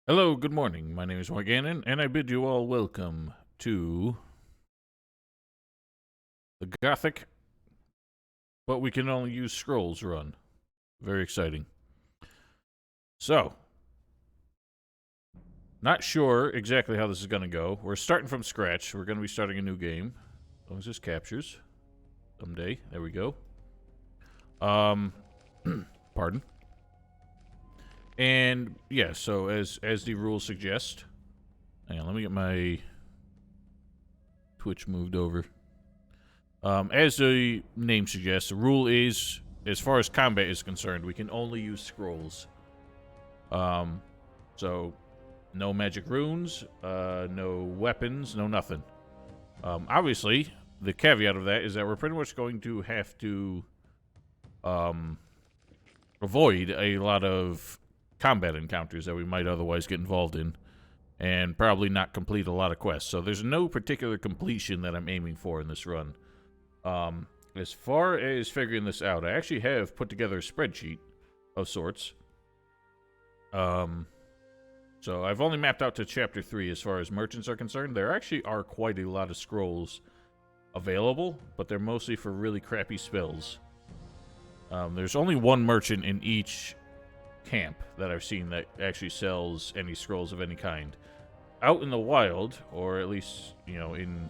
Hello, good morning. My name is Morganon, and I bid you all welcome to the Gothic, but we can only use scrolls run. Very exciting. So, not sure exactly how this is going to go. We're starting from scratch. We're going to be starting a new game. As long as this captures. Someday. There we go. Pardon. And, yeah, so as the rules suggest. Hang on, let me get my Twitch moved over. As the name suggests, the rule is, as far as combat is concerned, we can only use scrolls. So, no magic runes, no weapons, no nothing. Obviously, the caveat of that is that we're pretty much going to have to avoid a lot of combat encounters that we might otherwise get involved in, and probably not complete a lot of quests. So there's no particular completion that I'm aiming for in this run. As far as figuring this out, I actually have put together a spreadsheet of sorts. So I've only mapped out to chapter 3 as far as merchants are concerned. There actually are quite a lot of scrolls available, but they're mostly for really crappy spells. There's only one merchant in each camp that I've seen that actually sells any scrolls of any kind. Out in the wild, or at least, in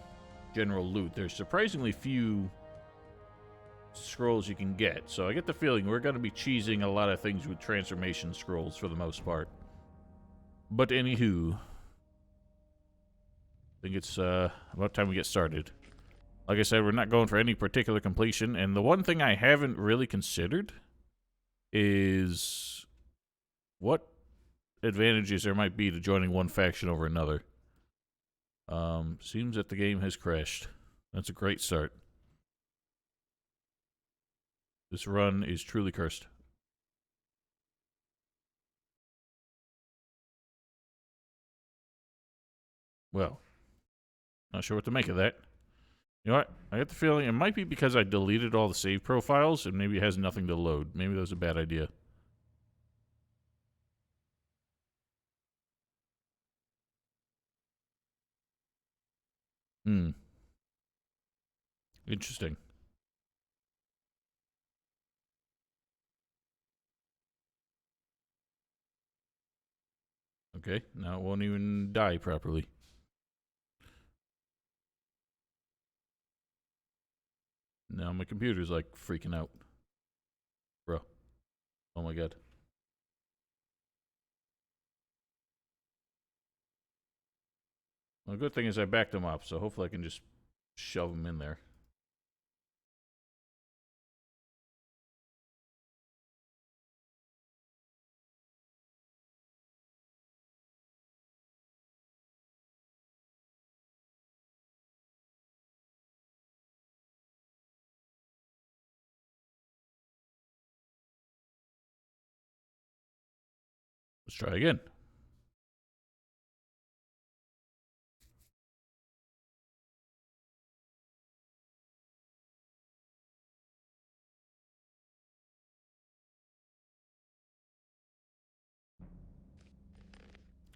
general loot, there's surprisingly few scrolls you can get. So I get the feeling we're going to be cheesing a lot of things with transformation scrolls for the most part. But anywho, I think it's about time we get started. Like I said, we're not going for any particular completion, and the one thing I haven't really considered is what advantages there might be to joining one faction over another. Seems that the game has crashed. That's a great start. This run is truly cursed. Well, not sure what to make of that. You know what? I get the feeling it might be because I deleted all the save profiles and maybe it has nothing to load. Maybe that was a bad idea. Interesting. Okay, now it won't even die properly. Now my computer's like freaking out. Bro. Oh my god. Well, the good thing is I backed them up, so hopefully I can just shove them in there. Let's try again.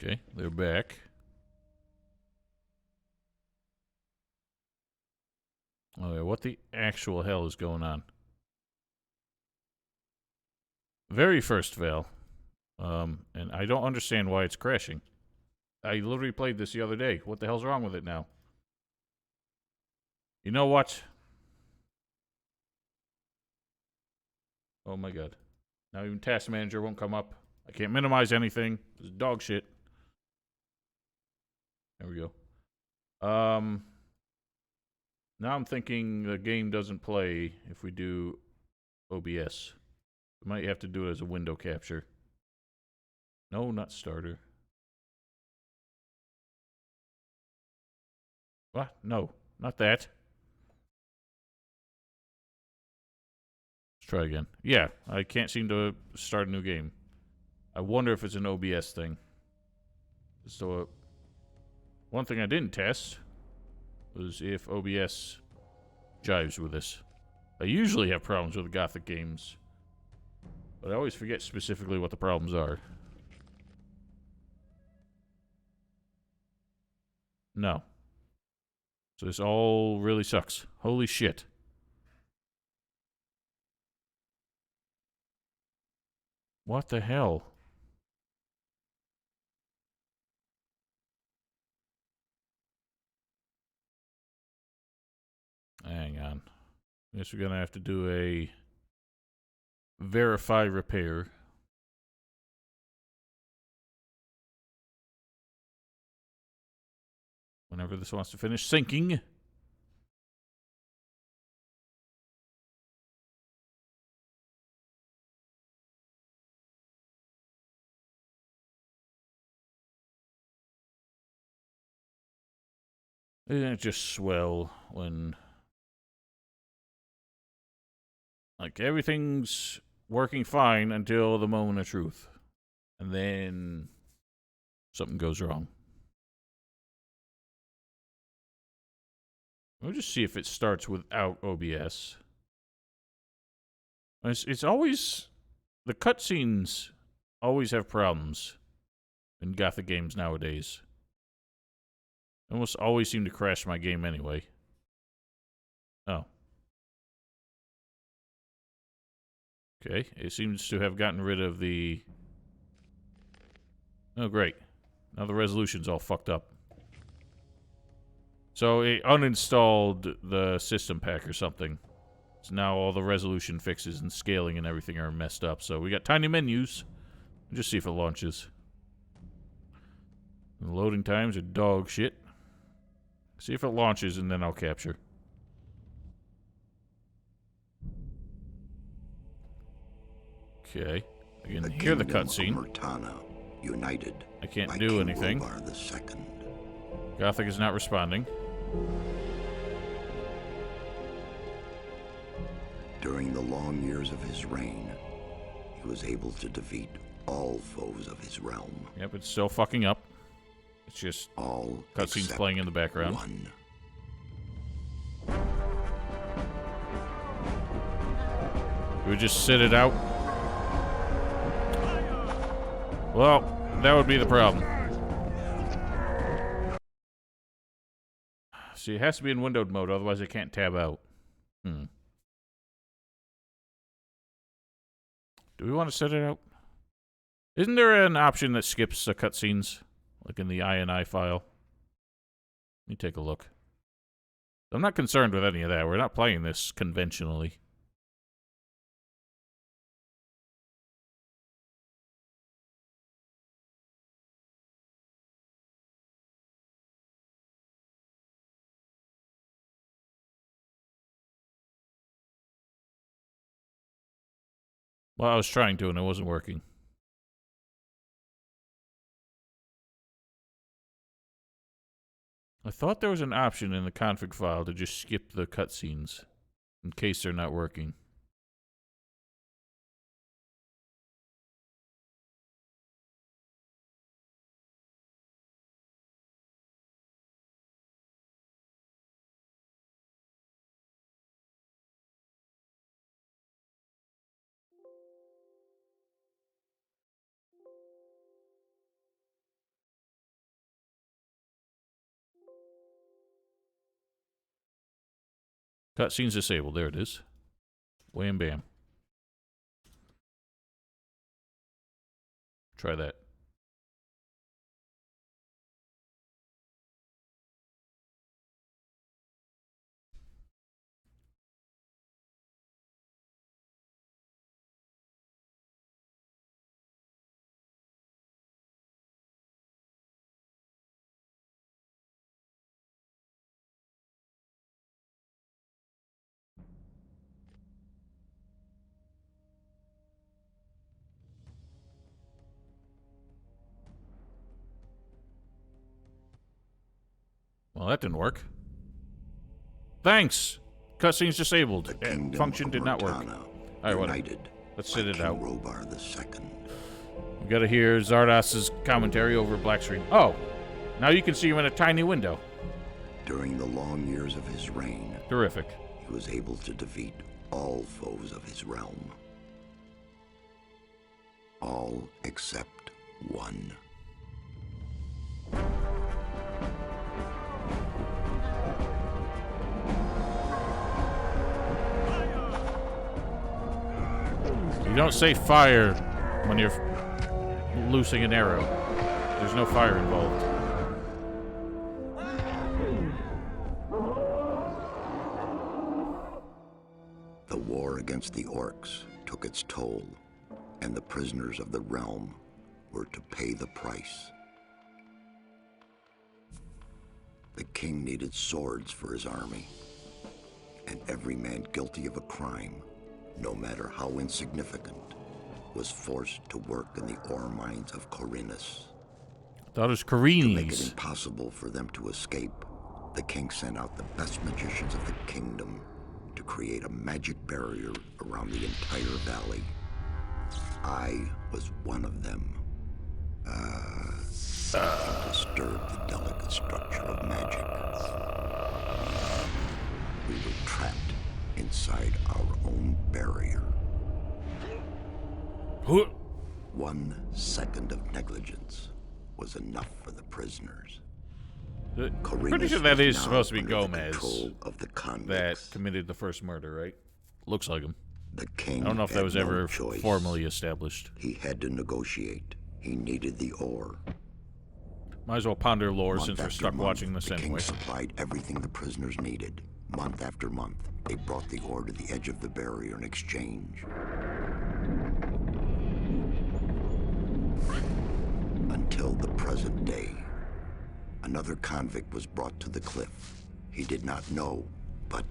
Okay, they're back. Okay, what the actual hell is going on? Very first fail. And I don't understand why it's crashing. I literally played this the other day. What the hell's wrong with it now? You know what? Oh my god. Now even Task Manager won't come up. I can't minimize anything. This is dog shit. There we go. Now I'm thinking the game doesn't play if we do OBS. We might have to do it as a window capture. No, not starter. What? No, not that. Let's try again. Yeah, I can't seem to start a new game. I wonder if it's an OBS thing. So, one thing I didn't test was if OBS jives with this. I usually have problems with Gothic games, but I always forget specifically what the problems are. No. So this all really sucks. Holy shit. What the hell? Hang on. Guess we're gonna have to do a verify repair. Whenever this wants to finish syncing. Isn't it just swell when, like, everything's working fine until the moment of truth. And then something goes wrong. We'll just see if it starts without OBS. It's always... The cutscenes always have problems in Gothic games nowadays. Almost always seem to crash my game anyway. Oh. Okay, it seems to have gotten rid of the... Oh, great. Now the resolution's all fucked up. So it uninstalled the system pack or something. So now all the resolution fixes and scaling and everything are messed up. So we got tiny menus. Just see if it launches. The loading times are dog shit. See if it launches and then I'll capture. Okay. I can hear the cutscene. United. I can't do anything. Gothic is not responding. During the long years of his reign, he was able to defeat all foes of his realm. Yep, it's still fucking up. It's just all cutscenes playing in the background. One. We just sit it out. Well, that would be the problem. See, it has to be in windowed mode, otherwise I can't tab out. Do we want to set it out? Isn't there an option that skips the cutscenes? Like in the INI file? Let me take a look. I'm not concerned with any of that. We're not playing this conventionally. Well, I was trying to and it wasn't working. I thought there was an option in the config file to just skip the cutscenes in case they're not working. Cutscenes disabled. There it is. Wham bam. Try that. Well, that didn't work. Thanks! Cutscenes disabled. Function did not work. Alright, whatever. Let's sit it out. We gotta hear Zardas's commentary over black screen. Oh! Now you can see him in a tiny window. During the long years of his reign, Terrific. he was able to defeat all foes of his realm. All except one. don't say fire when you're loosing an arrow. There's no fire involved. The war against the orcs took its toll, and the prisoners of the realm were to pay the price. The king needed swords for his army, and every man guilty of a crime, no matter how insignificant, was forced to work in the ore mines of Corinus. That is To make it Corinis. impossible for them to escape, the king sent out the best magicians of the kingdom to create a magic barrier around the entire valley. I was one of them. To disturb the delicate structure of magic. We were trapped inside our own barrier. 1 second of negligence was enough for the prisoners. I'm pretty Corinus sure that was is now supposed to be under the Gomez control of the that convicts. committed the first murder, right? Looks like him. The king I don't know if that had was no ever choice. formally established. He had to negotiate. He needed the ore. Might as well ponder lore Month since we're after stuck month, watching this the king anyway. supplied everything the prisoners needed. Month after month, they brought the ore to the edge of the barrier in exchange. Until the present day. Another convict was brought to the cliff. He did not know, but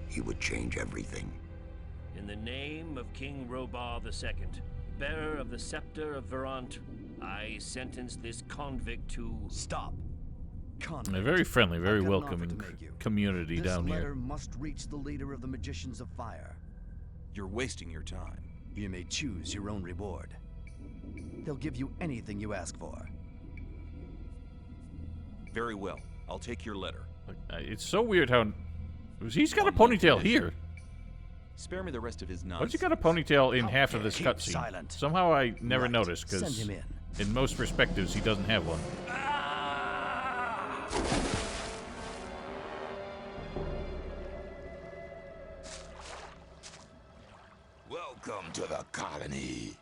he would change everything. In the name of King Robar II, bearer of the scepter of Verant, I sentence this convict to... Stop. Convict. A very friendly, very I've got an offer welcoming to make you. community down This here. letter must reach the leader of the Magicians of Fire. You're wasting your time. You may choose your own reward. They'll give you anything you ask for. Very well. I'll take your letter. It's so weird how... He's got a One month ponytail condition. here. Spare me the rest of his nonsense. Why's he got a ponytail in How half of dare this keep cutscene? silent. Somehow I never Right. noticed, Send because him in. in most perspectives he doesn't have one. Welcome to the colony.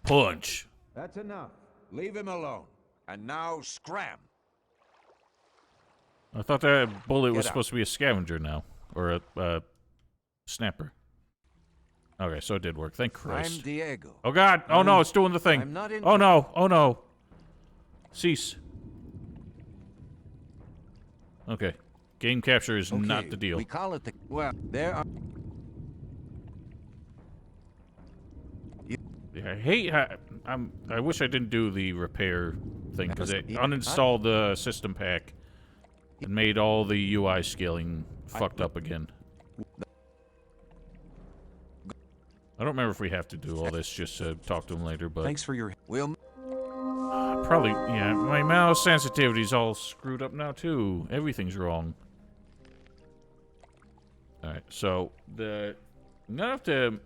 Punch. That's enough. Leave him alone. And now scram. I thought that bullet was Get out. supposed to be a scavenger now. Or a snapper. Okay, so it did work. Thank Christ. I'm Diego. Oh god! Oh no, it's doing the thing. I'm not in- Oh no! Oh no! Cease. Okay. Game capture is not Okay, the deal. We call it the... Well, there are... Yeah, I hate how... I wish I didn't do the repair thing, because it Yeah, uninstalled the system pack and made all the UI scaling fucked up again. I don't remember if we have to do all this just to talk to him later, but... Thanks for your... We'll... Probably, yeah. My mouse sensitivity's all screwed up now, too. Everything's wrong. Alright, so I'm gonna have to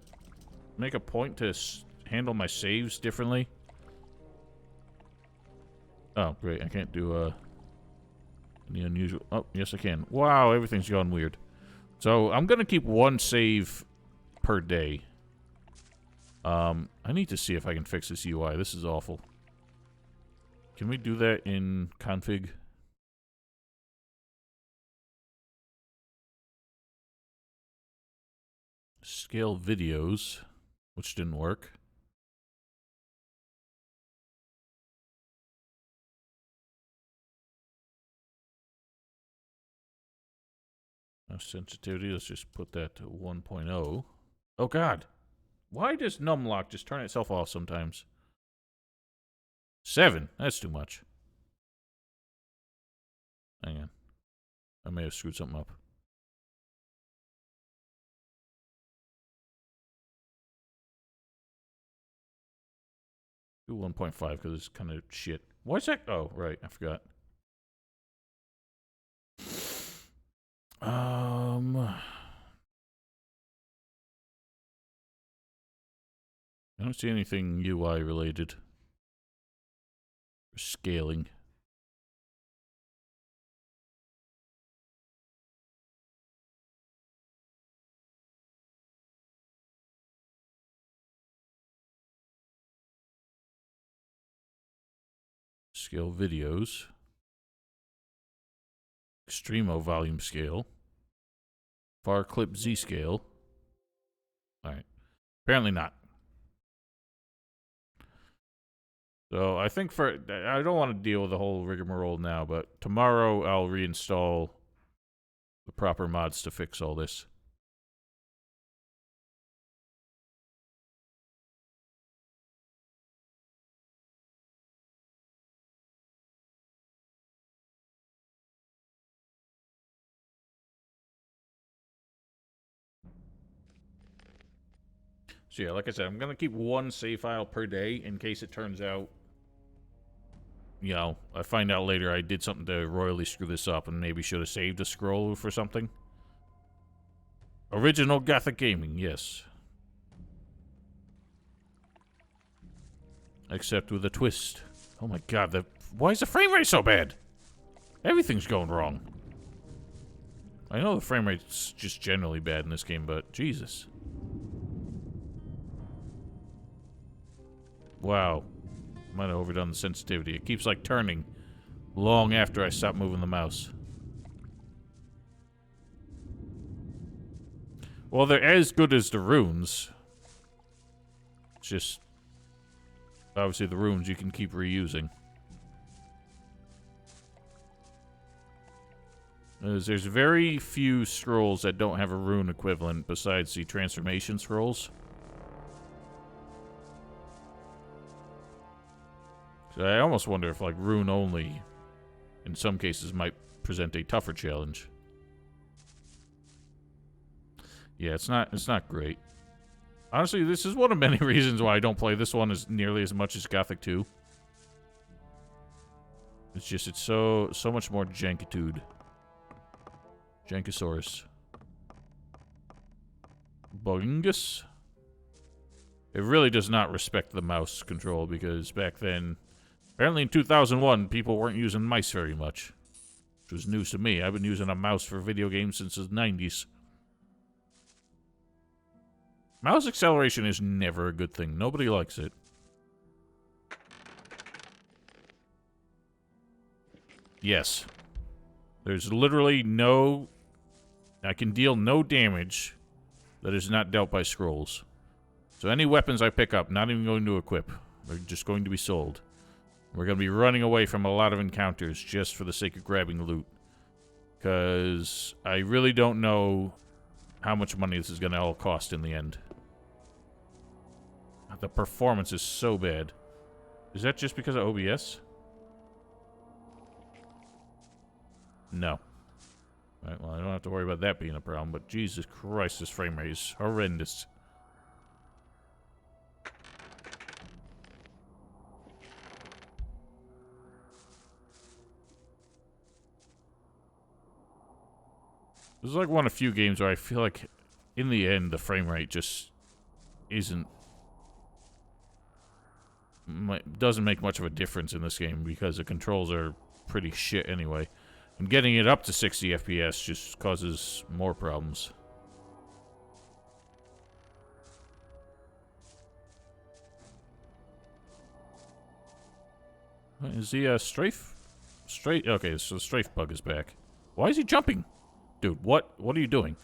make a point to handle my saves differently. Oh, great. I can't do, any unusual... Oh, yes I can. Wow, everything's gone weird. So, I'm gonna keep one save per day. I need to see if I can fix this UI. This is awful. Can we do that in config? Scale videos, which didn't work. Sensitivity, let's just put that to 1.0. Oh god. Why does numlock just turn itself off sometimes? 7. That's too much. Hang on. I may have screwed something up. Do 1.5 because it's kind of shit. Why's that? Oh, right. I forgot. I don't see anything UI related. Scaling. Scale videos. Extremo volume scale. Far clip Z scale. Alright. Apparently not. So I think I don't want to deal with the whole rigmarole now, but tomorrow I'll reinstall the proper mods to fix all this. So yeah, like I said, I'm going to keep one save file per day in case it turns out, you know, I find out later I did something to royally screw this up and maybe should have saved a scroll for something. Original Gothic gaming, yes. Except with a twist. Oh my god, why is the frame rate so bad? Everything's going wrong. I know the frame rate's just generally bad in this game, but Jesus. Wow. Might have overdone the sensitivity. It keeps, like, turning long after I stop moving the mouse. Well, they're as good as the runes. It's just... obviously, the runes you can keep reusing. There's very few scrolls that don't have a rune equivalent besides the transformation scrolls. So I almost wonder if, like, rune only, in some cases, might present a tougher challenge. Yeah, it's not great. Honestly, this is one of many reasons why I don't play this one as nearly as much as Gothic 2. It's just, it's so much more jankitude. Jankosaurus. Bungus? It really does not respect the mouse control because back then, apparently in 2001, people weren't using mice very much. Which was news to me. I've been using a mouse for video games since the 90s. Mouse acceleration is never a good thing. Nobody likes it. Yes. There's literally no... I can deal no damage that is not dealt by scrolls. So any weapons I pick up, not even going to equip. They're just going to be sold. We're going to be running away from a lot of encounters just for the sake of grabbing loot. Because I really don't know how much money this is going to all cost in the end. The performance is so bad. Is that just because of OBS? No. Alright, well, I don't have to worry about that being a problem, but Jesus Christ, this frame rate is horrendous. This is like one of the few games where I feel like, in the end, the frame rate just isn't... doesn't make much of a difference in this game because the controls are pretty shit anyway. And getting it up to 60 FPS just causes more problems. Is the strafe? Okay, so the strafe bug is back. Why is he jumping? Dude, what are you doing?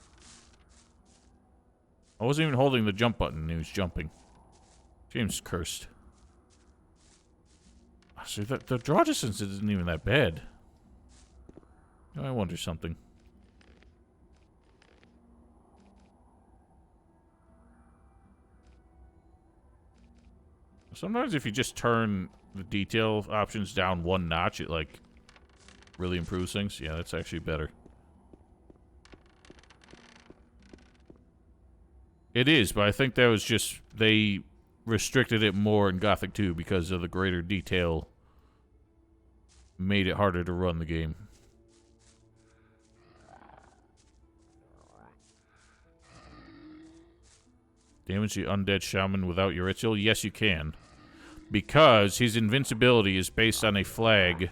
I wasn't even holding the jump button and he was jumping. Game's cursed. See, the draw distance isn't even that bad. I wonder something. Sometimes if you just turn the detail options down one notch, it, like, really improves things. Yeah, that's actually better. It is, but I think that was just... they restricted it more in Gothic 2 because of the greater detail made it harder to run the game. Damage the undead shaman without Eurytiel? Yes, you can. Because his invincibility is based on a flag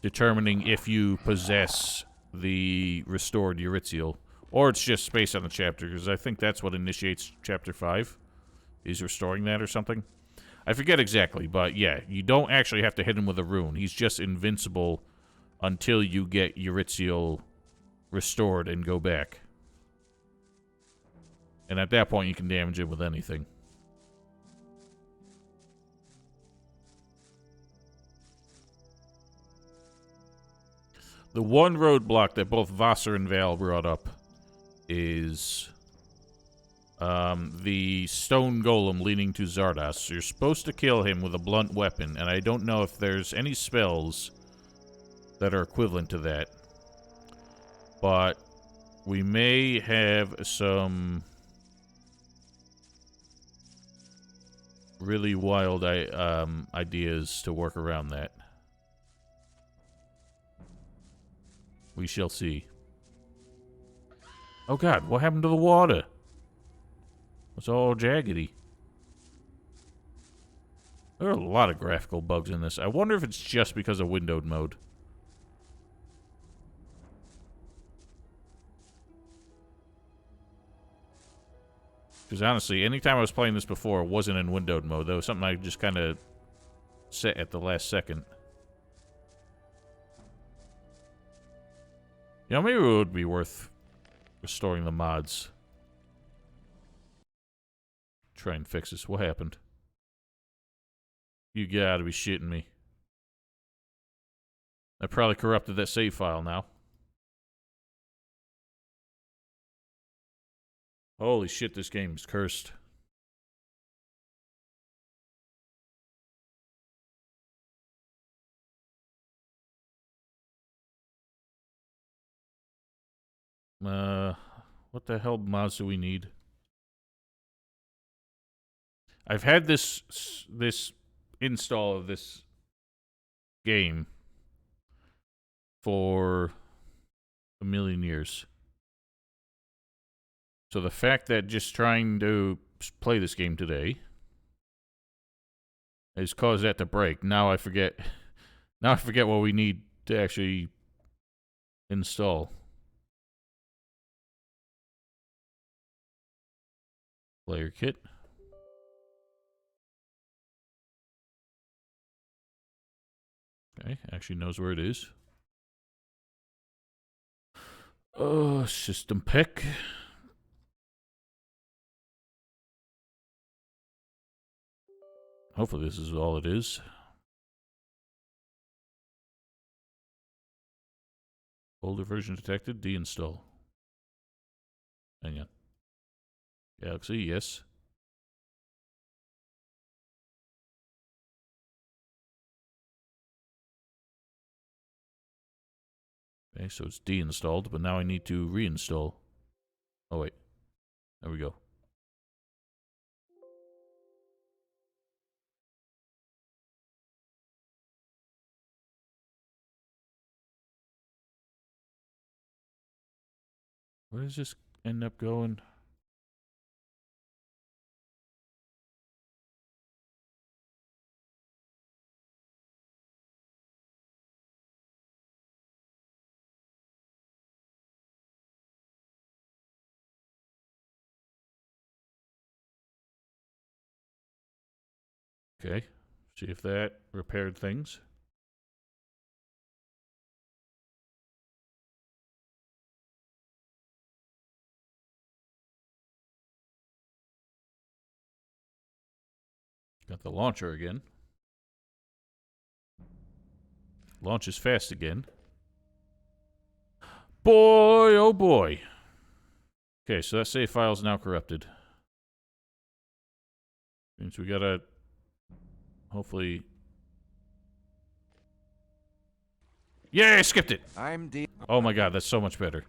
determining if you possess the restored Eurytiel. Or it's just based on the chapter, because I think that's what initiates Chapter 5. Is restoring that or something. I forget exactly, but yeah, you don't actually have to hit him with a rune. He's just invincible until you get Eurizio restored and go back. And at that point, you can damage him with anything. The one roadblock that both Vassar and Val brought up is the stone golem leading to Zardos. You're supposed to kill him with a blunt weapon, and I don't know if there's any spells that are equivalent to that. But we may have some really wild ideas to work around that. We shall see. Oh god, what happened to the water? It's all jaggedy. There are a lot of graphical bugs in this. I wonder if it's just because of windowed mode. Because honestly, anytime I was playing this before, it wasn't in windowed mode. That was something I just kind of set at the last second. You know, maybe it would be worth restoring the mods. Try and fix this. What happened? You gotta be shitting me. I probably corrupted that save file now. Holy shit, this game is cursed. What the hell mods do we need? I've had this install of this game for a million years. So the fact that just trying to play this game today has caused that to break. Now I forget. Now I forget what we need to actually install. Player kit. Okay, actually knows where it is. System pick. Hopefully this is all it is. Older version detected. Deinstall. Hang on. Galaxy, yes. Okay, so it's deinstalled, but now I need to reinstall. Oh, wait. There we go. Where does this end up going? Okay. See if that repaired things. Got the launcher again. Launches fast again. Boy, oh boy. Okay, so that save file is now corrupted. Means we gotta hopefully. Yeah, I skipped it. Oh my god, that's so much better.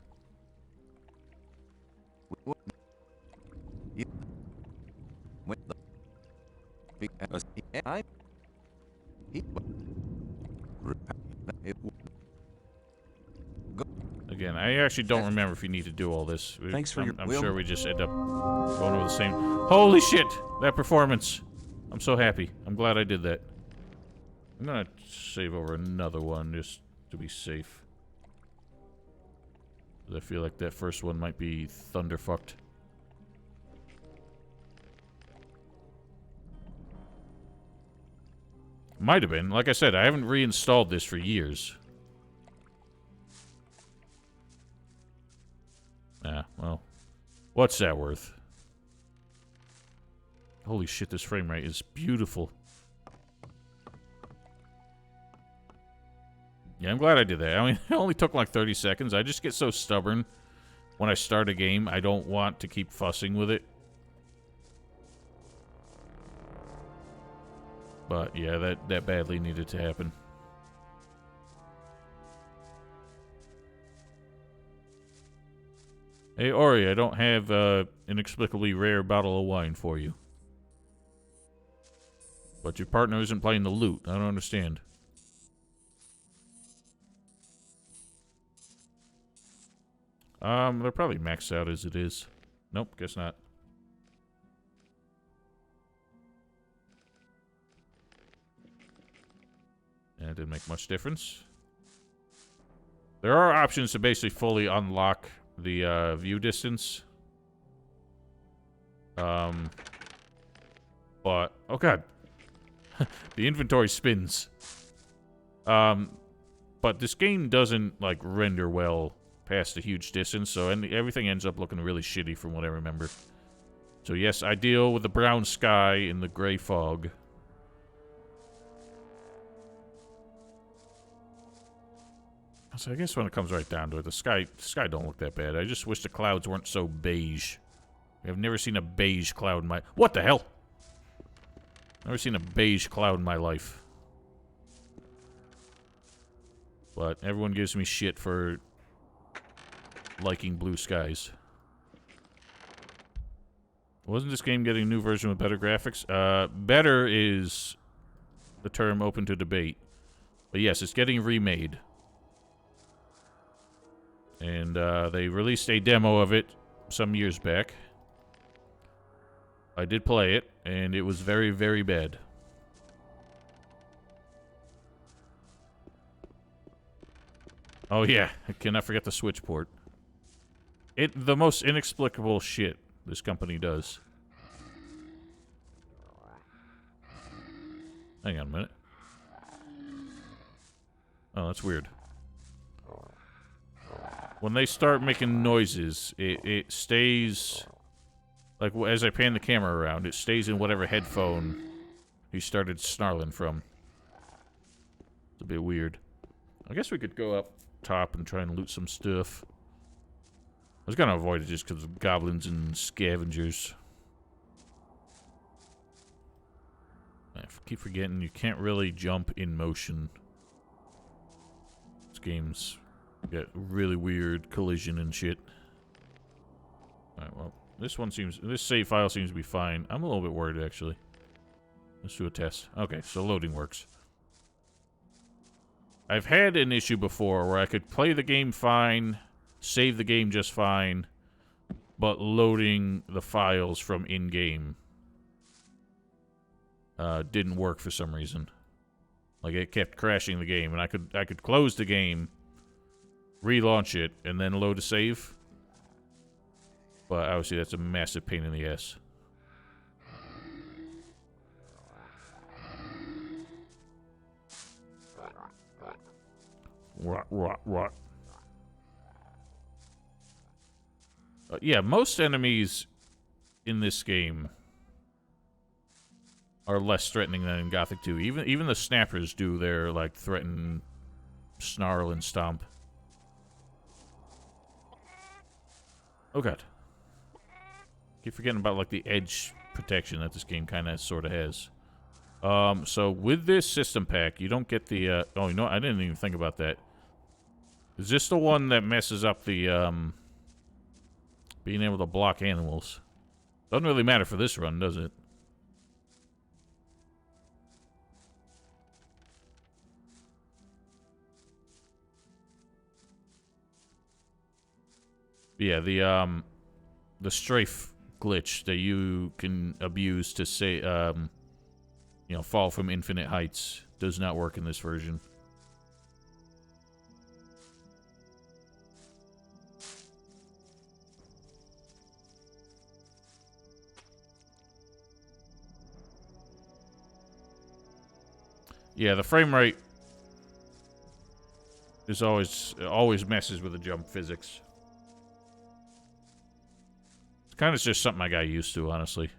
Again, I actually don't remember if you need to do all this. Thanks for I'm sure we just end up going over the same. Holy shit! That performance. I'm so happy. I'm glad I did that. I'm gonna save over another one just to be safe. I feel like that first one might be thunderfucked. Might have been. Like I said, I haven't reinstalled this for years. Ah, well. What's that worth? Holy shit, this frame rate is beautiful. Yeah, I'm glad I did that. I mean, it only took like 30 seconds. I just get so stubborn when I start a game. I don't want to keep fussing with it. But yeah, that badly needed to happen. Hey, Ori, I don't have an inexplicably rare bottle of wine for you. But your partner isn't playing the lute. I don't understand. They're probably maxed out as it is. Nope, guess not. And it didn't make much difference. There are options to basically fully unlock the view distance. But oh god. The inventory spins. But this game doesn't like render well past a huge distance, so everything ends up looking really shitty from what I remember. So yes, I deal with the brown sky and the gray fog. So I guess when it comes right down to it, the sky don't look that bad. I just wish the clouds weren't so beige. I've never seen a beige cloud in my... What the hell? Never seen a beige cloud in my life. But everyone gives me shit for liking blue skies. Wasn't this game getting a new version with better graphics? Better is the term open to debate. But yes, it's getting remade. And they released a demo of it some years back. I did play it, and it was very, very bad. Oh yeah, I cannot forget the Switch port. The most inexplicable shit this company does. Hang on a minute. Oh, that's weird. When they start making noises, it stays... Like, as I pan the camera around, it stays in whatever headphone he started snarling from. It's a bit weird. I guess we could go up top and try and loot some stuff. I was gonna avoid it just because of goblins and scavengers. I keep forgetting you can't really jump in motion. This game's got really weird collision and shit. Alright, well, this save file seems to be fine. I'm a little bit worried, actually. Let's do a test. Okay, so loading works. I've had an issue before where I could play the game fine, save the game just fine, but loading the files from in-game didn't work for some reason. Like, it kept crashing the game, and I could close the game, relaunch it, and then load a save. But obviously that's a massive pain in the ass. Rot. Yeah, most enemies in this game are less threatening than in Gothic 2. Even the snappers do their, like, threaten, snarl, and stomp. Oh god. Keep forgetting about, like, the edge protection that this game kind of sort of has. So with this system pack, you don't get the, oh, you know, I didn't even think about that. Is this the one that messes up the, being able to block animals? Doesn't really matter for this run, does it? Yeah, the strafe glitch that you can abuse to say, you know, fall from infinite heights does not work in this version. Yeah, the frame rate is always messes with the jump physics. It's kind of just something I got used to, honestly.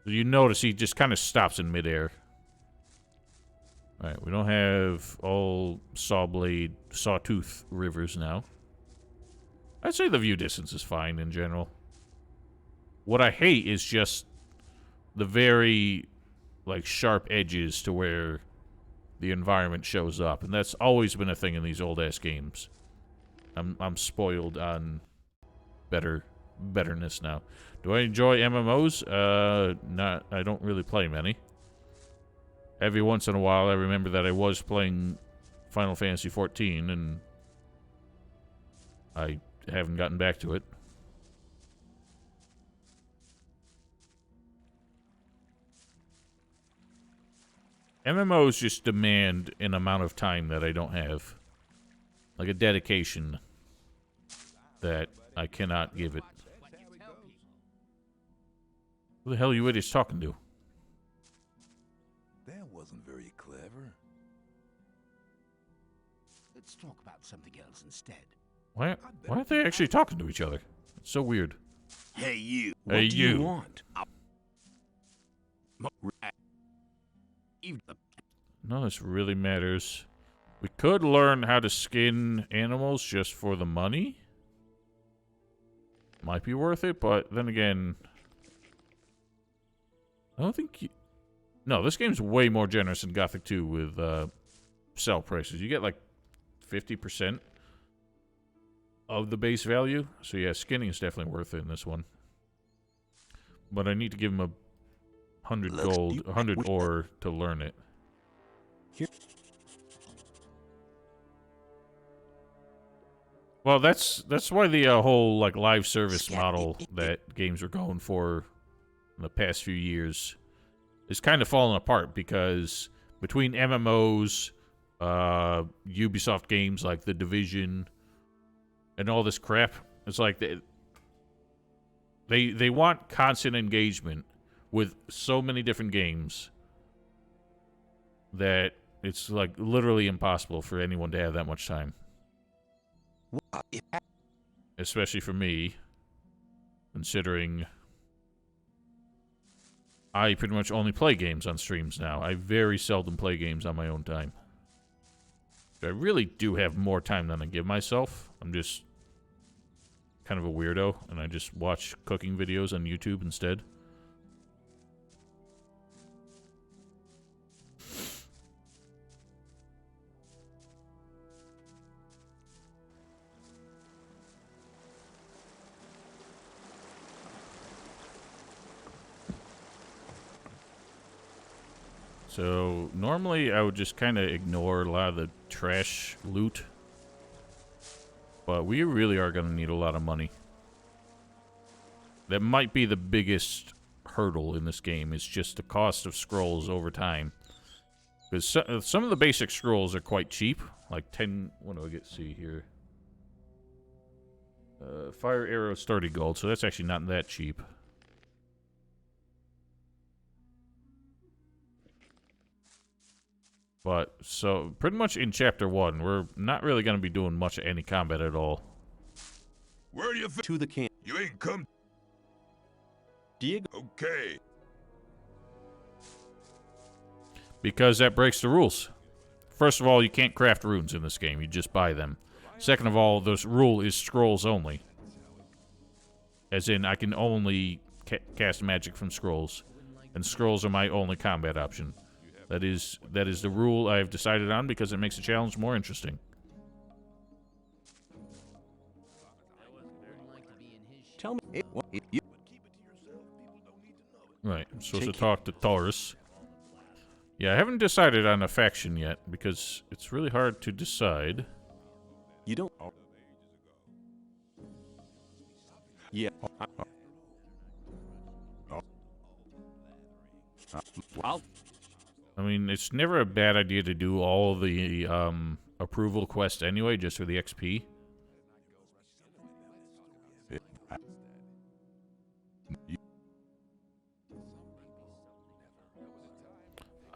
You notice he just kind of stops in midair. Alright, we don't have all sawtooth rivers now. I'd say the view distance is fine in general. What I hate is just the very, like, sharp edges to where the environment shows up. And that's always been a thing in these old-ass games. I'm spoiled on betterness now. Do I enjoy MMOs? I don't really play many. Every once in a while, I remember that I was playing Final Fantasy XIV, and I haven't gotten back to it. MMOs just demand an amount of time that I don't have. Like a dedication that I cannot give it. Who the hell are you idiots talking to? That wasn't very clever. Let's talk about something else instead. Why aren't they actually talking to each other? It's so weird. Hey, you. Hey, What do you. you want? None of this really matters. We could learn how to skin animals just for the money. Might be worth it, but then again, I don't think you... No, this game's way more generous than Gothic 2 with sell prices. You get like 50% of the base value. So yeah, skinning is definitely worth it in this one. But I need to give him 100 gold, 100 ore to learn it. Well, that's why the whole like live service model that games are going for in the past few years is kind of falling apart, because between MMOs, Ubisoft games like The Division, and all this crap, it's like they want constant engagement with so many different games that it's like literally impossible for anyone to have that much time. Especially for me, considering I pretty much only play games on streams now. I very seldom play games on my own time. I really do have more time than I give myself. I'm just kind of a weirdo, and I just watch cooking videos on YouTube instead. So, normally I would just kind of ignore a lot of the trash loot. But we really are going to need a lot of money. That might be the biggest hurdle in this game, is just the cost of scrolls over time. Because some of the basic scrolls are quite cheap. Like 10... What do I see here? Fire arrows 30 gold, so that's actually not that cheap. But, so, pretty much in Chapter 1, we're not really going to be doing much of any combat at all. Where do you fit? To the camp. You ain't come. Diego. Okay. Because that breaks the rules. First of all, you can't craft runes in this game. You just buy them. Second of all, this rule is scrolls only. As in, I can only cast magic from scrolls. And scrolls are my only combat option. That is the rule I've decided on because it makes the challenge more interesting. Tell me. Right, I'm supposed to talk to Taurus. Yeah, I haven't decided on a faction yet because it's really hard to decide. You don't. Yeah. I mean, it's never a bad idea to do all the approval quests anyway, just for the XP.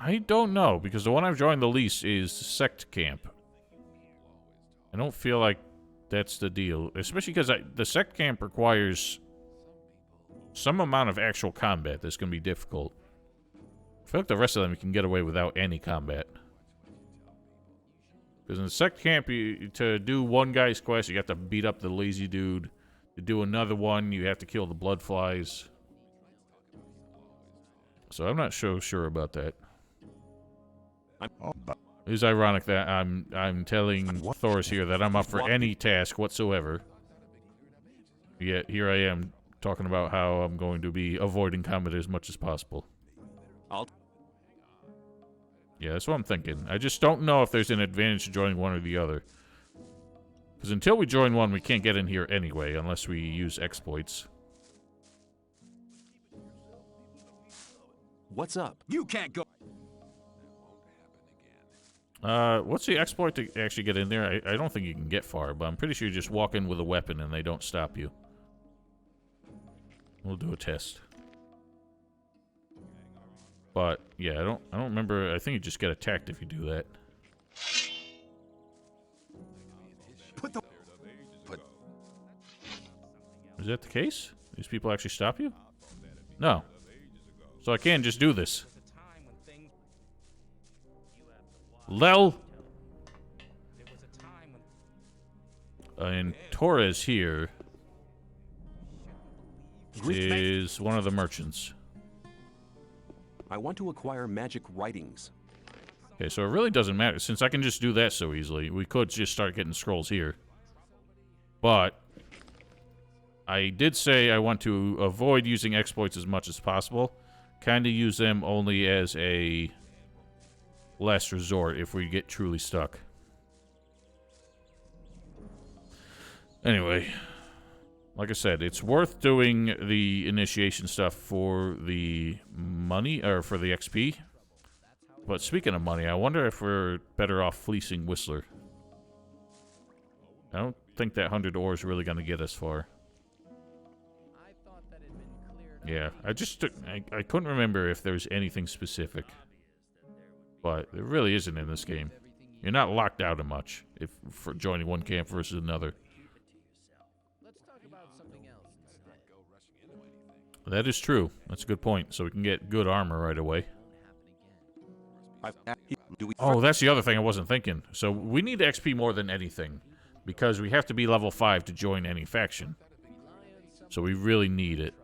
I don't know, because the one I've joined the least is Sect Camp. I don't feel like that's the deal. Especially because the Sect Camp requires some amount of actual combat that's going to be difficult. I feel like the rest of them you can get away without any combat. Because in the Sect Camp, to do one guy's quest, you have to beat up the lazy dude. To do another one, you have to kill the bloodflies. So I'm not so sure about that. It is ironic that I'm telling Thoris here that I'm up for any task whatsoever. Yet here I am talking about how I'm going to be avoiding combat as much as possible. Yeah, that's what I'm thinking. I just don't know if there's an advantage to joining one or the other. Because until we join one, we can't get in here anyway, unless we use exploits. What's up? You can't go. What's the exploit to actually get in there? I don't think you can get far, but I'm pretty sure you just walk in with a weapon and they don't stop you. We'll do a test. But yeah, I don't remember. I think you just get attacked if you do that. Is that the case? These people actually stop you? No. So I can't just do this. Lel. And Torres here is one of the merchants. I want to acquire magic writings. Okay, so it really doesn't matter. Since I can just do that so easily, we could just start getting scrolls here. But I did say I want to avoid using exploits as much as possible. Kind of use them only as a last resort if we get truly stuck. Anyway, like I said, it's worth doing the initiation stuff for the money, or for the XP. But speaking of money, I wonder if we're better off fleecing Whistler. I don't think that 100 ore is really going to get us far. Yeah, I couldn't remember if there's anything specific. But there really isn't in this game. You're not locked out of much for joining one camp versus another. That is true. That's a good point. So we can get good armor right away. Oh, that's the other thing I wasn't thinking. So we need XP more than anything, because we have to be level 5 to join any faction. So we really need it.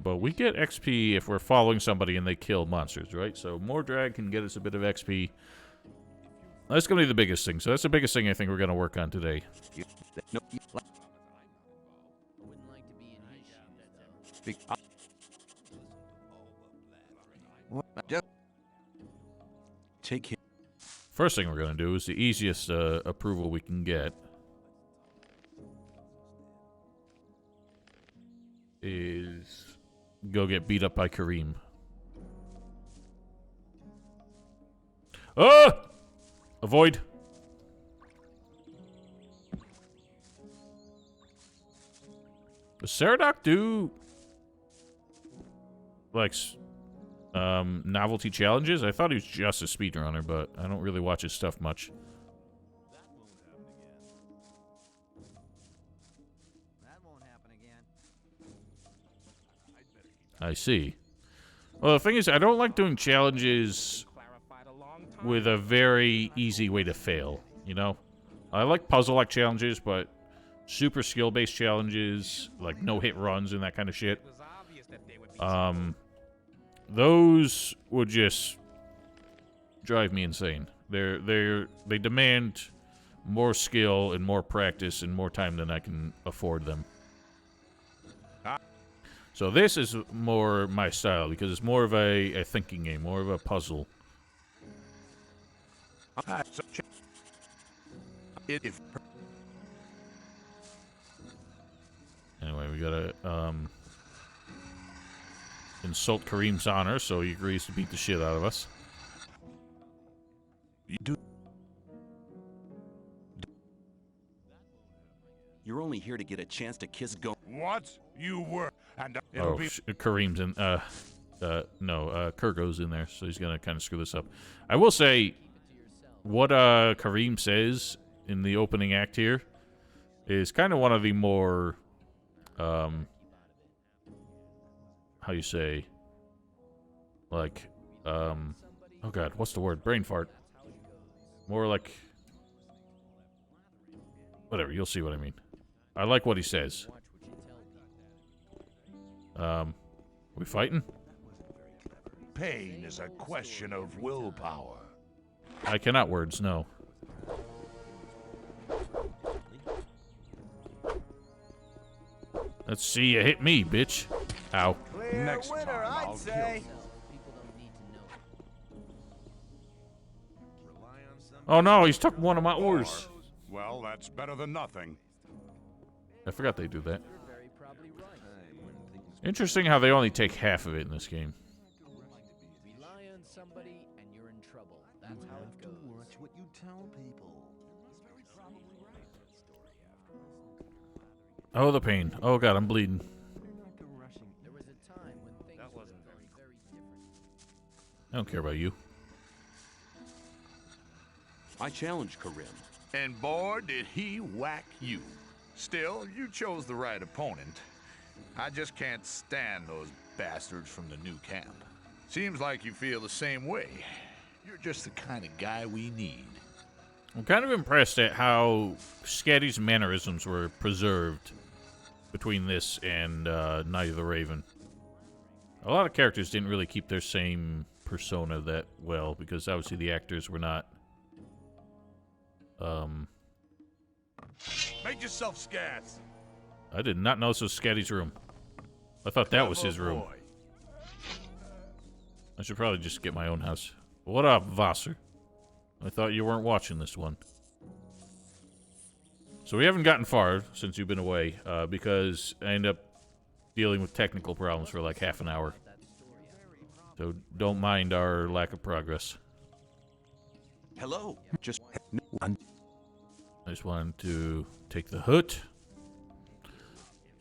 But we get XP if we're following somebody and they kill monsters, right? So more drag can get us a bit of XP. That's going to be the biggest thing. So that's the biggest thing I think we're going to work on today. Take him. First thing we're going to do is the easiest approval we can get. Is go get beat up by Kareem. Ah! Avoid. Does Saradoc do like novelty challenges? I thought he was just a speedrunner, but I don't really watch his stuff much. I see. Well, the thing is, I don't like doing challenges with a very easy way to fail, you know? I like puzzle-like challenges, but super skill-based challenges, like no-hit runs and that kind of shit, those would just drive me insane. They demand more skill and more practice and more time than I can afford them. So this is more my style, because it's more of a thinking game, more of a puzzle. Anyway, we gotta insult Kareem's honor, so he agrees to beat the shit out of us. You're only here to get a chance to kiss Go. What? You were. And it'll be. Kareem's in. No, Kurgo's in there, so he's gonna kind of screw this up. I will say, what Kareem says in the opening act here is kind of one of the more, how you say, like, oh god, what's the word? Brain fart. More like, whatever, you'll see what I mean. I like what he says. We fighting? Pain is a question of willpower. I cannot words, no. Let's see you hit me, bitch. Ow. Next time I'll kill you. Oh no, he's took one of my oars. Well, that's better than nothing. I forgot they do that. Interesting how they only take half of it in this game. Rely on somebody and you're in trouble. That's how it goes. Watch what you tell people. Oh, the pain. Oh god, I'm bleeding. There was a time when things were very, very different. I don't care about you. I challenge Karim. And boy, did he whack you. Still, you chose the right opponent. I just can't stand those bastards from the new camp. Seems like you feel the same way. You're just the kind of guy we need. I'm kind of impressed at how Scatty's mannerisms were preserved between this and Night of the Raven. A lot of characters didn't really keep their same persona that well, because obviously the actors were not... Make yourself scarce. I did not know this was Scatty's room. I thought that was his room. Boy. I should probably just get my own house. What up, Vassar? I thought you weren't watching this one. So we haven't gotten far since you've been away, because I ended up dealing with technical problems for like half an hour. So don't mind our lack of progress. Hello. Just I just wanted to take the hood.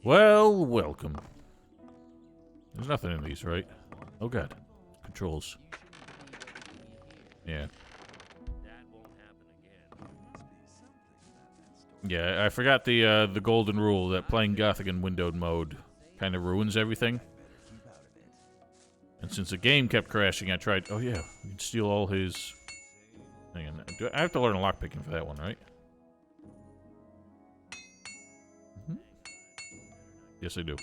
Well, welcome. There's nothing in these, right? Oh god. Controls. Yeah. Yeah, I forgot the golden rule that playing Gothic in windowed mode kind of ruins everything. And since the game kept crashing, I tried... Oh yeah, you can steal all his... Hang on, I have to learn lockpicking for that one, right? Mm-hmm. Yes, I do.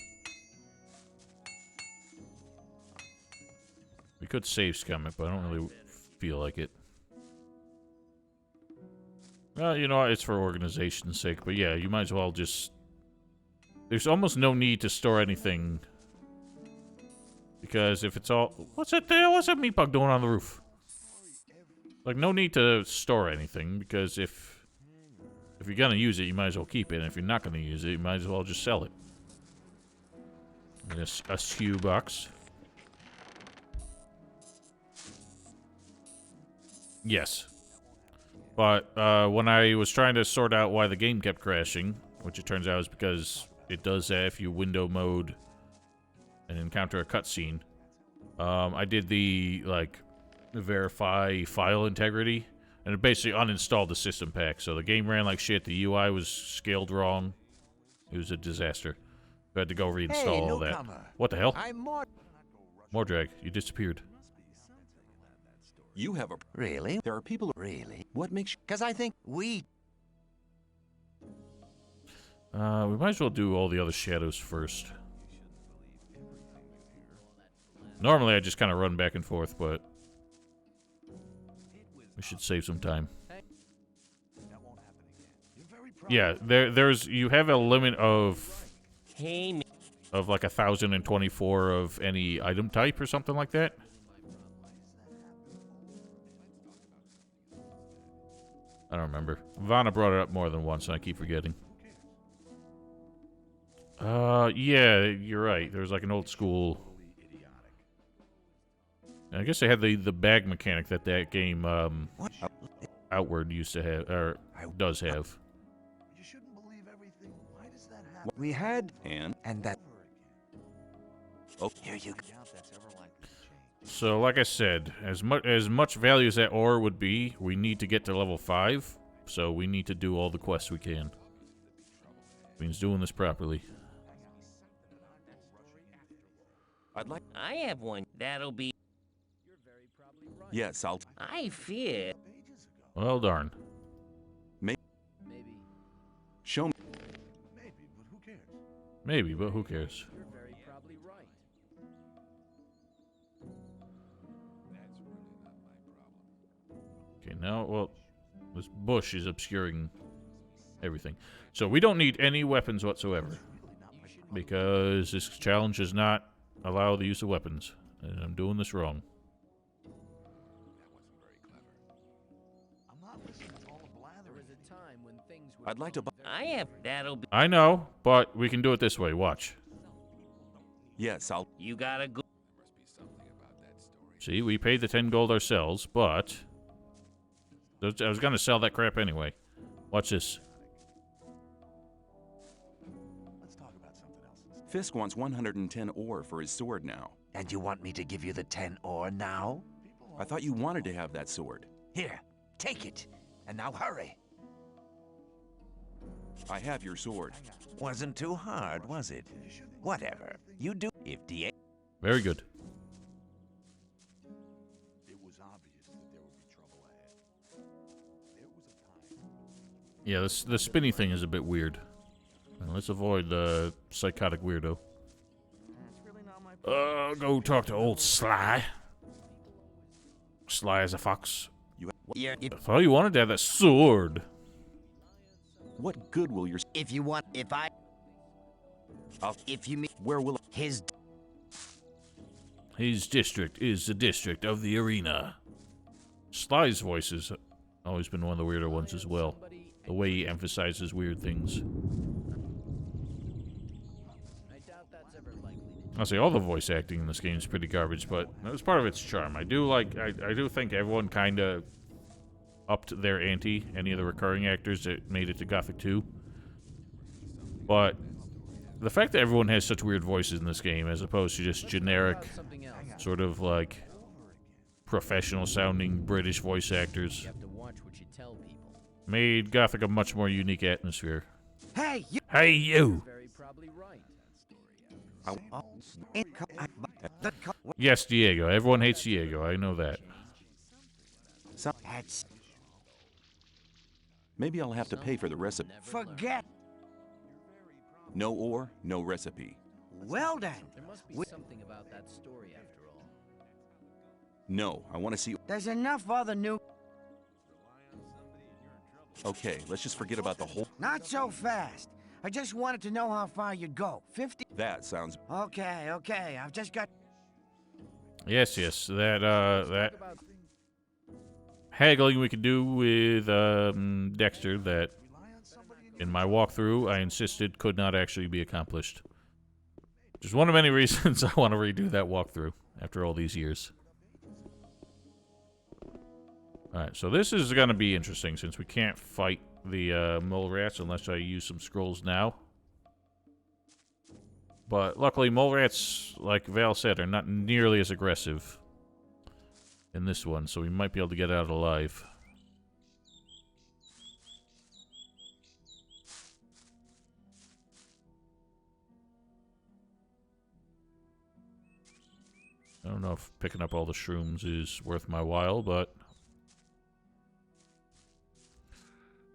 We could save scum it, but I don't really feel like it. Well, you know, it's for organization's sake, but yeah, you might as well just... There's almost no need to store anything. Because if it's all... What's that there? What's that meat bug doing on the roof? Like, no need to store anything, because if you're gonna use it, you might as well keep it, and if you're not gonna use it, you might as well just sell it. And a SKU box. Yes. But when I was trying to sort out why the game kept crashing, which it turns out is because it does that if you window mode and encounter a cutscene, I did the, like, verify file integrity, and it basically uninstalled the system pack, so the game ran like shit, the UI was scaled wrong. It was a disaster. I had to go reinstall all that. What the hell? I'm Mordrag, you disappeared. You have a... Really? There are people... Really? What makes... Because I think we... We might as well do all the other shadows first. Normally I just kind of run back and forth, but we should save some time. Yeah, there's you have a limit of like 1,024 of any item type or something like that. I don't remember. Vanna brought it up more than once, and I keep forgetting. Yeah, you're right. There's like an old school. I guess they had the bag mechanic that game Outward used to have, or does have. You shouldn't believe everything. Why We had, And and that. oh, Here you go. So, like I said, as much value as that ore would be, we need to get to level 5. So we need to do all the quests we can. Means doing this properly. I'd like. I have one. That'll be. Yes, I'll. I fear. Well, darn. Maybe. Show me. Maybe, but who cares? You're very probably right. Okay, now, well, this bush is obscuring everything. So we don't need any weapons whatsoever. Because this challenge does not allow the use of weapons. And I'm doing this wrong. There was a time when things were I'd like to buy. I have. That'll be. I know, but we can do it this way. Watch. Yes, I'll. You gotta go. See, we paid the 10 gold ourselves, but I was going to sell that crap anyway. Watch this. Fisk wants 110 ore for his sword now. And you want me to give you the 10 ore now? I thought you wanted to have that sword. Here, take it. And now hurry. I have your sword. Wasn't too hard, was it? Whatever. You do. If DA. Very good. Yeah, the spinny thing is a bit weird. Let's avoid the psychotic weirdo. Go talk to old Sly. Sly as a fox. Yeah, I thought you wanted to have that sword. What good will your? if you want, if you mean Where will? his His district is the district of the arena. Sly's voice has always been one of the weirder ones as well. The way he emphasizes weird things. I doubt that's ever likely to I'll say all the voice acting in this game is pretty garbage, but that was part of its charm. I do think everyone kind of upped their ante, any of the recurring actors that made it to Gothic 2. But the fact that everyone has such weird voices in this game, as opposed to just generic, something else. sort of like professional sounding British voice actors, You have to watch what you tell people. made Gothic a much more unique atmosphere. hey you. Hey, you! Very probably right. Yes, Diego. Everyone hates Diego. I know that. That's Maybe I'll have to pay for the recipe. forget. No ore, no recipe. Well then, There must be something about that story after all. No, I want to see. there's enough other new. Okay, let's just forget about the whole. Not so fast. I just wanted to know how far you'd go. 50. That sounds. Okay. I've just got. Yes, that haggling we could do with Dexter that in my walkthrough I insisted could not actually be accomplished. Just one of many reasons I want to redo that walkthrough after all these years. Alright, so this is going to be interesting since we can't fight the mole rats unless I use some scrolls now. But luckily mole rats, like Val said, are not nearly as aggressive in this one, so we might be able to get out alive. I don't know if picking up all the shrooms is worth my while, but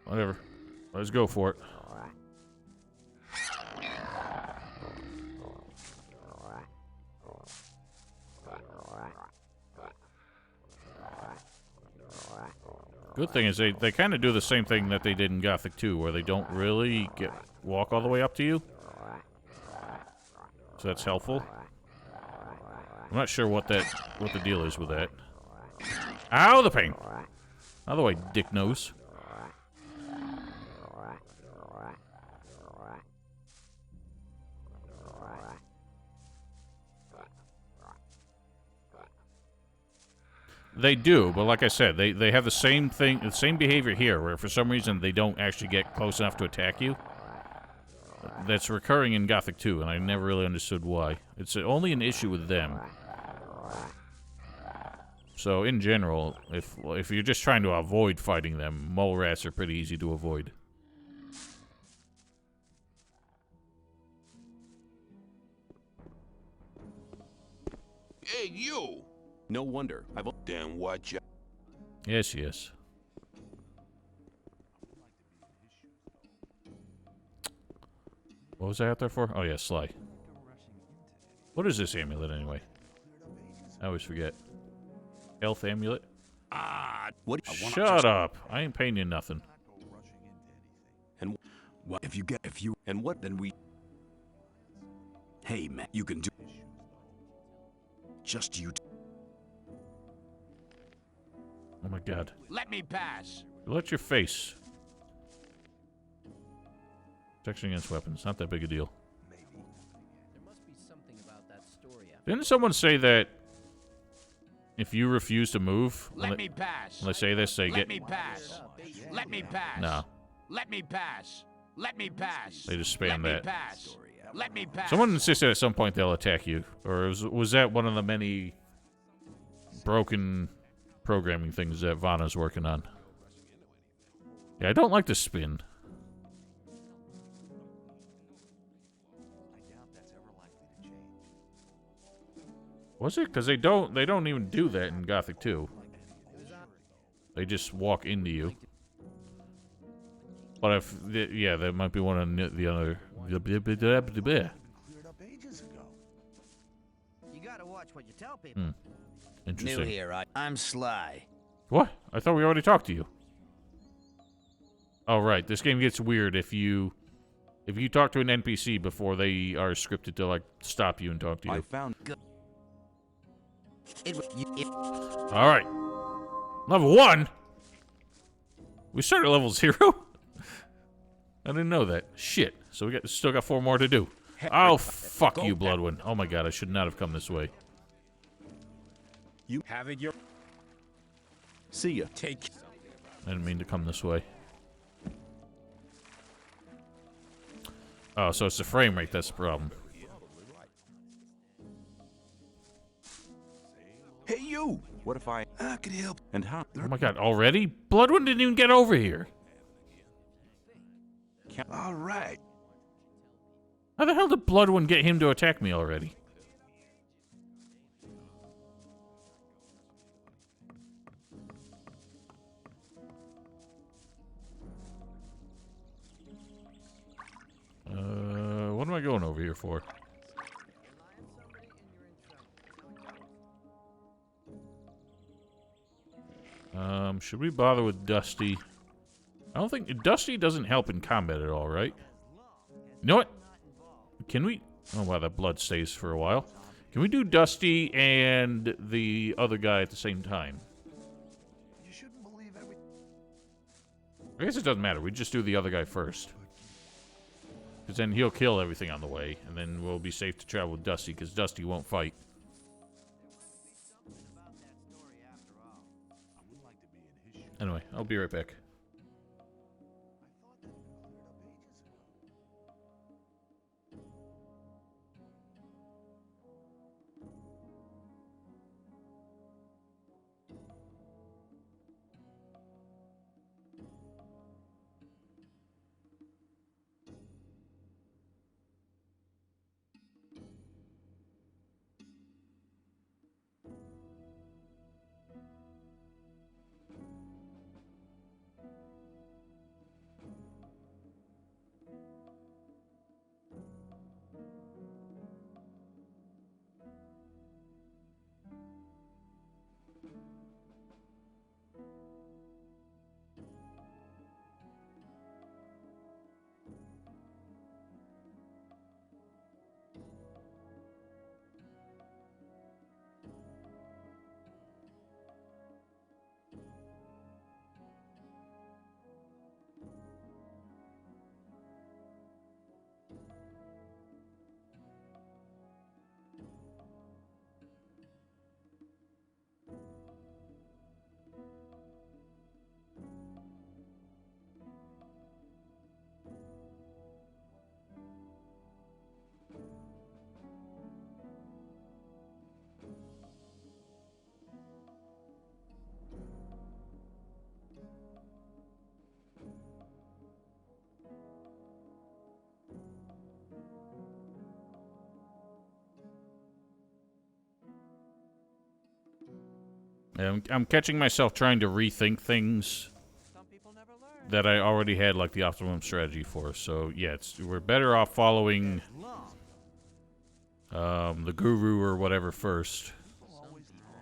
whatever. Let's go for it. Good thing is they kind of do the same thing that they did in Gothic 2, where they don't really walk all the way up to you. So that's helpful. I'm not sure what the deal is with that. Ow, the pain! Out of the way, dick nose. They do, but like I said, they have the same thing, the same behavior here, where for some reason they don't actually get close enough to attack you. that's recurring in Gothic 2, and I never really understood why. It's only an issue with them. So, in general, if you're just trying to avoid fighting them, mole rats are pretty easy to avoid. Hey, you! No wonder. Then watch out. Yes, yes. What was I out there for? Oh, yeah, Sly. What is this amulet, anyway? I always forget. Health amulet? What? Shut up. I ain't paying you nothing. And What if you and what then we? Hey man, you can do just you. Oh, my God. Let me pass. Let your face. Protection against weapons. Not that big a deal. There must be something about that story after. Didn't someone say that if you refuse to move, Let me pass. when they say this, they Let get... me pass. Let me pass. No. Let me pass. Let me pass. They just Let spam me that. pass. Let me pass. Someone insisted at some point they'll attack you. Or was that one of the many broken programming things that Vanna's working on? Yeah, I don't like the spin. Was it? Because they don't even do that in Gothic 2. They just walk into you. But if yeah, that might be one of the other. You gotta watch what you tell people. Interesting. New here, I'm Sly. What? I thought we already talked to you. Oh right, this game gets weird if you talk to an NPC before they are scripted to like stop you and talk to you. I found. All right, level 1. We started at level 0. I didn't know that. Shit. So we still got 4 more to do. Oh fuck you, Bloodwind. Oh my god, I should not have come this way. You have it your See ya. take. I didn't mean to come this way. Oh, so it's the frame rate that's the problem. Hey, you! What if I could help. and how? Oh my god, already? Bloodwind didn't even get over here. All right. How the hell did Bloodwind get him to attack me already? What am I going over here for? Should we bother with Dusty? I don't think... Dusty doesn't help in combat at all, right? You know what? Can we... Oh, wow, that blood stays for a while. Can we do Dusty and the other guy at the same time? You shouldn't believe every. I guess it doesn't matter. We just do the other guy first. Because then he'll kill everything on the way, and then we'll be safe to travel with Dusty, because Dusty won't fight. Anyway, I'll be right back. I'm catching myself trying to rethink things that I already had like the optimum strategy for. So yeah, we're better off following the guru or whatever first,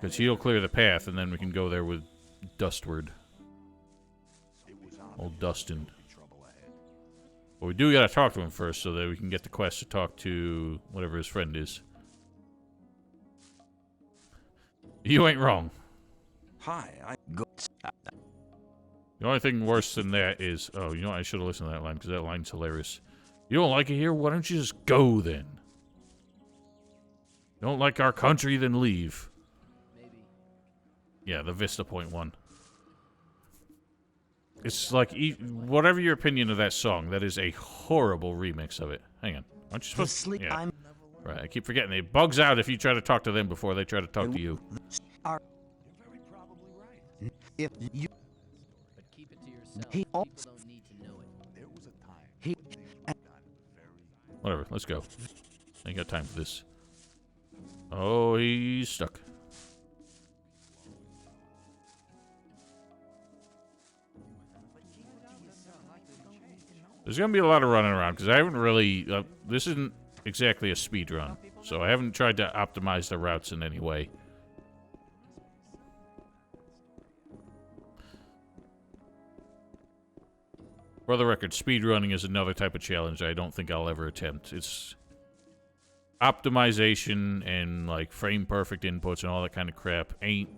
because he'll clear the path, and then we can go there with Dustward. Old Dustin. But we do gotta talk to him first, so that we can get the quest to talk to whatever his friend is. You ain't wrong. Hi, The only thing worse than that is... Oh, you know what? I should have listened to that line, because that line's hilarious. You don't like it here? Why don't you just go, then? You don't like our country? Then leave. Maybe. Yeah, the Vista Point one. It's like... whatever your opinion of that song, that is a horrible remix of it. Hang on. Aren't you supposed to... Yeah. Right, I keep forgetting. It bugs out if you try to talk to them before they try to talk to you. You're very probably right. If you... But keep it to yourself. People don't need to know it. There was a time. Whatever, let's go. Ain't got time for this. Oh, he's stuck. There's gonna be a lot of running around, because I haven't really... this isn't exactly a speed run, so I haven't tried to optimize the routes in any way. For the record, speedrunning is another type of challenge I don't think I'll ever attempt. It's optimization and like frame perfect inputs and all that kind of crap ain't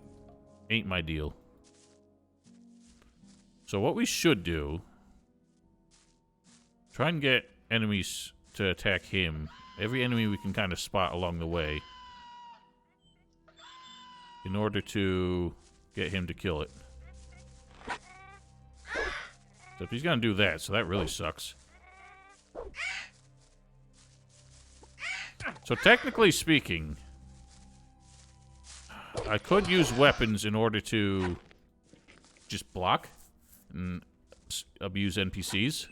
my deal. So what we should do, try and get enemies to attack him. Every enemy we can kind of spot along the way, in order to get him to kill it. Except he's gonna do that, so that really sucks. So technically speaking, I could use weapons in order to just block and abuse NPCs.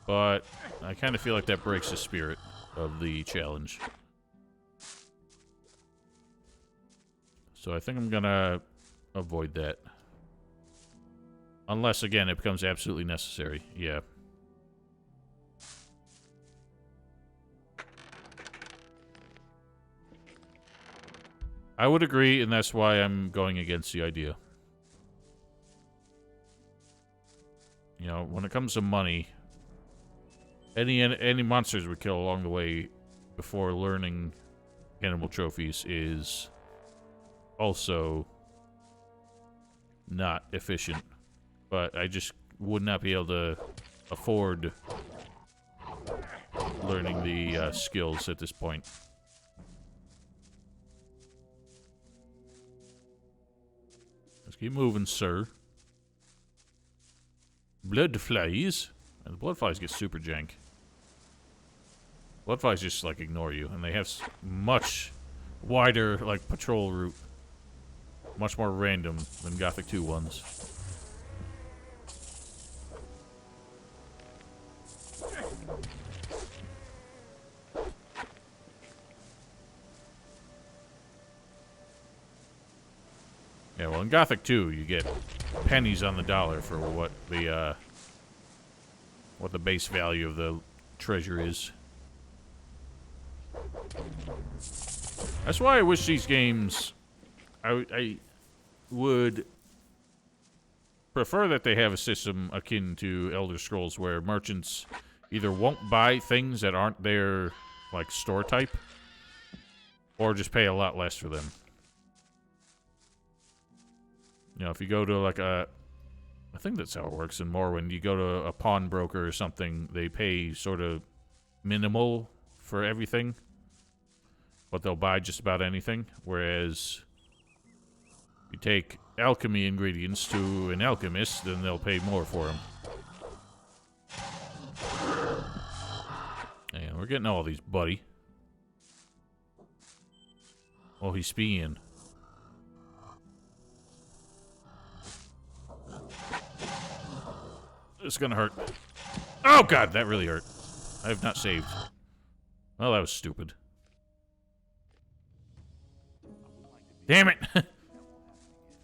But I kind of feel like that breaks the spirit of the challenge. So I think I'm gonna avoid that. Unless, again, it becomes absolutely necessary. Yeah. I would agree, and that's why I'm going against the idea. You know, when it comes to money, any monsters we kill along the way before learning animal trophies is also not efficient. But I just would not be able to afford learning the skills at this point. Let's keep moving, sir. Blood flies. And the blood flies get super jank. Blood flies just, like, ignore you. And they have much wider, like, patrol route. Much more random than Gothic 2 ones. Yeah, well, in Gothic 2, you get pennies on the dollar for what the base value of the treasure is. That's why I wish these games... I would prefer that they have a system akin to Elder Scrolls where merchants either won't buy things that aren't their, like, store type, or just pay a lot less for them. You know, if you go to, like, I think that's how it works in Morrowind. You go to a pawnbroker or something, they pay sort of minimal for everything, but they'll buy just about anything. Whereas you take alchemy ingredients to an alchemist, then they'll pay more for them. And we're getting all these, buddy. Oh, he's speeing. It's gonna hurt. Oh, God, that really hurt. I have not saved. Well, that was stupid. Damn it!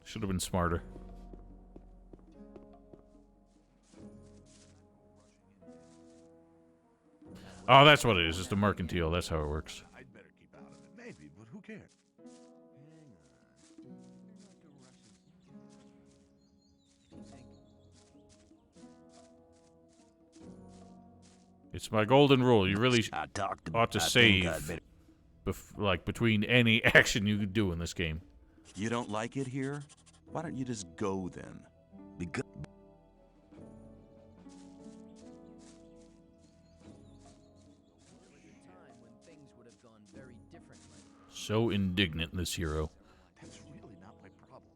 Should have been smarter. Oh, that's what it is. It's the mercantile. That's how it works. I'd better keep out of it. Maybe, but who cares? It's my golden rule. You really I talked ought to save, like, between any action you could do in this game. You don't like it here? Why don't you just go then? Because So indignant, this hero. That's really not my problem.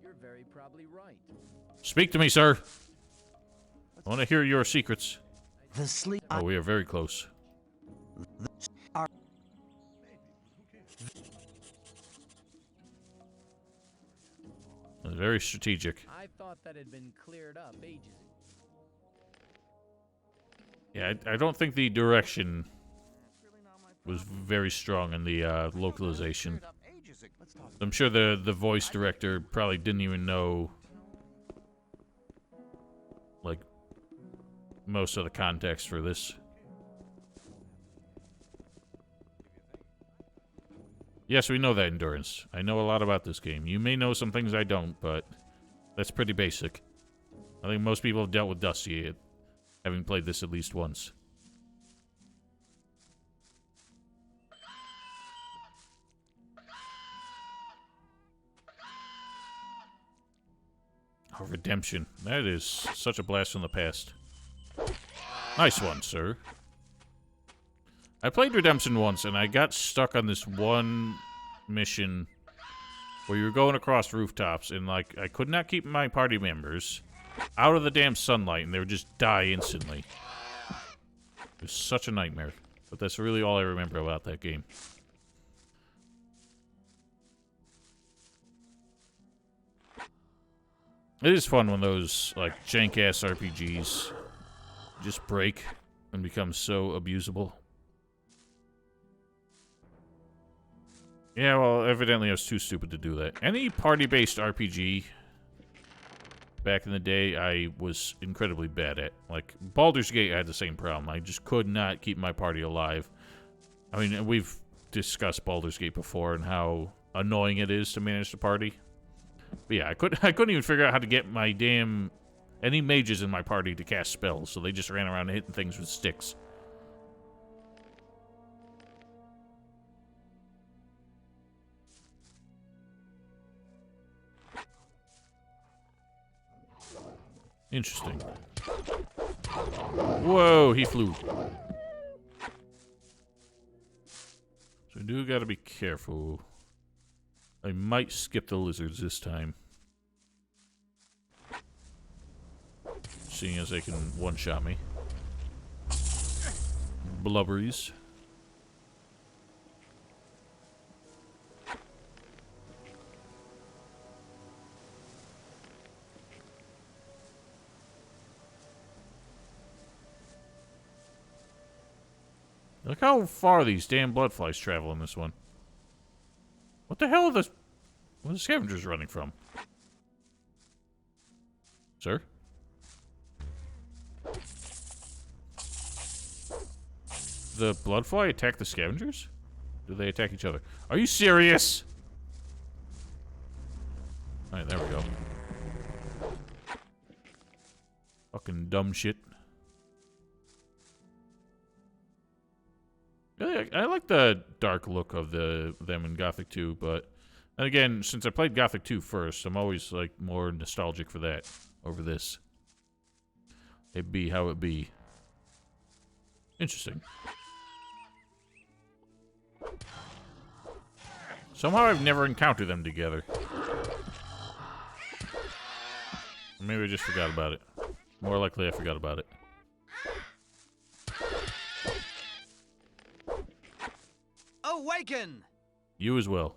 You're very probably right. Speak to me, sir. I want to hear your secrets. The sleep. Oh, we are very close. That's very strategic. I thought that had been cleared up ages ago. Yeah, I don't think the direction was very strong in the localization. I'm sure the voice director probably didn't even know, like, most of the context for this. Yes, we know that, Endurance. I know a lot about this game. You may know some things I don't, but that's pretty basic. I think most people have dealt with Dusty, having played this at least once. Oh, Redemption. That is such a blast from the past. Nice one, sir. I played Redemption once, and I got stuck on this one mission where you were going across rooftops, and, like, I could not keep my party members out of the damn sunlight, and they would just die instantly. It was such a nightmare. But that's really all I remember about that game. It is fun when those, like, jank-ass RPGs just break and become so abusable. Yeah, well, evidently I was too stupid to do that. Any party-based RPG back in the day, I was incredibly bad at. Like, Baldur's Gate, I had the same problem. I just could not keep my party alive. I mean, we've discussed Baldur's Gate before and how annoying it is to manage the party. But yeah, I couldn't even figure out how to get my damn... any mages in my party to cast spells, so they just ran around hitting things with sticks. Interesting. Whoa, he flew. So I do gotta be careful. I might skip the lizards this time. Seeing as they can one-shot me. Blubberies. Look how far these damn bloodflies travel in this one. What the hell are the... where are the scavengers running from? Sir? The bloodfly attack the scavengers? Do they attack each other? Are you serious? Alright, there we go. Fucking dumb shit. I like the dark look of them in Gothic 2, but... and again, since I played Gothic 2 first, I'm always, like, more nostalgic for that over this. It be how it be. Interesting. Somehow I've never encountered them together. Maybe I just forgot about it. More likely I forgot about it. Awaken! You as well.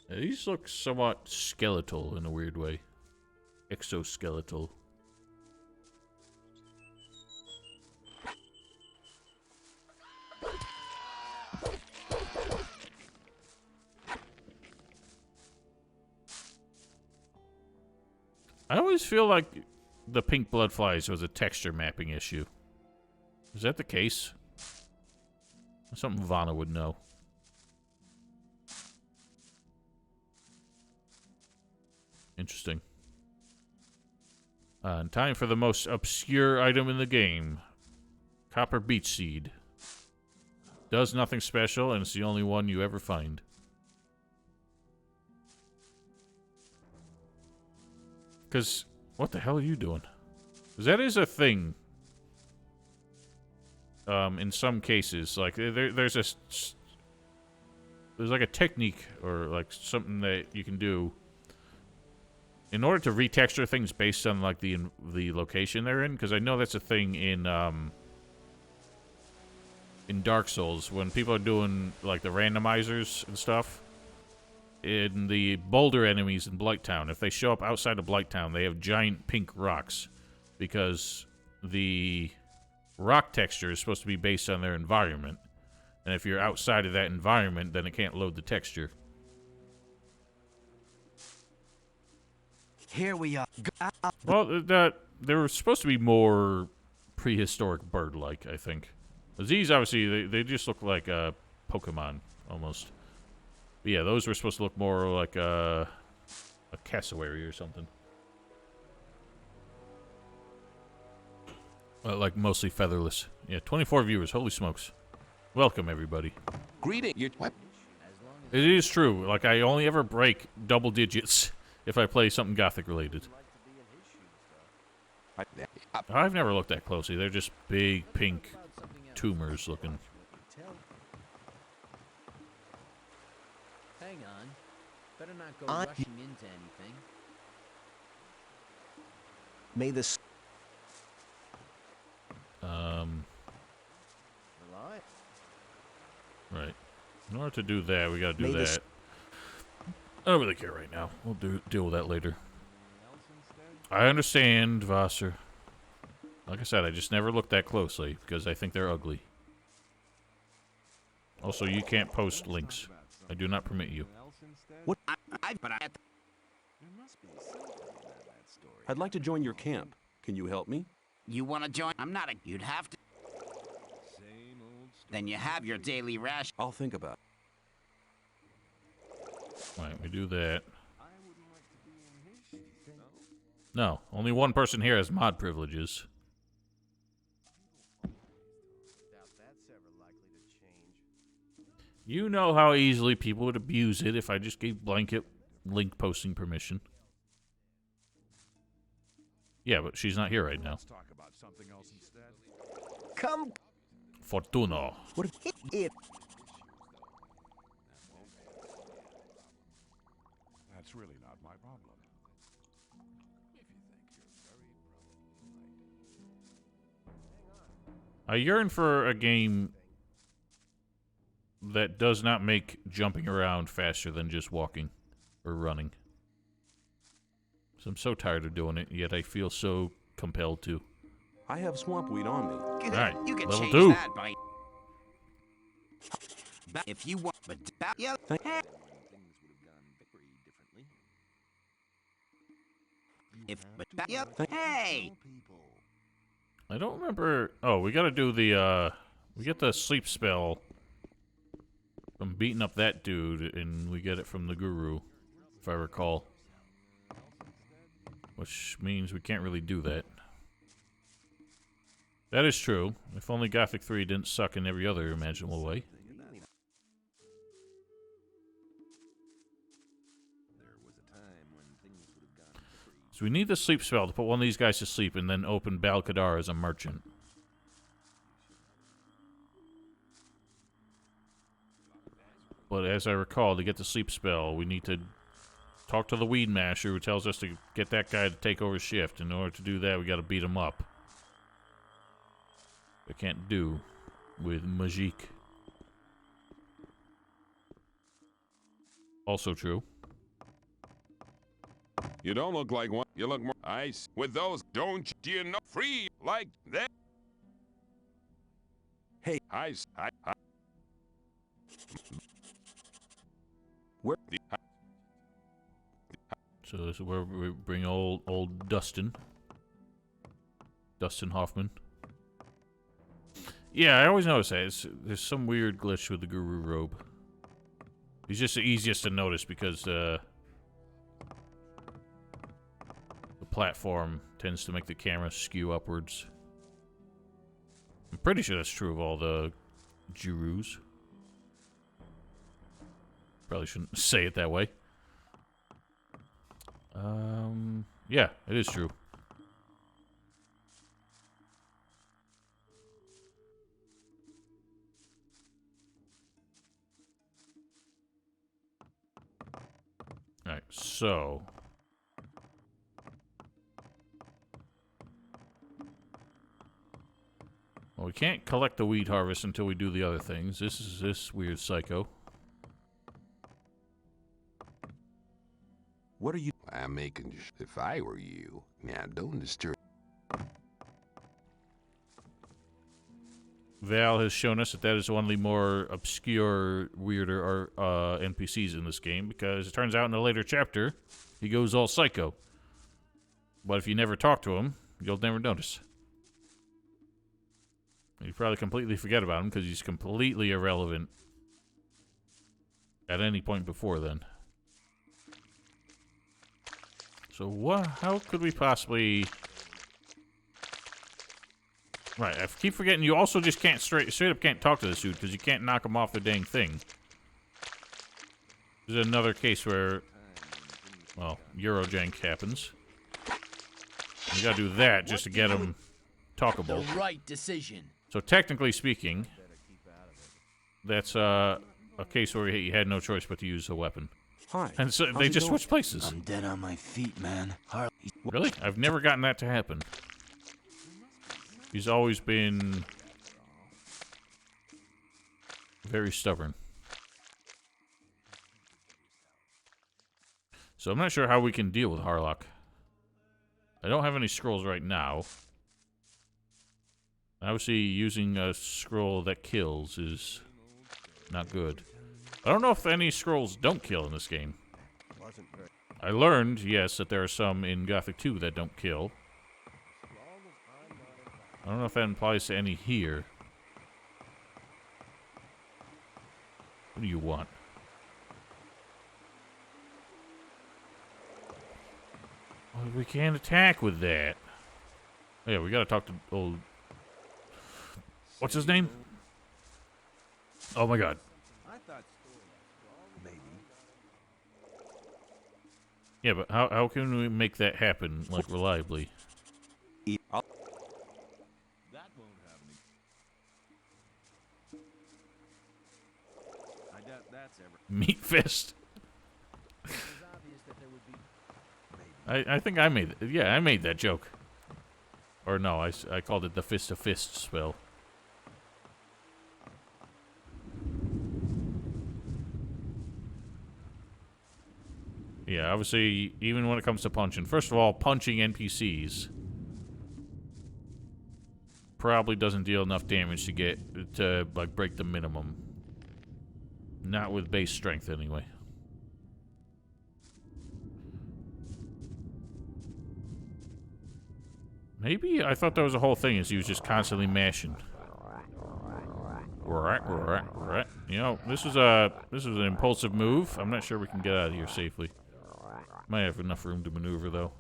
Yeah, these look somewhat skeletal in a weird way. Exoskeletal. I always feel like the pink blood flies was a texture mapping issue. Is that the case? Something Vanna would know. Interesting. And time for the most obscure item in the game. Copper beach seed. Does nothing special, and it's the only one you ever find. Because, what the hell are you doing? Because that is a thing. In some cases, like, there's like a technique, or like something that you can do in order to retexture things based on like the location they're in. Because I know that's a thing in Dark Souls when people are doing like the randomizers and stuff. In the boulder enemies in Blighttown, if they show up outside of Blighttown, they have giant pink rocks because the rock texture is supposed to be based on their environment. And if you're outside of that environment, then it can't load the texture. Here we are. Well, they were supposed to be more prehistoric bird-like, I think. These, obviously, they just look like a Pokemon, almost. But yeah, those were supposed to look more like a cassowary or something. Like mostly featherless. Yeah, 24 viewers. Holy smokes. Welcome, everybody. Greeting. What? It is true. Like, I only ever break double digits if I play something Gothic related. I've never looked that closely. They're just big pink tumors looking. Hang on. Better not go rushing into anything. May this. Right. In order to do that, we gotta do that. I don't really care right now. We'll deal with that later. I understand, Vassar. Like I said, I just never looked that closely because I think they're ugly. Also, you can't post links. I do not permit you. What? I'd like to join your camp. Can you help me? You want to join? I'm not a... You'd have to... Then you have your daily ration. I'll think about it. Alright, we do that. No, only one person here has mod privileges. You know how easily people would abuse it if I just gave blanket link posting permission. Yeah, but she's not here right now. Let's talk about something else instead. Come. Fortuno. What if It. That's really not my problem. I yearn for a game that does not make jumping around faster than just walking or running. So I'm so tired of doing it, yet I feel so compelled to. I have swamp weed on me? Good. Right, You can level change 2. that by... If you want... But... Yeah. If... But... Yeah. Hey! I don't remember... Oh, we gotta do the, we get the sleep spell from beating up that dude, and we get it from the guru, if I recall. Which means we can't really do that. That is true. If only Gothic 3 didn't suck in every other imaginable way. So we need the sleep spell to put one of these guys to sleep and then open Balkadar as a merchant. But as I recall, to get the sleep spell, we need to talk to the Weed Masher who tells us to get that guy to take over shift. In order to do that, we gotta beat him up. We can't do with Magique. Also true. You don't look like one. You look more ice. With those, don't you know? Free like that. Hey, Ice. where? So this is where we bring old Dustin. Dustin Hoffman. Yeah, I always notice that. There's some weird glitch with the Guru robe. He's just the easiest to notice because the platform tends to make the camera skew upwards. I'm pretty sure that's true of all the Gurus. Probably shouldn't say it that way. Yeah, it is true. Alright, so... Well, we can't collect the weed harvest until we do the other things. This is this weird psycho. What are you? I'm making. If I were you, now don't disturb. Val has shown us that that is one of the more obscure, weirder NPCs in this game, because it turns out in a later chapter, he goes all psycho. But if you never talk to him, you'll never notice. You probably completely forget about him because he's completely irrelevant at any point before then. So how could we possibly... Right, I keep forgetting you also just can't straight up can't talk to this dude because you can't knock him off the dang thing. There's another case where, well, Eurojank happens. You gotta do that just to get him talkable. The right decision. So technically speaking, that's a case where he had no choice but to use a weapon. Hi. And so they just switched places. I'm dead on my feet, man. Really? I've never gotten that to happen. He's always been very stubborn. So I'm not sure how we can deal with Harlock. I don't have any scrolls right now. Obviously, using a scroll that kills is not good. I don't know if any scrolls don't kill in this game. I learned, yes, that there are some in Gothic 2 that don't kill. I don't know if that applies to any here. What do you want? Well, we can't attack with that. Oh, yeah, we gotta talk to old... What's his name? Oh my god. Yeah, but how can we make that happen, like, reliably? That won't happen. I doubt that's ever. Meat fist. I think I made it. Yeah, I made that joke. Or no, I called it the fist of fist spell. Yeah, obviously, even when it comes to punching. First of all, punching NPCs probably doesn't deal enough damage to get to like break the minimum. Not with base strength, anyway. Maybe I thought that was the whole thing, is he was just constantly mashing. Right. You know, this was an impulsive move. I'm not sure we can get out of here safely. Might have enough room to maneuver, though.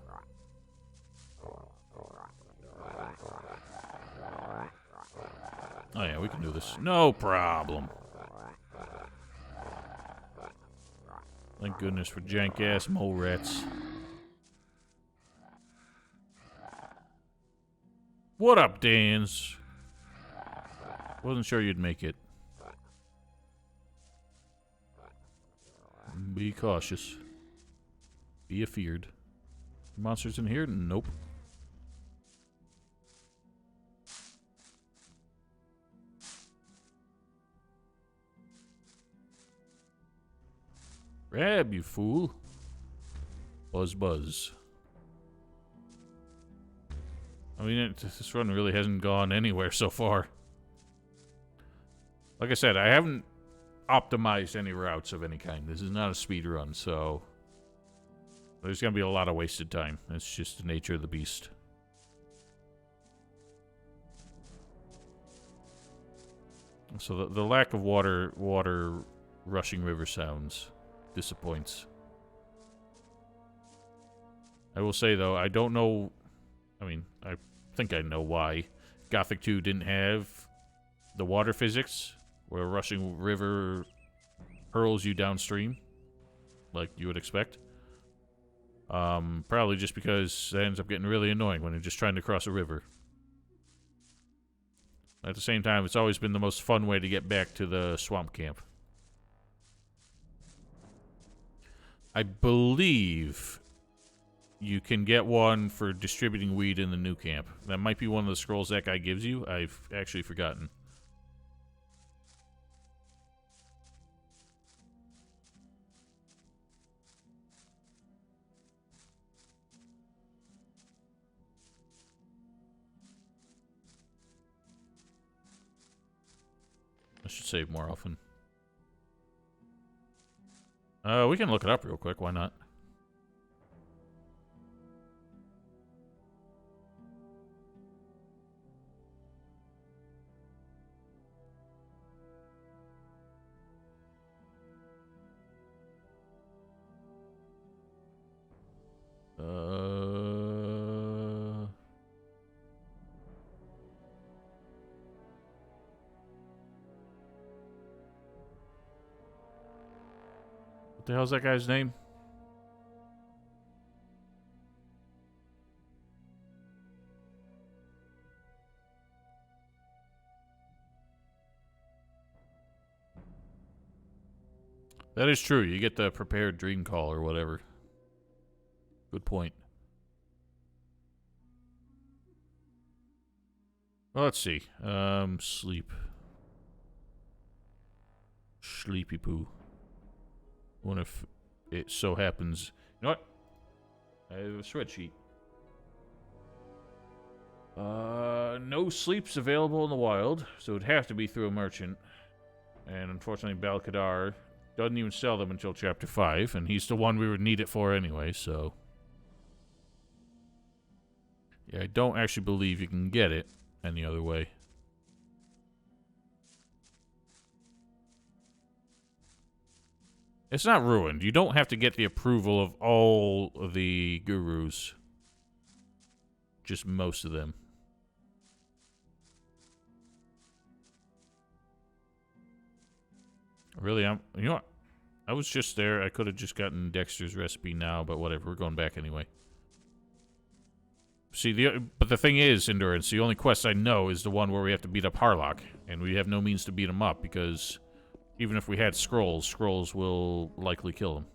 Oh yeah, we can do this. No problem. Thank goodness for jank-ass mole rats. What up, Dans? Wasn't sure you'd make it. Be cautious. Be afeared. Monsters in here? Nope. Grab, you fool. Buzz, buzz. I mean, this run really hasn't gone anywhere so far. Like I said, I haven't optimized any routes of any kind. This is not a speed run, so there's going to be a lot of wasted time. It's just the nature of the beast. So the lack of water rushing river sounds disappoints. I will say, though, I don't know... I mean, I think I know why Gothic 2 didn't have the water physics, where a rushing river hurls you downstream, like you would expect. Probably just because that ends up getting really annoying when you're just trying to cross a river. At the same time, it's always been the most fun way to get back to the swamp camp. I believe you can get one for distributing weed in the new camp. That might be one of the scrolls that guy gives you. I've actually forgotten. I should save more often. We can look it up real quick. Why not? What the hell's that guy's name? That is true. You get the prepared dream call or whatever. Good point. Well, let's see. Sleep. Sleepy poo. Wonder if it so happens... You know what? I have a spreadsheet. No sleeps available in the wild, so it'd have to be through a merchant. And unfortunately, Balkadar doesn't even sell them until Chapter 5, and he's the one we would need it for anyway, so... Yeah, I don't actually believe you can get it any other way. It's not ruined. You don't have to get the approval of all of the gurus. Just most of them. Really, you know what? I was just there. I could have just gotten Dexter's recipe now, but whatever. We're going back anyway. See, but the thing is, Endurance, the only quest I know is the one where we have to beat up Harlock, and we have no means to beat him up, because even if we had scrolls will likely kill him.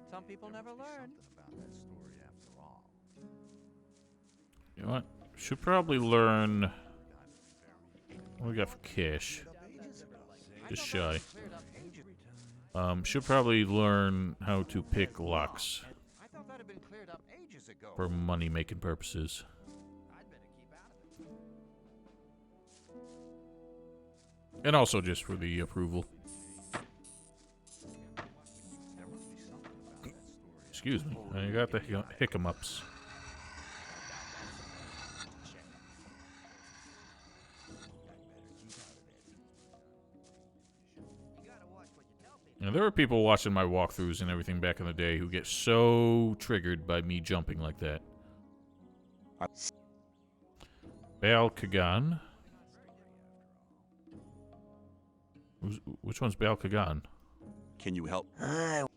Some people never learn. You know what? Should probably learn... What we got for cash? Just shy. Should probably learn how to pick locks. For money-making purposes. And also just for the approval. Excuse me. I got the hiccups. Now, there were people watching my walkthroughs and everything back in the day who get so triggered by me jumping like that. Baal Kagan. Which one's Baal Kagan? Can you help? Hang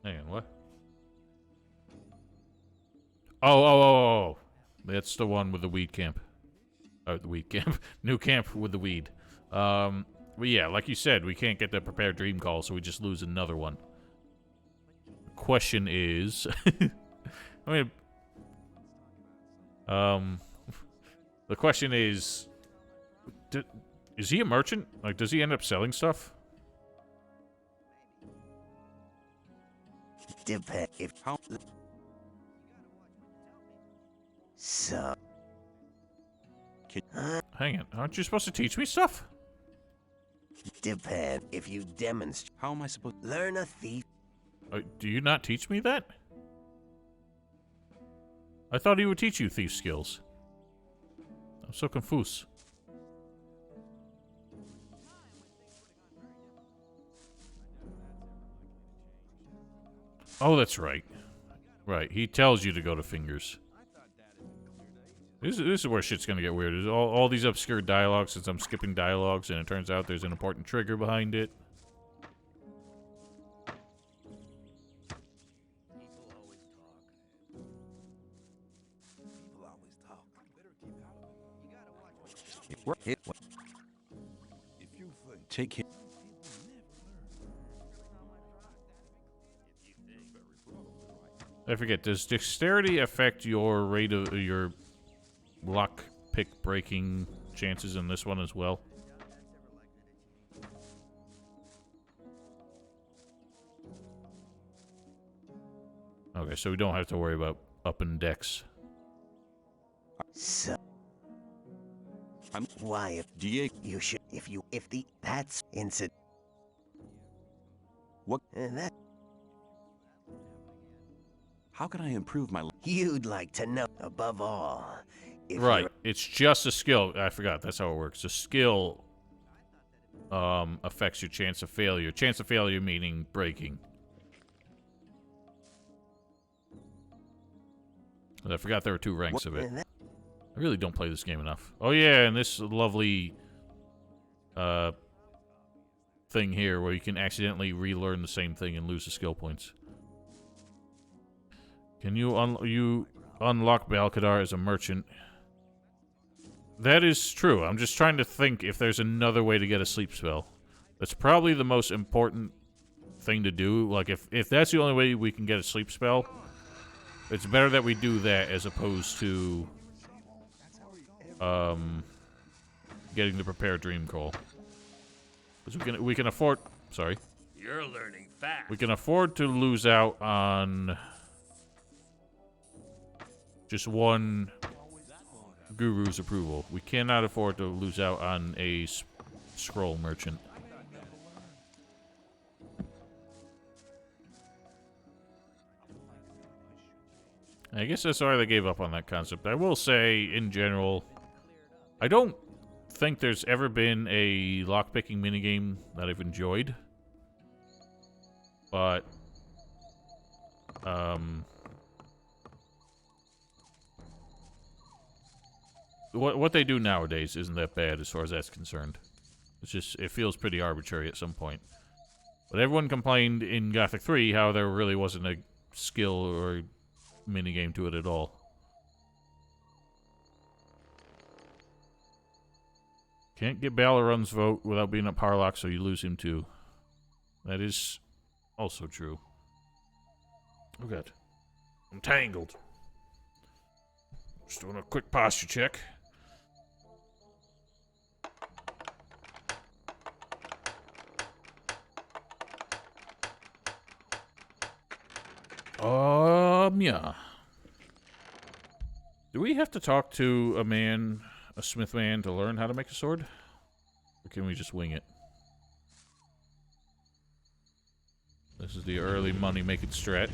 on, what? Oh. That's the one with the weed camp. Oh, the weed camp. New camp with the weed. But yeah, like you said, we can't get the prepared dream call, so we just lose another one. Question is... I mean... The question is, is he a merchant? Like, does he end up selling stuff? Depend if how. So. Hang on, aren't you supposed to teach me stuff? Depend if you demonstrate. How am I supposed to learn a thief? Do you not teach me that? I thought he would teach you thief skills. I'm so confused. Oh, that's right. Right, he tells you to go to fingers. This is where shit's gonna get weird. There's all these obscure dialogues since I'm skipping dialogues, and it turns out there's an important trigger behind it. take him? I forget, does dexterity affect your rate of your lock pick breaking chances in this one as well? Okay, so we don't have to worry about up and dex. So why if you should if the that's incident what that how can I improve my you'd like to know above all if right, it's just a skill. I forgot that's how it works. A skill affects your chance of failure. Chance of failure meaning breaking. I forgot there were 2 ranks of it. I really don't play this game enough. Oh yeah, and this lovely thing here where you can accidentally relearn the same thing and lose the skill points. Can you unlock Balcadar as a merchant? That is true. I'm just trying to think if there's another way to get a sleep spell. That's probably the most important thing to do. Like if that's the only way we can get a sleep spell, it's better that we do that as opposed to getting the prepare dream call. Because we can afford. Sorry. You're learning fast. We can afford to lose out on just one guru's approval. We cannot afford to lose out on a scroll merchant. I guess that's why they gave up on that concept. I will say, in general, I don't think there's ever been a lockpicking minigame that I've enjoyed. But, what they do nowadays isn't that bad as far as that's concerned. It's just, it feels pretty arbitrary at some point. But everyone complained in Gothic 3 how there really wasn't a skill or minigame to it at all. Can't get Balorun's vote without being a Parlock, so you lose him too. That is also true. Oh god. I'm tangled. Just doing a quick posture check. Yeah. Do we have to talk to a smith man, to learn how to make a sword? Or can we just wing it? This is the early money-making strat.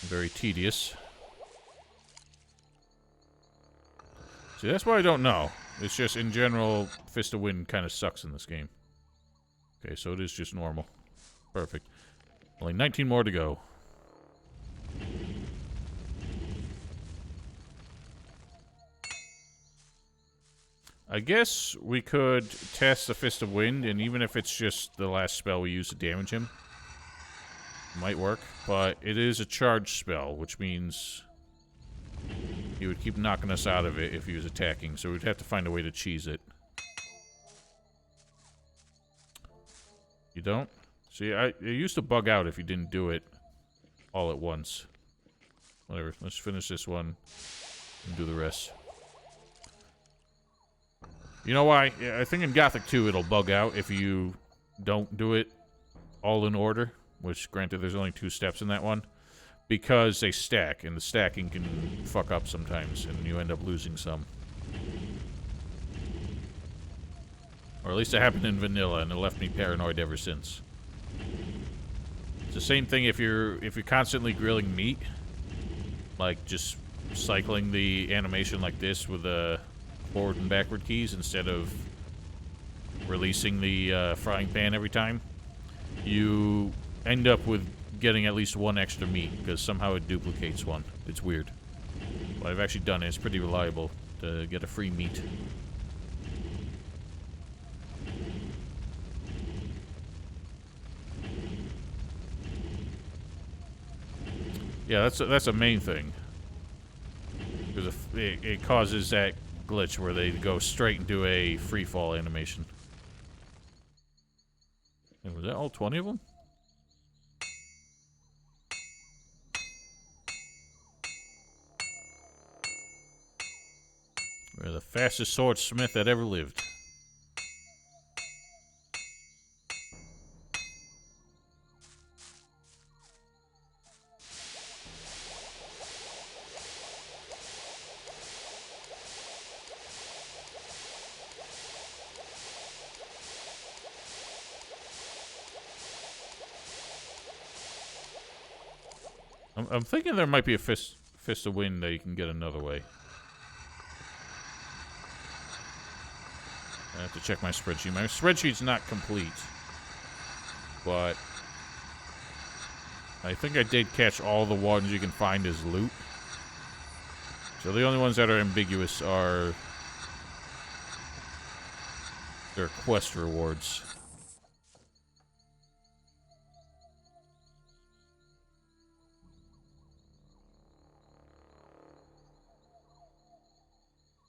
Very tedious. See, that's why I don't know. It's just, in general, Fist of Wind kind of sucks in this game. Okay, so it is just normal. Perfect. Only 19 more to go. I guess we could test the Fist of Wind, and even if it's just the last spell we use to damage him, it might work. But it is a charge spell, which means he would keep knocking us out of it if he was attacking, so we'd have to find a way to cheese it. You don't? See, it used to bug out if you didn't do it all at once. Whatever. Let's finish this one and do the rest. You know why? I think in Gothic 2 it'll bug out if you don't do it all in order. Which, granted, there's only 2 steps in that one. Because they stack, and the stacking can fuck up sometimes, and you end up losing some. Or at least it happened in vanilla, and it left me paranoid ever since. It's the same thing if you're constantly grilling meat, like just cycling the animation like this with the forward and backward keys instead of releasing the frying pan every time, you end up with getting at least 1 extra meat because somehow it duplicates 1. It's weird. What I've actually done is pretty reliable to get a free meat. Yeah, that's a main thing. Because it causes that glitch where they go straight into a free fall animation. And was that all 20 of them? We're the fastest swordsmith that ever lived. I'm thinking there might be a fist of wind that you can get another way. I have to check my spreadsheet. My spreadsheet's not complete, but I think I did catch all the ones you can find as loot. So the only ones that are ambiguous are their quest rewards.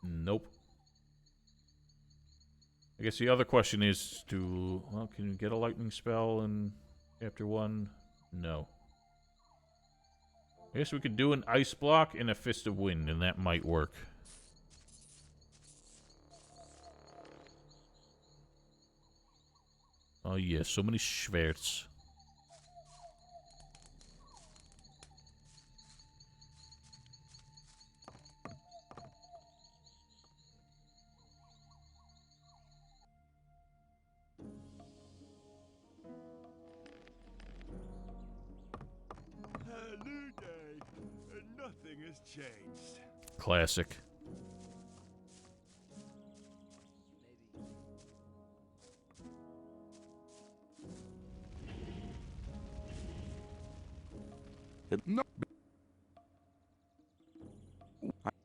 Nope. I guess the other question is well, can you get a lightning spell in Chapter 1? No. I guess we could do an ice block and a fist of wind, and that might work. Oh yeah, so many schwerts. New day, and nothing has changed. Classic. No.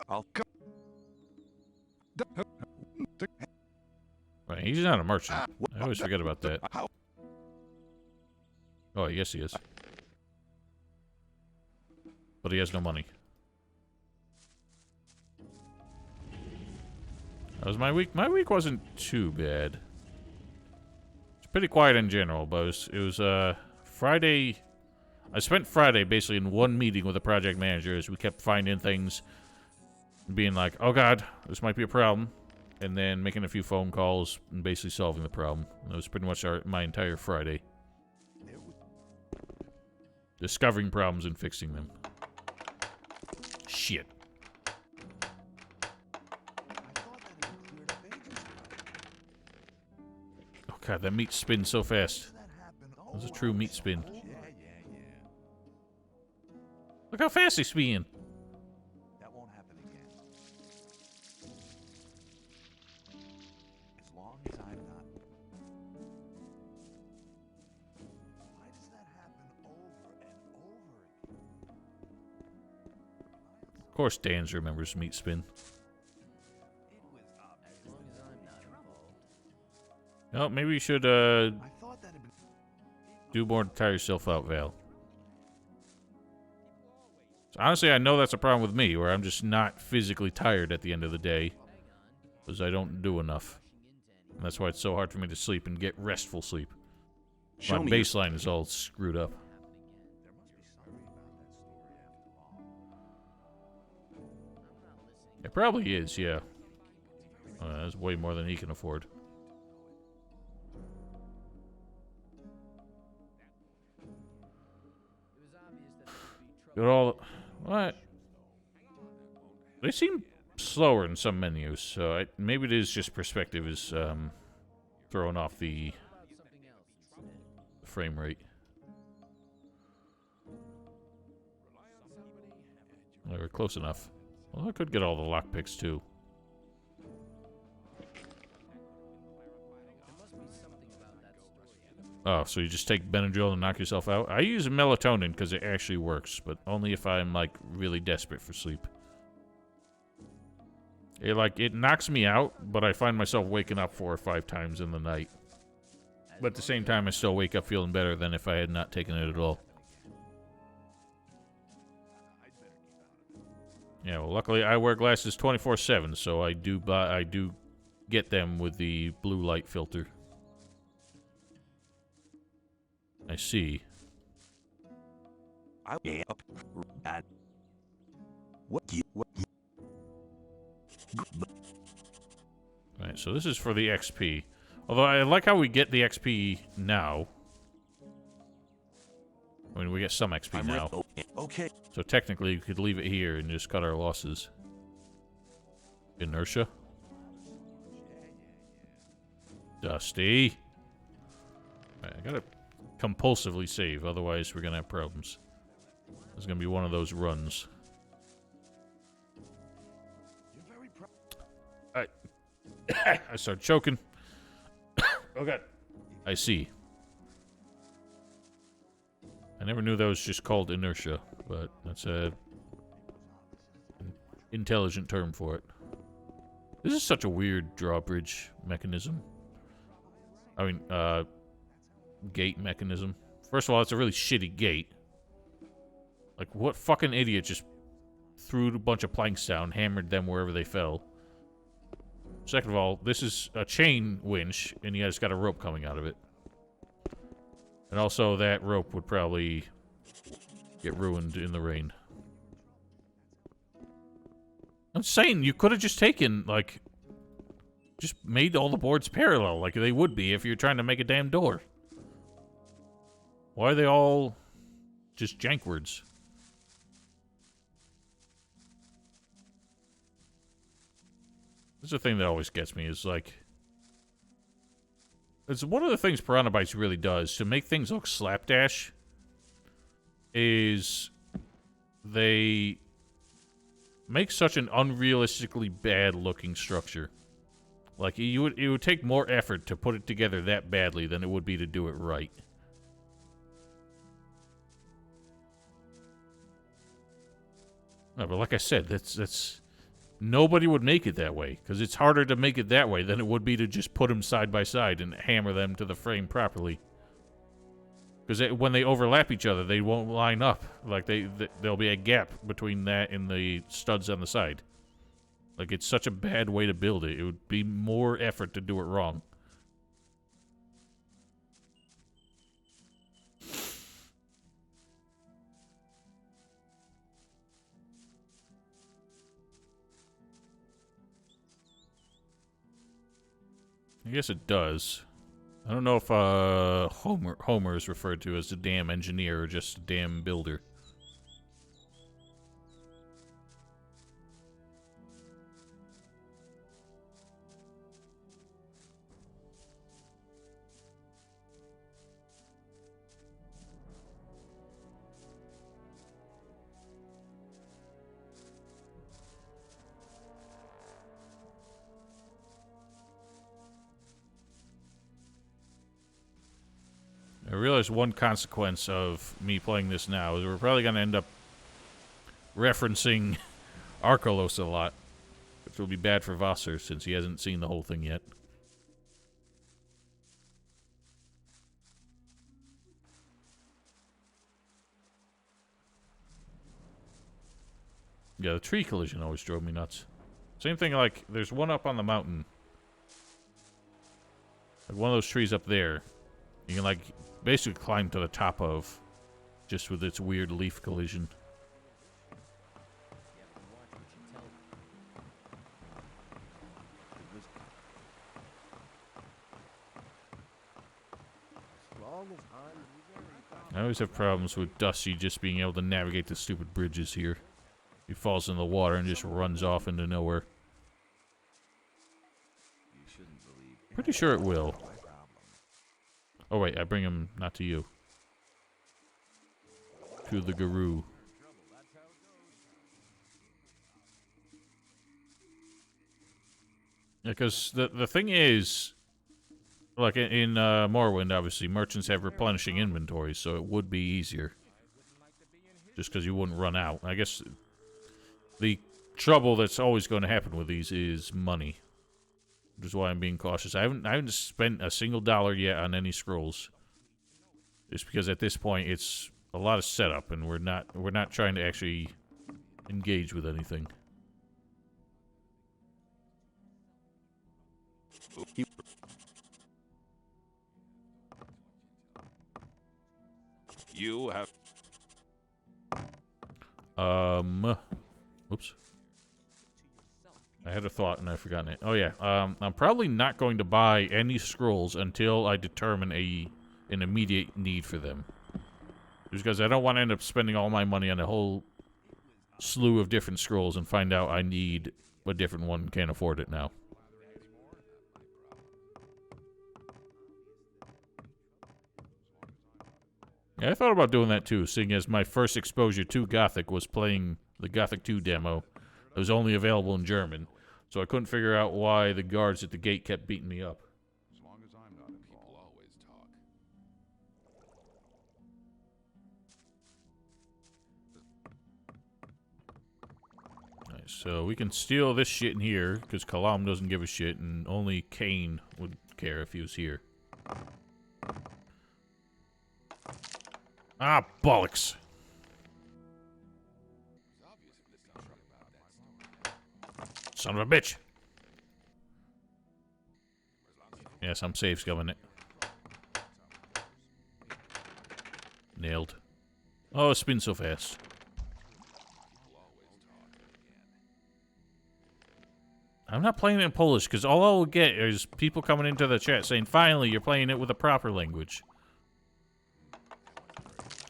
I'll come. Right, he's not a merchant. I always forget about that. Oh, yes he is. But he has no money. That was my week. My week wasn't too bad. It's pretty quiet in general, but it was Friday. I spent Friday basically in one meeting with the project manager as we kept finding things, being like, oh god, this might be a problem, and then making a few phone calls and basically solving the problem. That was pretty much my entire Friday. Discovering problems and fixing them. Shit. Oh god, that meat spins so fast. That was a true meat spin. Look how fast he's spinning. That won't happen again. As long as I'm not. Why does that happen over and over again? Of course, Dan's remembers meat spin. Oh, maybe you should do more to tire yourself out, Val. Honestly, I know that's a problem with me, where I'm just not physically tired at the end of the day, because I don't do enough. And that's why it's so hard for me to sleep and get restful sleep. My baseline is all screwed up. It probably is, yeah. That's way more than he can afford. Got all... What? They seem slower in some menus, so maybe it is just perspective is throwing off the frame rate. Well, we're close enough. Well, I could get all the lockpicks too. Oh, so you just take Benadryl and knock yourself out? I use melatonin because it actually works, but only if I'm, like, really desperate for sleep. It knocks me out, but I find myself waking up 4 or 5 times in the night. But at the same time, I still wake up feeling better than if I had not taken it at all. Yeah, well, luckily I wear glasses 24/7, so I do get them with the blue light filter. I see. Right, so this is for the XP. Although I like how we get the XP now. I mean, we get some XP now. Okay. So technically, you could leave it here and just cut our losses. Inertia. Dusty. Right, I gotta compulsively save, otherwise we're gonna have problems. This is gonna be one of those runs. I start choking. Oh god. I see. I never knew that was just called inertia, but that's an intelligent term for it. This is such a weird drawbridge mechanism. I mean, gate mechanism. First of all, it's a really shitty gate. Like, what fucking idiot just threw a bunch of planks down, hammered them wherever they fell? Second of all, this is a chain winch, and yeah, it's got a rope coming out of it. And also, that rope would probably get ruined in the rain. I'm saying, you could have just taken, like, just made all the boards parallel, like they would be if you're trying to make a damn door. Why are they all just jankwards? This is the thing that always gets me, is like... It's one of the things Piranha Bytes really does to make things look slapdash is they make such an unrealistically bad looking structure. Like, it would take more effort to put it together that badly than it would be to do it right. No, but like I said, that's nobody would make it that way, because it's harder to make it that way than it would be to just put them side by side and hammer them to the frame properly. Because when they overlap each other, they won't line up. Like, there'll be a gap between that and the studs on the side. Like, it's such a bad way to build it. It would be more effort to do it wrong. I guess it does. I don't know if Homer is referred to as a damn engineer or just a damn builder. I realize one consequence of me playing this now is we're probably going to end up referencing Arkelos a lot, which will be bad for Vassar since he hasn't seen the whole thing yet. Yeah, the tree collision always drove me nuts. Same thing, like, there's one up on the mountain. Like, one of those trees up there. You can, like, basically climb to the top of, just with its weird leaf collision. I always have problems with Dusty just being able to navigate the stupid bridges here. He falls in the water and just runs off into nowhere. Pretty sure it will. Oh wait, I bring him not to you. To the guru. Because the thing is, like in Morrowind, obviously, merchants have replenishing inventories, so it would be easier. Just because you wouldn't run out. I guess the trouble that's always going to happen with these is money. Which is why I'm being cautious. I haven't spent a single dollar yet on any scrolls. Just because at this point it's a lot of setup, and we're not trying to actually engage with anything. You have... Oops. I had a thought and I've forgotten it. Oh yeah, I'm probably not going to buy any scrolls until I determine an immediate need for them. Just because I don't want to end up spending all my money on a whole slew of different scrolls and find out I need a different one and can't afford it now. Yeah, I thought about doing that too, seeing as my first exposure to Gothic was playing the Gothic 2 demo. It was only available in German, so I couldn't figure out why the guards at the gate kept beating me up. As long as I'm not involved. People always talk. Alright, so we can steal this shit in here, because Kalam doesn't give a shit, and only Cain would care if he was here. Ah, bollocks! Son of a bitch! Yes, I'm safe scumming it. Nailed. Oh, it spins so fast. I'm not playing it in Polish, because all I will get is people coming into the chat saying, finally, you're playing it with a proper language.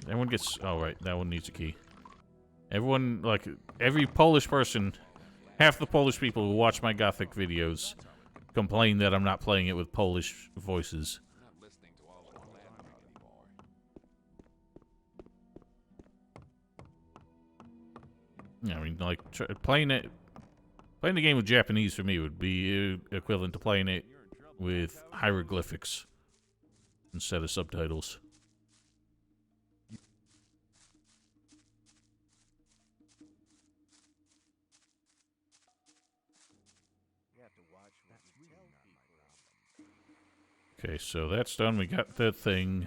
Everyone gets... Oh, right. That one needs a key. Everyone, like, every Polish person, half the Polish people who watch my Gothic videos complain that I'm not playing it with Polish voices. Yeah, I mean, like, playing the game with Japanese for me would be equivalent to playing it with hieroglyphics instead of subtitles. Okay, so that's done. We got that thing.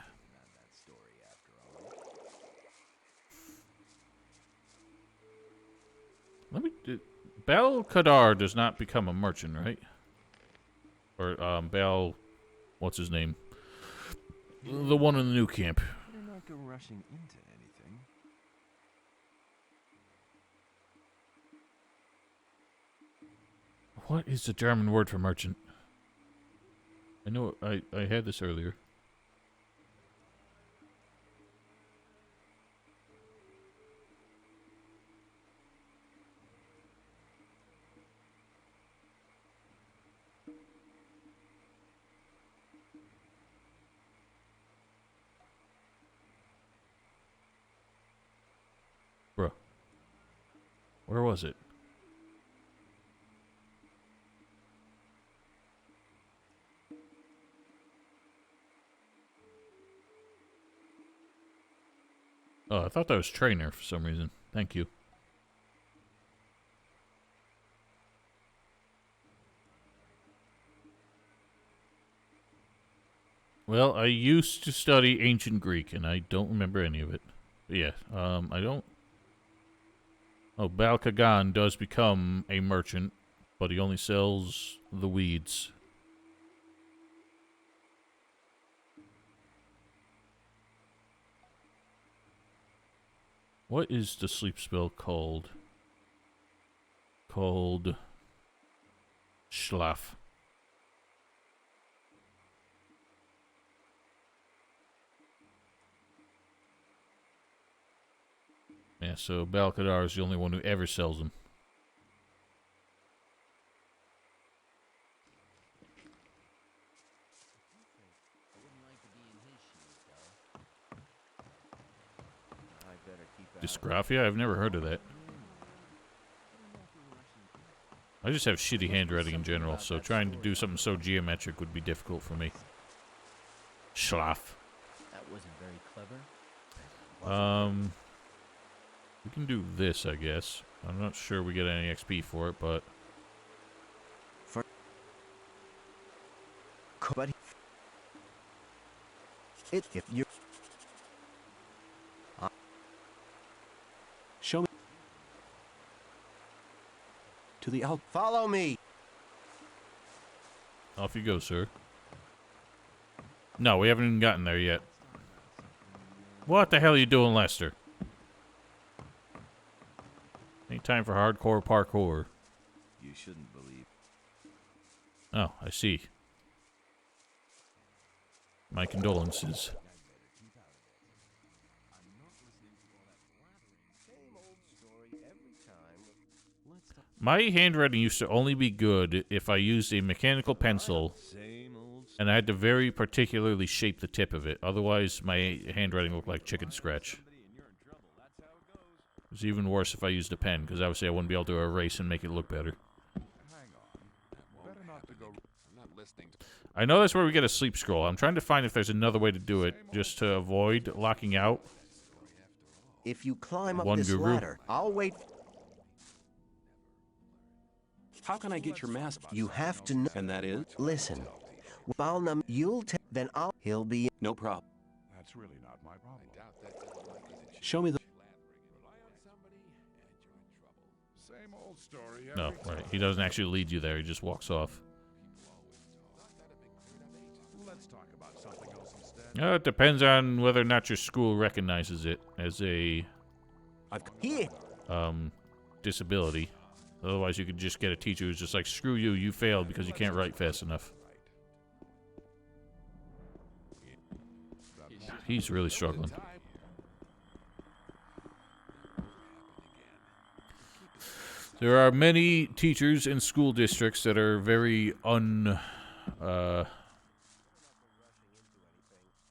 Let me... Bal Kadar does not become a merchant, right? Or, Bal... What's his name? The one in the new camp. Better not go rushing into anything. What is the German word for merchant? I know I had this earlier. Bruh. Where was it? Oh, I thought that was trainer for some reason. Thank you. Well, I used to study ancient Greek, and I don't remember any of it. But yeah, I don't... Oh, Bal Kagan does become a merchant, but he only sells the weeds. What is the sleep spell called? Called... Schlaf. Yeah, so Balcadar is the only one who ever sells them. Dysgraphia? I've never heard of that. I just have shitty handwriting in general, so trying to do something so geometric would be difficult for me. Schlaf. That wasn't very clever. We can do this, I guess. I'm not sure we get any XP for it, but... If you Show me to the out. follow me. Off you go, sir. No, we haven't even gotten there yet. What the hell are you doing, Lester? Ain't time for hardcore parkour. You shouldn't believe. Oh, I see. My condolences. My handwriting used to only be good if I used a mechanical pencil and I had to very particularly shape the tip of it. Otherwise, my handwriting looked like chicken scratch. It was even worse if I used a pen, because obviously I wouldn't be able to erase and make it look better. I know that's where we get a sleep scroll. I'm trying to find if there's another way to do it, just to avoid locking out. If you climb up One this guru. ladder, I'll wait. How can I get your mask? You have to know. And that is? Listen. Balnum, you'll then he'll be. No problem. That's really not my problem. Show me the. Same old story. No, right. He doesn't actually lead you there. He just walks off. Let's talk about something else instead. It depends on whether or not your school recognizes it as a disability. Otherwise, you could just get a teacher who's just like, screw you, you failed because you can't write fast enough. He's really struggling. There are many teachers in school districts that are very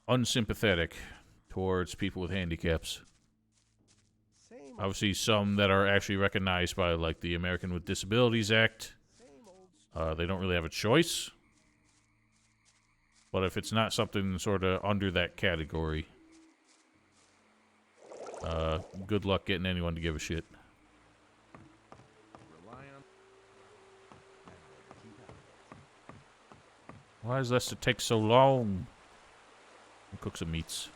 unsympathetic towards people with handicaps. Obviously, some that are actually recognized by, like, the American with Disabilities Act. They don't really have a choice. But if it's not something sort of under that category, good luck getting anyone to give a shit. Why does Lester take so long? I'll cook some meats.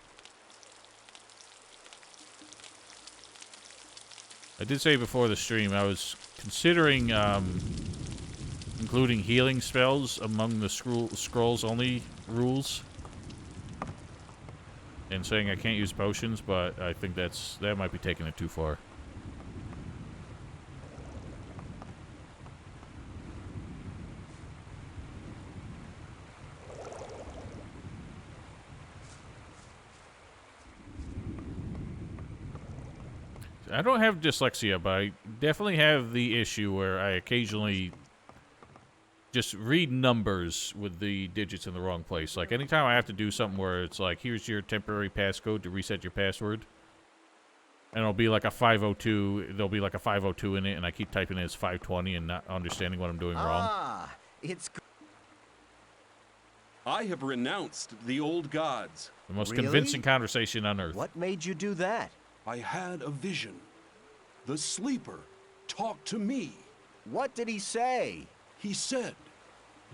I did say before the stream I was considering including healing spells among the scrolls only rules, and saying I can't use potions, but I think that might be taking it too far. I don't have dyslexia, but I definitely have the issue where I occasionally just read numbers with the digits in the wrong place. Like, anytime I have to do something where it's like, here's your temporary passcode to reset your password, and it'll be like a 502, there'll be like a 502 in it, and I keep typing it as 520 and not understanding what I'm doing wrong. Ah, it's. I have renounced the old gods. The most convincing conversation on earth. What made you do that? I had a vision. The sleeper talked to me. What did he say? He said,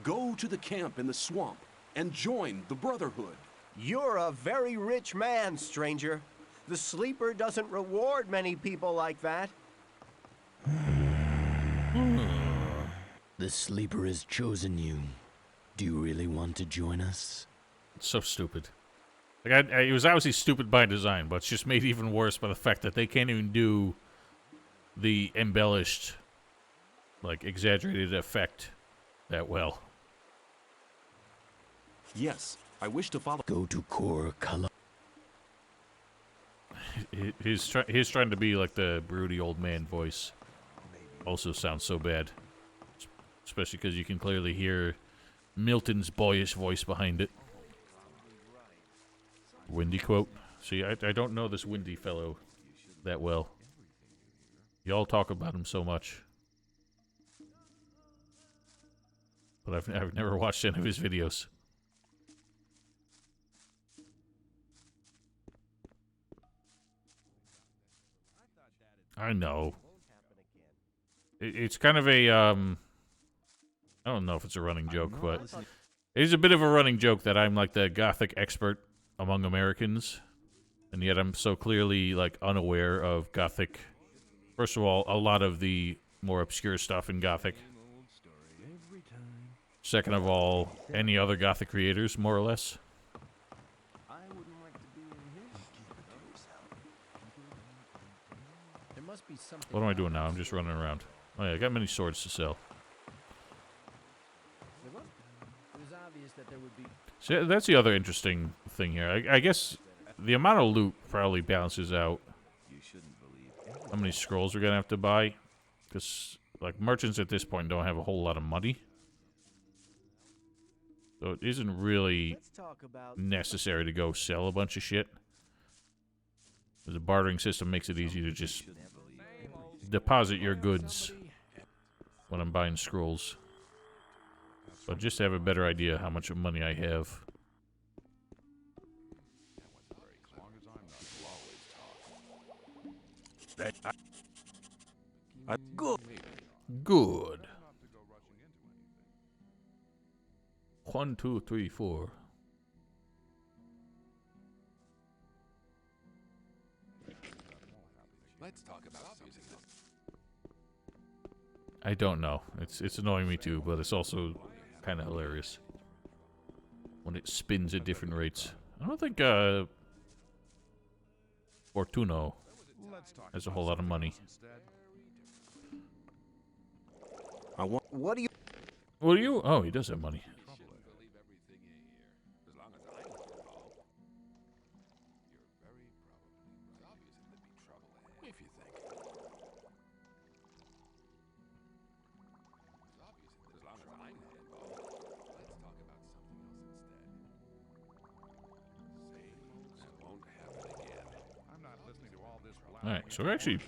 go to the camp in the swamp and join the Brotherhood. You're a very rich man, stranger. The sleeper doesn't reward many people like that. The sleeper has chosen you. Do you really want to join us? It's so stupid. Like, it was obviously stupid by design, but it's just made even worse by the fact that they can't even do the embellished, like, exaggerated effect that well. Yes, I wish to follow. Go to core color. He's trying to be like the broody old man voice. Also sounds so bad. Especially because you can clearly hear Milton's boyish voice behind it. Windy quote. See, I don't know this Windy fellow that well. Y'all talk about him so much. But I've never watched any of his videos. I know. It's kind of a, I don't know if it's a running joke, but it's a bit of a running joke that I'm like the Gothic expert among Americans, and yet I'm so clearly like unaware of Gothic. First of all, a lot of the more obscure stuff in Gothic. Second of all, any other Gothic creators, more or less. What am I doing now? I'm just running around. Oh yeah, I got many swords to sell. So that's the other interesting thing here. I guess the amount of loot probably balances out how many scrolls we're gonna have to buy, because like merchants at this point don't have a whole lot of money, so it isn't really necessary to go sell a bunch of shit. The bartering system makes it easy to just deposit your goods when I'm buying scrolls. But just to have a better idea how much money I have. Good. 1, 2, 3, 4. Let's talk about something else. I don't know. It's annoying me too, but it's also kind of hilarious when it spins at different rates. I don't think Fortuno has a whole lot of money. What do you... What do you? Oh, he does have money. Alright, so we're actually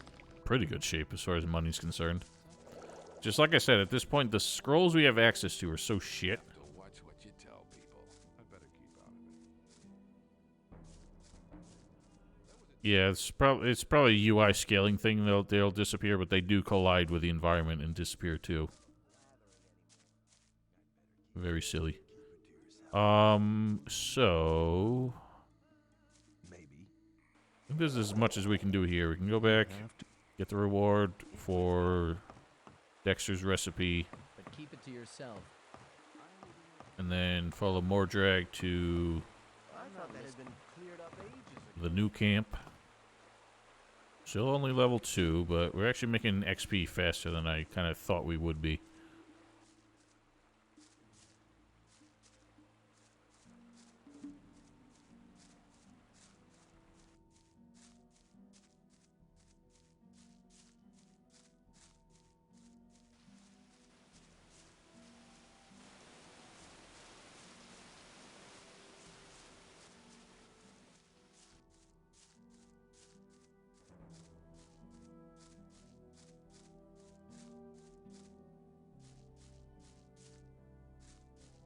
pretty good shape as far as money's concerned. Just like I said, at this point, the scrolls we have access to are so shit. Yeah, it's probably a UI scaling thing. They'll disappear, but they do collide with the environment and disappear too. Very silly. So I think this is as much as we can do here. We can go back, get the reward for Dexter's recipe, but keep it to yourself. And then follow Mordrag to the new camp. Still only level 2, but we're actually making XP faster than I kind of thought we would be.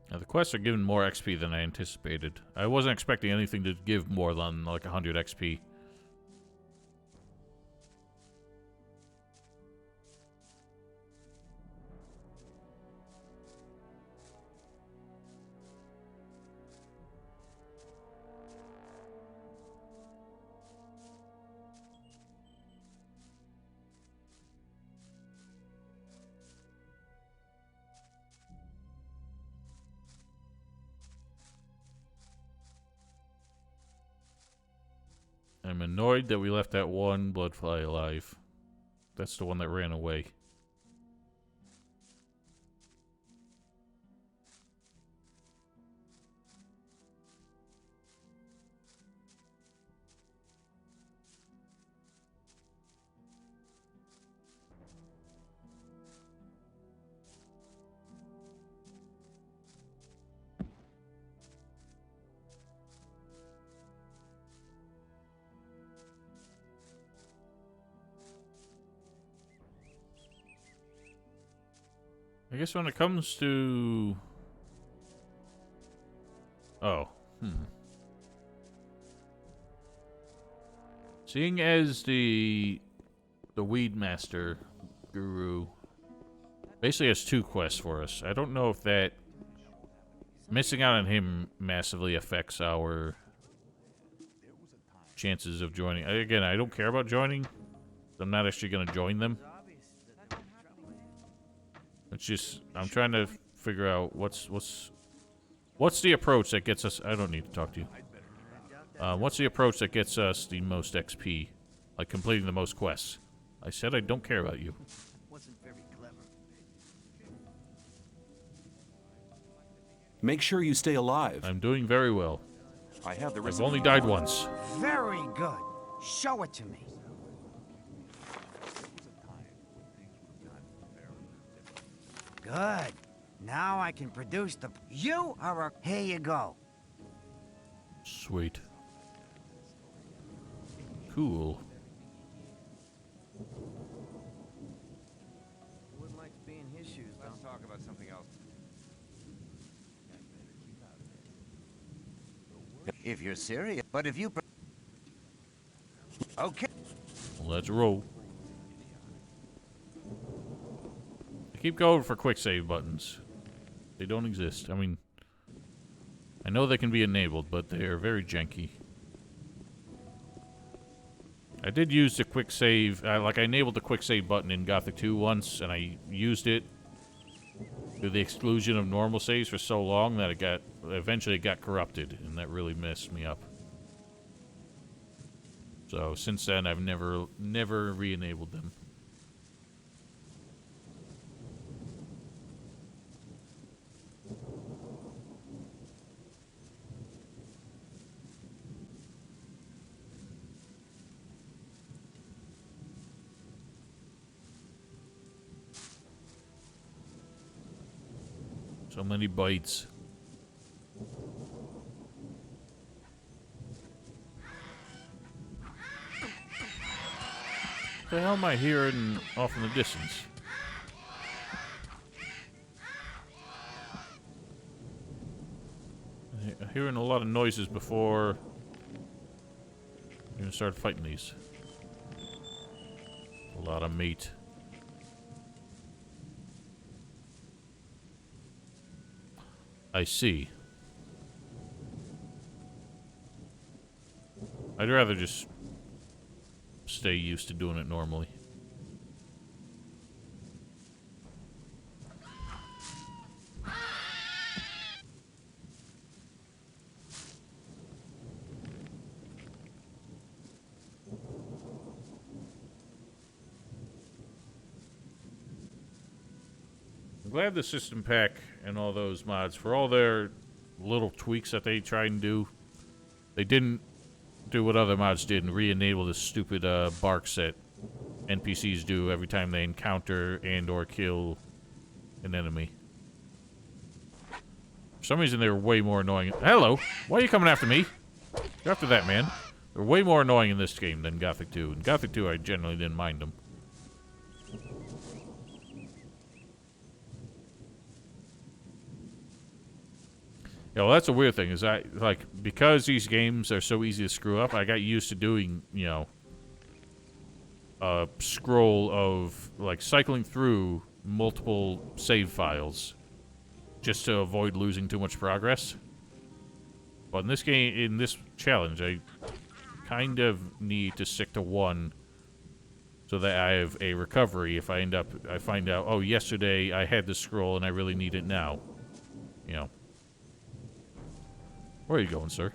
Now, the quests are giving more XP than I anticipated. I wasn't expecting anything to give more than like 100 XP. I'm annoyed that we left that one bloodfly alive. That's the one that ran away. I guess when it comes to... Oh, Seeing as the Weed Master Guru basically has 2 quests for us, I don't know if that... Missing out on him massively affects our chances of joining. Again, I don't care about joining. I'm not actually going to join them. It's just, I'm trying to figure out what's the approach that gets us... I don't need to talk to you. What's the approach that gets us the most XP? Like completing the most quests. I said I don't care about you. Wasn't very clever. Make sure you stay alive. I'm doing very well. I have the I've only died once. Very good. Show it to me. Good. Now I can produce the... You are a... Here you go. Sweet. Cool. Wouldn't like to be in his shoes, though. Let's talk about something else. If you're serious, but if you... Okay. Let's roll. I keep going for quick save buttons. They don't exist. I mean, I know they can be enabled, but they are very janky. I did use the quick save, I enabled the quick save button in Gothic 2 once, and I used it to the exclusion of normal saves for so long that eventually it got corrupted, and that really messed me up. So since then, I've never re-enabled them. So many bites. What the hell am I hearing off in the distance? I'm hearing a lot of noises before I'm gonna start fighting these. A lot of meat. I see. I'd rather just stay used to doing it normally. I'm glad the system pack and all those mods, for all their little tweaks that they try and do, they didn't do what other mods did and re-enable the stupid barks that NPCs do every time they encounter and or kill an enemy. For some reason they were way more annoying. Hello! Why are you coming after me? You're after that man. They're way more annoying in this game than Gothic 2. In Gothic 2 I generally didn't mind them. Yeah, well, that's a weird thing, is because these games are so easy to screw up, I got used to doing, a scroll of, cycling through multiple save files just to avoid losing too much progress. But in this game, in this challenge, I kind of need to stick to one so that I have a recovery if I find out, oh, yesterday I had this scroll and I really need it now. Where are you going, sir?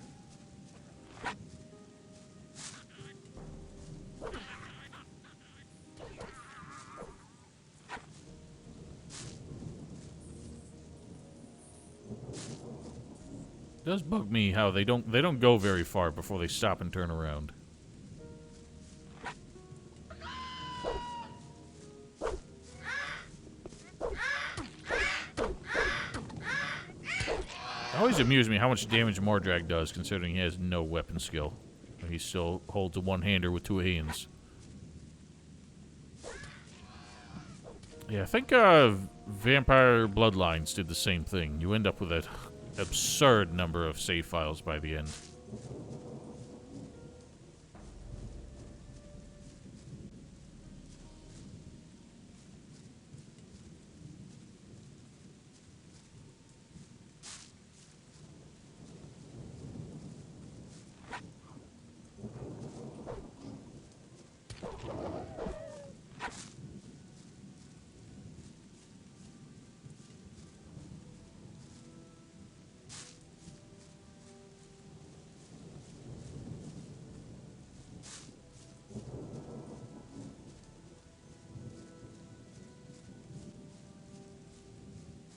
It does bug me how they don't go very far before they stop and turn around. It always amused me how much damage Mordrag does, considering he has no weapon skill. He still holds a one-hander with 2 hands. Yeah, I think Vampire Bloodlines did the same thing. You end up with an absurd number of save files by the end.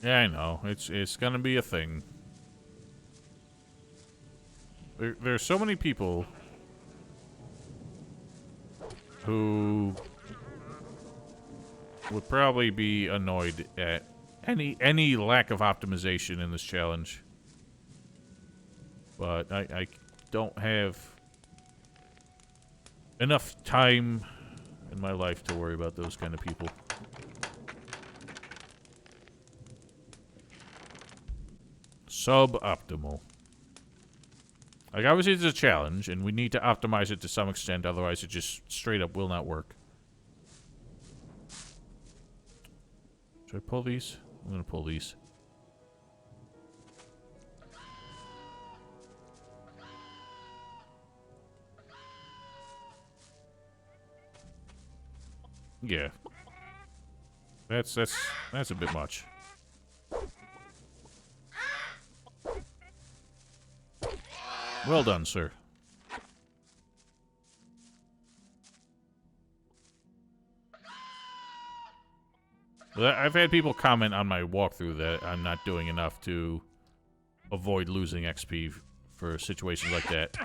Yeah, I know. It's gonna be a thing. There's so many people who would probably be annoyed at any lack of optimization in this challenge. But I don't have enough time in my life to worry about those kind of people. Suboptimal. Like, obviously it's a challenge, and we need to optimize it to some extent, otherwise it just straight up will not work. Should I pull these? I'm gonna pull these. Yeah. That's a bit much. Well done, sir. I've had people comment on my walkthrough that I'm not doing enough to avoid losing XP for situations like that.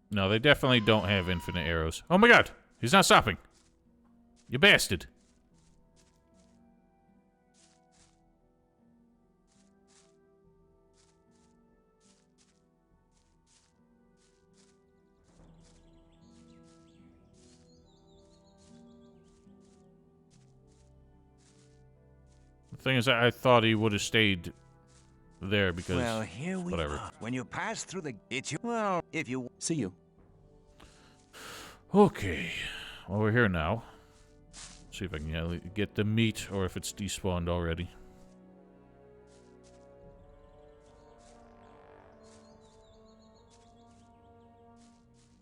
No, they definitely don't have infinite arrows. Oh my god! He's not stopping! You bastard! The thing is, I thought he would have stayed there because... Well, here we whatever. are. When you pass through the... It's your... Well, if you... See you. Okay. Well, we're here now. See if I can get the meat, or if it's despawned already.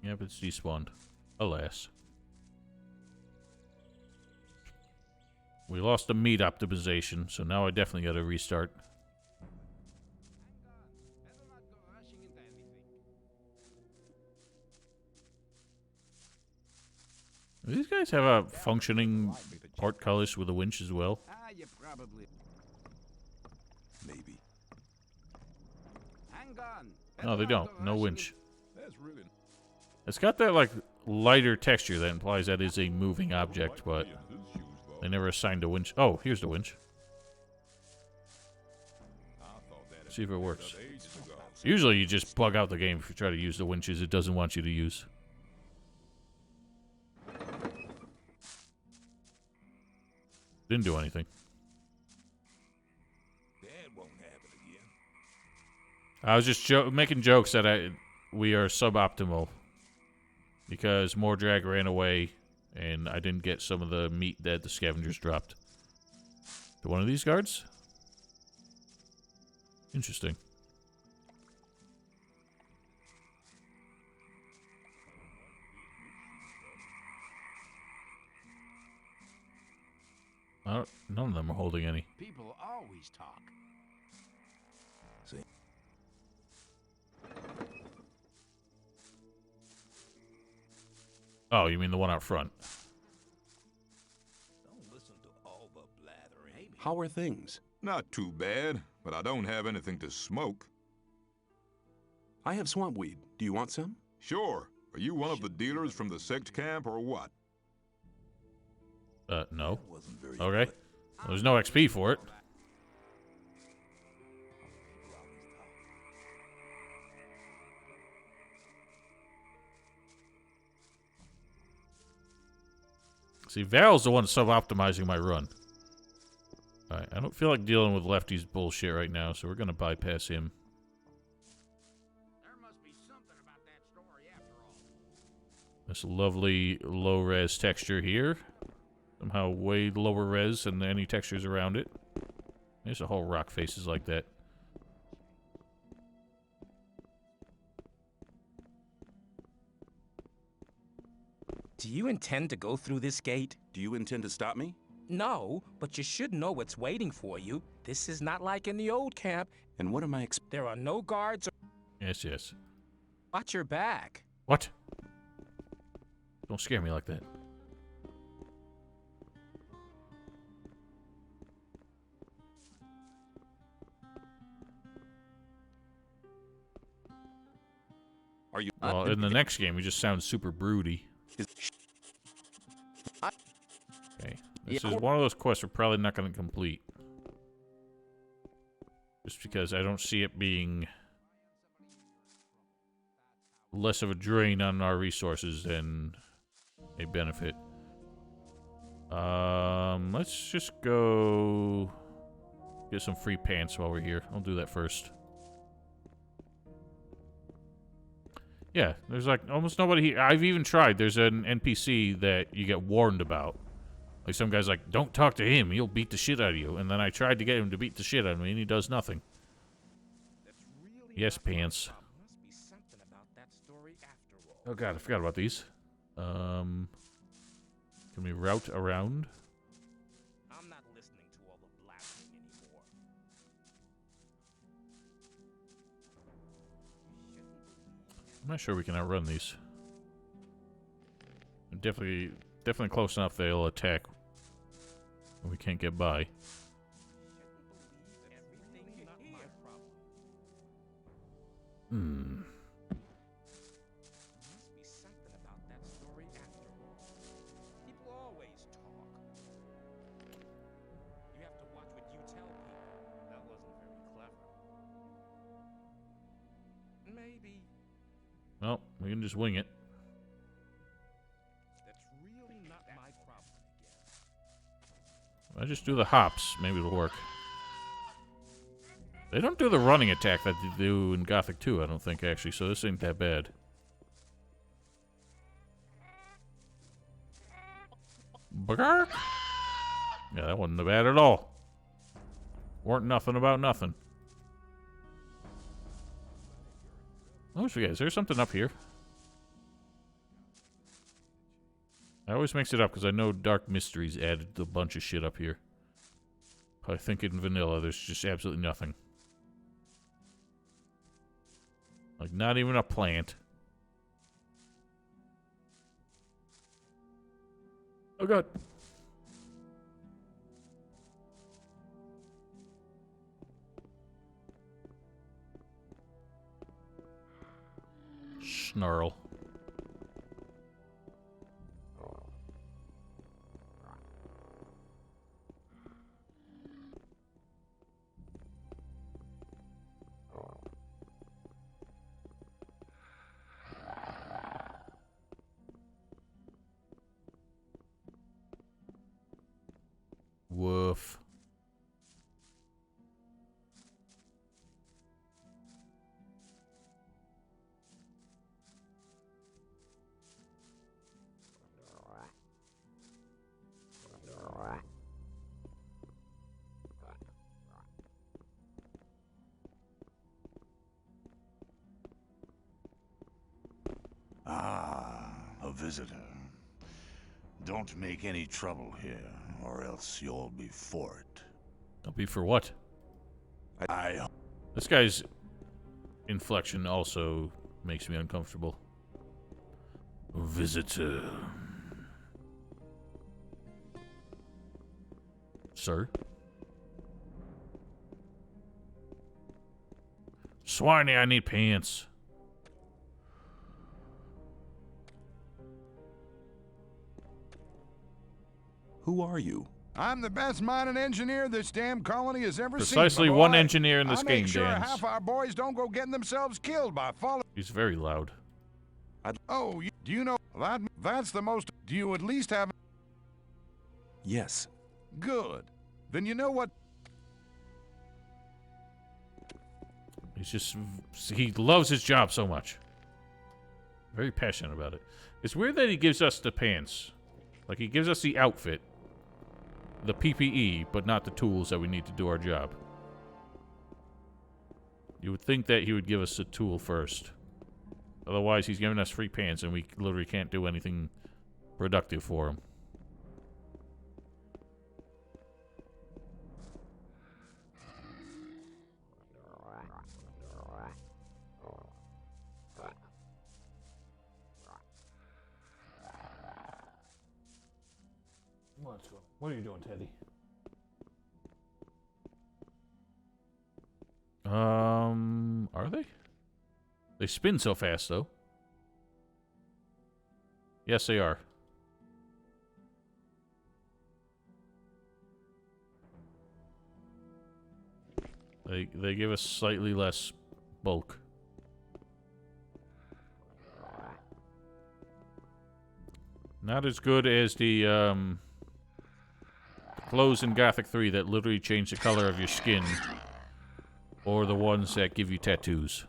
Yep, it's despawned. Alas. We lost the meat optimization, so now I definitely gotta restart. Do these guys have a functioning portcullis with a winch as well? You probably... Maybe. Hang on. No, they don't. No winch. That's really... It's got that, like, lighter texture that implies that is a moving object, but they never assigned a winch. Oh, here's the winch. See if it works. Usually you just bug out the game if you try to use the winches it doesn't want you to use. Didn't do anything. I was just making jokes that we are suboptimal because Mordrag ran away and I didn't get some of the meat that the scavengers dropped. To one of these guards? Interesting. None of them are holding any. People always talk. See? Oh, you mean the one out front? Don't listen to all the blathering. How are things? Not too bad, but I don't have anything to smoke. I have swamp weed. Do you want some? Sure. Are you one of the dealers from the sect camp or what? No. Okay. Well, there's no XP for it. See, Val's the one sub-optimizing my run. Alright, I don't feel like dealing with Lefty's bullshit right now, so we're gonna bypass him. There must be something about that story after all. This lovely low-res texture here. Somehow way lower res than any textures around it. There's a whole rock faces like that. Do you intend to go through this gate? Do you intend to stop me? No, but you should know what's waiting for you. This is not like in the old camp. And what am I There are no guards. Yes, yes. Watch your back. What? Don't scare me like that. Are you? Well, in the next game, we just sound super broody. Okay. This is one of those quests we're probably not going to complete. Just because I don't see it being less of a drain on our resources than a benefit. Let's just go get some free pants while we're here. I'll do that first. Yeah, there's like almost nobody here. I've even tried. There's an NPC that you get warned about. Like some guy's like, don't talk to him. He'll beat the shit out of you. And then I tried to get him to beat the shit out of me, and he does nothing. Yes, pants. Oh god, I forgot about these. Can we route around? I'm not listening to all the blasting anymore. I'm not sure we can outrun these. Definitely close enough they'll attack when we can't get by. Hmm. Must be something about that story after all. People always talk. You have to watch what you tell people. That wasn't very clever. Maybe. Well, we can just wing it. That's really not my problem again. I just do the hops. Maybe it'll work. They don't do the running attack that they do in Gothic 2, I don't think, actually, so this ain't that bad. Bugger! Yeah, that wasn't bad at all. Weren't nothing about nothing. Oh, forget, is there something up here? I always mix it up because I know Dark Mysteries added a bunch of shit up here. I think in vanilla there's just absolutely nothing. Like, not even a plant. Oh god. Snarl. Woof. Ah, a visitor. Don't make any trouble here, or else you'll be for it. I'll be for what? This guy's inflection also makes me uncomfortable. Visitor. Sir? Swiney, I need pants. Who are you? I'm the best mining engineer this damn colony has ever seen. Precisely one engineer in this game, make sure Dan. half our boys don't go getting themselves killed by following. He's very loud. Oh, do you know that's the most? Do you at least have? Yes. Good. Then you know what? He loves his job so much. Very passionate about it. It's weird that he gives us the pants. Like, he gives us the outfit, the PPE, but not the tools that we need to do our job. You would think that he would give us a tool first. Otherwise, he's giving us free pants, and we literally can't do anything productive for him. What are you doing, Teddy? Are they? They spin so fast, though. Yes, they are. They give us slightly less bulk. Not as good as the clothes in Gothic 3 that literally change the color of your skin, or the ones that give you tattoos.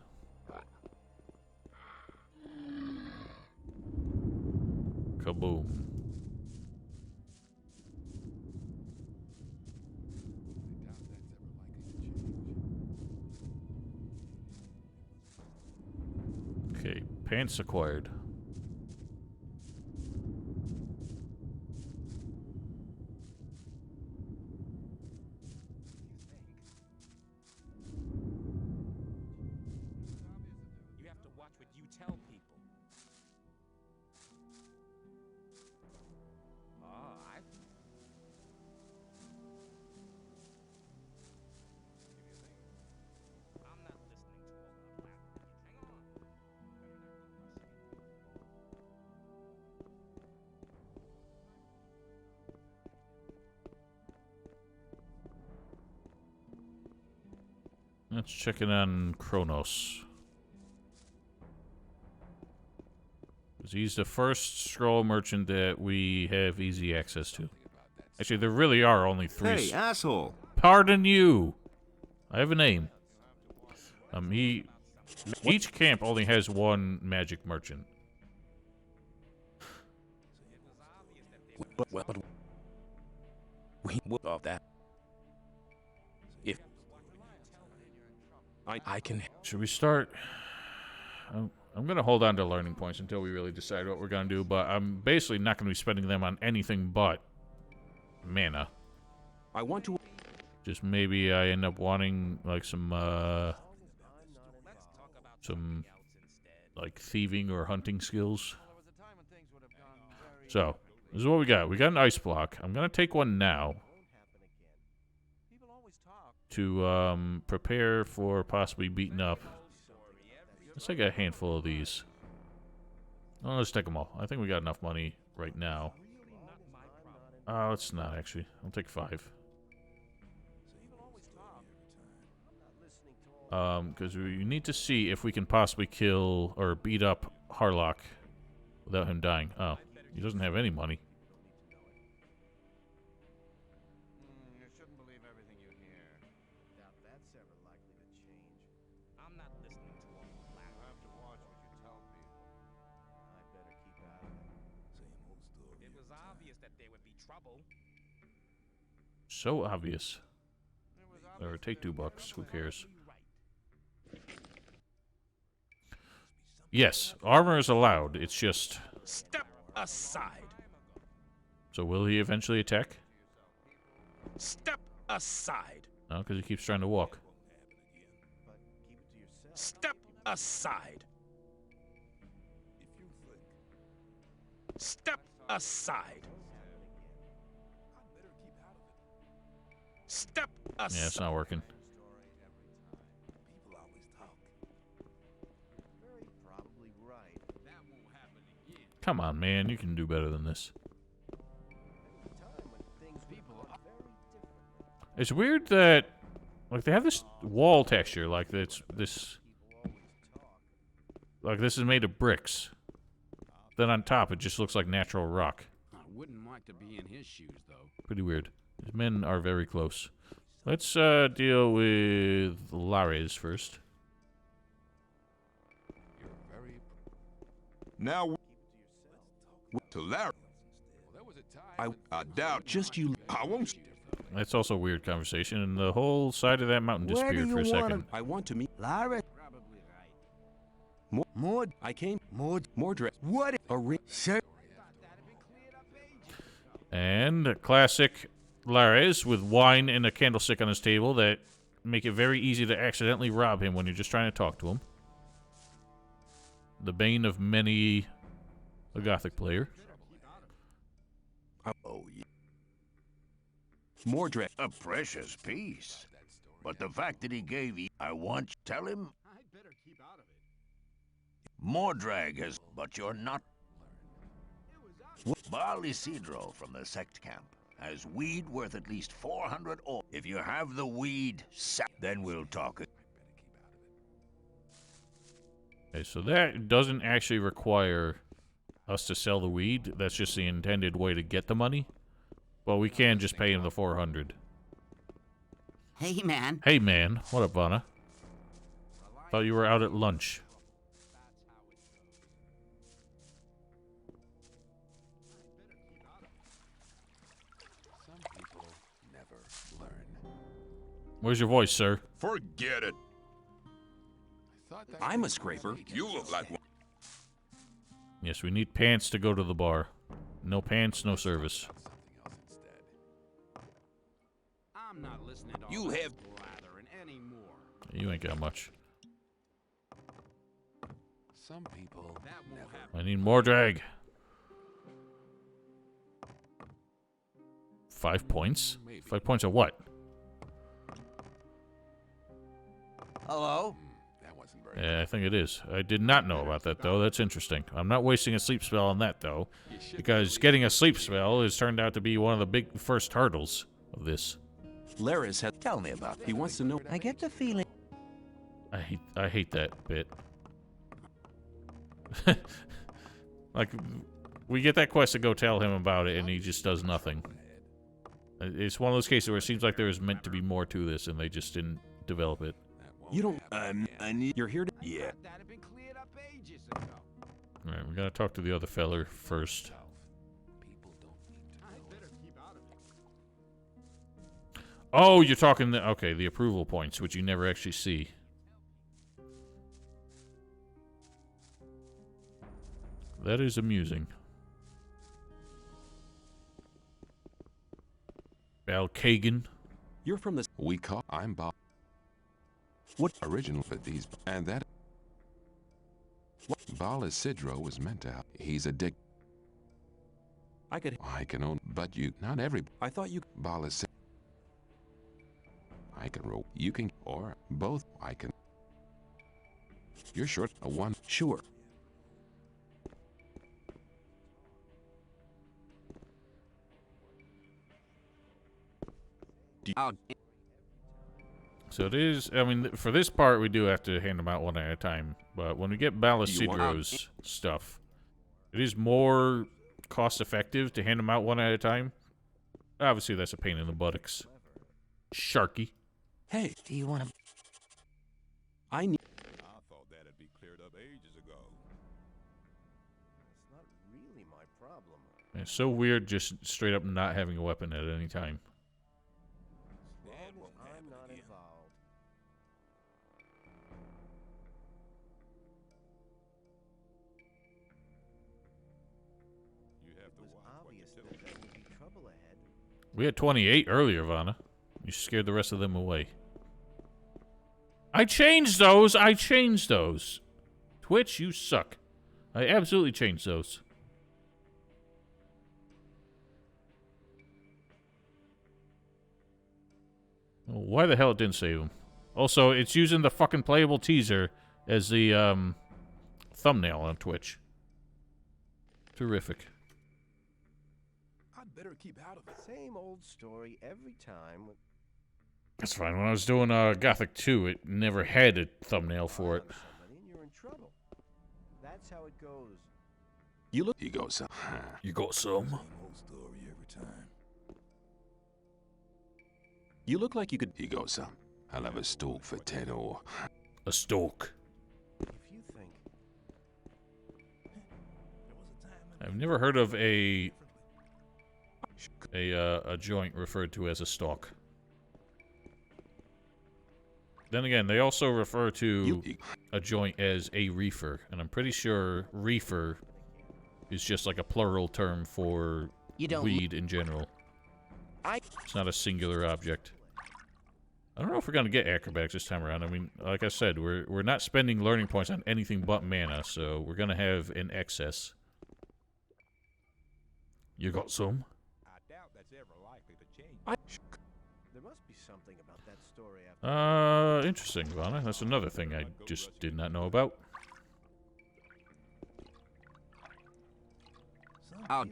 Kaboom. Okay, pants acquired. Let's check in on Kronos. He's the first scroll merchant that we have easy access to. Actually, there really are only 3. Hey, asshole! Pardon you! I have a name. Each camp only has 1 magic merchant. Well, we will of that. If I can. Should we start? I'm going to hold on to learning points until we really decide what we're going to do, but I'm basically not going to be spending them on anything but mana. I want to. Just maybe I end up wanting like some like thieving or hunting skills. So, this is what we got. We got an ice block. I'm going to take one now to prepare for possibly beating up. Let's take a handful of these. Oh, let's take them all. I think we got enough money right now. Let's not actually. I'll take 5. Because we need to see if we can possibly kill or beat up Harlock without him dying. Oh, he doesn't have any money. So obvious. Or take $2. Who cares? Yes, armor is allowed. It's just. Step aside. So will he eventually attack? Step aside. No, because he keeps trying to walk. Step aside. Step aside. Step aside. Yeah, it's not working. Come on, man. You can do better than this. It's weird that, like, they have this wall texture, like this is made of bricks. Then on top, it just looks like natural rock. Wouldn't like to be in his shoes, though. Pretty weird. These men are very close. Let's deal with Lares first. Now, to Larry. I doubt just you. I won't. That's also a weird conversation, and the whole side of that mountain disappeared for a second. I want to meet Lara. Maud. I came. Mordred. What? A ring. Sir. And classic Lares with wine and a candlestick on his table that make it very easy to accidentally rob him when you're just trying to talk to him. The bane of many a Gothic player. Oh, yeah. Mordred. A precious piece. But the fact that he gave you, I want you to tell him. I'd better keep out of it. Mordrag has, but you're not. Baal Isidro from the sect camp has weed worth at least 400 ore. If you have the weed, then we'll talk. Okay, so that doesn't actually require us to sell the weed. That's just the intended way to get the money. But we can just pay him the 400. Hey, man. Hey, man. What up, Vanna? Thought you were out at lunch. Some people never learn. Where's your voice, sir? Forget it. I'm a scraper. You look like one. Yes, we need pants to go to the bar. No pants, no service. I'm not listening to You all have that blathering anymore. You ain't got much. Some people That won't happen. I need more drag. 5 points? 5 points of what? Hello? That wasn't very. Yeah, I think it is. I did not know about that, though. That's interesting. I'm not wasting a sleep spell on that, though. Because getting a sleep spell has turned out to be one of the big first hurdles of this. Laris has. Tell me about He wants to know. I get the feeling. I hate that bit. Like, we get that quest to go tell him about it, and he just does nothing. It's one of those cases where it seems like there is meant to be more to this, and they just didn't develop it. You don't. I need. You're here to. Yeah. That had been cleared up ages ago. Alright, we gotta talk to the other feller first. I'd better keep out of it. Oh, you're talking okay, the approval points, which you never actually see. That is amusing. Balkagan. You're from the. We call. I'm Bob. What? Original for these, and that. What? Baal Isidro was meant to help. He's a dick. I could. I can own, but you. Not every. I thought you. Baal Isidro. I can roll. You can, or both. I can. You're short. A one. Sure. So it is, I mean, for this part, we do have to hand them out one at a time. But when we get Balisidro's stuff, it is more cost-effective to hand them out one at a time. Obviously, that's a pain in the buttocks. Sharky. Hey. Do you want to? I need. I thought that'd be cleared up ages ago. It's not really my problem. It's so weird just straight up not having a weapon at any time. I'm not involved. You have to It was watch what you obvious tell that me. there would be trouble ahead. We had 28 earlier, Vanna. You scared the rest of them away. I changed those! I changed those! Twitch, you suck. I absolutely changed those. Why the hell it didn't save them? Also, it's using the fucking playable teaser as the thumbnail on Twitch. Terrific. I'd better keep out of it. Same old story every time. That's fine. When I was doing Gothic 2, it never had a thumbnail for it. Somebody and you're in trouble. That's how it goes. You look. He goes some. You got some? You look like you could. He goes some. I'll have a stalk for 10 or. A stalk. If you think. I've never heard of a joint referred to as a stalk. Then again, they also refer to a joint as a reefer, and I'm pretty sure reefer is just like a plural term for weed in general. It's not a singular object. I don't know if we're gonna get acrobatics this time around. I mean, like I said, we're not spending learning points on anything but mana, so we're gonna have an excess. You got some? I doubt that's ever likely to change. There must be something about that story after. Interesting, Vanna. That's another thing I just did not know about. Time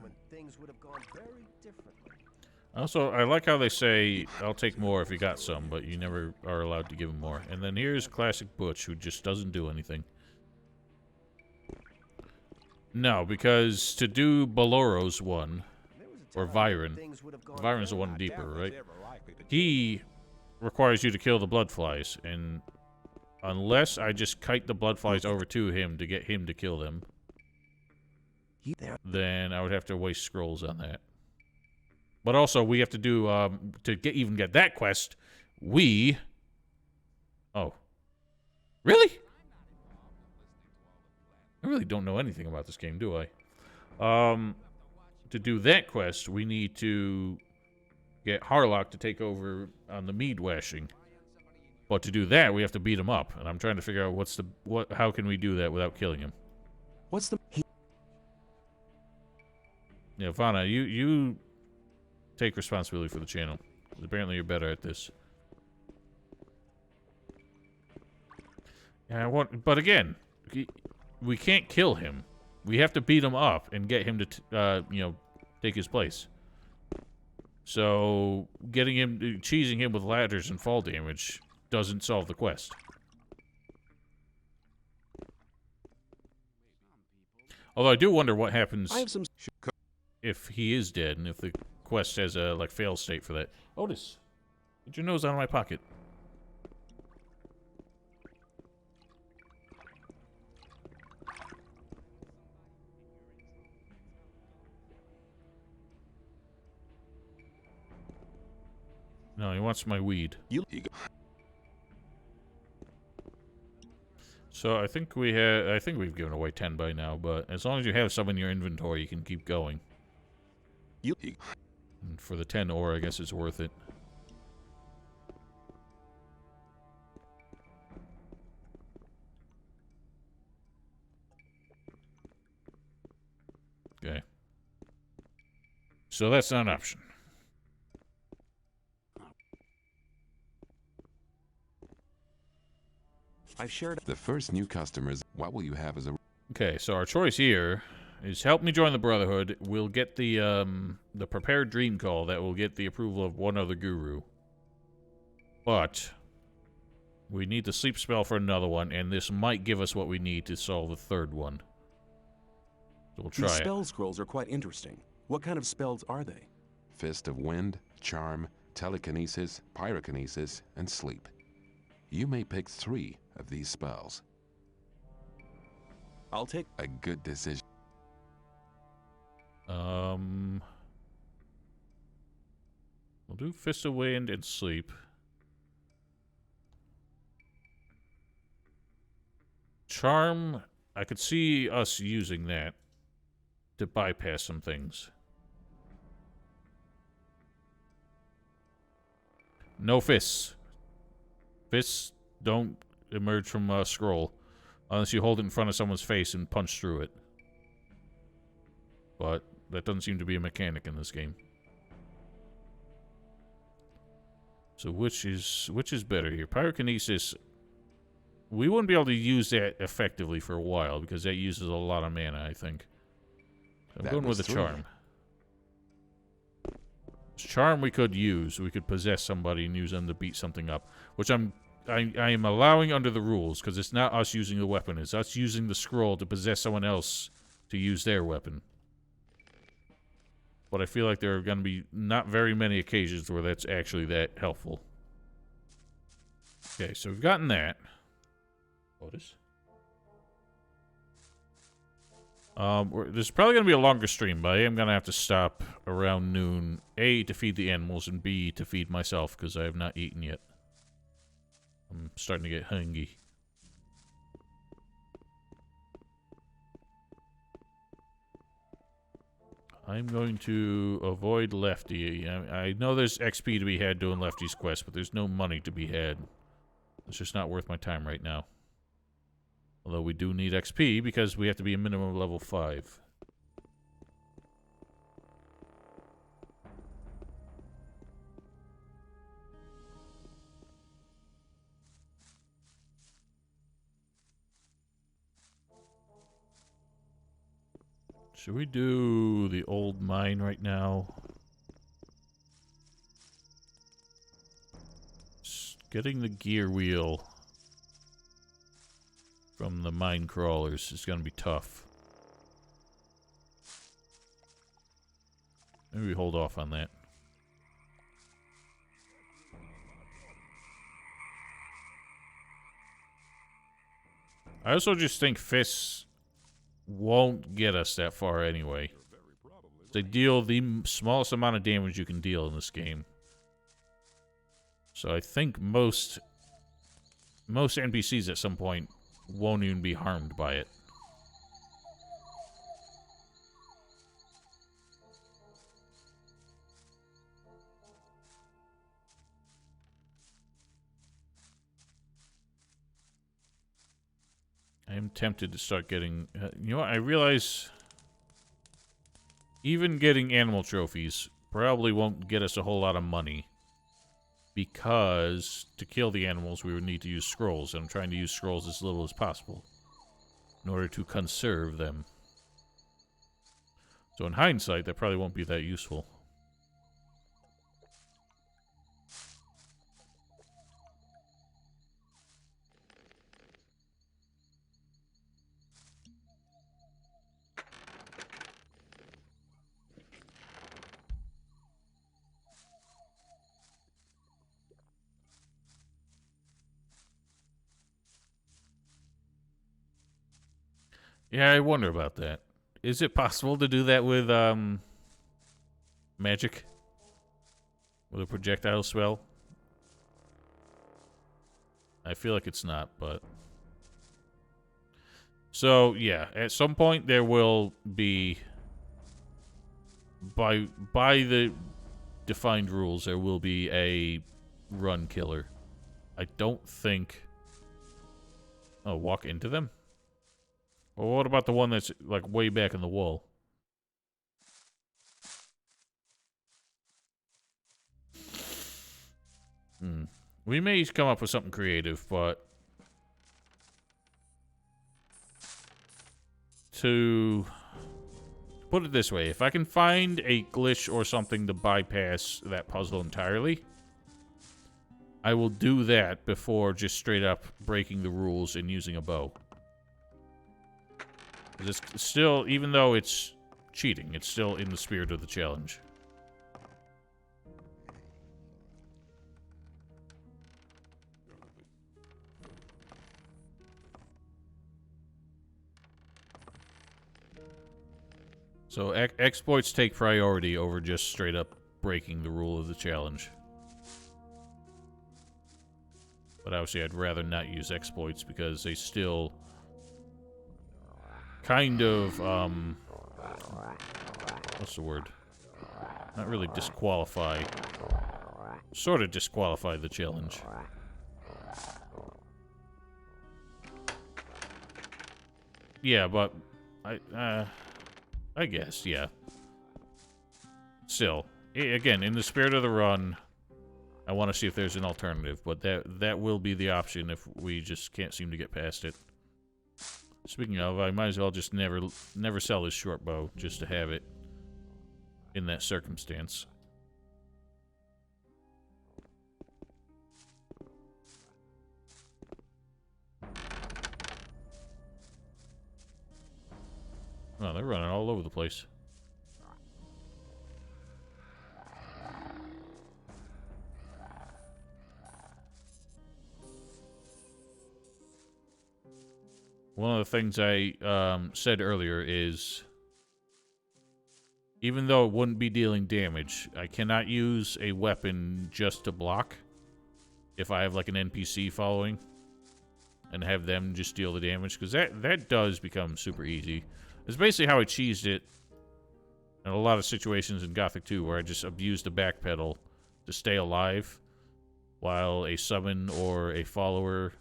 when things would have gone very differently. Also, I like how they say, I'll take more if you got some, but you never are allowed to give him more. And then here's classic Butch, who just doesn't do anything. No, because to do Baloro's one, or Viren, Viren's the one deeper, right? He requires you to kill the bloodflies, and unless I just kite the bloodflies over to him to get him to kill them, then I would have to waste scrolls on that. But also, we have to do, to even get that quest, Oh. Really? I really don't know anything about this game, do I? To do that quest, we need to get Harlock to take over on the mead washing. But to do that, we have to beat him up, and I'm trying to figure out how can we do that without killing him. What's the... Yeah, Vanna, you take responsibility for the channel. Apparently you're better at this. Yeah, but again, we can't kill him. We have to beat him up and get him to, take his place. So, cheesing him with ladders and fall damage doesn't solve the quest. Although I do wonder what happens if he is dead and if the quest has a, fail state for that. Otis, get your nose out of my pocket. No, he wants my weed. So I think we've given away 10 by now, but as long as you have some in your inventory, you can keep going. And for the 10 ore, I guess it's worth it. Okay. So that's not an option. I've shared the first new customers. What will you have as a... Okay, so our choice here is help me join the Brotherhood. We'll get the prepared dream call that will get the approval of one other guru. But we need the sleep spell for another one, and this might give us what we need to solve the third one. So we'll try These it. spell scrolls are quite interesting. What kind of spells are they? Fist of Wind, Charm, Telekinesis, Pyrokinesis, and Sleep. You may pick 3 of these spells. I'll take a good decision. We'll do Fist of Wind and Sleep. Charm, I could see us using that to bypass some things. No fists. Fists don't emerge from a scroll unless you hold it in front of someone's face and punch through it. But that doesn't seem to be a mechanic in this game. So which is better here? Pyrokinesis, we wouldn't be able to use that effectively for a while because that uses a lot of mana, I think. I'm going with a charm. Charm we could use. We could possess somebody and use them to beat something up, which I am allowing under the rules because it's not us using the weapon. It's us using the scroll to possess someone else to use their weapon. But I feel like there are going to be not very many occasions where that's actually that helpful. Okay, so we've gotten that. Otis. This is probably going to be a longer stream, but I am going to have to stop around noon. A, to feed the animals, and B, to feed myself, because I have not eaten yet. I'm starting to get hungry. I'm going to avoid Lefty. I know there's XP to be had doing Lefty's quest, but there's no money to be had. It's just not worth my time right now. Although we do need XP because we have to be a minimum level 5. Should we do the old mine right now? Getting the gear wheel from the mine crawlers is going to be tough. Maybe we hold off on that. I also just think fists won't get us that far anyway. They deal the smallest amount of damage you can deal in this game. So I think most NPCs at some point won't even be harmed by it. I am tempted to start getting... you know what? I realize even getting animal trophies probably won't get us a whole lot of money. Because to kill the animals, we would need to use scrolls. And I'm trying to use scrolls as little as possible in order to conserve them. So in hindsight, that probably won't be that useful. Yeah, I wonder about that. Is it possible to do that with, magic? With a projectile spell? I feel like it's not, but... So, yeah, at some point there will be... By the defined rules, there will be a run killer. I don't think... Oh, walk into them? Well, what about the one that's, like, way back in the wall? We may come up with something creative, but... To put it this way, if I can find a glitch or something to bypass that puzzle entirely, I will do that before just straight up breaking the rules and using a bow. It's still, even though it's cheating, it's still in the spirit of the challenge. So exploits take priority over just straight up breaking the rule of the challenge. But obviously I'd rather not use exploits because they still kind of, what's the word? Not really disqualify. Sort of disqualify the challenge. Yeah, but I guess, yeah. Still, again, in the spirit of the run, I want to see if there's an alternative, but that will be the option if we just can't seem to get past it. Speaking of, I might as well just never sell this short bow just to have it in that circumstance. Oh, they're running all over the place. One of the things I said earlier is, even though it wouldn't be dealing damage, I cannot use a weapon just to block if I have like an NPC following and have them just deal the damage, because that does become super easy. It's basically how I cheesed it in a lot of situations in Gothic 2, where I just abused the backpedal to stay alive while a summon or a follower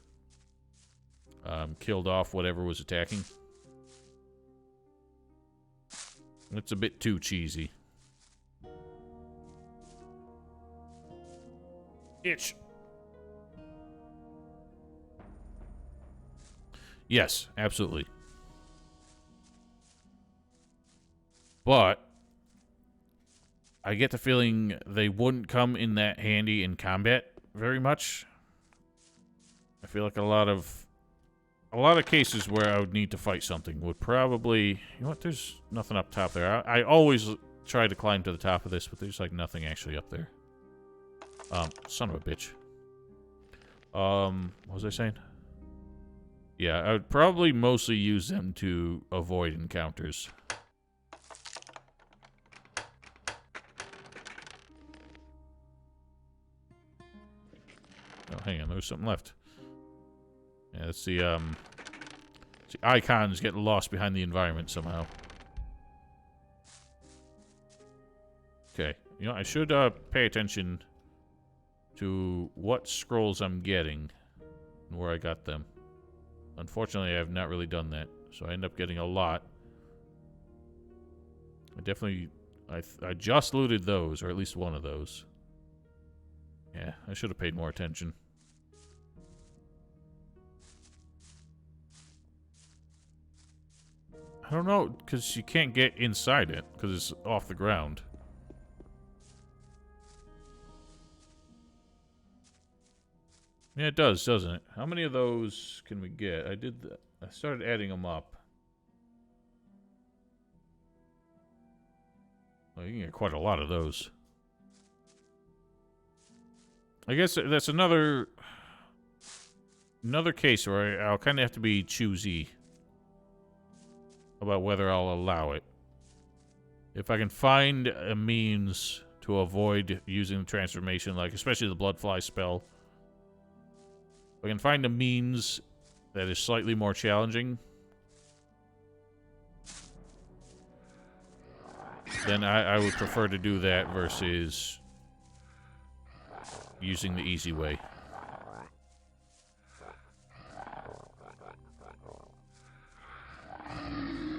killed off whatever was attacking. It's a bit too cheesy. Itch. Yes, absolutely. But I get the feeling they wouldn't come in that handy in combat very much. I feel like a lot of cases where I would need to fight something would probably... You know what? There's nothing up top there. I always try to climb to the top of this, but there's like nothing actually up there. Son of a bitch. What was I saying? Yeah, I would probably mostly use them to avoid encounters. Oh, hang on, there's something left. Yeah, that's the icons get lost behind the environment somehow. Okay, you know, I should pay attention to what scrolls I'm getting and where I got them. Unfortunately, I have not really done that, so I end up getting a lot. I just looted those, or at least one of those. Yeah, I should have paid more attention. I don't know, because you can't get inside it, because it's off the ground. Yeah, it does, doesn't it? How many of those can we get? I started adding them up. Well, you can get quite a lot of those. I guess that's another case where I'll kind of have to be choosy about whether I'll allow it. If I can find a means to avoid using the transformation, like especially the Bloodfly spell, if I can find a means that is slightly more challenging, then I would prefer to do that versus using the easy way.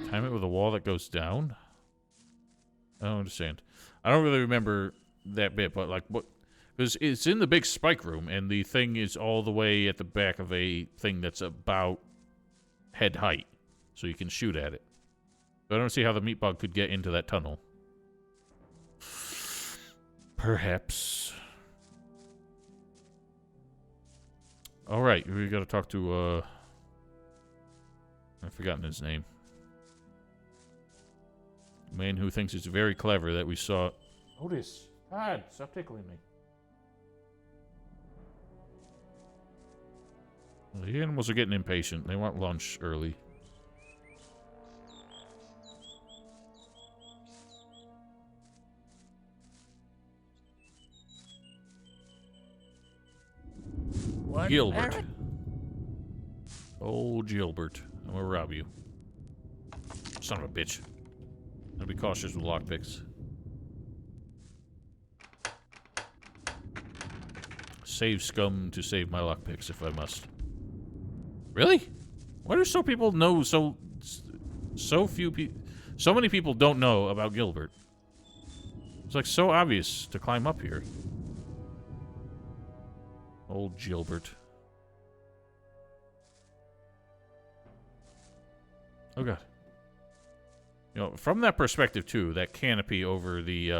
Time it with a wall that goes down? I don't understand. I don't really remember that bit, but like what... Because it's in the big spike room, and the thing is all the way at the back of a thing that's about head height. So you can shoot at it. But I don't see how the meat bug could get into that tunnel. Perhaps. Alright, we gotta talk to, I've forgotten his name. Man who thinks it's very clever that we saw... Otis! God, stop tickling me. Well, the animals are getting impatient. They want lunch early. What? Gilbert. Oh, Gilbert. I'm gonna rob you. Son of a bitch. I'll be cautious with lockpicks. Save scum to save my lockpicks if I must. Really? Why do so people know so few people? So many people don't know about Gilbert. It's like so obvious to climb up here. Old Gilbert. Oh god. You know, from that perspective too, that canopy over the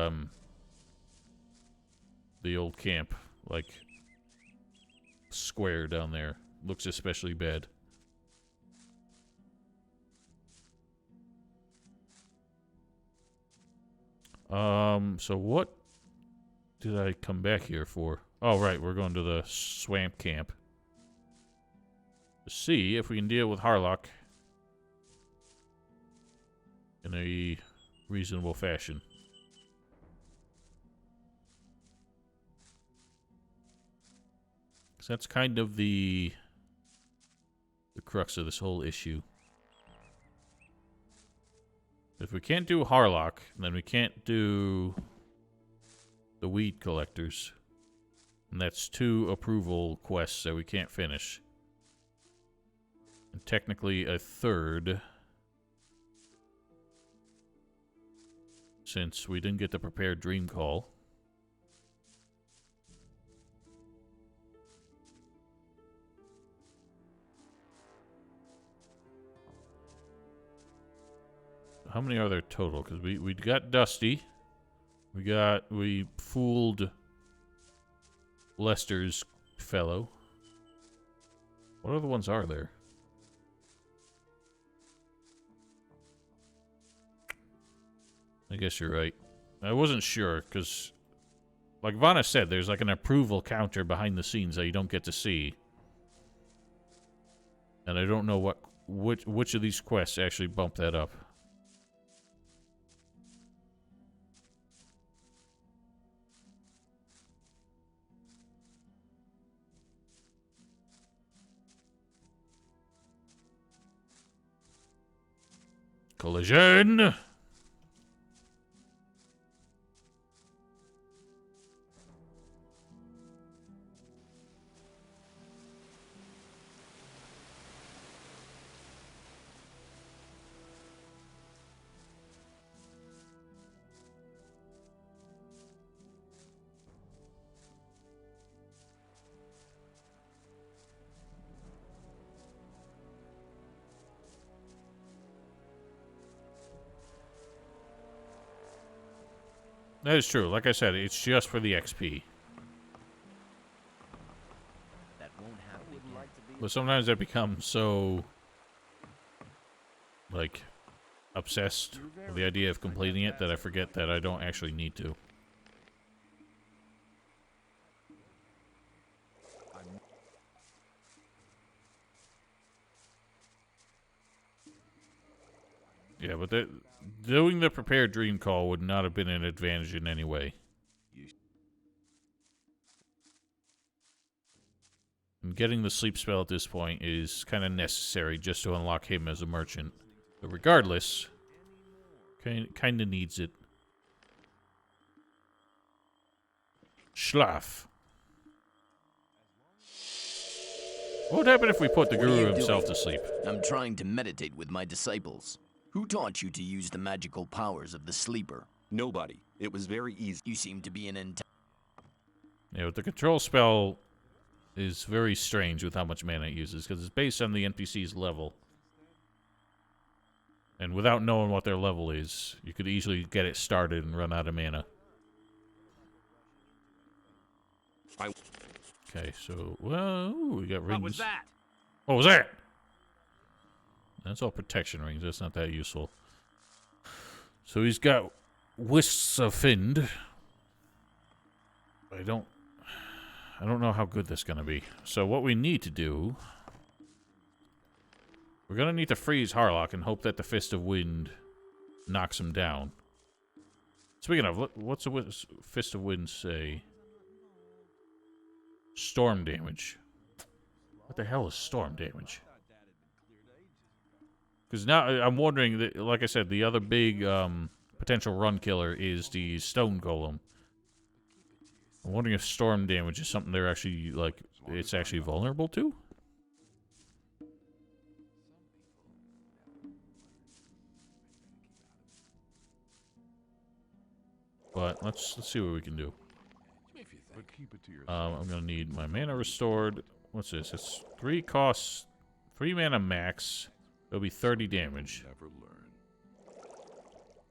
old camp, like square down there, looks especially bad. So what did I come back here for? Oh, right, we're going to the swamp camp. To see if we can deal with Harlock in a reasonable fashion. So that's kind of the crux of this whole issue. If we can't do Harlock, then we can't do the weed collectors. And that's 2 approval quests that we can't finish. And technically a 3rd. Since we didn't get the prepared dream call. How many are there total? Because we got Dusty. We fooled Lester's fellow. What other ones are there? I guess you're right. I wasn't sure, because like Vanna said, there's like an approval counter behind the scenes that you don't get to see. And I don't know which of these quests actually bump that up. Collision! That is true. Like I said, it's just for the XP. That won't happen again. But sometimes I become so, like, obsessed with the idea of completing it that I forget that I don't actually need to. Yeah, but doing the prepared dream call would not have been an advantage in any way. And getting the sleep spell at this point is kind of necessary just to unlock him as a merchant. But regardless, kind of needs it. Schlaf. What would happen if we put the guru himself to sleep? I'm trying to meditate with my disciples. Who taught you to use the magical powers of the sleeper? Nobody. It was very easy. You seem to be an Yeah, but the control spell is very strange with how much mana it uses, because it's based on the NPC's level. And without knowing what their level is, you could easily get it started and run out of mana. Okay, so, well, ooh, we got rings. What was that? What was that? That's all protection rings. That's not that useful. So he's got Wisps of Find. I don't know how good that's gonna be. So what we need to do, we're gonna need to freeze Harlock and hope that the Fist of Wind knocks him down. Speaking of, what's the Fist of Wind say? Storm damage. What the hell is storm damage? Because now I'm wondering, that, like I said, the other big potential run killer is the Stone Golem. I'm wondering if storm damage is something they're actually, like, it's actually vulnerable to? But let's see what we can do. I'm gonna need my mana restored. What's this? It's 3 costs, 3 mana max. It'll be 30 damage.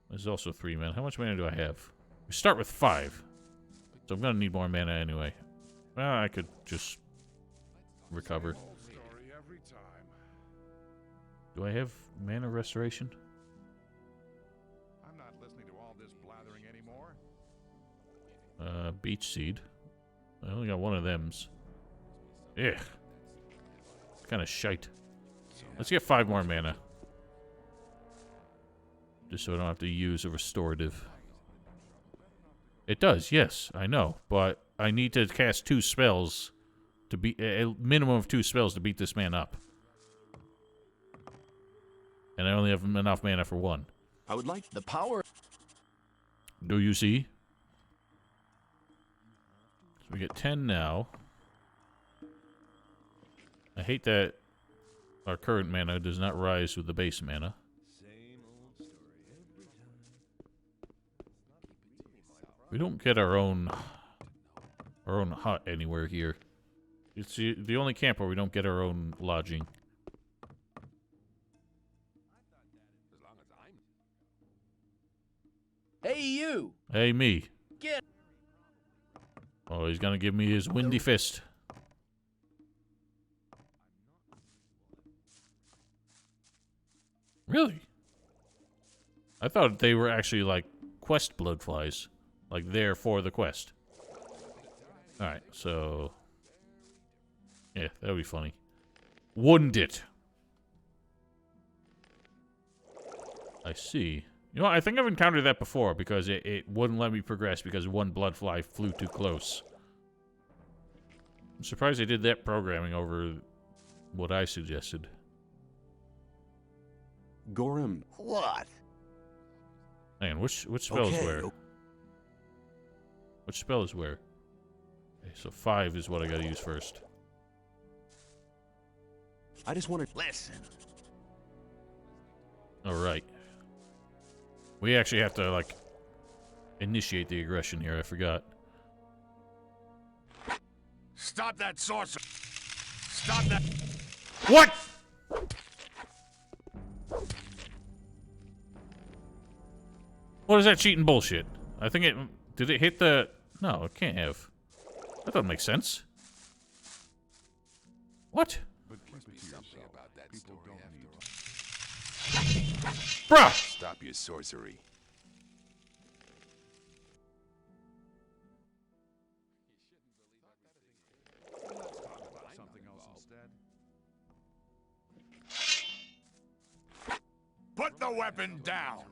There's also 3 mana. How much mana do I have? We start with 5. So I'm gonna need more mana anyway. Well, I could just recover. Do I have mana restoration? I'm not listening to all this blathering anymore. Beach seed. I only got one of them's. Ugh. Kind of shite. Let's get 5 more mana. Just so I don't have to use a restorative. It does, yes, I know. But I need to cast 2 spells to beat a minimum of 2 spells to beat this man up. And I only have enough mana for 1. I would like the power. Do you see? So we get 10 now. I hate that our current mana does not rise with the base mana. We don't get our own hut anywhere here. It's the only camp where we don't get our own lodging. Hey, you! Hey, me. Get. Oh, he's gonna give me his windy fist. Really? I thought they were actually like quest bloodflies. Like there for the quest. Alright, so... yeah, that would be funny. Wouldn't it? I see. You know, I think I've encountered that before because it wouldn't let me progress because one bloodfly flew too close. I'm surprised they did that programming over what I suggested. Gorham. What? Hang on, which spell is where? Which spell is where? Okay, so 5 is what I gotta use first. I just want to listen. Alright. We actually have to, like, initiate the aggression here, I forgot. Stop that sorcerer! Stop that! What?! What is that cheating bullshit? I think it... did it hit the... no, it can't have. That doesn't make sense. What? Bruh! Stop your sorcery. Put the weapon down!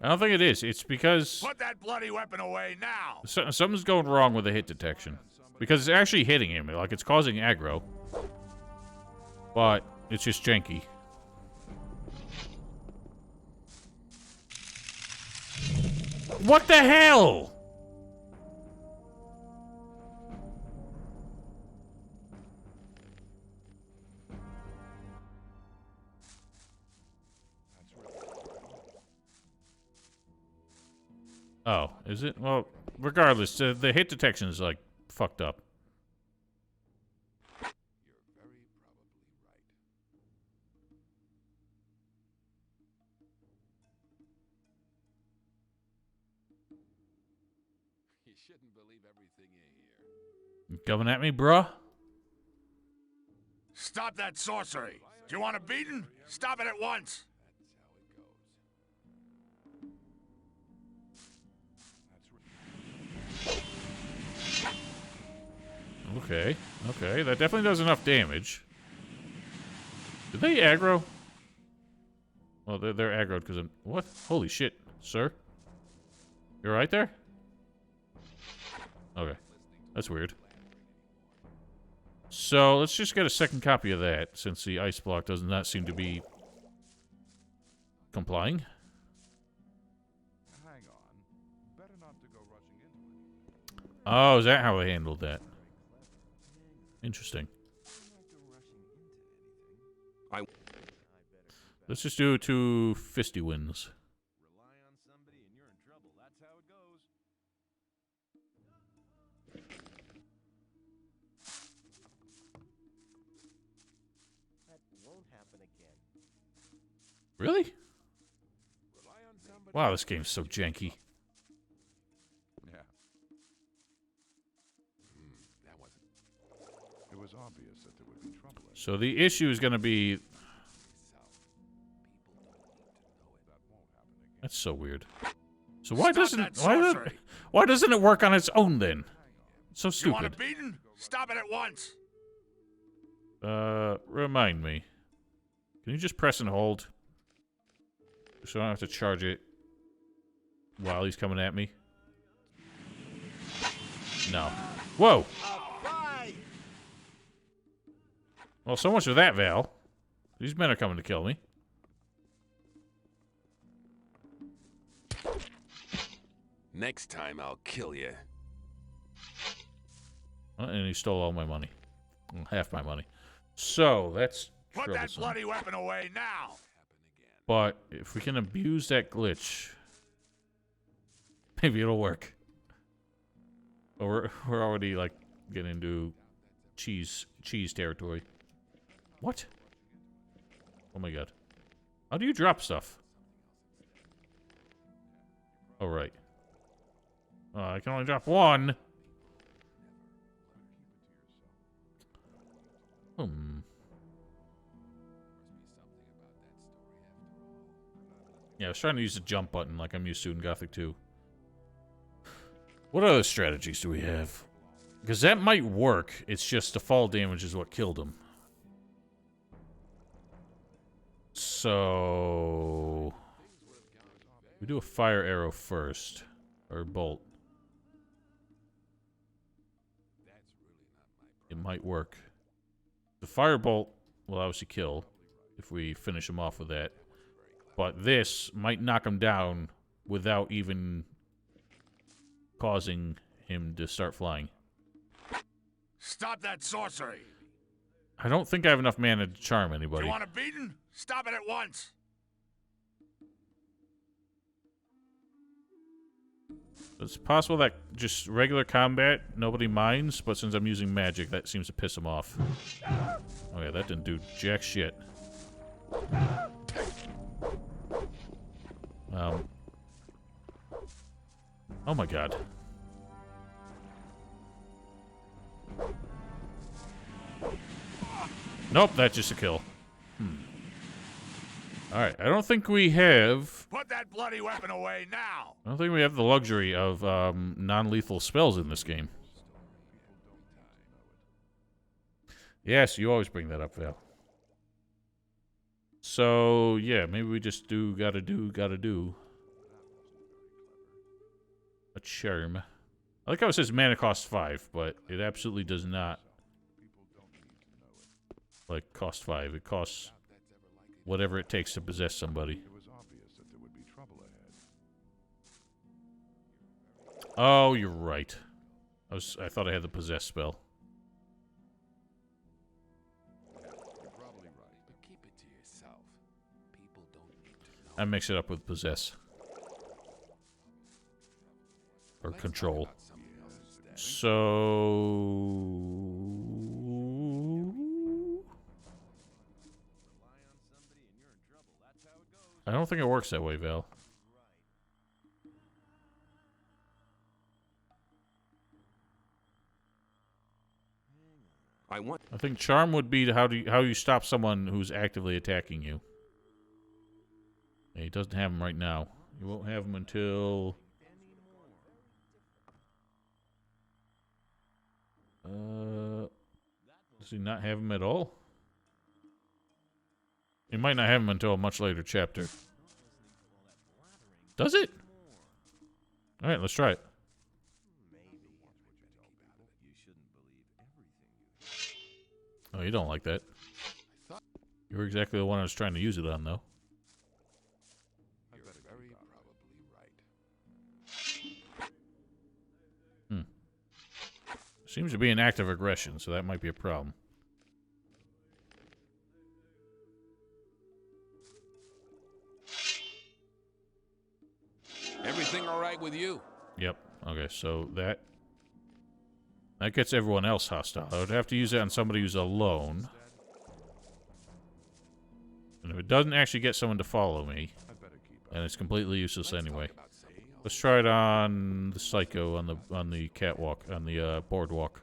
I don't think it is. It's because... put that bloody weapon away now! Something's going wrong with the hit detection. Because it's actually hitting him. Like, it's causing aggro. But, it's just janky. What the hell?! Oh, is it? Well, regardless, the hit detection is, like, fucked up. You shouldn't believe everything you hear. You coming at me, bruh? Stop that sorcery! Do you want a beating? Stop it at once! Okay, okay, that definitely does enough damage. Did they aggro? Well, they're aggroed because I'm... what? Holy shit, sir? You right there? Okay, that's weird. So, let's just get a second copy of that, since the ice block does not seem to be complying. Hang on. Better not to go rushing into it. Oh, is that how they handled that? Interesting. Let's just do 2 fisty wins. Rely on somebody and you're in trouble. That's how it goes. That won't happen again. Really? Wow, this game's so janky. Yeah. That wasn't... It was obvious that there would be trouble. So the issue is going to be... that's so weird. So why Stop doesn't that sorcery. why doesn't it work on its own then? It's so You want stupid. a beating? Stop it at once. Remind me. Can you just press and hold? So I don't have to charge it while he's coming at me? No. Whoa! Well, so much for that, Val. These men are coming to kill me. Next time I'll kill you. And he stole all my money. Well, half my money. So, that's Put that troublesome. bloody weapon away now. But if we can abuse that glitch, maybe it'll work. But we're already like getting into cheese territory. What? Oh my god. How do you drop stuff? Oh right. I can only drop one. Yeah, I was trying to use the jump button like I'm used to in Gothic 2. What other strategies do we have? Because that might work. It's just the fall damage is what killed him. So... we do a fire arrow first. Or bolt. It might work. The firebolt will obviously kill if we finish him off with that. But this might knock him down without even causing him to start flying. Stop that sorcery. I don't think I have enough mana to charm anybody. You want a beating? Stop it at once. It's possible that just regular combat, nobody minds, but since I'm using magic, that seems to piss him off. Oh yeah, that didn't do jack shit. Oh my god. Nope, that's just a kill. Alright, I don't think we have... Put that bloody weapon away now. I don't think we have the luxury of non-lethal spells in this game. Yes, you always bring that up, Val. So, yeah, maybe we just gotta do. A charm. I like how it says mana cost 5, but it absolutely does not. Like, cost 5. It costs whatever it takes to possess somebody. Oh, you're right. I thought I had the possess spell. I mix it up with possess. Or control. So... I don't think it works that way, Val. I think charm would be how you stop someone who's actively attacking you. He doesn't have him right now. He won't have him until... does he not have him at all? He might not have him until a much later chapter. Does it? Alright, let's try it. Oh, you don't like that. You were exactly the one I was trying to use it on, though. Seems to be an act of aggression, so that might be a problem. Everything all right with you? Yep. Okay, so that gets everyone else hostile. I would have to use that on somebody who's alone. And if it doesn't actually get someone to follow me, then it's completely useless anyway. Let's try it on the psycho on the catwalk, on the boardwalk.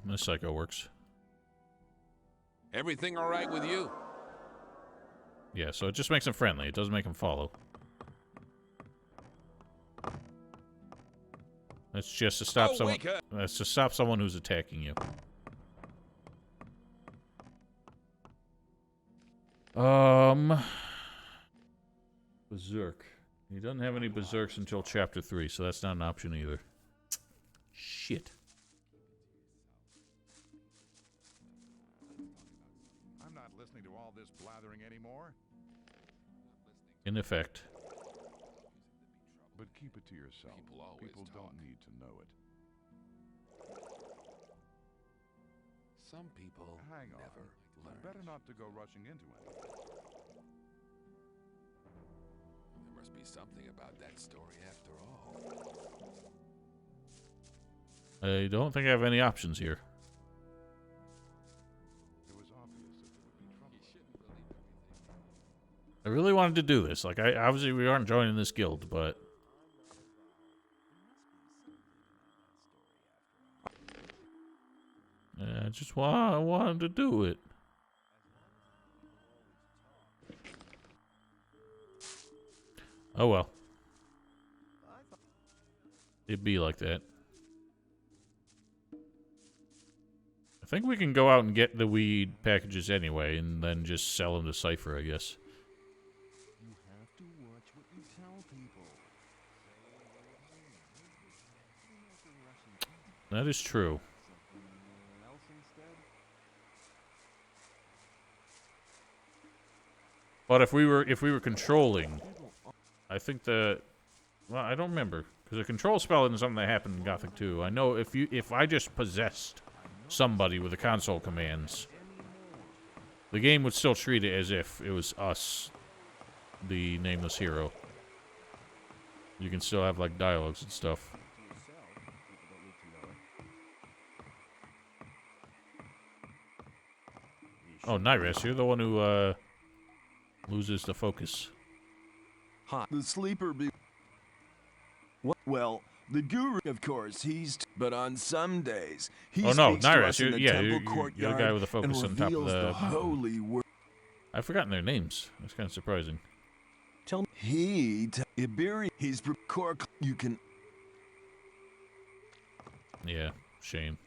This psycho works. Everything all right with you? Yeah, so it just makes him friendly. It doesn't make him follow. That's just to stop someone. That's to stop someone who's attacking you. Berserk. He doesn't have any berserks until chapter 3, so that's not an option either. Shit. I'm not listening to all this blathering anymore. In effect. But keep it to yourself. People don't need to know it. Some people Hang on. never learn. Better not to go rushing into it. There must be something about that story after all. I don't think I have any options here. It was obvious that there would be trouble. I really wanted to do this. Like, obviously we aren't joining this guild, but... I just wanted to do it. Oh well. It'd be like that. I think we can go out and get the weed packages anyway, and then just sell them to Cypher, I guess. You have to watch what you tell people. That is true. But if we were controlling, I think well, I don't remember, because a control spell isn't something that happened in Gothic 2. I know if I just possessed somebody with the console commands, the game would still treat it as if it was us, the nameless hero. You can still have like dialogues and stuff. Oh, Nyrest, you're the one who loses the focus. The sleeper be... What? Well, the guru, of course, but on some days, he oh no, speaks to us Nyrest, in the temple courtibert you're the guy with the focus on top of the... holy word. I've forgotten their names. That's kind of surprising. Tell me. Iberi, he's Cork, you can... Yeah, shame.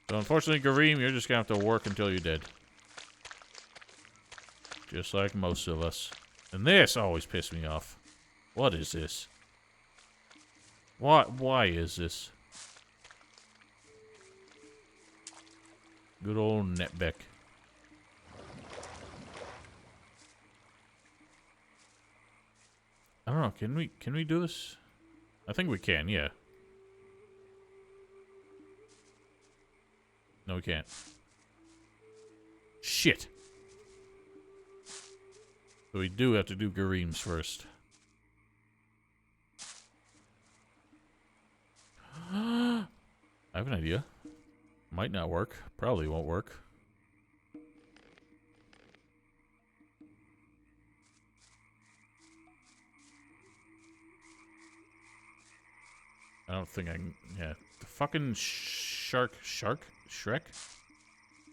So unfortunately, Gareem, you're just gonna have to work until you're dead. Just like most of us. And this always pissed me off. What is this? Why is this? Good old Netbeck. I don't know, can we do this? I think we can, yeah. No, we can't. Shit. So we do have to do Gareem's first. I have an idea. Might not work. Probably won't work. I don't think I can... Yeah. The fucking Shrek?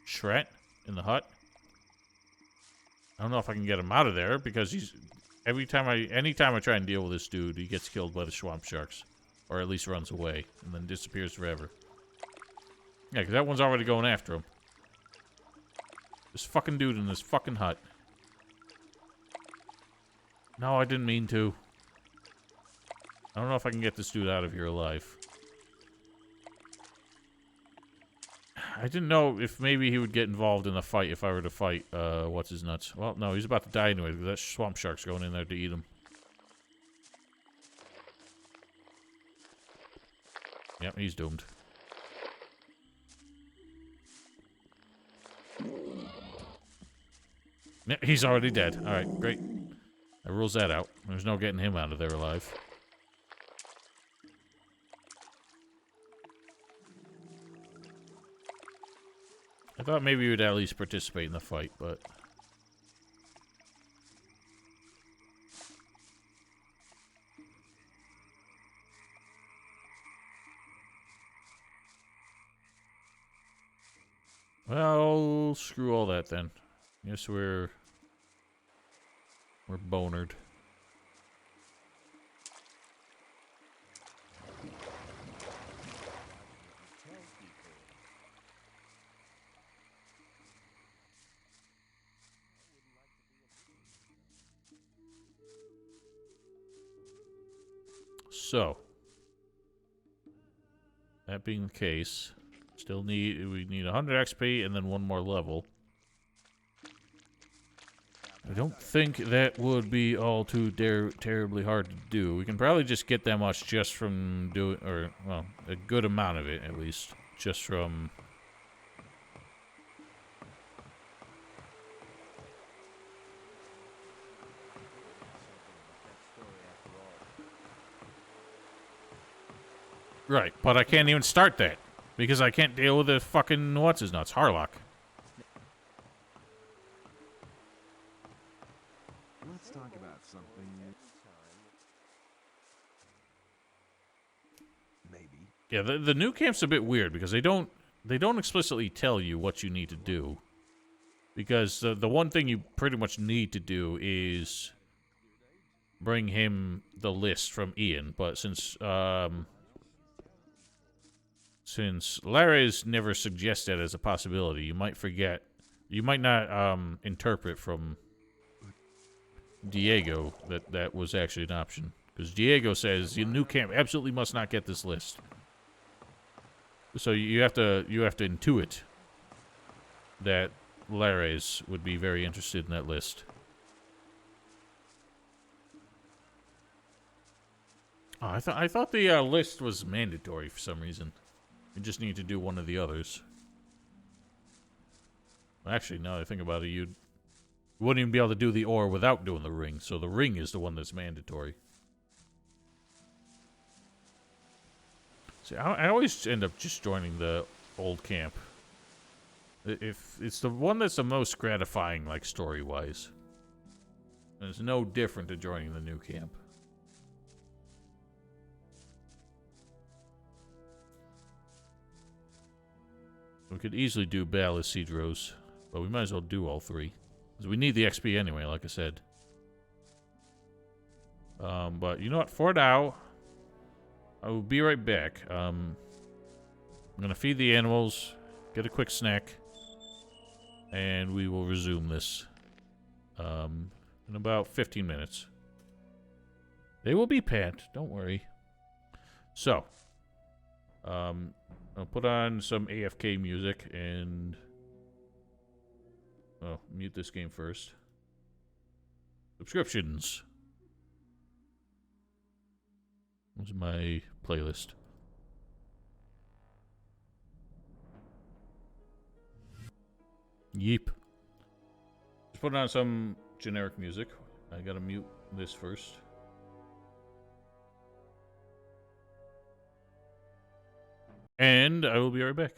Shret in the hut? I don't know if I can get him out of there, because he's... anytime I try and deal with this dude, he gets killed by the swamp sharks. Or at least runs away, and then disappears forever. Yeah, because that one's already going after him. This fucking dude in this fucking hut. No, I didn't mean to. I don't know if I can get this dude out of here alive. I didn't know if maybe he would get involved in a fight if I were to fight, what's his nuts. Well, no, he's about to die anyway, because that swamp shark's going in there to eat him. Yep, he's doomed. Yeah, he's already dead. Alright, great. That rules that out. There's no getting him out of there alive. I thought maybe he would at least participate in the fight, but... Well, screw all that then. Guess we're bonered. So, that being the case, we need 100 XP and then one more level. I don't think that would be all too terribly hard to do. We can probably just get that much just from doing, or, well, a good amount of it at least, just from... Right, but I can't even start that, because I can't deal with the fucking what's-his-nuts, Harlock. Let's talk about something. Maybe. Yeah, the new camp's a bit weird because they don't explicitly tell you what you need to do. Because the one thing you pretty much need to do is bring him the list from Ian, but since Larry's never suggested as a possibility, you might forget. You might not interpret from Diego that was actually an option. Because Diego says your new camp absolutely must not get this list. So you have to intuit that Larry's would be very interested in that list. Oh, I thought the list was mandatory for some reason. You just need to do one of the others. Actually, now that I think about it, you wouldn't even be able to do the ore without doing the ring, so the ring is the one that's mandatory. See, I always end up just joining the old camp. If it's the one that's the most gratifying, like, story-wise. And it's no different to joining the new camp. We could easily do Battle of Cedros, but we might as well do all three. Because we need the XP anyway, like I said. But you know what? For now, I will be right back. I'm gonna feed the animals, get a quick snack, and we will resume this in about 15 minutes. They will be panned, don't worry. So, I'll put on some AFK music and... Oh, mute this game first. Subscriptions. Where's my playlist? Yeep. Just put on some generic music. I gotta mute this first. And I will be right back.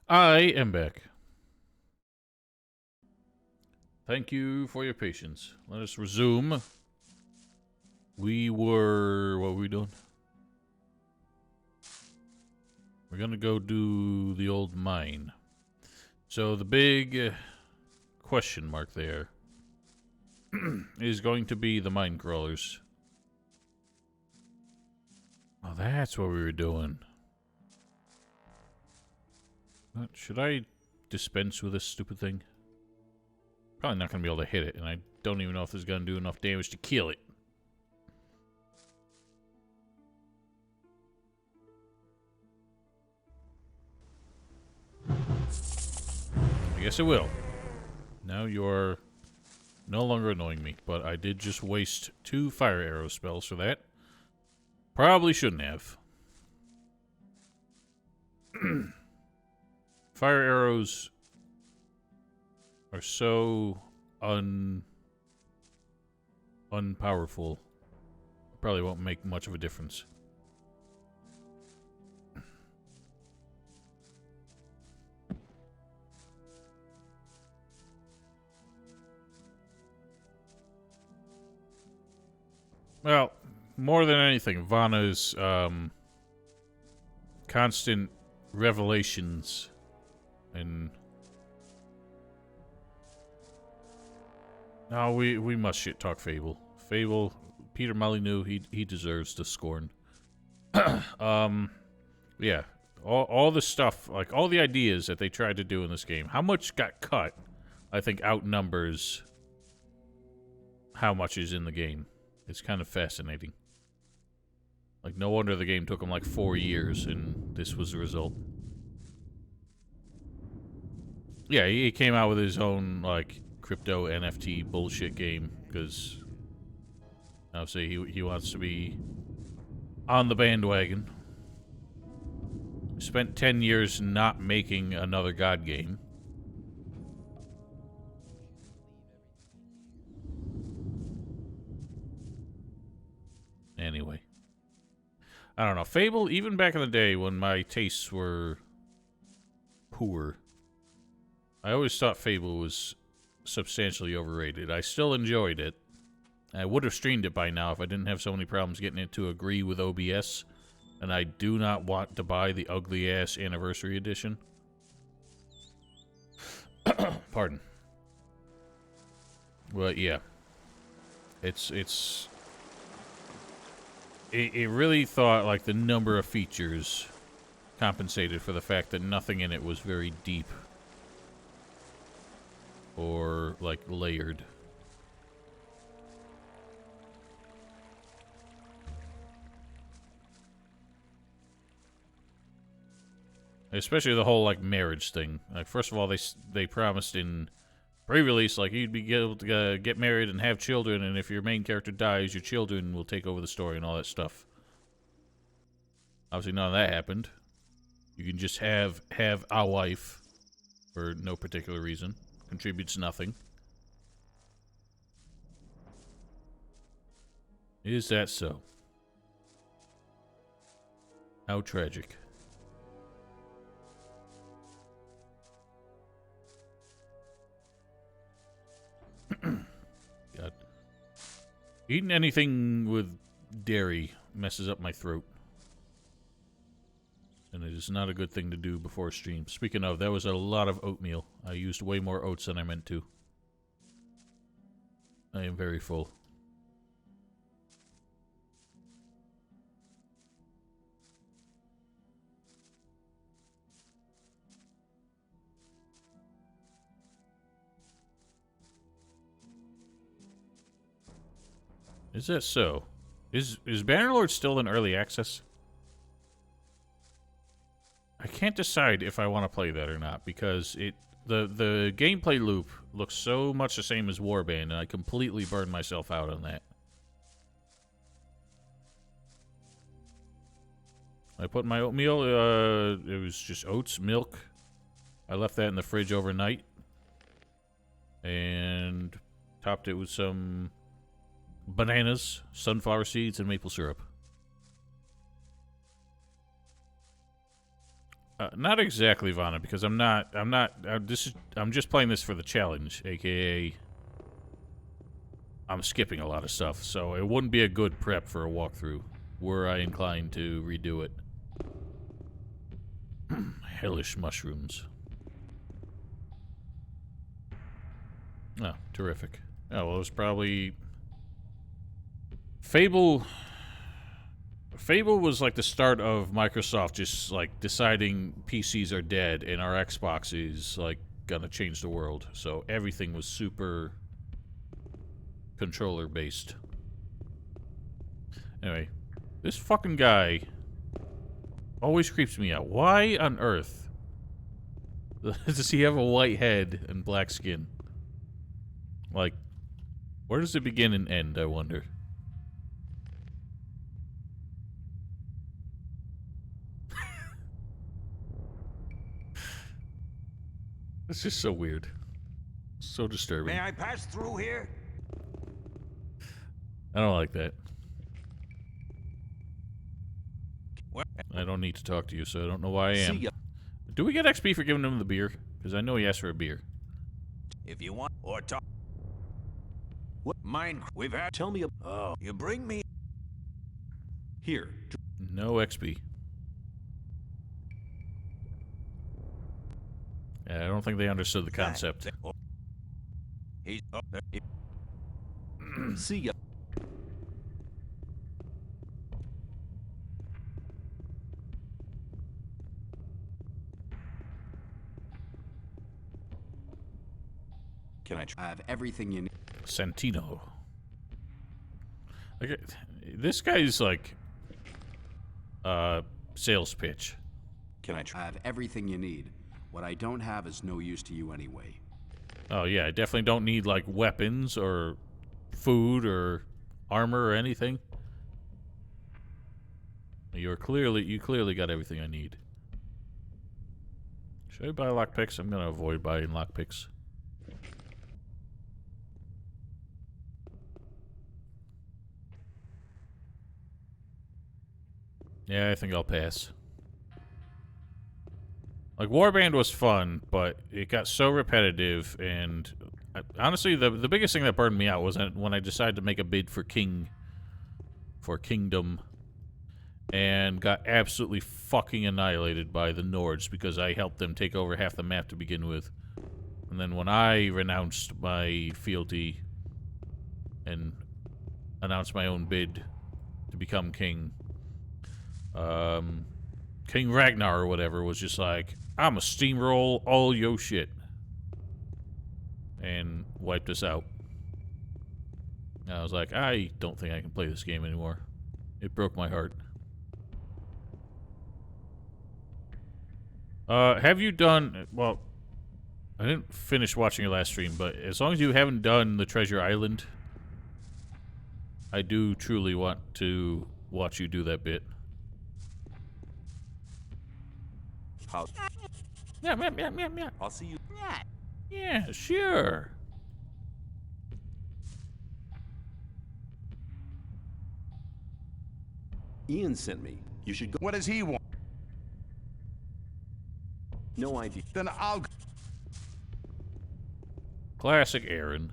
I am back. Thank you for your patience. Let us resume. What were we doing? We're gonna go do the old mine. So the big question mark there is going to be the mine crawlers. Oh, that's what we were doing. Should I dispense with this stupid thing? Probably not going to be able to hit it, and I don't even know if it's going to do enough damage to kill it. I guess it will. Now you're no longer annoying me, but I did just waste 2 fire arrow spells for that. Probably shouldn't have. Fire arrows are so unpowerful. Probably won't make much of a difference. Well, more than anything, Vanna's constant revelations and... No, we must shit talk Fable. Fable, Peter Molyneux, he deserves the scorn. Yeah, all the stuff, like all the ideas that they tried to do in this game, how much got cut, I think outnumbers how much is in the game. It's kind of fascinating. Like, no wonder the game took him like 4 years, and this was the result. Yeah, he came out with his own, like, crypto NFT bullshit game, because obviously he wants to be on the bandwagon. Spent 10 years not making another God game. Anyway. I don't know. Fable, even back in the day when my tastes were poor, I always thought Fable was substantially overrated. I still enjoyed it. I would have streamed it by now if I didn't have so many problems getting it to agree with OBS. And I do not want to buy the ugly-ass Anniversary Edition. Pardon. Well, yeah. It really thought, like, the number of features compensated for the fact that nothing in it was very deep. Or, like, layered. Especially the whole, like, marriage thing. Like, first of all, they promised in pre-release, like, you'd be able to get married and have children, and if your main character dies, your children will take over the story and all that stuff. Obviously, none of that happened. You can just have a wife for no particular reason. Contributes nothing. Is that so? How tragic. God. Eating anything with dairy messes up my throat. And it is not a good thing to do before a stream. Speaking of, that was a lot of oatmeal. I used way more oats than I meant to. I am very full. Is that so? Is Bannerlord still in early access? I can't decide if I want to play that or not, because the gameplay loop looks so much the same as Warband, and I completely burned myself out on that. I put my oatmeal, it was just oats, milk. I left that in the fridge overnight. And topped it with some bananas, sunflower seeds, and maple syrup. Not exactly, Vanna, because I'm just playing this for the challenge, aka I'm skipping a lot of stuff, so it wouldn't be a good prep for a walkthrough, were I inclined to redo it. Hellish mushrooms. Oh, terrific. Oh, well, it was probably... Fable was like the start of Microsoft just, like, deciding PCs are dead and our Xbox is, like, gonna change the world. So everything was super controller-based. Anyway, this fucking guy always creeps me out. Why on earth does he have a white head and black skin? Like, where does it begin and end, I wonder? It's just so weird. So disturbing. May I pass through here? I don't like that. I don't need to talk to you, so I don't know why I am. Do we get XP for giving him the beer? Because I know he asked for a beer. If you want, or talk. What? Mine. We've had. Tell me. Oh, you bring me. Here. No XP. Yeah, I don't think they understood the concept. See ya. Can I have everything you need? Santino. Like, this guy's like sales pitch. Can I have everything you need? What I don't have is no use to you anyway. Oh yeah, I definitely don't need like weapons or food or armor or anything. You clearly got everything I need. Should I buy lockpicks? I'm gonna avoid buying lockpicks. Yeah, I think I'll pass. Like, Warband was fun, but it got so repetitive, and honestly, the biggest thing that burned me out was when I decided to make a bid for Kingdom, and got absolutely fucking annihilated by the Nords because I helped them take over half the map to begin with. And then when I renounced my fealty and announced my own bid to become king, King Ragnar or whatever was just like, I'm a steamroll all yo shit. And wiped us out. And I was like, I don't think I can play this game anymore. It broke my heart. Have you done... Well, I didn't finish watching your last stream, but as long as you haven't done the Treasure Island, I do truly want to watch you do that bit. How? Yeah. I'll see you. Yeah, sure. Ian sent me. You should go. What does he want? No idea. Then I'll... Classic Aaron.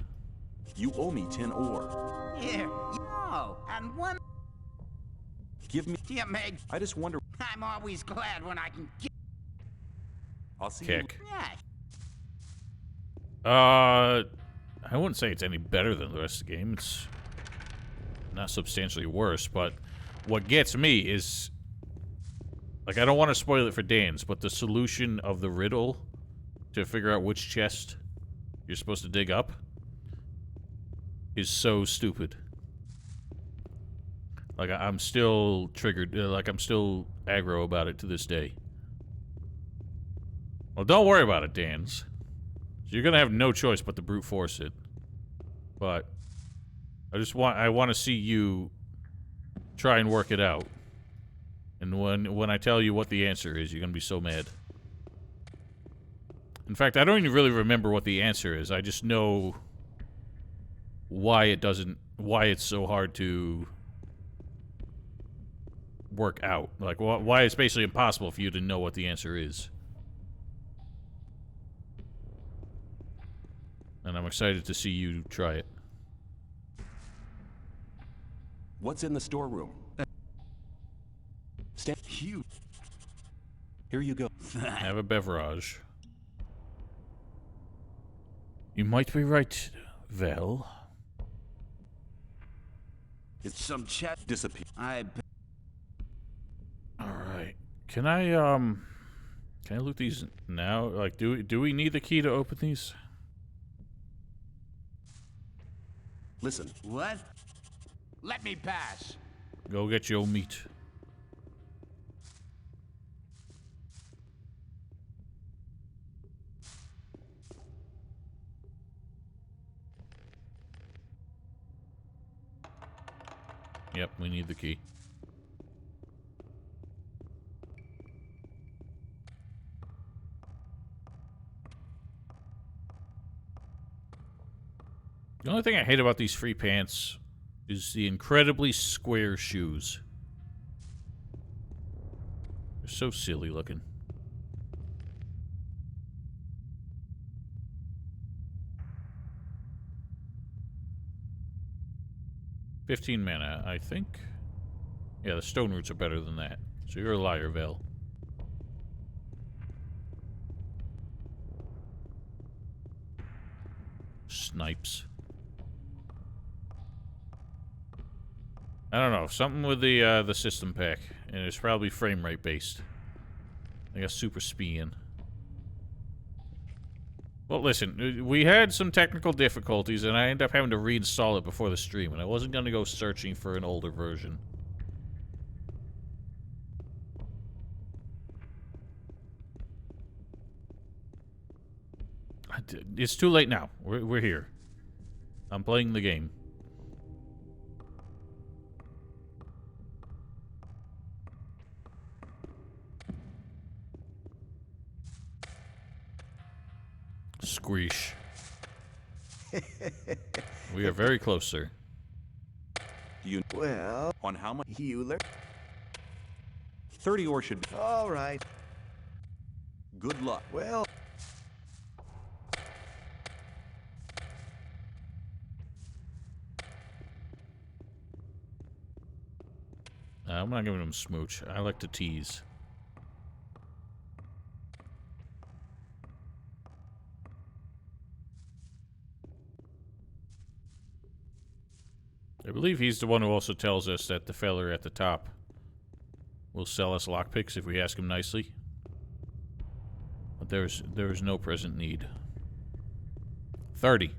You owe me 10 ore. Here. Oh, and one... Give me... Dear Meg, I just wonder... I'm always glad when I can get... I'll see Kick. you. Yeah. I wouldn't say it's any better than the rest of the game. It's not substantially worse, but what gets me is... Like, I don't want to spoil it for Dan's, but the solution of the riddle to figure out which chest you're supposed to dig up is so stupid. Like, I'm still triggered, like, I'm still aggro about it to this day. Well, don't worry about it, Dan's. You're gonna have no choice but to brute force it. But I want to see you try and work it out. And when I tell you what the answer is, you're gonna be so mad. In fact, I don't even really remember what the answer is. I just know why it's so hard to work out. Like, why it's basically impossible for you to know what the answer is. And I'm excited to see you try it. What's in the storeroom? Stand. Here you go. Have a beverage. You might be right, Vel. It's some chat disappear. Alright. Can I loot these now? Like, do we need the key to open these? Listen. What? Let me pass. Go get your meat. Yep, we need the key. The only thing I hate about these free pants is the incredibly square shoes. They're so silly looking. $15 mana, I think. Yeah, the stone roots are better than that. So you're a liar, Vel. Snipes. I don't know, something with the system pack, and it's probably frame rate based. I got super speeing. Well, listen, we had some technical difficulties, and I ended up having to reinstall it before the stream, and I wasn't going to go searching for an older version. It's too late now. We're here. I'm playing the game. Squeesh. We are very close, sir. Well, on how much? Hewler. 30 ore should be. All right. Good luck. Well. I'm not giving him smooch. I like to tease. I believe he's the one who also tells us that the feller at the top will sell us lockpicks if we ask him nicely. But there's no present need. 30.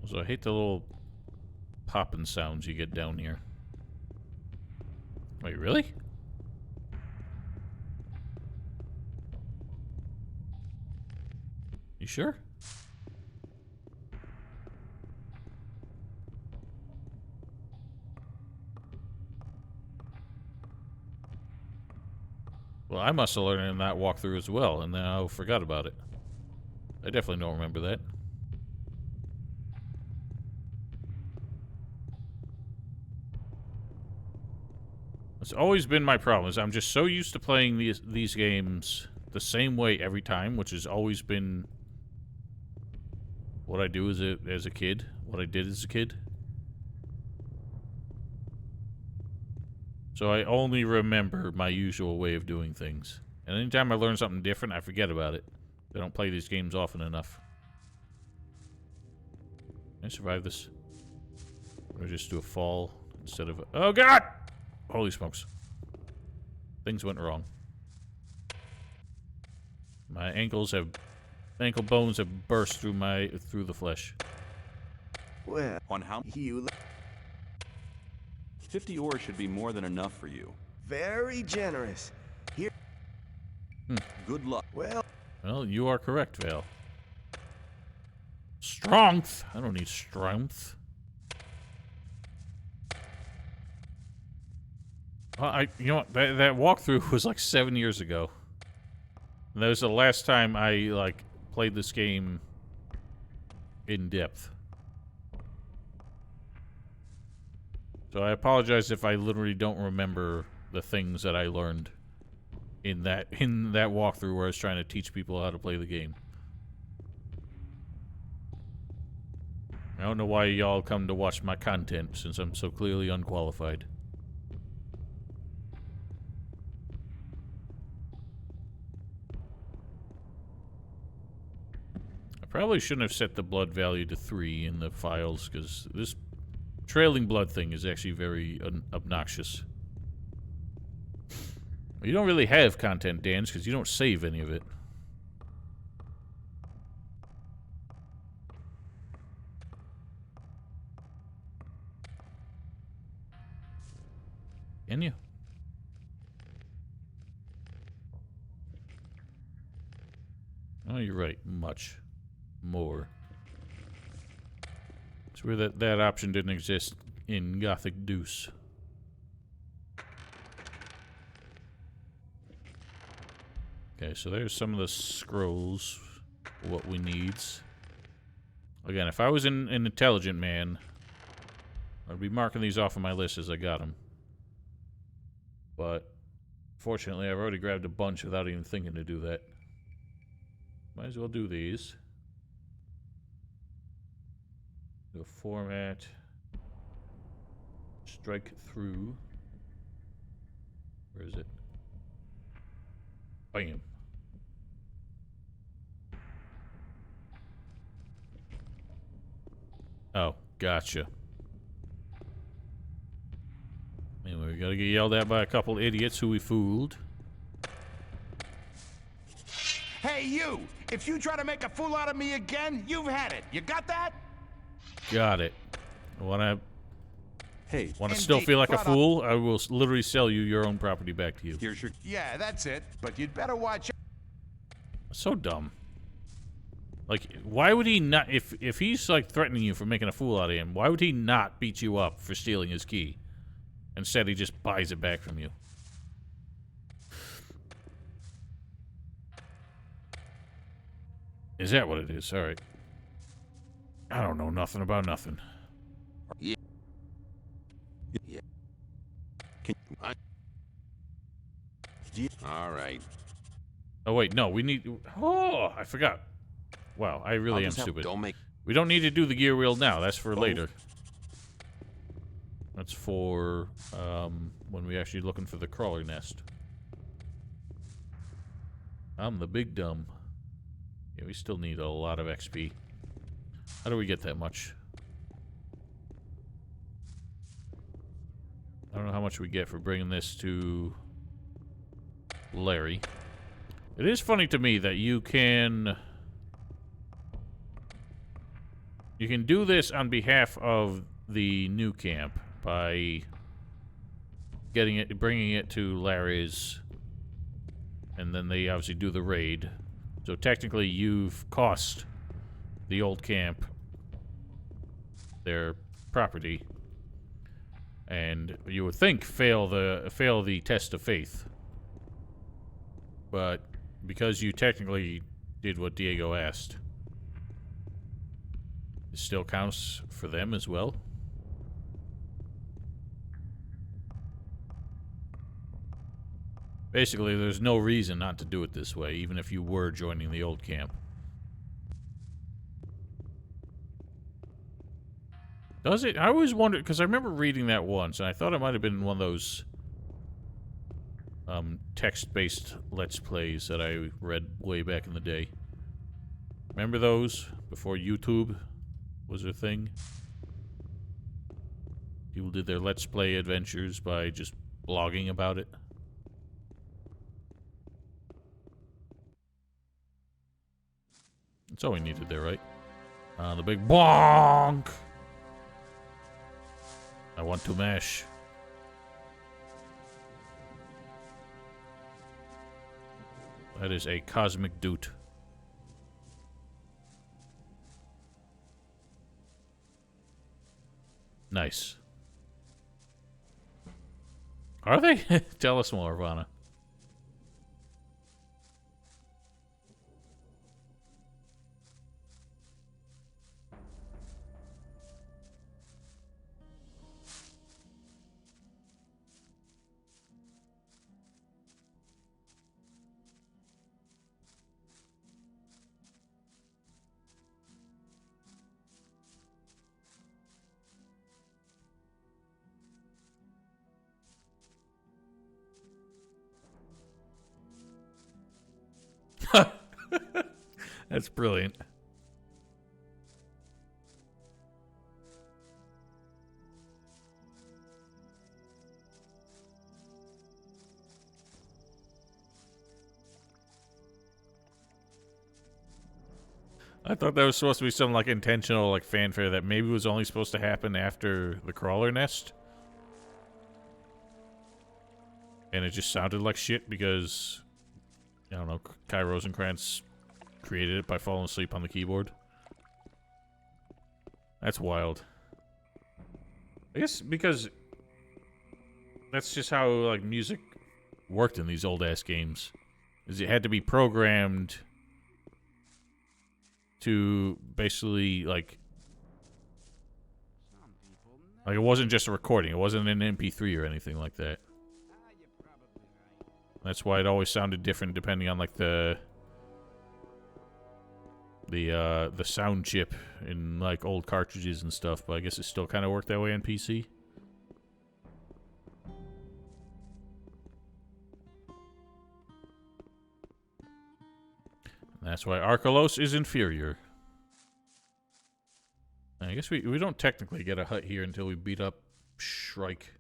So I hate the little popping sounds you get down here. Wait, really? You sure? Well, I must have learned in that walkthrough as well, and then I forgot about it. I definitely don't remember that. It's always been my problem, is I'm just so used to playing these games the same way every time, which has always been what I do as a kid, what I did as a kid. So I only remember my usual way of doing things. And anytime I learn something different, I forget about it. I don't play these games often enough. Can I survive this? Or just do a fall instead of oh god! Holy smokes. Things went wrong. My ankle bones have burst through the flesh. Well, on how? 50 ore should be more than enough for you. Very generous. Here. Good luck. Well, you are correct, Vale. Strength. I don't need strength. You know what? That walkthrough was like 7 years ago. And that was the last time I played this game in depth. So I apologize if I literally don't remember the things that I learned in that walkthrough where I was trying to teach people how to play the game. I don't know why y'all come to watch my content since I'm so clearly unqualified. I probably shouldn't have set the blood value to 3 in the files because this trailing blood thing is actually very obnoxious. You don't really have content, Dans, because you don't save any of it. Can you? Oh, you're right. Much more. It's where that option didn't exist in Gothic Deuce. Okay, so there's some of the scrolls. What we needs. Again, if I was an intelligent man, I'd be marking these off on my list as I got them. But fortunately, I've already grabbed a bunch without even thinking to do that. Might as well do these. Do a format. Strike through. Where is it? Bam. Oh, gotcha. Anyway, we gotta get yelled at by a couple idiots who we fooled. Hey, you! If you try to make a fool out of me again, you've had it. You got that? Got it. Wanna Indeed. still feel like a Right on. fool? I will literally sell you your own property back to you. Here's your... Yeah, that's it. But you'd better watch... So dumb. Like, why would he not... If he's, like, threatening you for making a fool out of him, why would he not beat you up for stealing his key? Instead, he just buys it back from you. Is that what it is? Alright. I don't know nothing about nothing. Yeah. Yeah. All right. Oh, wait, no, we need... Oh, I forgot. Wow, I really am stupid. We don't need to do the gear wheel now. That's for later. That's for when we're actually looking for the crawler nest. I'm the big dumb. Yeah, we still need a lot of XP. How do we get that much? I don't know how much we get for bringing this to Larry. It is funny to me that you can do this on behalf of the new camp by bringing it to Larry's, and then they obviously do the raid. So technically, you've cost the old camp their property, and you would think fail the test of faith. But because you technically did what Diego asked, it still counts for them as well. Basically, there's no reason not to do it this way, even if you were joining the old camp. Does it? I always wondered, because I remember reading that once, and I thought it might have been one of those text-based Let's Plays that I read way back in the day. Remember those? Before YouTube was a thing? People did their Let's Play adventures by just blogging about it. That's all we needed there, right? The big bonk! I want to mash. That is a cosmic doot. Nice. Are they? Tell us more, Ivana. That's brilliant. I thought that was supposed to be some like intentional like fanfare that maybe was only supposed to happen after the crawler nest. And it just sounded like shit because, I don't know, Kai Rosenkrantz created it by falling asleep on the keyboard. That's wild. I guess because that's just how like music worked in these old ass games. Is it had to be programmed to basically like it wasn't just a recording. It wasn't an MP3 or anything like that. That's why it always sounded different depending on like the sound chip in like old cartridges and stuff. But I guess it still kind of worked that way on PC. That's why Arkelos is inferior. I guess we don't technically get a hut here until we beat up Shrike.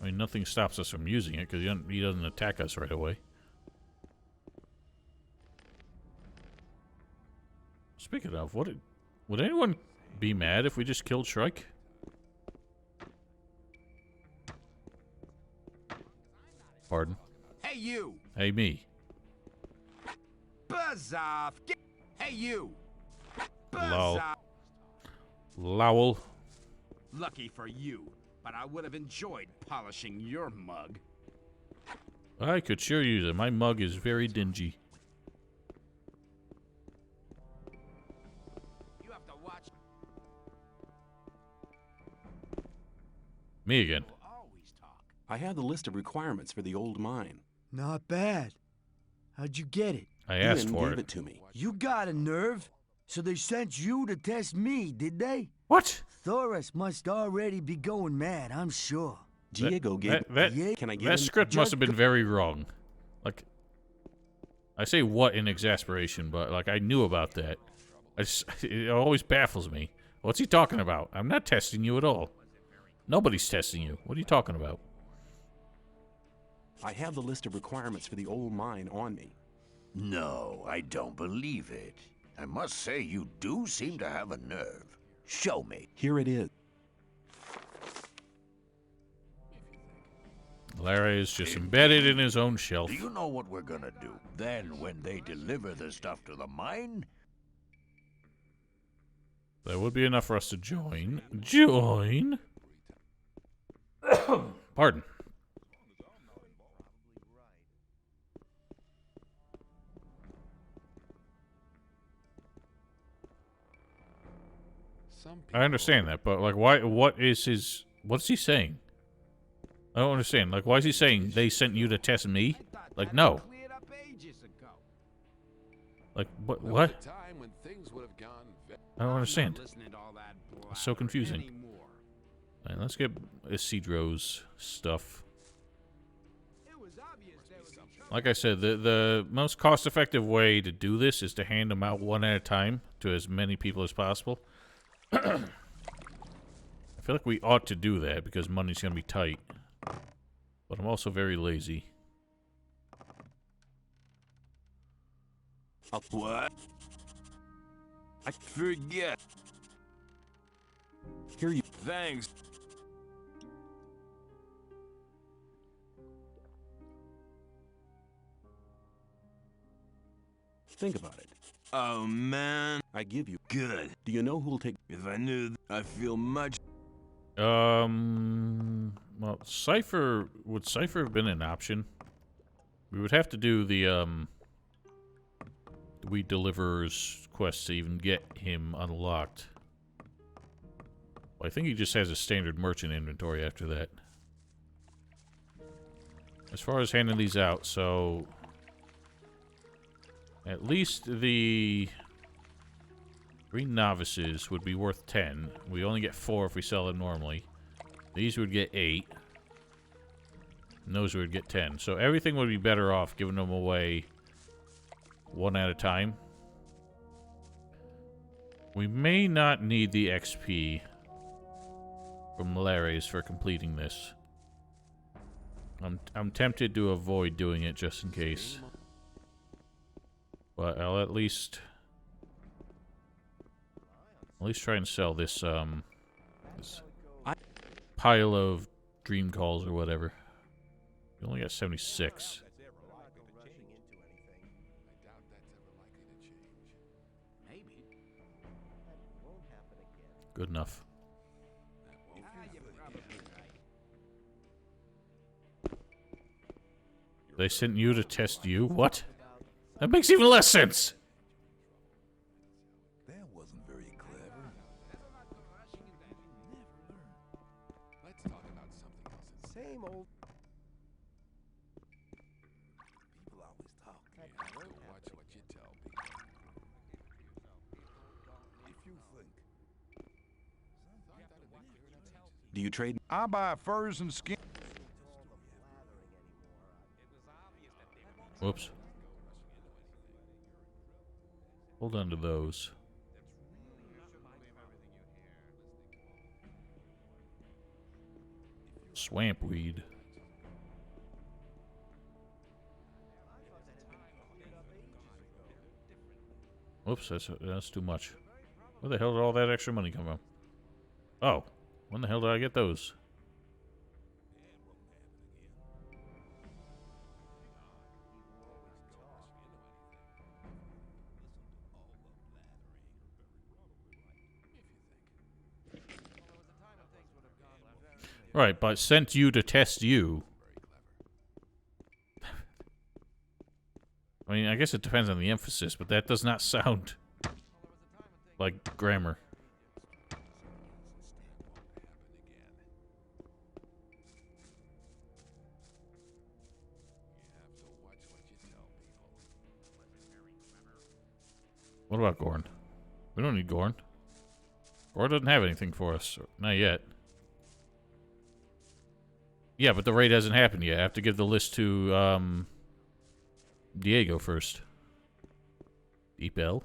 I mean, nothing stops us from using it because he doesn't attack us right away. Speaking of, would anyone be mad if we just killed Shrike? Pardon? Hey, you! Hey, me. Buzz off! Hey, you! Buzz Lol. off! Lowell. Lucky for you, but I would have enjoyed polishing your mug. I could sure use it. My mug is very dingy. You have to watch. Me again. I have the list of requirements for the old mine. Not bad. How'd you get it? I asked Ian for gave it. it to me. You got a nerve. So they sent you to test me, did they? What? Thoris must already be going mad, I'm sure. Diego gave Can I get that him? script must have been very wrong. Like, I say what in exasperation, but like I knew about that. It always baffles me. What's he talking about? I'm not testing you at all. Nobody's testing you. What are you talking about? I have the list of requirements for the old mine on me. No, I don't believe it. I must say, you do seem to have a nerve. Show me. Here it is. Larry is just embedded in his own shelf. Do you know what we're gonna do? Then, when they deliver the stuff to the mine... That would be enough for us to join. Join? Pardon. I understand that, but like, why? What's he saying? I don't understand. Like, why is he saying they sent you to test me? Like, no. Like, what? I don't understand. It's so confusing. Alright, let's get Isidro's stuff. Like I said, the most cost-effective way to do this is to hand them out one at a time to as many people as possible. I feel like we ought to do that because money's going to be tight. But I'm also very lazy. What? I forget. Here you. Thanks. Think about it. Oh, man. I give you. Good. Do you know who'll take... If I knew, I feel much... Well, Cypher... Would Cypher have been an option? We would have to do the Weed Deliverer's quest to even get him unlocked. Well, I think he just has a standard merchant inventory after that. As far as handing these out, so... At least the... 3 novices would be worth 10. We only get 4 if we sell them normally. These would get 8. knows we would get 10. So everything would be better off giving them away one at a time. We may not need the XP from Lares for completing this. I'm tempted to avoid doing it just in case. But I'll at least try and sell this this pile of dream calls or whatever. We only got 76. Good enough. They sent you to test you? What? That makes even less sense! That wasn't very clever. Let's talk about something else. Same old. People always talk. You have to watch what you tell people. If you think. Do you trade? I buy furs and skin. Whoops. Hold on to those. Swamp weed. Whoops, that's too much. Where the hell did all that extra money come from? Oh, when the hell did I get those? Right, but sent you to test you. I mean, I guess it depends on the emphasis, but that does not sound like grammar. What about Gorn? We don't need Gorn. Gorn doesn't have anything for us. Not yet. Yeah, but the raid hasn't happened yet. I have to give the list to, Diego first. Deep L.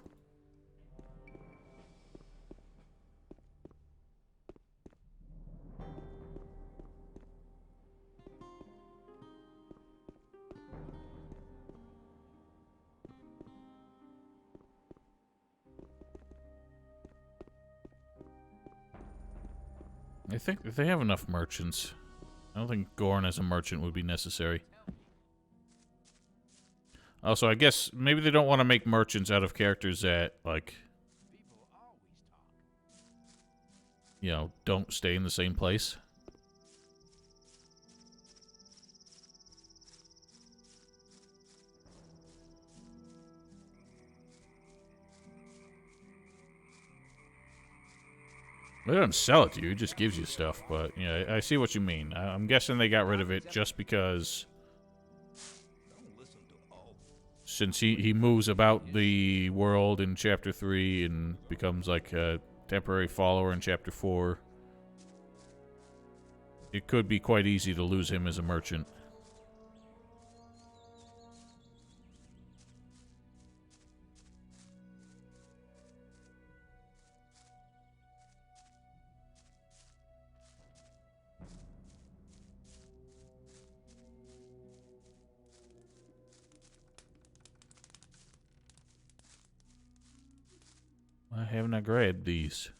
I think if they have enough merchants, I don't think Gorn as a merchant would be necessary. Also, I guess maybe they don't want to make merchants out of characters that, like, you know, don't stay in the same place. They don't sell it to you, it just gives you stuff, but, yeah, I see what you mean. I'm guessing they got rid of it just because since he moves about the world in Chapter 3 and becomes like a temporary follower in Chapter 4, it could be quite easy to lose him as a merchant. Why haven't I grabbed these?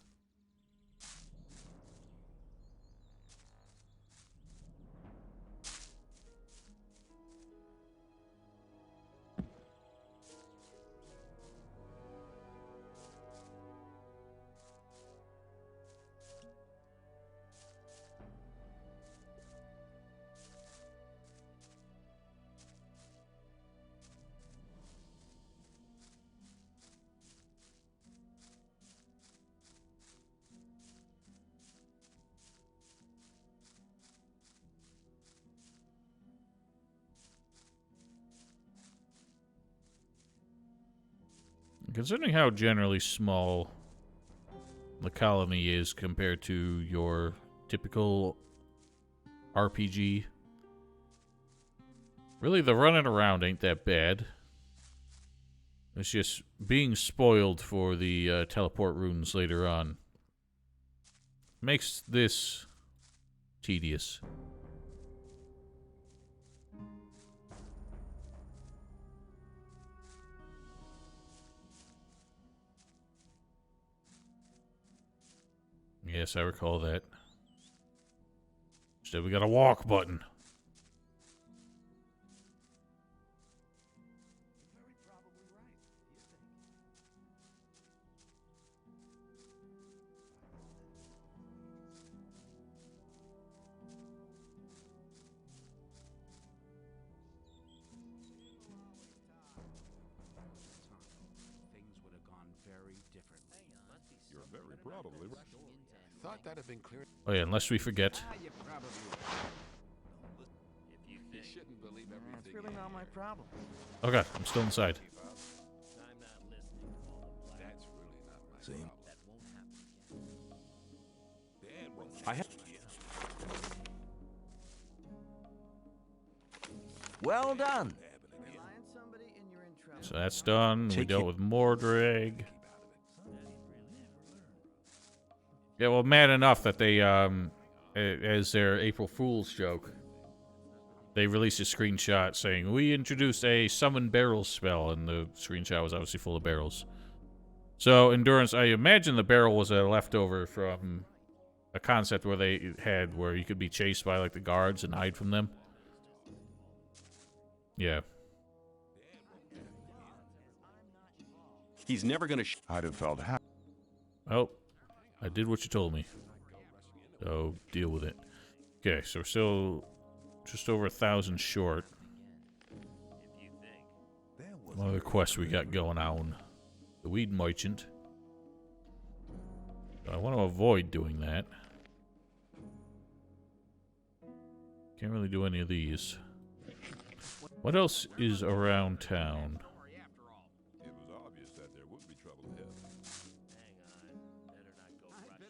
Considering how generally small the colony is compared to your typical RPG, Really, the running around ain't that bad. It's just being spoiled for the teleport runes later on. Makes this tedious. Yes, I recall that. Instead, we got a walk button. You're very probably right. Thought that'd have been clear. Oh yeah, unless we forget. You shouldn't believe everything. That's really not my problem. Oh god, I'm still inside. That's really not my Same. I have. Well done. So that's done. We dealt with Mordrag. Yeah, well, mad enough that they, as their April Fool's joke, they released a screenshot saying, we introduced a summon barrels spell, and the screenshot was obviously full of barrels. So, Endurance, I imagine the barrel was a leftover from a concept where they had where you could be chased by, like, the guards and hide from them. Yeah. He's never gonna. I'd have felt happy. Oh, I did what you told me. So, deal with it. Okay, so we're still just over 1,000 short. What other quests we got going on? The Weed Merchant. I want to avoid doing that. Can't really do any of these. What else is around town? It was obvious that there would be trouble ahead.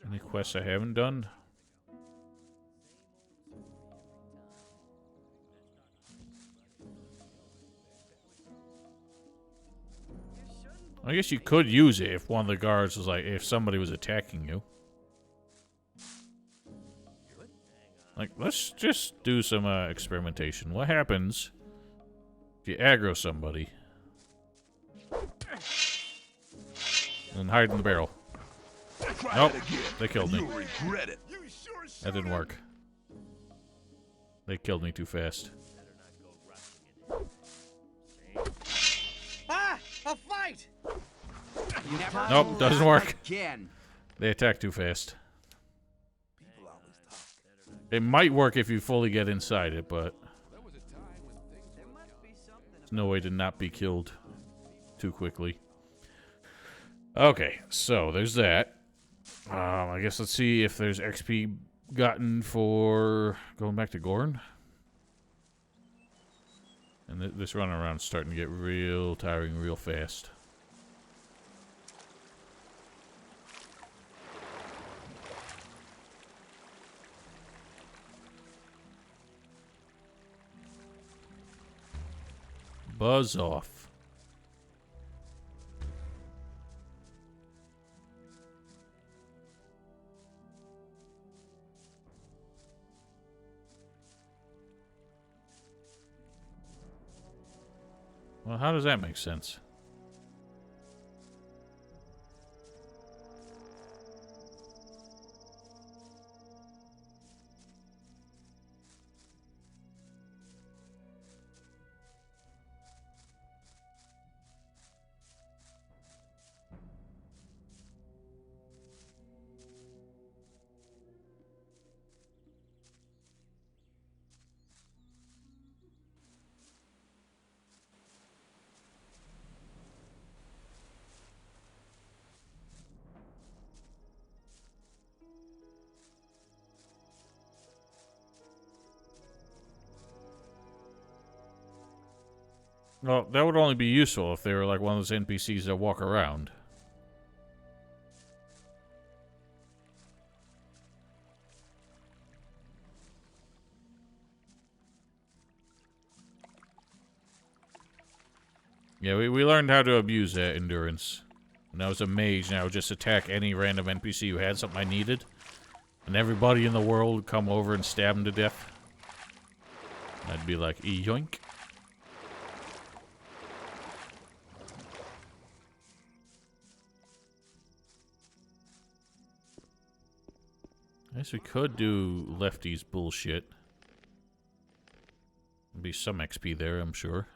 Any quests I haven't done? I guess you could use it if one of the guards was like, if somebody was attacking you. Like, let's just do some experimentation. What happens if you aggro somebody and hide in the barrel? Nope, they killed me. That didn't work. They killed me too fast. Ah! A fight! Nope, doesn't work. Again. They attack too fast. It might work if you fully get inside it, but there's no way to not be killed too quickly. Okay, so there's that. I guess let's see if there's XP gotten for going back to Gorn. And this running around is starting to get real tiring real fast. Buzz off. Well, how does that make sense? Well, that would only be useful if they were like one of those NPCs that walk around. Yeah, we learned how to abuse that endurance. When I was a mage, and I would just attack any random NPC who had something I needed. And everybody in the world would come over and stab him to death. And I'd be like, yoink. I guess we could do Lefty's bullshit. There'd be some XP there, I'm sure.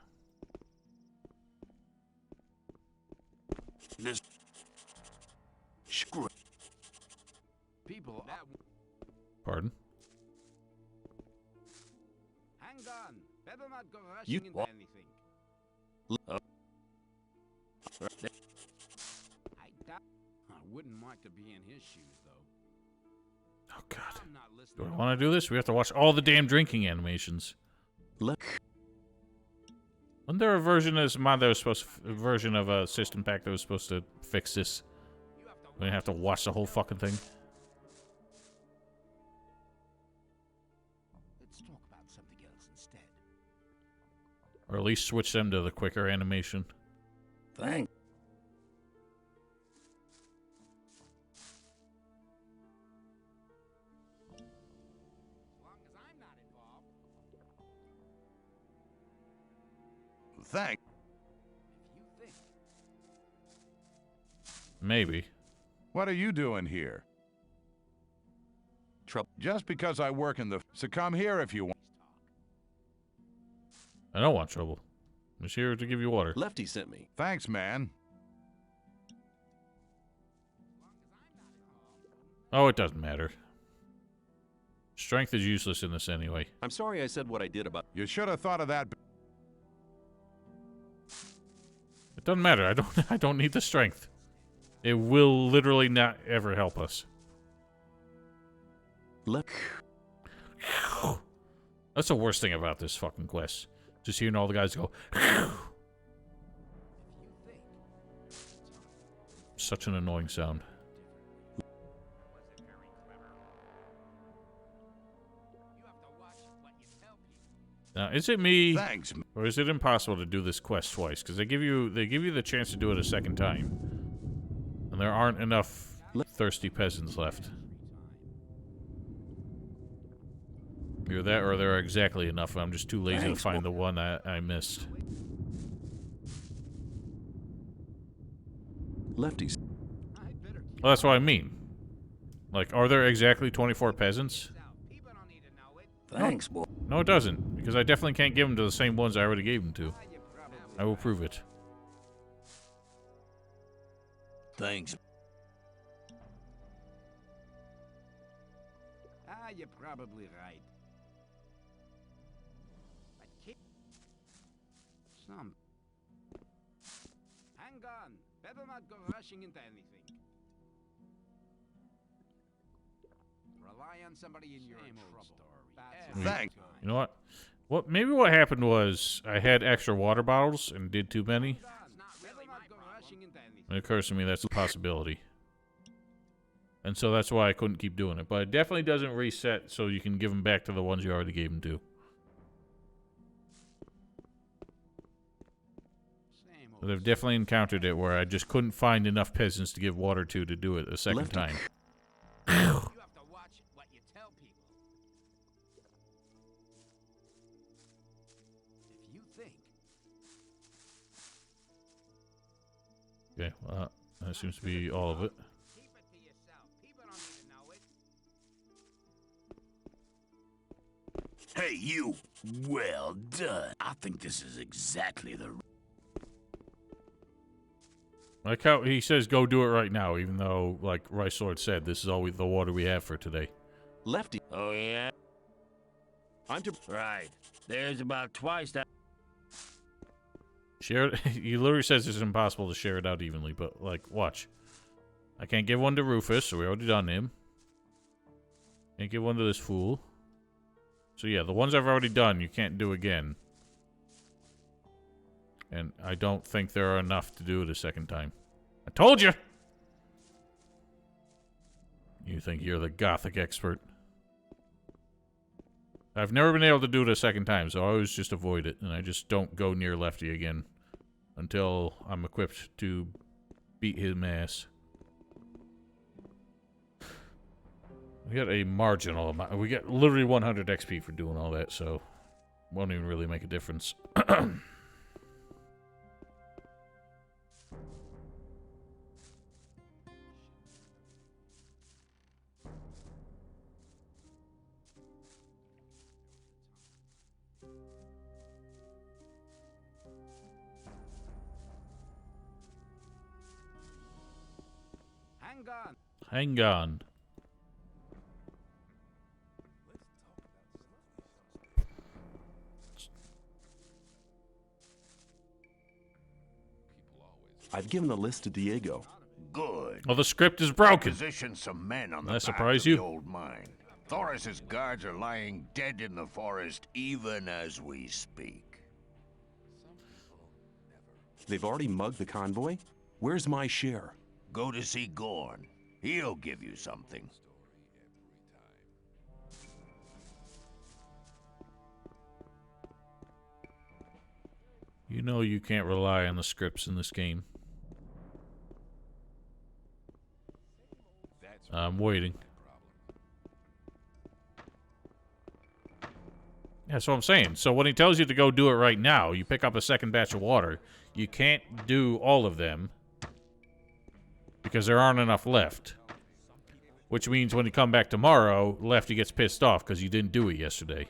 Screw. People. Pardon? Hang on. Better not go rushing You into what? anything. I wouldn't like to be in his shoes, though. Oh, God. I'm not Do listening. I want to do this? We have to watch all the damn drinking animations. Look. Wasn't there a version of this mod that was supposed to, a version of a system pack that was supposed to fix this? We didn't have to watch the whole fucking thing. Let's talk about something else instead. Or at least switch them to the quicker animation. Thanks. As long as I'm not involved. Thanks. If you think. Maybe. What are you doing here? Trouble. Just because I work in the... So come here if you want. I don't want trouble. I'm just here to give you water. Lefty sent me. Thanks, man. Oh, it doesn't matter. Strength is useless in this anyway. I'm sorry I said what I did about... You should have thought of that. It doesn't matter. I don't need the strength. It will literally not ever help us. Look. That's the worst thing about this fucking quest. Just hearing all the guys go. Such an annoying sound. Now, is it me, Thanks. or is it impossible to do this quest twice? Because they give you the chance to do it a second time, and there aren't enough thirsty peasants left. Either that, or there are exactly enough. I'm just too lazy to find the one I missed. Lefties. Well, that's what I mean. Like, are there exactly 24 peasants? Thanks, boy. No, it doesn't, because I definitely can't give them to the same ones I already gave them to. I will prove it. Thanks. You're probably right. But keep... Some... Hang on. Better not go rushing into anything. Rely on somebody in your trouble. Thanks. You know what? Maybe what happened was I had extra water bottles and did too many. It occurs to me that's a possibility. And so that's why I couldn't keep doing it. But it definitely doesn't reset so you can give them back to the ones you already gave them to. But I've definitely encountered it where I just couldn't find enough peasants to give water to do it a second time. You have to watch what you tell people. If you think. Okay, well, that seems to be all of it. Keep it to yourself. People don't need to know it. Hey, you. Well done. I think this is exactly the... Like how he says go do it right now, even though, like Rice Sword said, this is all the water we have for today. Lefty. Oh, yeah? I'm to... Right. There's about twice that... Share it. He literally says it's impossible to share it out evenly, but, like, watch. I can't give one to Rufus, so we already done him. Can't give one to this fool. So yeah, the ones I've already done, you can't do again. And I don't think there are enough to do it a second time. I told you! You think you're the Gothic expert. I've never been able to do it a second time, so I always just avoid it, and I just don't go near Lefty again. until I'm equipped to beat his ass. We got a marginal amount. We got literally 100 XP for doing all that, so won't even really make a difference. Hang on. Hang on. I've given the list to Diego. Good. Well, the script is broken. Position some men on the That back surprise of you? the old mine. Thoris's guards are lying dead in the forest even as we speak. They've already mugged the convoy? Where's my share? Go to see Gorn. He'll give you something. You know you can't rely on the scripts in this game. I'm waiting. Yeah, that's what I'm saying. So when he tells you to go do it right now, you pick up a second batch of water. You can't do all of them because there aren't enough left. Which means when you come back tomorrow, Lefty gets pissed off because you didn't do it yesterday.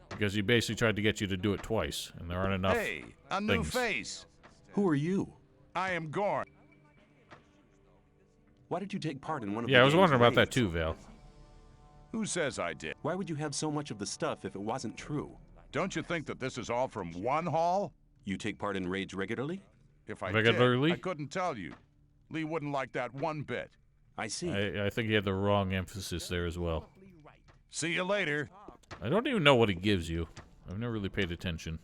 Because he basically tried to get you to do it twice, and there aren't enough Hey, a new face. Who are you? I am Gorn. Why did you take part in one of the Yeah, I was game's wondering about that raids? too, Val. Who says I did? Why would you have so much of the stuff if it wasn't true? Don't you think that this is all from one haul? You take part in raids regularly? If I Regularly? did, I couldn't tell you. Lee wouldn't like that one bit. I see. I think he had the wrong emphasis there as well. See you later. I don't even know what he gives you. I've never really paid attention.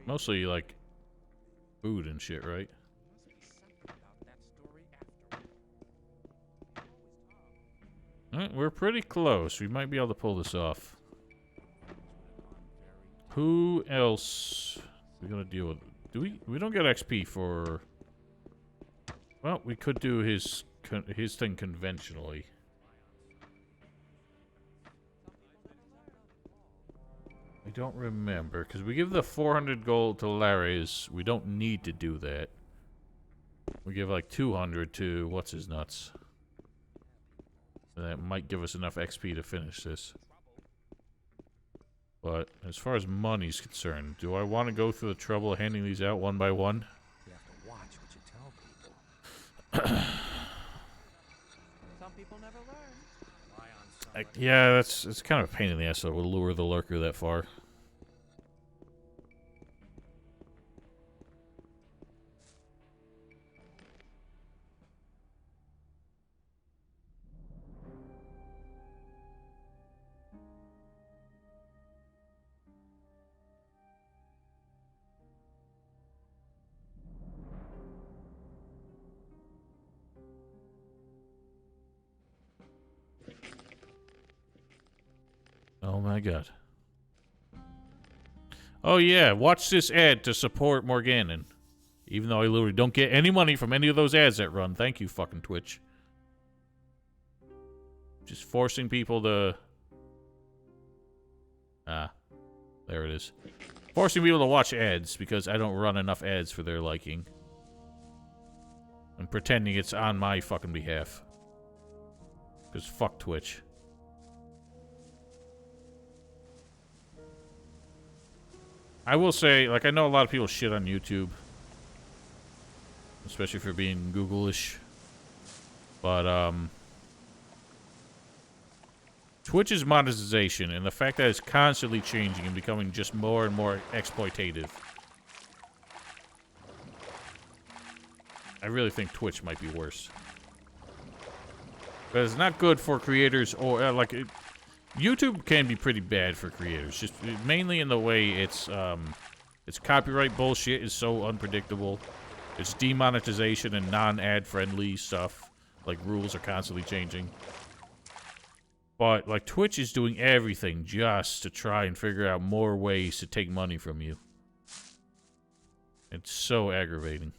Mostly, like, food and shit, right? Alright, we're pretty close. We might be able to pull this off. Who else we gonna deal with? We don't get XP for... Well, we could do his thing conventionally. I don't remember, because we give the 400 gold to Lares. We don't need to do that. We give like 200 to what's-his-nuts. That might give us enough XP to finish this. But as far as money's concerned, do I want to go through the trouble of handing these out one by one? You have to watch what you tell people. Some people never learn. Yeah, it's kind of a pain in the ass that would lure the lurker that far. Oh my god. Oh yeah, watch this ad to support Morganon. Even though I literally don't get any money from any of those ads that run. Thank you, fucking Twitch. Just forcing people to... Ah. There it is. Forcing people to watch ads because I don't run enough ads for their liking. And pretending it's on my fucking behalf. Because fuck Twitch. I will say, like, I know a lot of people shit on YouTube. Especially for being Google-ish. But, Twitch's monetization and the fact that it's constantly changing and becoming just more and more exploitative. I really think Twitch might be worse. But it's not good for creators or, YouTube can be pretty bad for creators, just mainly in the way its copyright bullshit is so unpredictable. Its demonetization and non-ad friendly stuff, like rules are constantly changing. But, like, Twitch is doing everything just to try and figure out more ways to take money from you. It's so aggravating.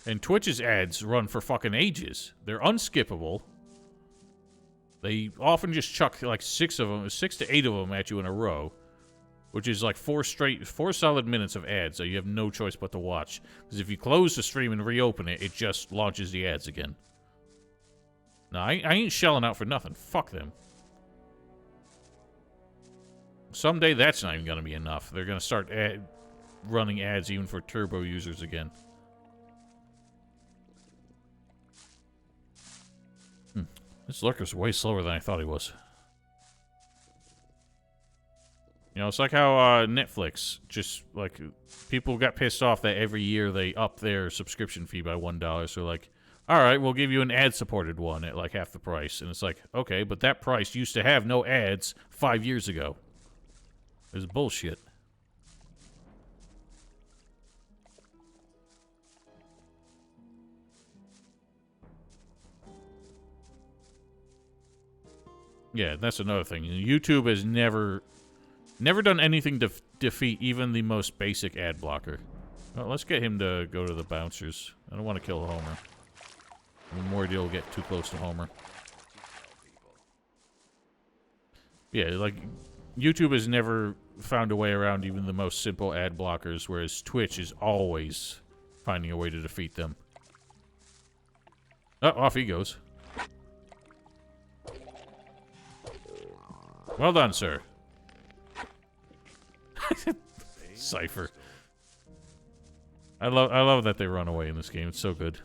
And Twitch's ads run for fucking ages. They're unskippable. They often just chuck like 6 to 8 of them at you in a row, which is like 4 solid minutes of ads, so you have no choice but to watch. Because if you close the stream and reopen it, it just launches the ads again. No, I ain't shelling out for nothing. Fuck them. Someday that's not even gonna be enough. They're gonna start running ads even for turbo users again. This lurker's way slower than I thought he was. You know, it's like how Netflix, just like, people got pissed off that every year they up their subscription fee by $1. So like, all right, we'll give you an ad-supported one at like half the price. And it's like, okay, but that price used to have no ads 5 years ago. It's bullshit. Yeah, that's another thing. YouTube has never done anything to defeat even the most basic ad blocker. Well, let's get him to go to the bouncers. I don't want to kill Homer. Morty will get too close to Homer. Yeah, like, YouTube has never found a way around even the most simple ad blockers, whereas Twitch is always finding a way to defeat them. Oh, off he goes. Well done, sir. Cypher. I love that they run away in this game. It's so good.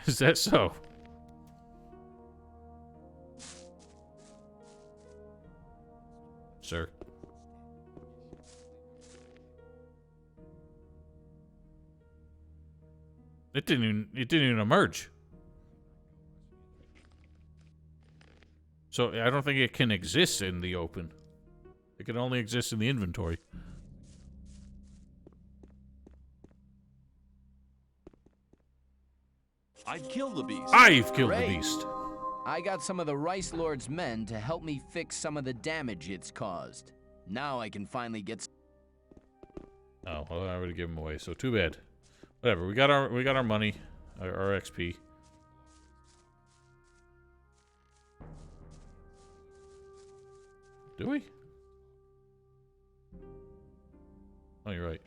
Is that so? Sir. It didn't even emerge. So I don't think it can exist in the open. It can only exist in the inventory. I'd kill the beast. I've killed Great. the beast. I got some of the Rice Lord's men to help me fix some of the damage it's caused. Now I can finally get. Oh, well, I already gave him away, so too bad. Whatever. We got our money, our XP. Do we? Oh, you're right.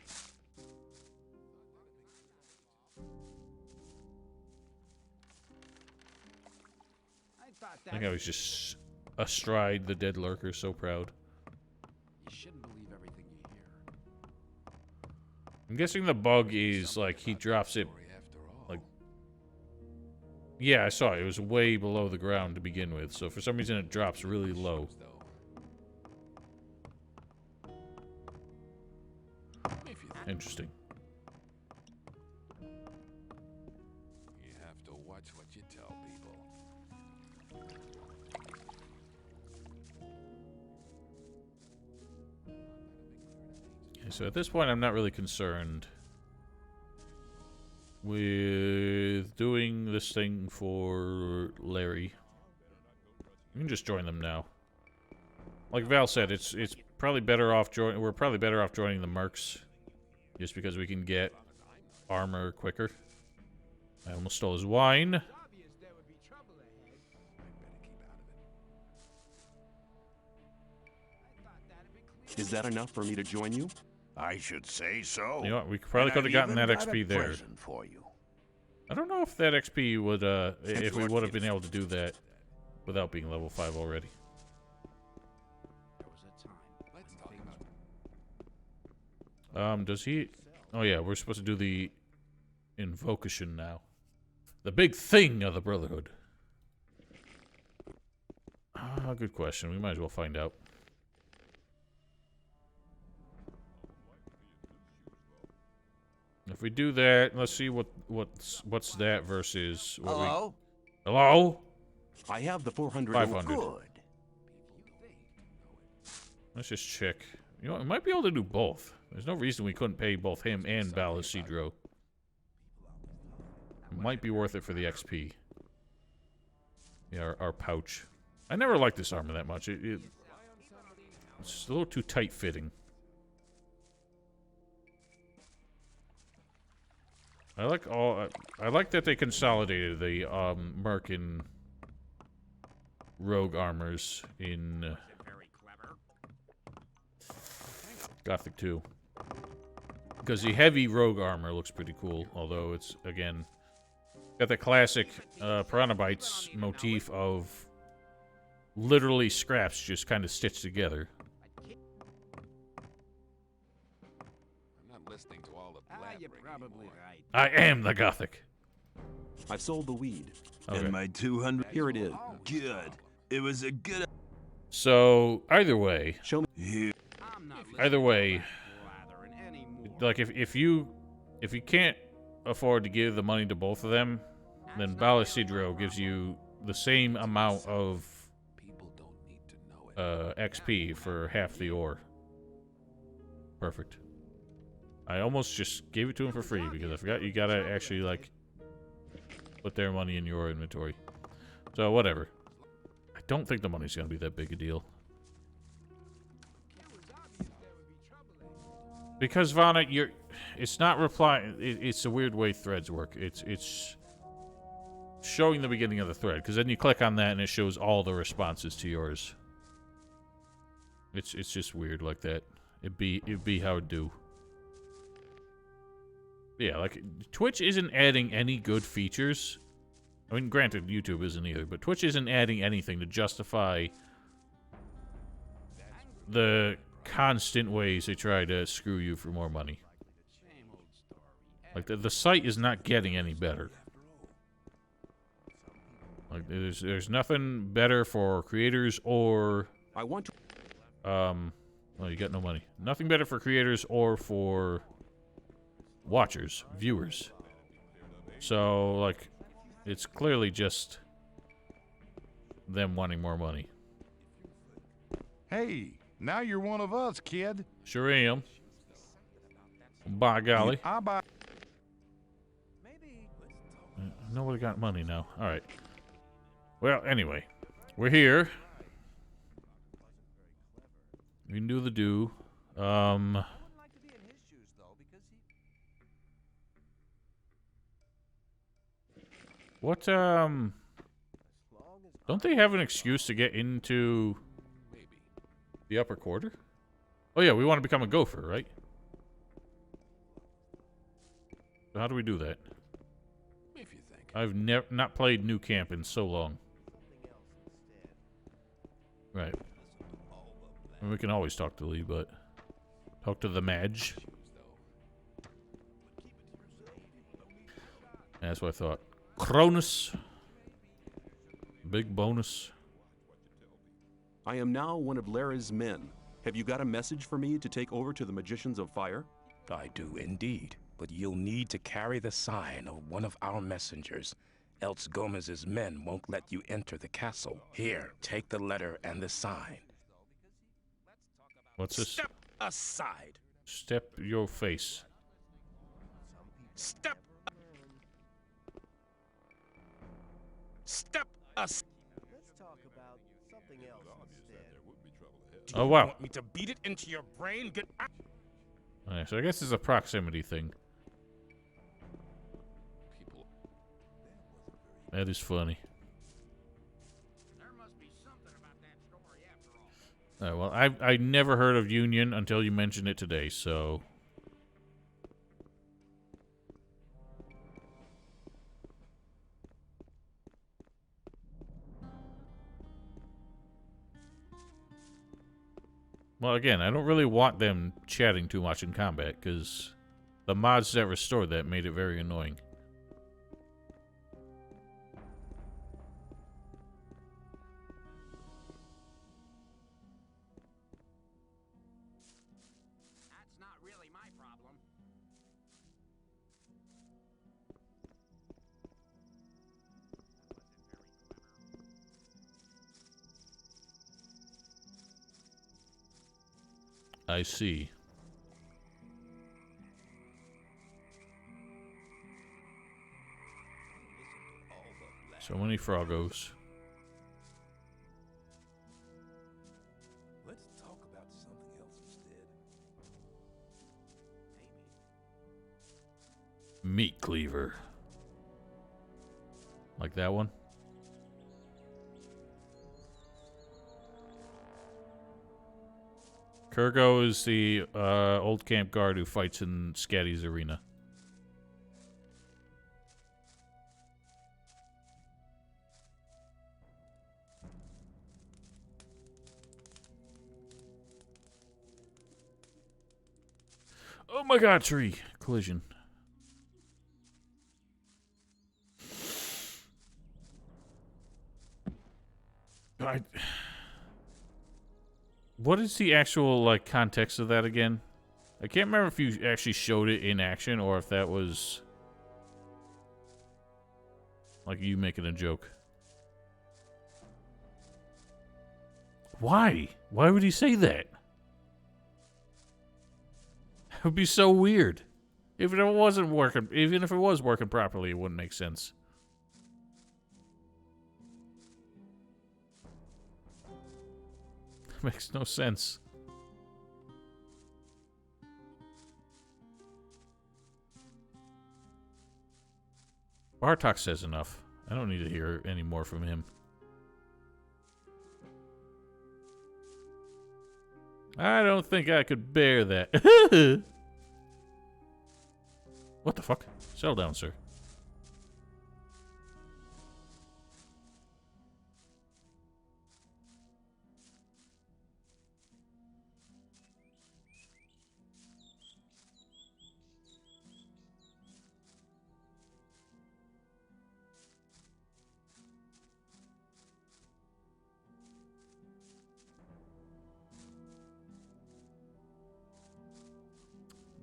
I think I was just astride the dead lurker, so proud. You shouldn't believe everything you hear. I'm guessing the bug is, like, he drops it, like... Yeah, I saw it. It was way below the ground to begin with, so for some reason it drops really low. Interesting. You have to watch what you tell people. Okay, so at this point, I'm not really concerned with doing this thing for Larry. You can just join them now. Like Val said, it's probably better off we're probably better off joining the Mercs. Just because we can get armor quicker. I almost stole his wine. Is that enough for me to join you? I should say so. You know what? We probably could have gotten that XP there. For you. I don't know if that XP would, if we would have been able to do that without being level 5 already. Does he... Oh yeah, we're supposed to do the invocation now. The big thing of the Brotherhood. Ah, good question. We might as well find out. If we do that, let's see what's that versus... What Hello? Hello? I have the 400. 500. Good. Let's just check. You know, we might be able to do both. There's no reason we couldn't pay both him and Balasidro. It might be worth it for the XP. Yeah, our pouch. I never liked this armor that much. It's just a little too tight-fitting. I like that they consolidated the Merc and Rogue armors in Gothic 2. Because the heavy Rogue armor looks pretty cool, although it's, again, got the classic Piranha Bytes motif of literally scraps just kind of stitched together. I'm not listening to all the You're probably right. I am the Gothic. I've sold the weed. Okay. And my 200. Here it is. Good. It was a good. So either way, Show me. Here. either way, like if you can't afford to give the money to both of them, then Balasidro gives you the same amount of XP for half the ore. Perfect. I almost just gave it to him for free because I forgot you gotta actually, like, put their money in your inventory. So, whatever. I don't think the money's gonna be that big a deal. Because, Vana, it's not replying. It's a weird way threads work. It's showing the beginning of the thread, because then you click on that and it shows all the responses to yours. It's just weird like that. It'd be how it do. Yeah, like, Twitch isn't adding any good features. I mean, granted, YouTube isn't either, but Twitch isn't adding anything to justify the constant ways they try to screw you for more money. Like, the site is not getting any better. Like, there's nothing better for creators or... I want to... Well, you got no money. Nothing better for creators or for... watchers, viewers. So, like, it's clearly just them wanting more money. Hey, now you're one of us, kid. Sure am. By golly. Nobody got money now. Alright. Well, anyway. We're here. We can do the do. What, don't they have an excuse to get into the upper quarter? Oh yeah, we want to become a gopher, right? So how do we do that? If you think. I've not played New Camp in so long. Right. And we can always talk to Lee, but... talk to the Madge. Yeah, that's what I thought. Cronus. Big bonus. I am now one of Lara's men. Have you got a message for me to take over to the Magicians of Fire? I do indeed, but you'll need to carry the sign of one of our messengers. Else Gomez's men won't let you enter the castle. Here, take the letter and the sign. What's this? Step aside. Step your face. Step. Step aside. Let's talk about something else instead. Do Oh, you wow. want me to beat it into your brain? Get out. Alright, so I guess it's a proximity thing. That is funny. Alright, well, I never heard of Union until you mentioned it today, so... Well, again, I don't really want them chatting too much in combat, because the mods that restored that made it very annoying. That's not really my problem. I see. So many froggos. Let's talk about something else instead. Meat cleaver. Like that one? Kurgo is the old camp guard who fights in Scatty's arena. Oh my god, tree! Collision. What is the actual, like, context of that again? I can't remember if you actually showed it in action or if that was like you making a joke. Why? Why would he say that? It would be so weird. Even if it wasn't working, even if it was working properly, it wouldn't make sense. Makes no sense. Bartok says enough. I don't need to hear any more from him. I don't think I could bear that. What the fuck? Settle down, sir.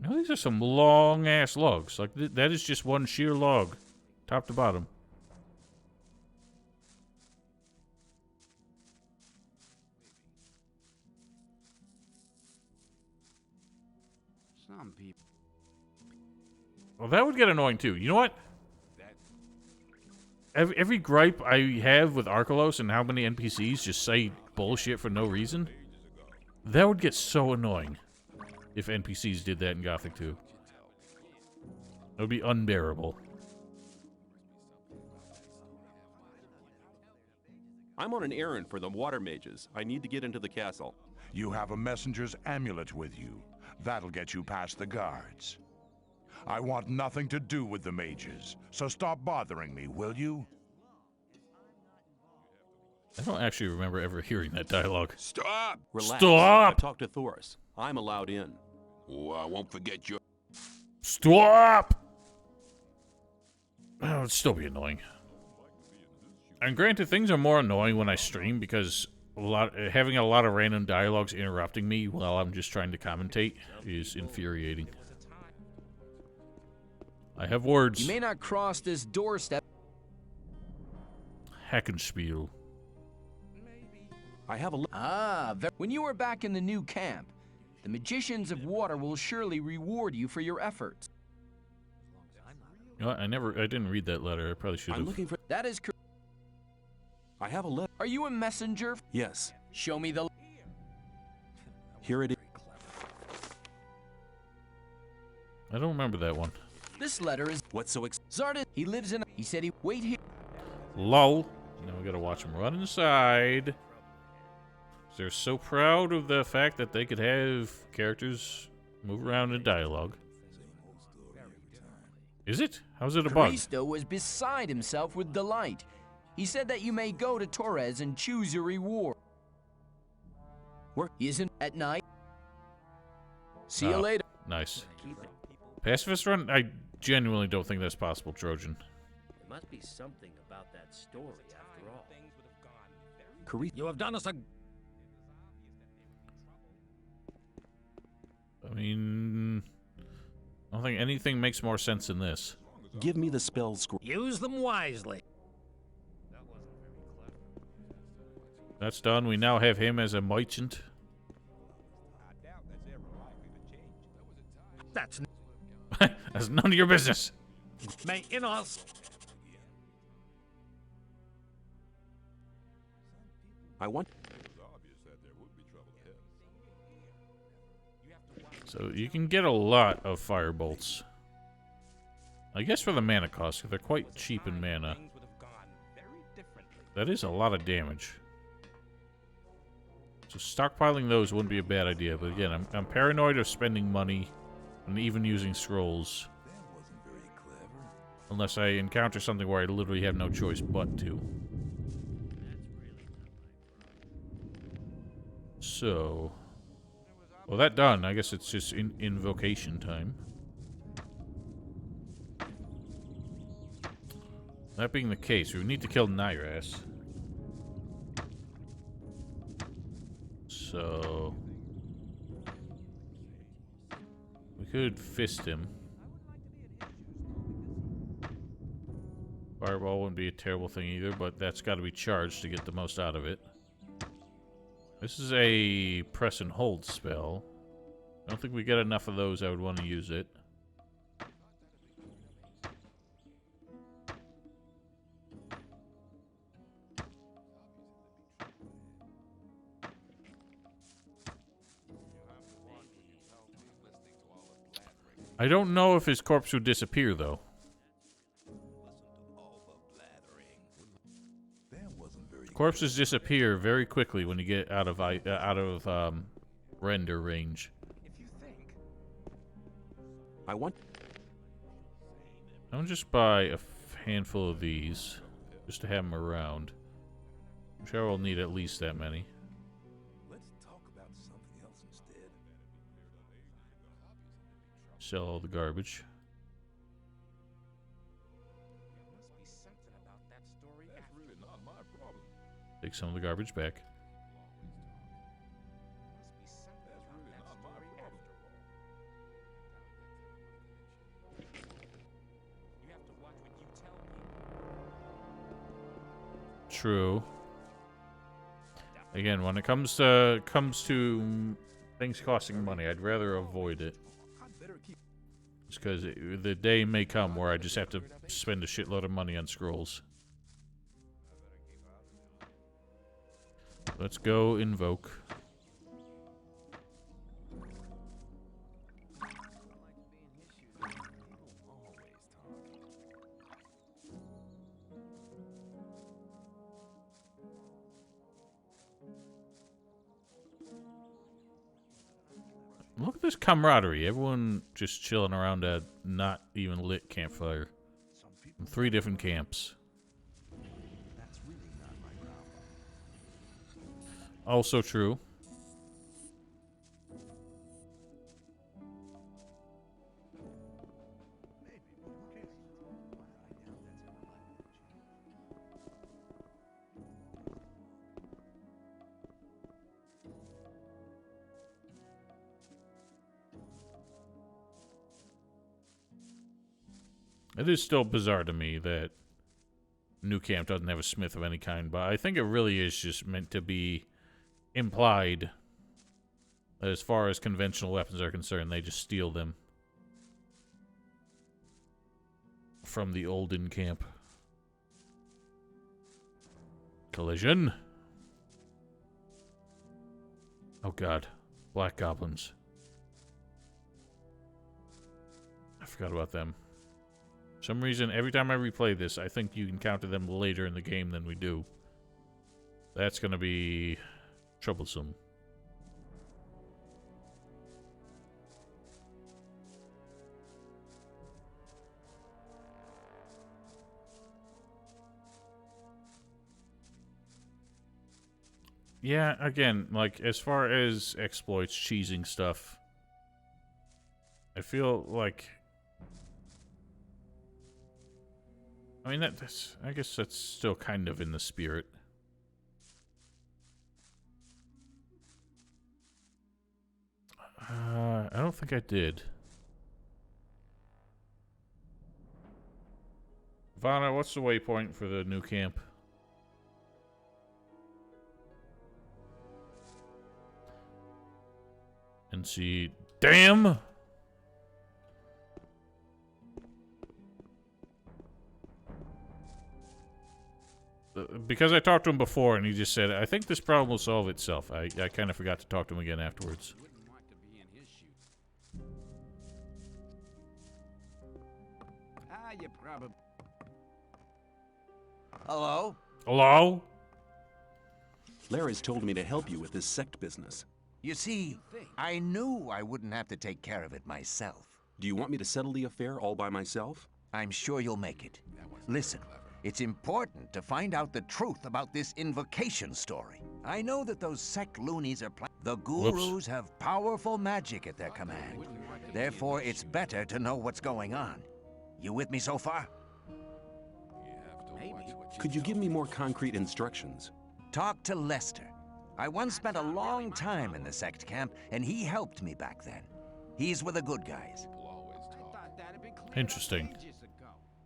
No, these are some long-ass logs. Like, that is just one sheer log. Top to bottom. Some people. Well, that would get annoying, too. You know what? Every gripe I have with Arkelos and how many NPCs just say bullshit for no reason, that would get so annoying if NPCs did that in Gothic 2. It would be unbearable. I'm on an errand for the water mages. I need to get into the castle. You have a messenger's amulet with you. That'll get you past the guards. I want nothing to do with the mages, so stop bothering me, will you? I don't actually remember ever hearing that dialogue. Stop! Relax. Stop! I talked to Thoris. I'm allowed in. Oh, I won't forget your... Stop! Oh, it'd still be annoying. And granted, things are more annoying when I stream because having a lot of random dialogues interrupting me while I'm just trying to commentate is infuriating. I have words. You may not cross this doorstep. Hackenspiel. I have a... When you are back in the new camp, the magicians of water will surely reward you for your efforts. You know what? I didn't read that letter. I probably should have. I'm looking for... That is correct. I have a letter. Are you a messenger? Yes. Show me the... Here it is. I don't remember that one. This letter is... What's so Zardin, he lives in... He said he... Wait here. Lol. Now we gotta watch him run inside. They're so proud of the fact that they could have characters move around in dialogue. Is it? How's it a bug? Cristo was beside himself with delight. He said that you may go to Torres and choose your reward. Where? He isn't at night. See you later. Nice. Pacifist run? I genuinely don't think that's possible, Trojan. There must be something about that story after all. You have done us a... I mean, I don't think anything makes more sense than this. Give me the spell scroll. Use them wisely. That's done. We now have him as a merchant. That's... That's none of your business. May Inos... I want. So you can get a lot of fire bolts. I guess for the mana cost, 'cause they're quite cheap in mana. That is a lot of damage. So stockpiling those wouldn't be a bad idea, but again, I'm paranoid of spending money and even using scrolls. Unless I encounter something where I literally have no choice but to. So... Well, that done. I guess it's just invocation time. That being the case, we need to kill Nyras. So... we could fist him. Fireball wouldn't be a terrible thing either, but that's got to be charged to get the most out of it. This is a press and hold spell. I don't think we get enough of those I would want to use it. I don't know if his corpse would disappear, though. Corpses disappear very quickly when you get out of render range. I want. I'll just buy a handful of these, just to have them around. I'm sure I'll need at least that many. Let's talk about something else instead. Sell all the garbage. Take some of the garbage back. True. Again, when it comes to things costing money, I'd rather avoid it. Just because the day may come where I just have to spend a shitload of money on scrolls. Let's go invoke. Look at this camaraderie. Everyone just chilling around a not even lit campfire. From 3 different camps. Also true. It is still bizarre to me that New Camp doesn't have a smith of any kind, but I think it really is just meant to be implied that as far as conventional weapons are concerned, they just steal them from the olden camp. Collision. Oh god. Black goblins. I forgot about them. For some reason, every time I replay this, I think you encounter them later in the game than we do. That's gonna be troublesome. Yeah, again, like, as far as exploits, cheesing stuff, I feel like... I mean, that's... I guess that's still kind of in the spirit. I don't think I did. Vanna, what's the waypoint for the new camp? And see... Damn! because I talked to him before, and he just said, I think this problem will solve itself. I kind of forgot to talk to him again afterwards. You probably... Hello? Hello? Lares told me to help you with this sect business. You see, I knew I wouldn't have to take care of it myself. Do you want me to settle the affair all by myself? I'm sure you'll make it. Listen, it's important to find out the truth about this invocation story. I know that those sect loonies are the gurus have powerful magic at their command. Therefore, it's better to know what's going on. You with me so far? Could you give me more concrete instructions? Talk to Lester. I once spent a long time in the sect camp, and he helped me back then. He's with the good guys. Interesting.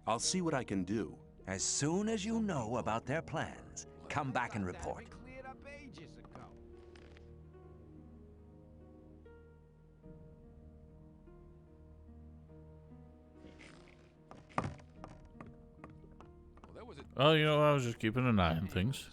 I'll see what I can do. As soon as you know about their plans, come back and report. Well, you know, I was just keeping an eye on things.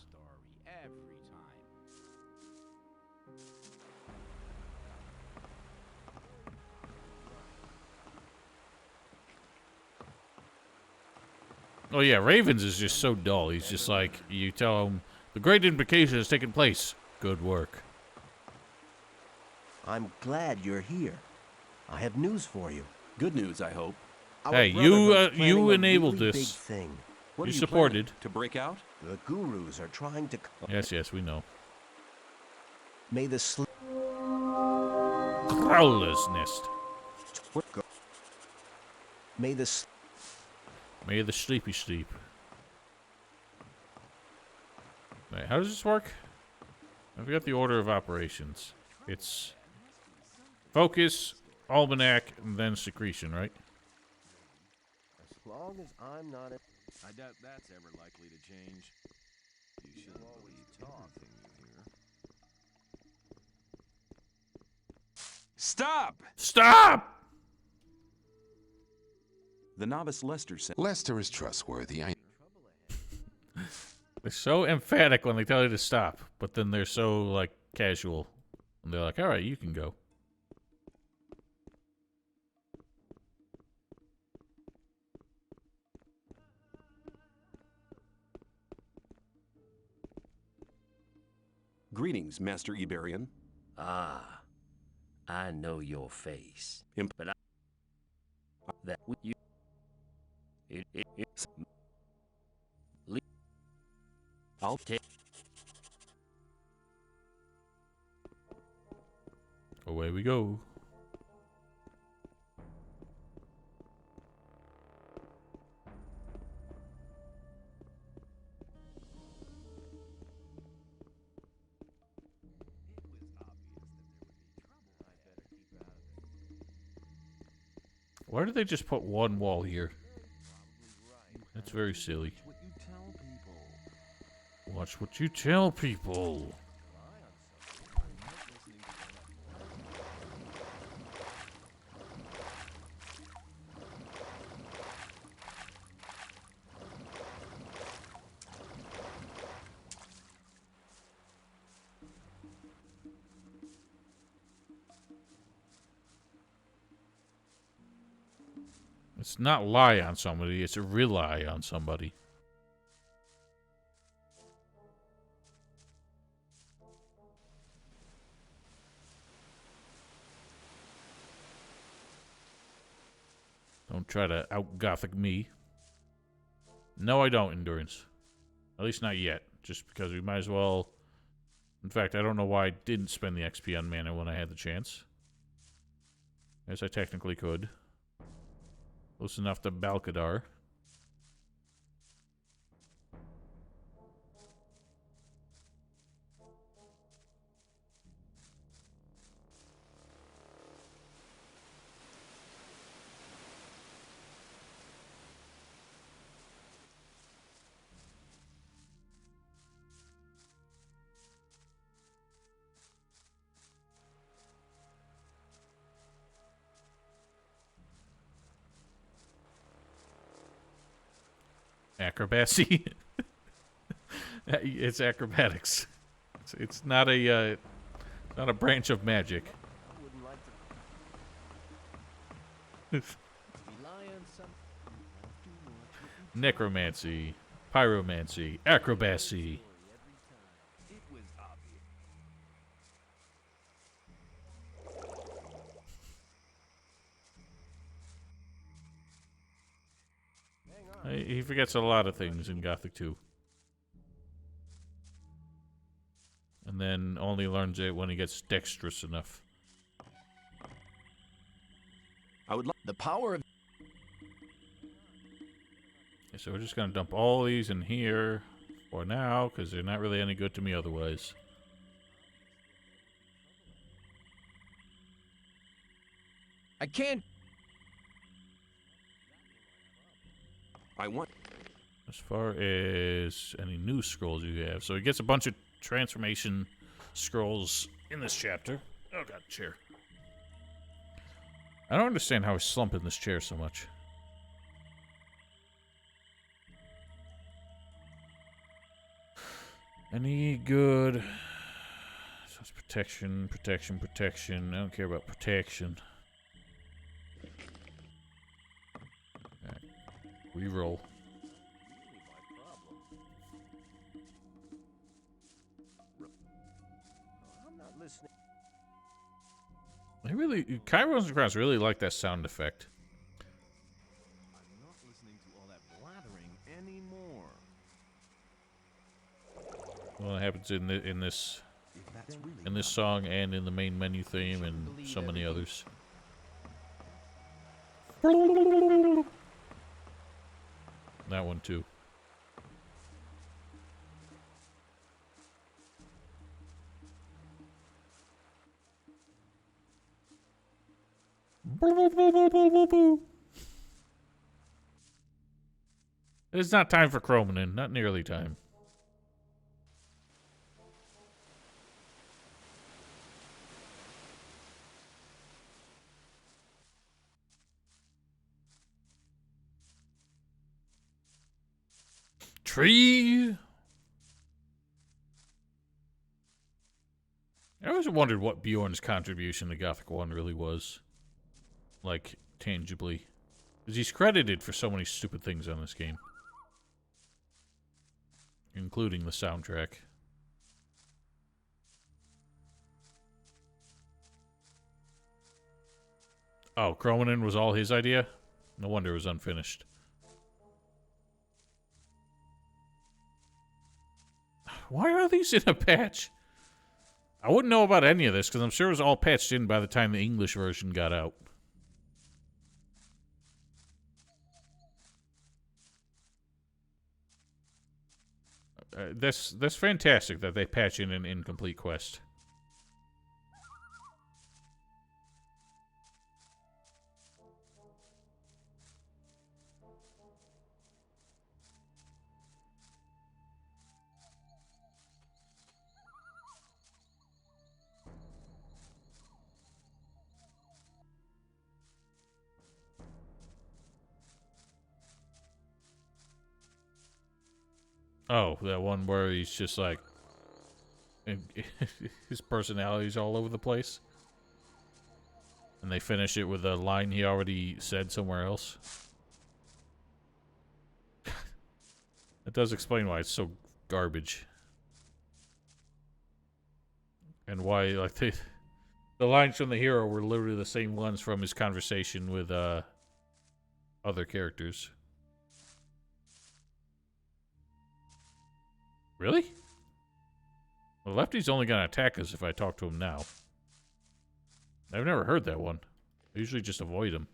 Oh yeah, Ravens is just so dull. He's just like, you tell him, the great invocation has taken place. Good work. I'm glad you're here. I have news for you. Good news, I hope. Hey, you enabled this. Thing. What you are you supported. To break out? The gurus are trying to... Yes, we know. May the Growler's nest. May the... May the sleepy sleep. Wait, how does this work? I forgot the order of operations. It's focus, almanac, and then secretion, right? As long as I'm not... I doubt that's ever likely to change. You should always talk. Stop! Stop! The novice Lester said. Lester is trustworthy. They're so emphatic when they tell you to stop, but then they're so, like, casual. And they're like, all right, you can go. Greetings, Master Iberian. Ah, I know your face. But that you... I'll take... Away we go. Why did they just put one wall here? That's very silly. Watch what you tell people. It's not lie on somebody, it's a rely on somebody. Don't try to out-Gothic me. No, I don't, Endurance. At least not yet. Just because we might as well... In fact, I don't know why I didn't spend the XP on mana when I had the chance. Guess I technically could. Close enough to Balcadar. Acrobacy. It's acrobatics. It's not a branch of magic. Necromancy, pyromancy, acrobacy. He forgets a lot of things in Gothic 2. And then only learns it when he gets dexterous enough. I would like the power of... Okay, so we're just going to dump all these in here for now, because they're not really any good to me otherwise. I can't... I want... As far as any new scrolls you have. So he gets a bunch of transformation scrolls in this chapter. Oh god, chair. I don't understand how I slump in this chair so much. Any good... So it's protection, protection, protection. I don't care about protection. Alright. Reroll. I really, Chiron's Cross really like that sound effect. I'm not listening to all that blathering anymore. Well, it happens in this song and in the main menu theme and so many others. That one too. It's not time for Chromanin, not nearly time. Tree! I always wondered what Bjorn's contribution to Gothic 1 really was. Like, tangibly. Because he's credited for so many stupid things on this game. Including the soundtrack. Oh, Chromanin was all his idea? No wonder it was unfinished. Why are these in a patch? I wouldn't know about any of this, because I'm sure it was all patched in by the time the English version got out. That's fantastic that they patch in an incomplete quest. Oh, that one where he's just like... his personality's all over the place. And they finish it with a line he already said somewhere else. That does explain why it's so garbage. And why, like, the lines from the hero were literally the same ones from his conversation with other characters. Really? The lefty's only gonna attack us if I talk to him now. I've never heard that one. I usually just avoid him.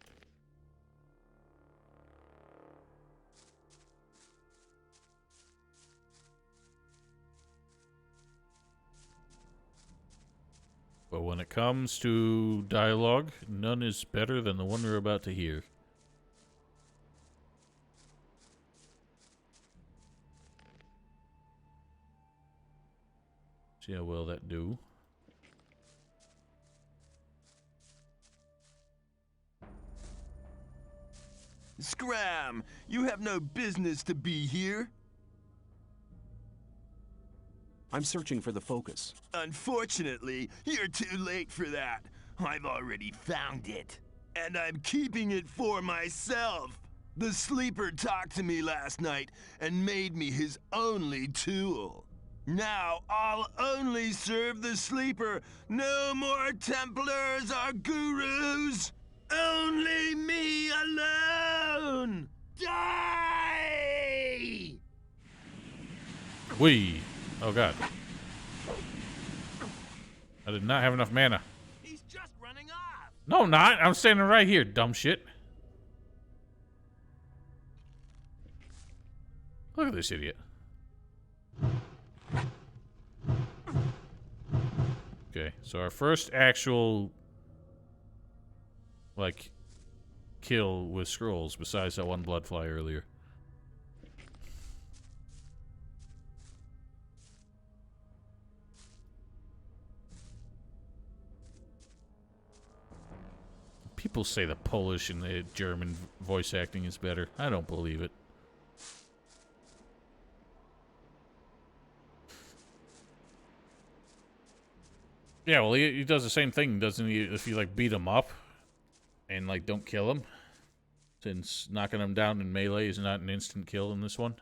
But when it comes to dialogue, none is better than the one we're about to hear. See how well that do. Scram! You have no business to be here. I'm searching for the focus. Unfortunately, you're too late for that. I've already found it. And I'm keeping it for myself. The Sleeper talked to me last night and made me his only tool. Now I'll only serve the Sleeper. No more Templars or Gurus. Only me alone. Die! Whee! Oh god. I did not have enough mana. He's just running off. No, I'm not. I'm standing right here, dumb shit. Look at this idiot. Okay, so our first actual, like, kill with scrolls, besides that one bloodfly earlier. People say the Polish and the German voice acting is better. I don't believe it. Yeah, well, he does the same thing, doesn't he? If you, like, beat him up and, like, don't kill him. Since knocking him down in melee is not an instant kill in this one.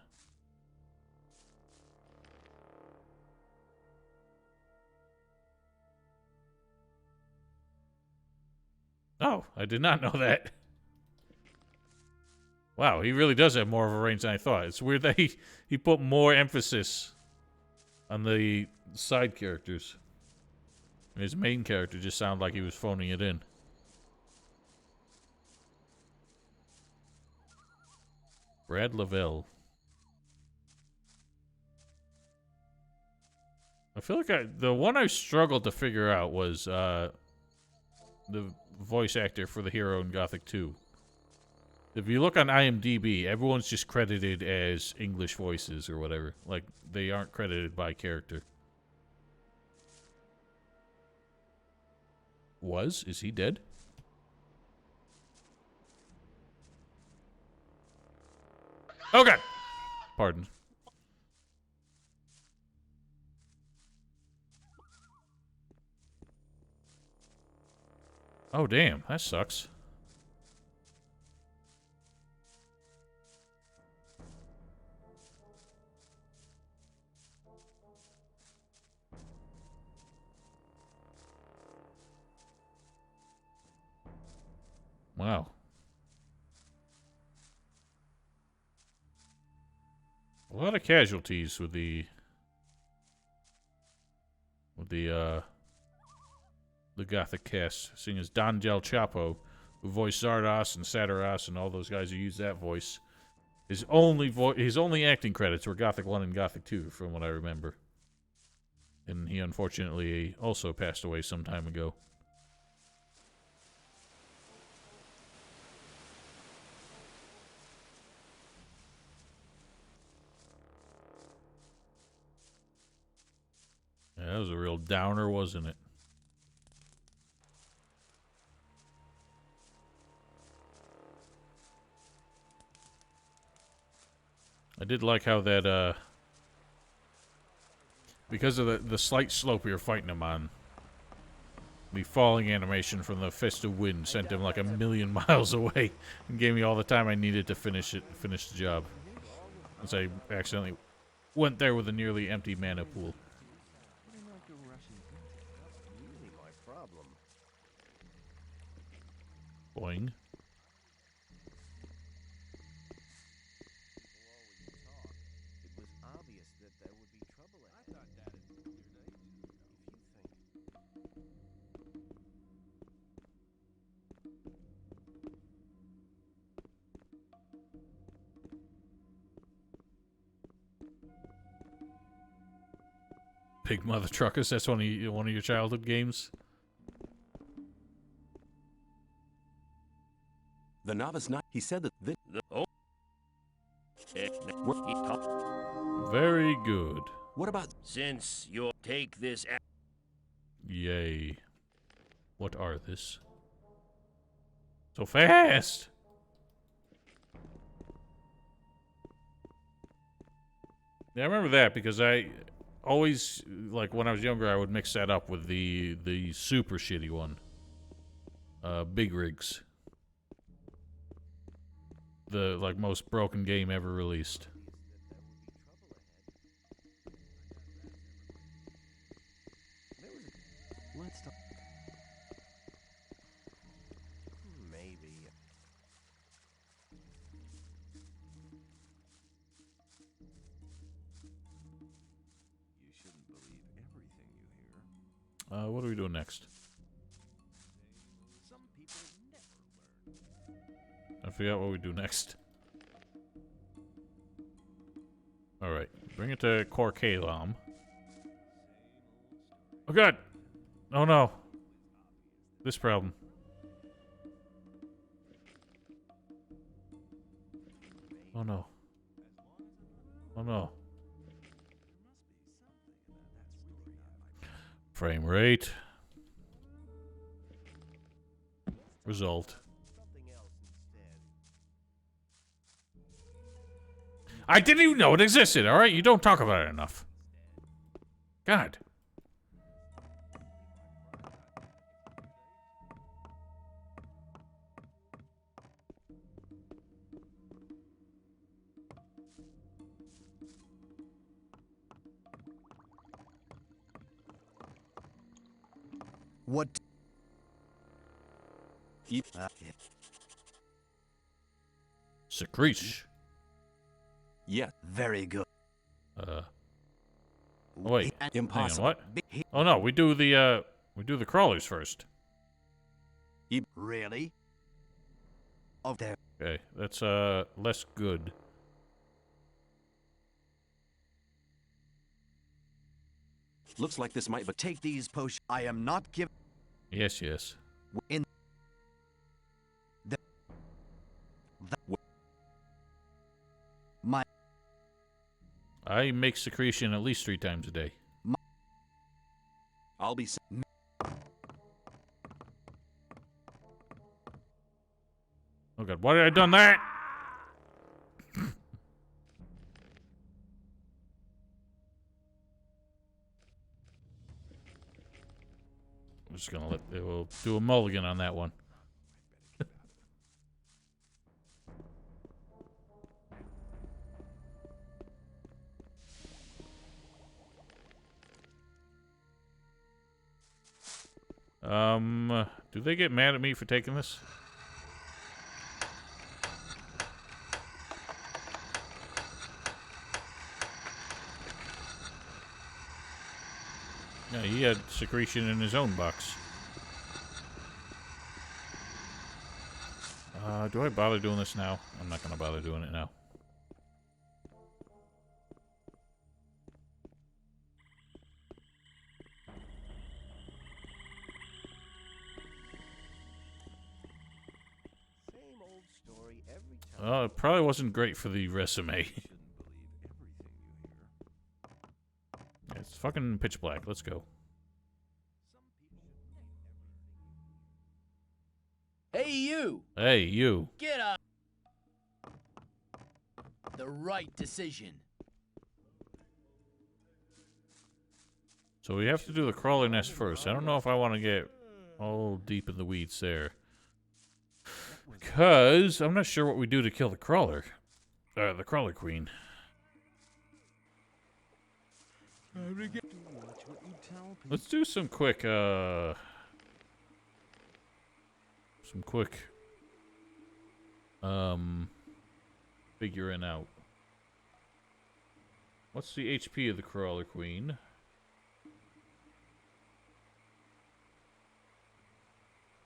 Oh, I did not know that. Wow, he really does have more of a range than I thought. It's weird that he put more emphasis on the side characters. His main character just sounded like he was phoning it in. Brad Lavelle. I feel like the one I struggled to figure out was the voice actor for the hero in Gothic 2. If you look on IMDb, everyone's just credited as English voices or whatever. Like, they aren't credited by character. Is he dead? Okay. Pardon. Oh, damn. That sucks. Wow. A lot of casualties with the Gothic cast, seeing as Don Del Chapo, who voiced Zardos and Satiras and all those guys who used that voice, his only acting credits were Gothic 1 and Gothic 2, from what I remember. And he unfortunately also passed away some time ago. Yeah, that was a real downer, wasn't it? I did like how that, because of the slight slope we were fighting him on, the falling animation from the Fist of Wind sent him like 1,000,000 miles away and gave me all the time I needed to finish the job. As I accidentally went there with a nearly empty mana pool. Boing. Big Mother Truckers, that's one of your childhood games? The novice knight, he said that Very good. What about... Since you'll take this... Yay. What are this? So fast! Yeah, I remember that because I always, like, when I was younger, I would mix that up with the super shitty one. Big Rigs. The, like, most broken game ever released. Let's talk. Maybe. You shouldn't believe everything you hear. What are we doing next? Some people never learn. I forgot what we do next. Alright, bring it to Korkalam. Oh god! Oh no! This problem. Oh no. Oh no. Frame rate. Result. I didn't even know it existed, alright? You don't talk about it enough. God. What? Secrete. Yeah. Very good. Oh, wait. Impossible. Hang on, what? Oh no, we do the crawlers first. Really? Oh, there. Okay, that's less good. Looks like this might, but take these potions. I am not giving. Yes, yes. In my. I make secretion at least 3 times a day. I'll be. Oh god, why did I done that? I'm just gonna we'll do a mulligan on that one. Do they get mad at me for taking this? Yeah, he had secretion in his own box. Do I bother doing this now? I'm not gonna bother doing it now. Same old story every time. Well, it probably wasn't great for the resume. It's fucking pitch black. Let's go. Hey, you! Hey, you. Get up! The right decision. So we have to do the crawler nest first. I don't know if I want to get all deep in the weeds there. Because I'm not sure what we do to kill the crawler. The crawler queen. Let's do some quick, figuring out. What's the HP of the crawler queen?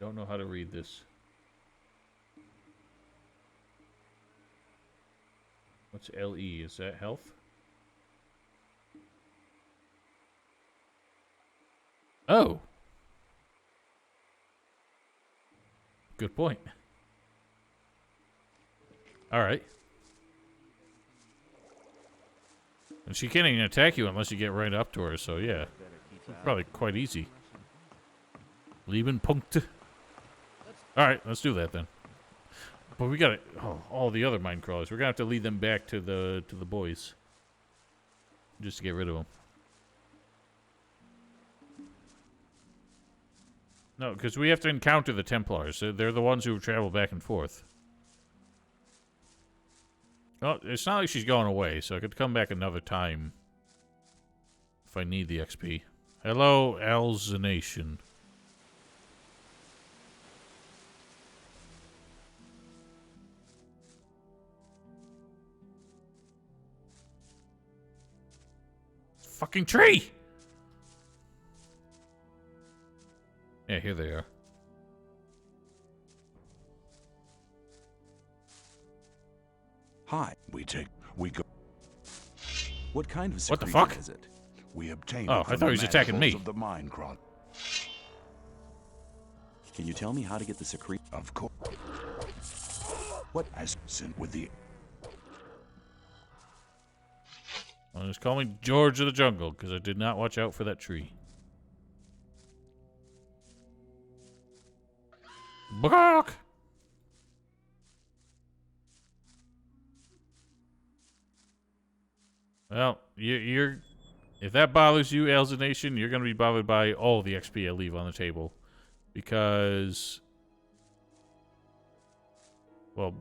Don't know how to read this. What's LE? Is that health? Oh. Good point. Alright. And she can't even attack you unless you get right up to her, so yeah. Probably quite easy. Lieben Punkt. Alright, let's do that then. But we gotta... Oh, all the other mine crawlers. We're gonna have to lead them back to the boys. Just to get rid of them. No, because we have to encounter the Templars. They're the ones who travel back and forth. Oh, it's not like she's going away, so I could come back another time if I need the XP. Hello, Alzenation. Fucking tree! Yeah, here they are. Hi, we go. What kind of What the secretion fuck? is it? We obtained Oh, it I from thought he the was attacking mandibles me. of the mine crawler. Can you tell me how to get the secret? Of course. What has sent with the... Well, just call me George of the Jungle, because I did not watch out for that tree. Brock! Well, you're... If that bothers you, Alzenation, you're going to be bothered by all the XP I leave on the table. Because... Well,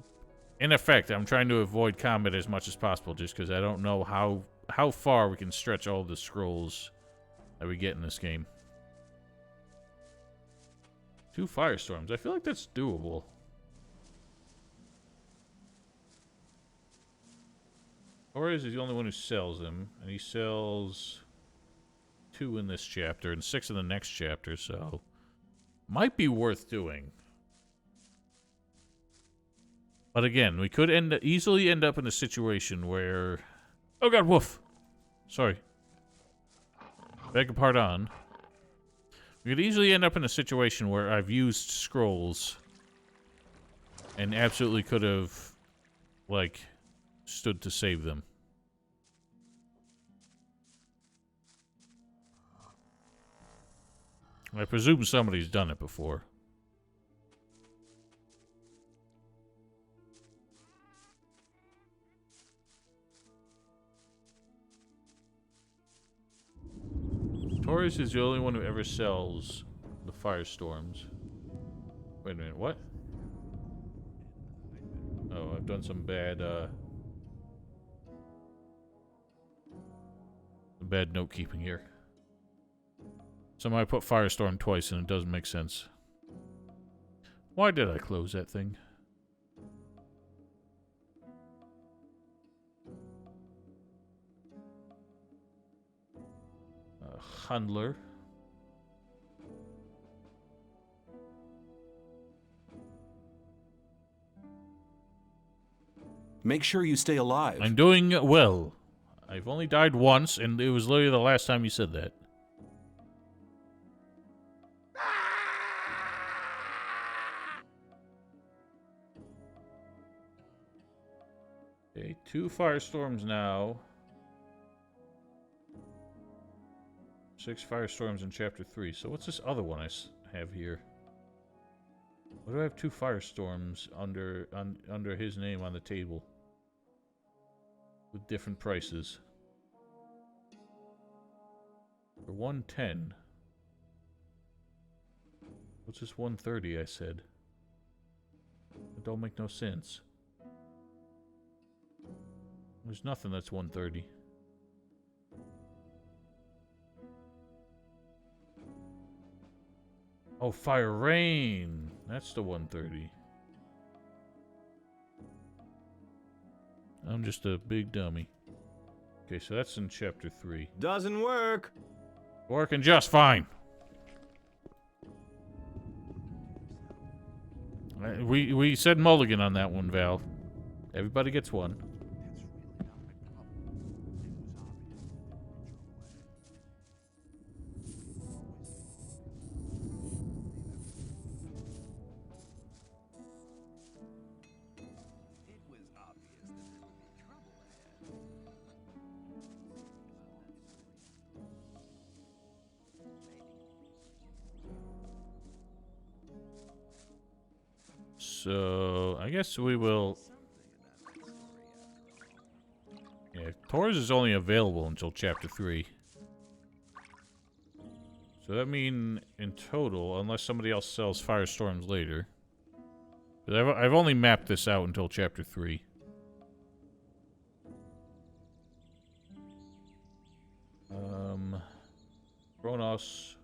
in effect, I'm trying to avoid combat as much as possible, just because I don't know how far we can stretch all the scrolls that we get in this game. 2 firestorms. I feel like that's doable. Torres is the only one who sells them, and he sells 2 in this chapter and 6 in the next chapter, so might be worth doing. But again, we could easily end up in a situation where... Oh god, woof! Sorry. Beg your pardon. We could easily end up in a situation where I've used scrolls and absolutely could have, like, stood to save them. I presume somebody's done it before. Torres is the only one who ever sells the firestorms. Wait a minute, what? Oh, I've done some bad note keeping here. Somebody put firestorm twice and it doesn't make sense. Why did I close that thing? Handler. Make sure you stay alive. I'm doing well. I've only died once, and it was literally the last time you said that. Okay, 2 firestorms now. 6 firestorms in chapter 3. So what's this other one I have here? What do I have 2 firestorms under his name on the table? With different prices. For 110. What's this 130 I said? It don't make no sense. There's nothing that's 130. Oh, Fire Rain. That's the 130. I'm just a big dummy. Okay, so that's in chapter 3. Doesn't work. Working just fine. We said mulligan on that one, Val. Everybody gets one. So, I guess we will... Yeah, Torres is only available until chapter 3. So So that mean in total, unless somebody else sells Firestorms later. But I've only mapped this out until chapter 3. Kronos.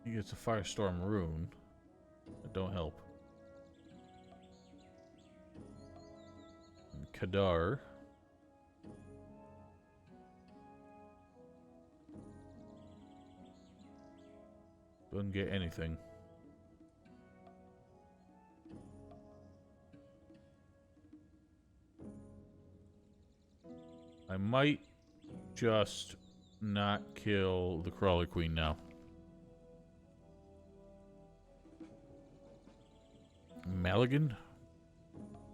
He gets a Firestorm rune. That don't help. And Kadar. Doesn't get anything. I might just not kill the Crawler Queen now. Mulligan?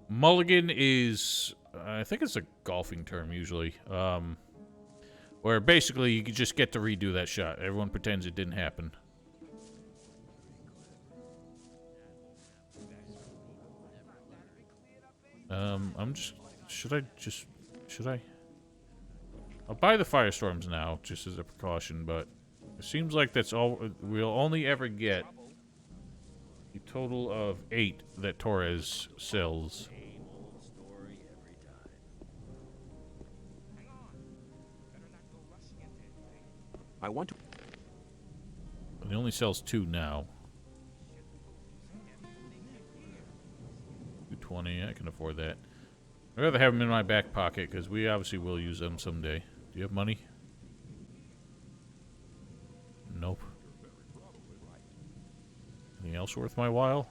Mulligan is, I think it's a golfing term usually. Where basically you just get to redo that shot. Everyone pretends it didn't happen. Should I? I'll buy the Firestorms now, just as a precaution, but it seems like that's all. We'll only ever get a total of 8 that Torres sells. I want to. And he only sells 2 now. 220, I can afford that. I'd rather have them in my back pocket, because we obviously will use them someday. Do you have money? Nope. Anything else worth my while?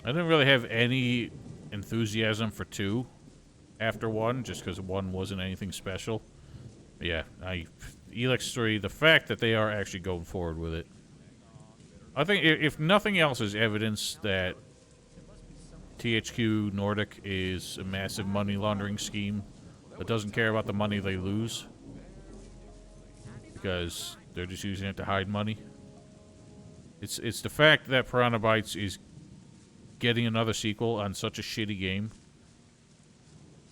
I didn't really have any enthusiasm for 2 after 1, just because 1 wasn't anything special. But yeah, Elix 3, the fact that they are actually going forward with it. I think if nothing else is evidence that THQ Nordic is a massive money laundering scheme that doesn't care about the money they lose, because they're just using it to hide money. It's the fact that Piranha Bytes is getting another sequel on such a shitty game.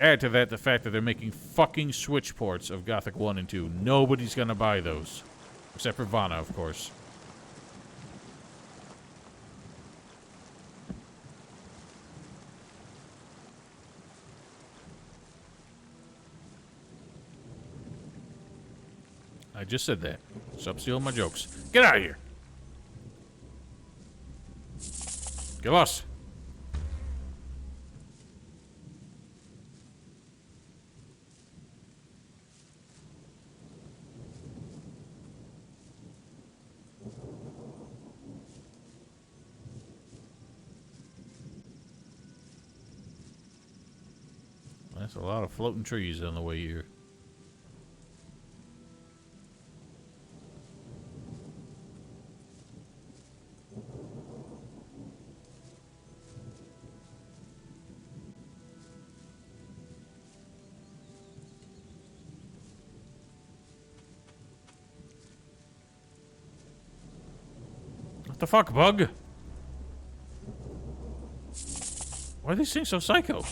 Add to that the fact that they're making fucking Switch ports of Gothic 1 and 2. Nobody's gonna buy those. Except for Vanna, of course. I just said that. Stop stealing my jokes. Get out of here! Get lost! That's a lot of floating trees on the way here. What the fuck, bug? Why are these things so psycho?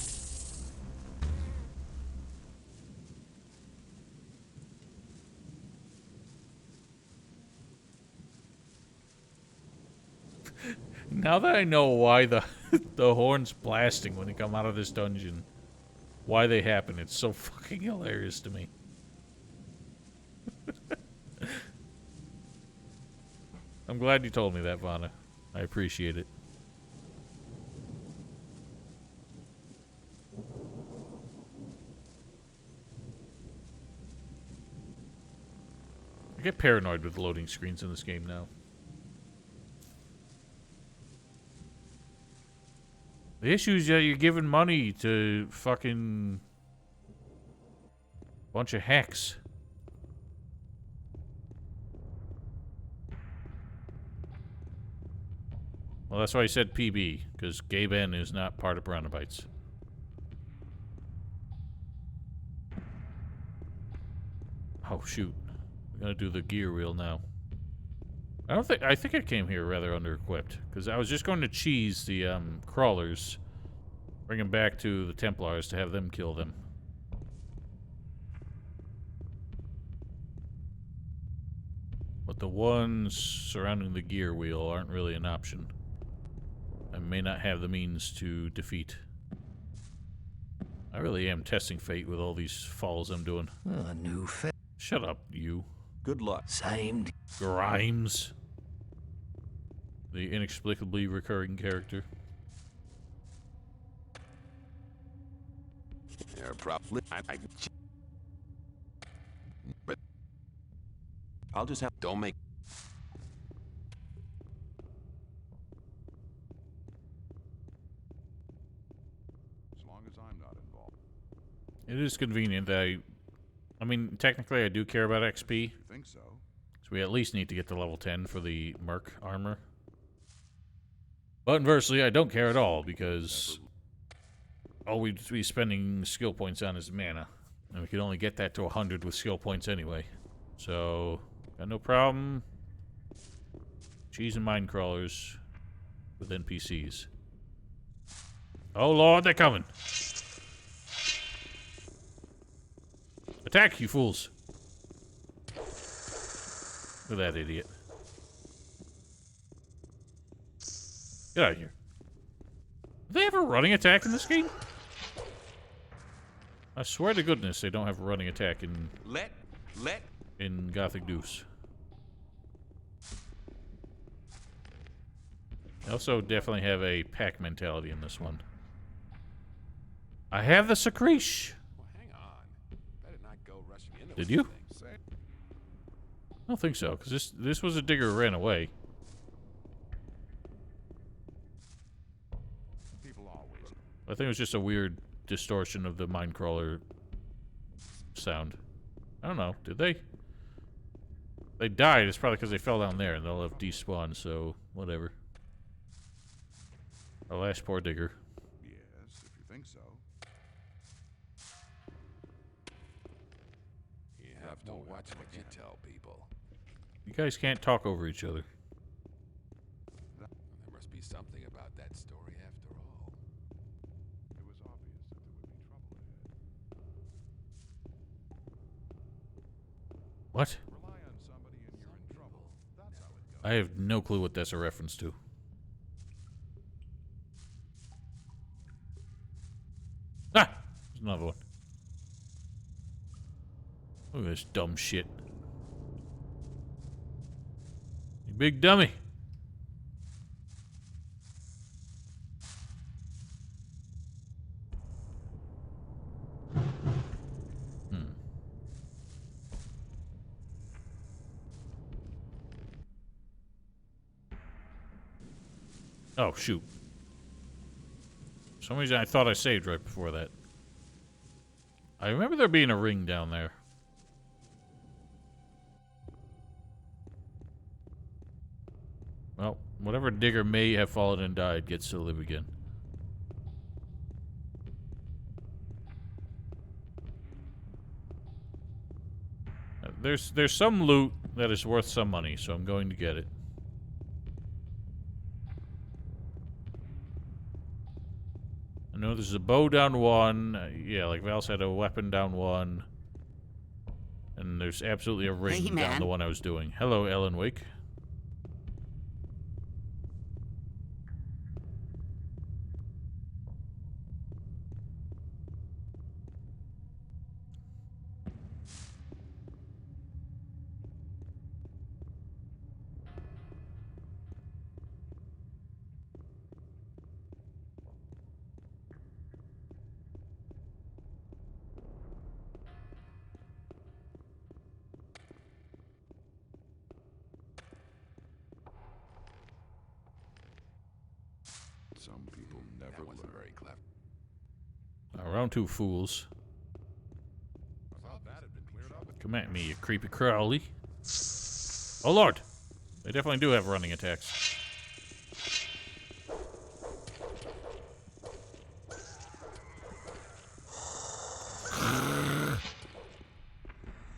Now that I know why the horn's blasting when they come out of this dungeon, why they happen, it's so fucking hilarious to me. I'm glad you told me that, Vanna. I appreciate it. I get paranoid with loading screens in this game now. The issue is that you're giving money to fucking bunch of hacks. Well, that's why I said PB, because Gay Ben is not part of Piranha-Bytes. Oh, shoot. I'm gonna do the gear wheel now. I think I came here rather under-equipped, because I was just going to cheese the crawlers, bring them back to the Templars to have them kill them. But the ones surrounding the gear wheel aren't really an option. I may not have the means to defeat. I really am testing fate with all these falls I'm doing. A new Shut up, you. Good luck. Same. Grimes. The inexplicably recurring character. You're probably. But I'll just have. don't make. As long as I'm not involved. It is convenient that I mean, technically I do care about XP. You think so? So we at least need to get to level 10 for the Merc armor. But inversely, I don't care at all, because all we'd be spending skill points on is mana. And we could only get that to 100 with skill points anyway. So, got no problem cheesing mine crawlers with NPCs. Oh lord, they're coming! Attack, you fools! Look at that idiot. Get out of here. Do they have a running attack in this game? I swear to goodness they don't have a running attack in Gothic Deuce. They also definitely have a pack mentality in this one. I have the Secretion. Well, hang on. Better not go rushing into Did this you? thing. I don't think so, because this was a digger who ran away. People always. I think it was just a weird distortion of the minecrawler sound. I don't know. Did they? They died. It's probably because they fell down there and they'll have despawned, so whatever. Alas, poor digger. Yes, if you think so. You have to watch what you tell people. You guys can't talk over each other. There must be something about that story after all. It was obvious that there would be trouble ahead. What? Rely on somebody and you're in trouble. That's how it goes. I have no clue what that's a reference to. Ah! There's another one. Look at this dumb shit. You big dummy. Oh, shoot. For some reason I thought I saved right before that. I remember there being a ring down there. Well, whatever digger may have fallen and died gets to live again. There's some loot that is worth some money, so I'm going to get it. I know there's a bow down one. Yeah, like Val said, a weapon down one. And there's absolutely a ring down the one I was doing. Hello, Ellen Wake. Some people never learn. Very clever. Round two, fools. I thought that had been cleared up. Come at me, you creepy crawly. Oh, Lord. They definitely do have running attacks.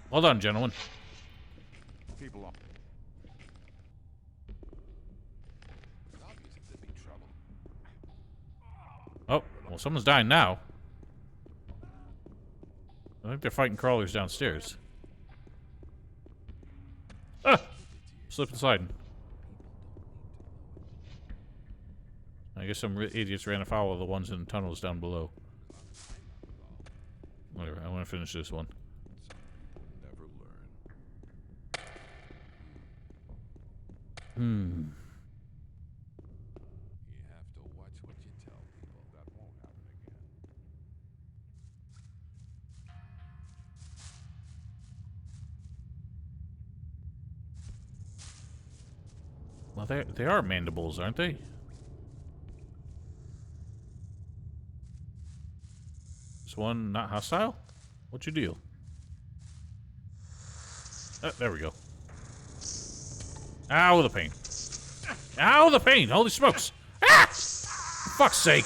Hold on, gentlemen. People are... Obviously, there'd be trouble. Oh, well, someone's dying now. I think they're fighting crawlers downstairs. Ah! Slip and sliding. I guess some idiots ran afoul of the ones in the tunnels down below. Whatever, I want to finish this one. Never learn. Hmm. You have to watch what you tell people. That won't happen again. Well, they are mandibles, aren't they? Is one not hostile? What's your deal? There we go. Ow, the pain. Ow, the pain! Holy smokes! Ah! For fuck's sake!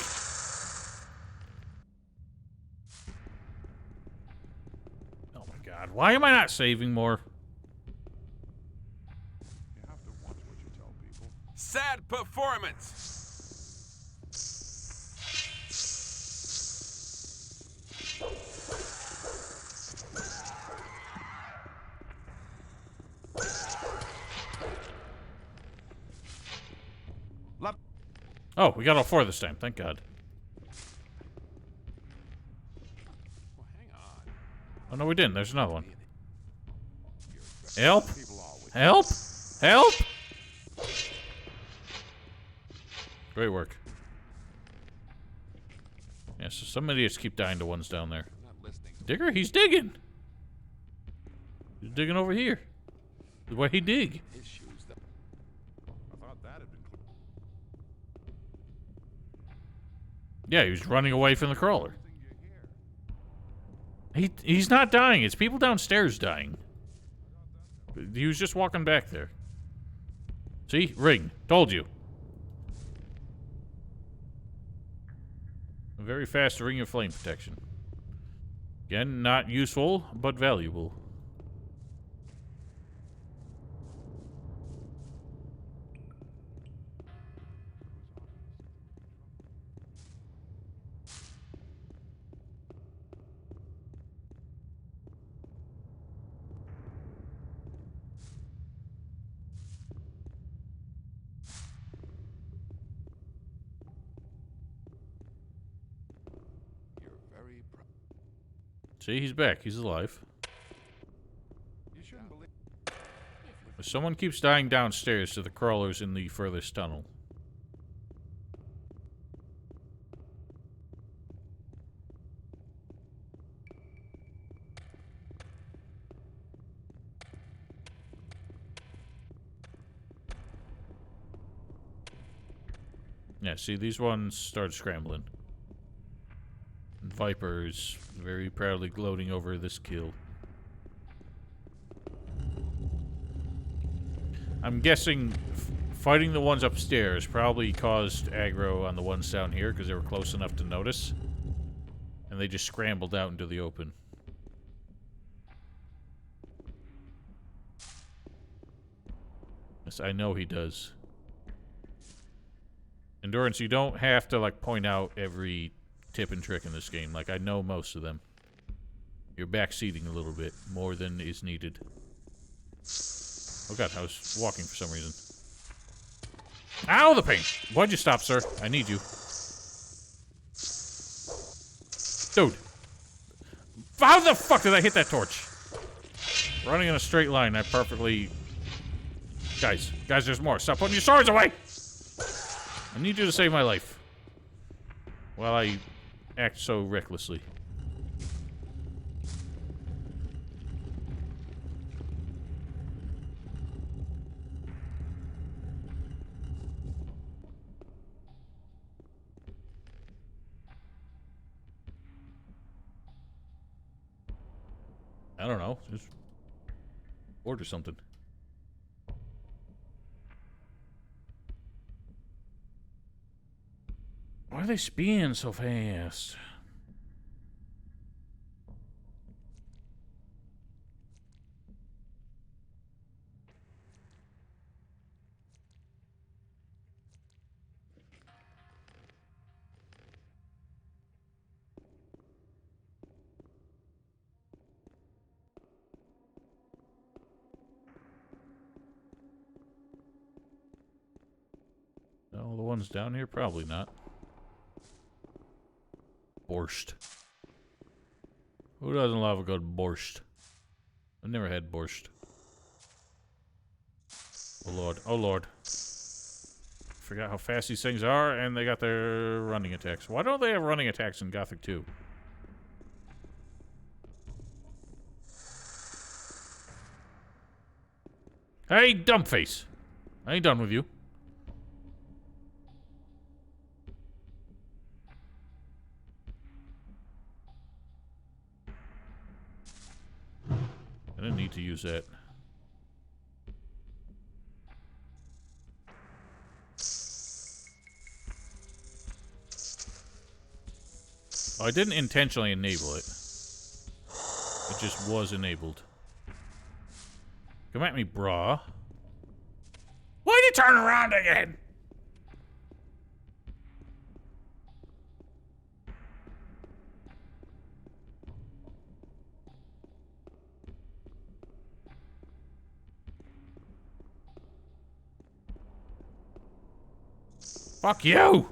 Oh my god, why am I not saving more? You have to watch what you tell people. Sad performance. Oh, we got all four this time, thank god. Well, hang on. Oh no, we didn't, there's another one. Help! Help! Help! Great work. Yeah, so some idiots keep dying to ones down there. Digger, he's digging! He's digging over here. The way he dig. His shoes, I thought that had been clear. Yeah, he was running away from the crawler. He's not dying. It's people downstairs dying. He was just walking back there. See? Ring. Told you. A very fast ring of flame protection. Again, not useful, but valuable. See, he's back. He's alive. You shouldn't believe. Someone keeps dying downstairs to the crawlers in the furthest tunnel. Yeah, see, these ones start scrambling. And Viper is very proudly gloating over this kill. I'm guessing fighting the ones upstairs probably caused aggro on the ones down here because they were close enough to notice. And they just scrambled out into the open. Yes, I know he does. Endurance, you don't have to, like, point out every tip and trick in this game. Like, I know most of them. You're backseating a little bit more than is needed. Oh god, I was walking for some reason. Ow, the pain! Why'd you stop, sir? I need you. Dude. How the fuck did I hit that torch? Running in a straight line, I perfectly... Guys, there's more. Stop putting your swords away! I need you to save my life. While I act so recklessly. I don't know. Just order something. Why are they speeding so fast? All the ones down here? Probably not. Borscht. Who doesn't love a good borscht? I've never had borscht. Oh lord, oh lord. Forgot how fast these things are, and they got their running attacks. Why don't they have running attacks in Gothic 2? Hey, dumbface! I ain't done with you. I didn't need to use that. Oh, I didn't intentionally enable it. It just was enabled. Come at me, brah. Why'd you turn around again? Fuck you!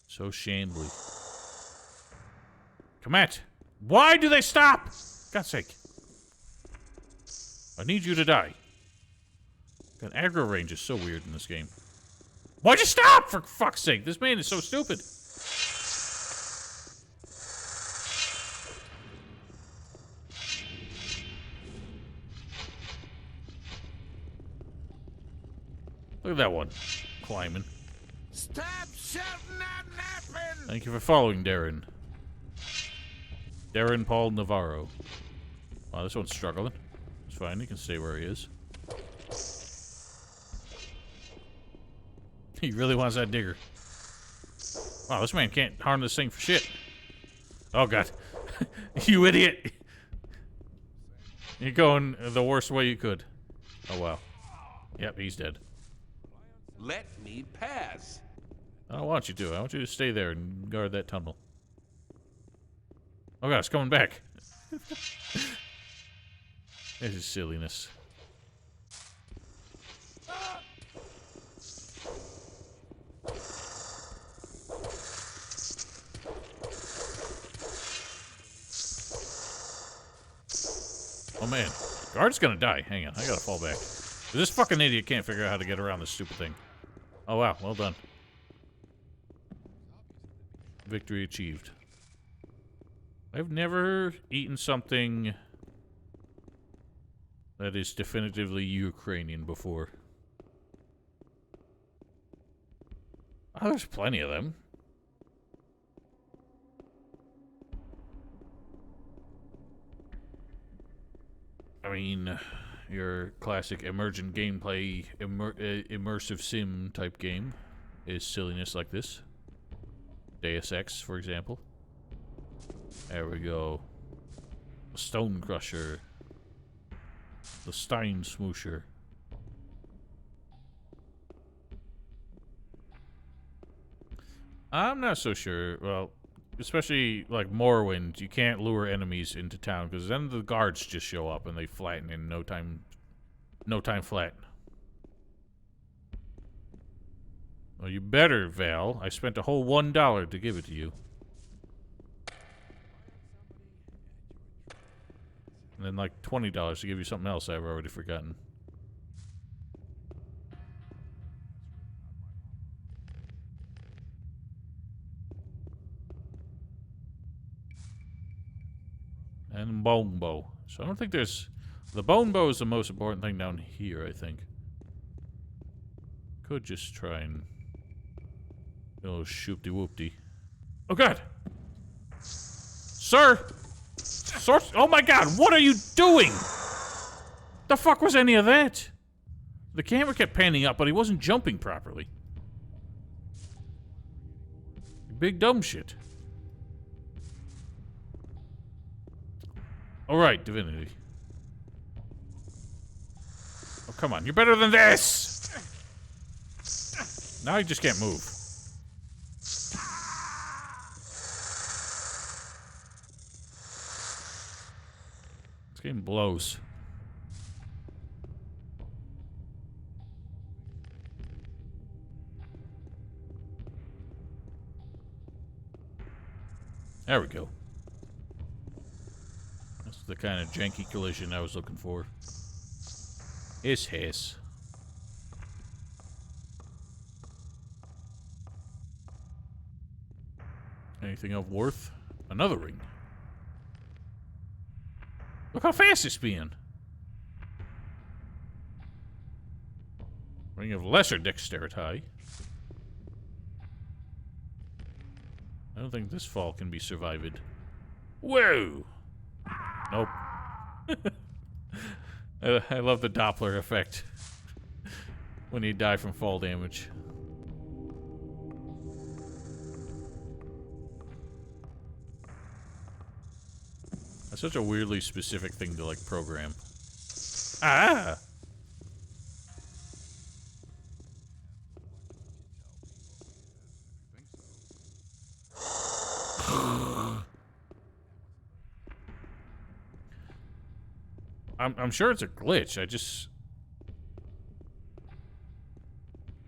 So shambly. Come at. Why do they stop? God's sake. I need you to die. That aggro range is so weird in this game. Why'd you stop? For fuck's sake. This man is so stupid. Look at that one. Climbing. Stop shouting and napping! Thank you for following, Darren. Darren Paul Navarro. Wow, this one's struggling. It's fine, he can stay where he is. He really wants that digger. Wow, this man can't harm this thing for shit. Oh, God. You idiot! You're going the worst way you could. Oh, wow. Yep, he's dead. Let me pass. I don't want you to. I want you to stay there and guard that tunnel. Oh god, it's coming back. This is silliness. Oh man, guard's gonna die. Hang on, I gotta fall back. This fucking idiot can't figure out how to get around this stupid thing. Oh wow, well done. Victory achieved. I've never eaten something that is definitively Ukrainian before. Oh, there's plenty of them. I mean, your classic emergent gameplay, immersive sim type game is silliness like this. Deus Ex, for example. There we go. The Stone Crusher. The Stein Smoosher. I'm not so sure. Well, especially like Morrowind, you can't lure enemies into town because then the guards just show up and they flatten in no time flat. Well, you better, Val. I spent a whole $1 to give it to you. And then like $20 to give you something else I've already forgotten. And bone bow. So I don't think there's... The bone bow is the most important thing down here, I think. Could just try and... Oh, shoopty-whoopty. Oh, God! Sir! Sir! Oh, my God! What are you doing? The fuck was any of that? The camera kept panning up, but he wasn't jumping properly. Big dumb shit. Alright, Divinity. Oh, come on. You're better than this! Now you just can't move. game blows. There we go. That's the kind of janky collision I was looking for. Hiss. Anything of worth? Another ring. Look how fast it's being. Ring of lesser dexterity. I don't think this fall can be survived. Whoa! Nope. I love the Doppler effect when you die from fall damage. That's such a weirdly specific thing to, like, program. Ah! I'm sure it's a glitch.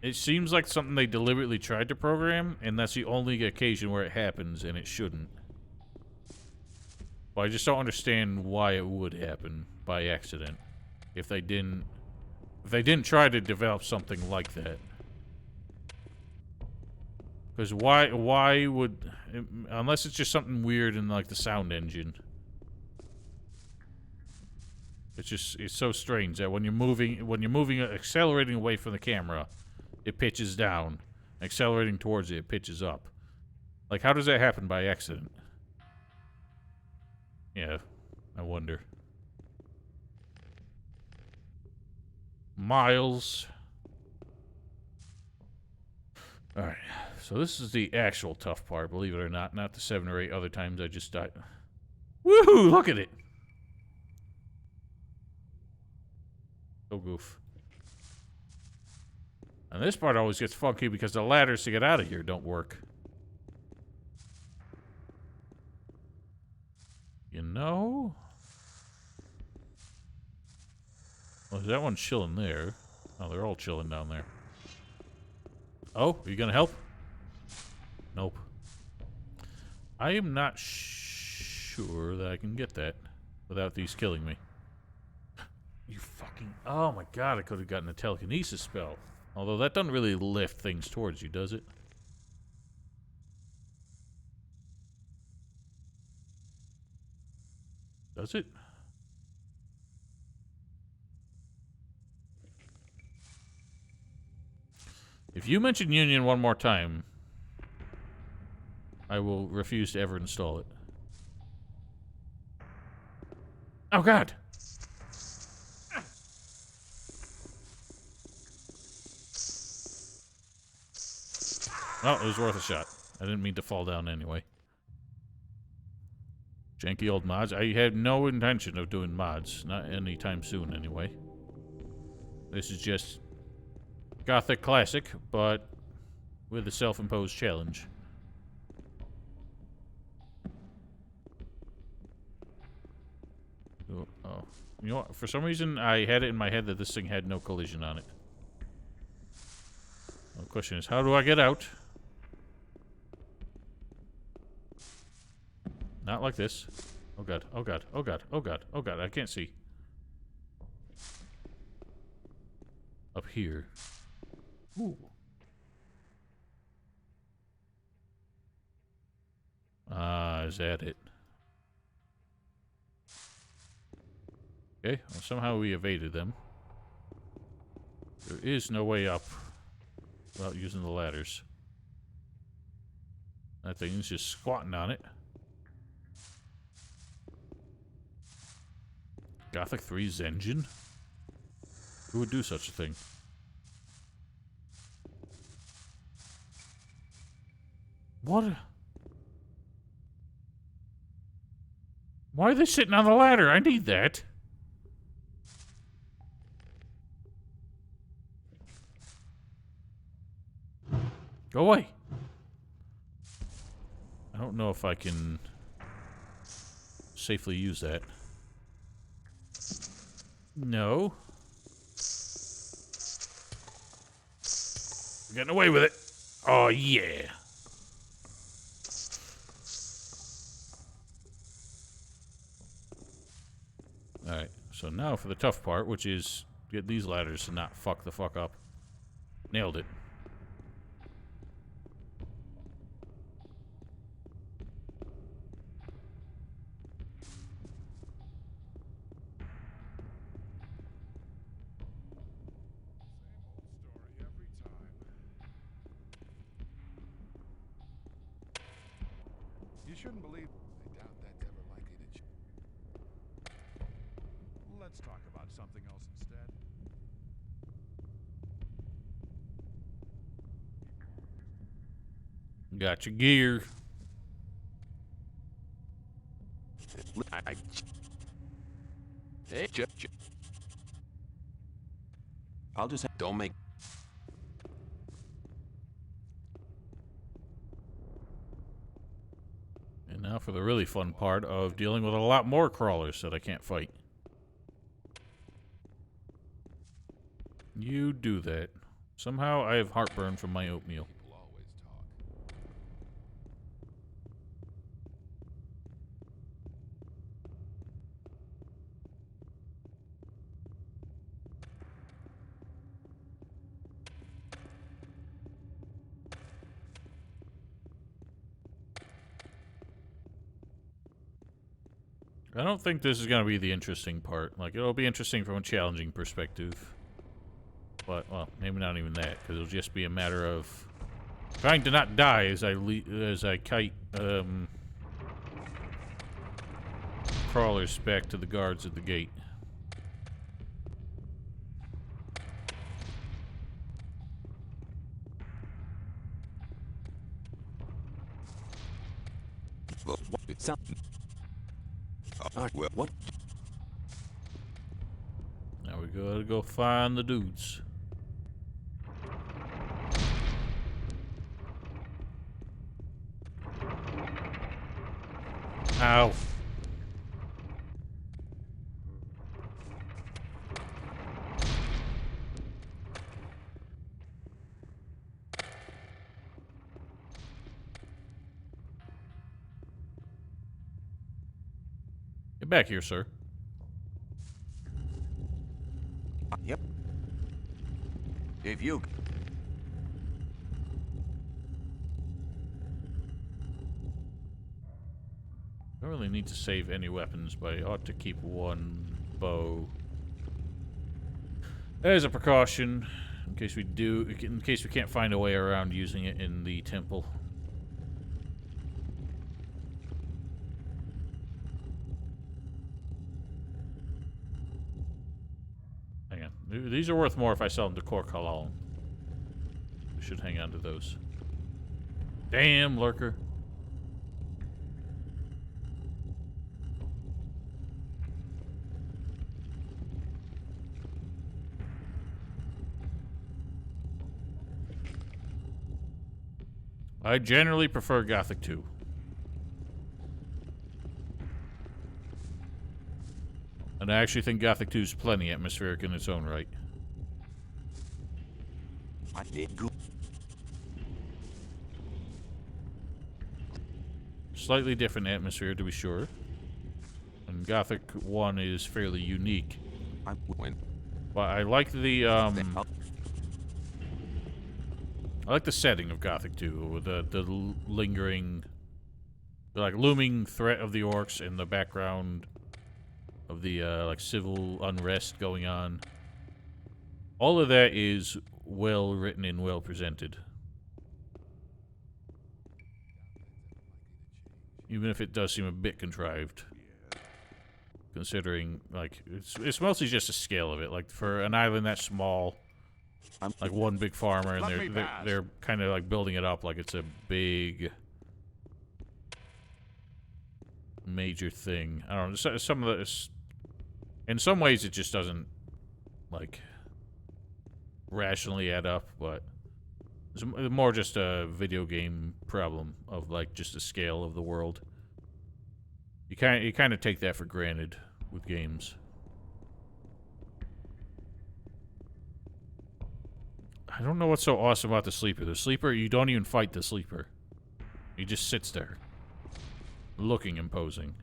It seems like something they deliberately tried to program, and that's the only occasion where it happens, and it shouldn't. But I just don't understand why it would happen by accident if they didn't try to develop something like that. Because why would, unless it's just something weird in like the sound engine. It's so strange that when you're moving, accelerating away from the camera, it pitches down. Accelerating towards it, it pitches up. Like, how does that happen by accident? Yeah, I wonder. Miles. Alright, so this is the actual tough part, believe it or not. Not the 7 or 8 other times I just died. Woohoo! Look at it! So goof. And this part always gets funky because the ladders to get out of here don't work. You know? Well, that one's chilling there. Oh, they're all chilling down there. Oh, are you gonna help? Nope. I am not sure that I can get that without these killing me. You fucking... Oh my god, I could have gotten a telekinesis spell. Although that doesn't really lift things towards you, does it? Does it? If you mention Union one more time, I will refuse to ever install it. Oh god! Oh, it was worth a shot. I didn't mean to fall down anyway. Janky old mods. I had no intention of doing mods. Not anytime soon, anyway. This is just Gothic Classic, but with a self-imposed challenge. Oh. You know what? For some reason, I had it in my head that this thing had no collision on it. The question is, how do I get out? Not like this. Oh god, oh god, oh god, oh god, oh god, I can't see. Up here. Ooh. Is that it? Okay, well, somehow we evaded them. There is no way up without using the ladders. That thing's just squatting on it. Gothic 3's engine? Who would do such a thing? What? Why are they sitting on the ladder? I need that. Go away. I don't know if I can safely use that. No. Getting away with it. Oh, yeah. Alright, so now for the tough part, which is get these ladders to not fuck the fuck up. Nailed it. You shouldn't believe. I doubt that's ever likely to change. Let's talk about something else instead. Got your gear. Hey, I'll just don't make. And now for the really fun part of dealing with a lot more crawlers that I can't fight. You do that. Somehow I have heartburn from my oatmeal. I don't think this is going to be the interesting part. Like, it'll be interesting from a challenging perspective. But, well, maybe not even that, because it'll just be a matter of trying to not die as I kite crawlers back to the guards at the gate. It sounds. Well, what? Now we gotta go find the dudes. Ow. Get back here, sir. Yep. If you... I don't really need to save any weapons, but I ought to keep one bow. As a precaution, in case we can't find a way around using it in the temple. Hang on. These are worth more if I sell them to Kor Kalal. We should hang on to those. Damn, lurker. I generally prefer Gothic 2. And I actually think Gothic 2 is plenty atmospheric in its own right. I did good. Slightly different atmosphere, to be sure. And Gothic 1 is fairly unique. But I like the, I like the setting of Gothic 2, with the lingering, like, looming threat of the orcs in the background of the, like, civil unrest going on. All of that is well written and well presented. Even if it does seem a bit contrived. Considering, like, it's mostly just the scale of it. Like, for an island that small, like one big farmer, and they're kind of like building it up like it's a big major thing. I don't know. Some of the, in some ways, it just doesn't like rationally add up, but it's more just a video game problem of like just the scale of the world. You kind of take that for granted with games. I don't know what's so awesome about the Sleeper. The Sleeper, you don't even fight the Sleeper. He just sits there, looking imposing.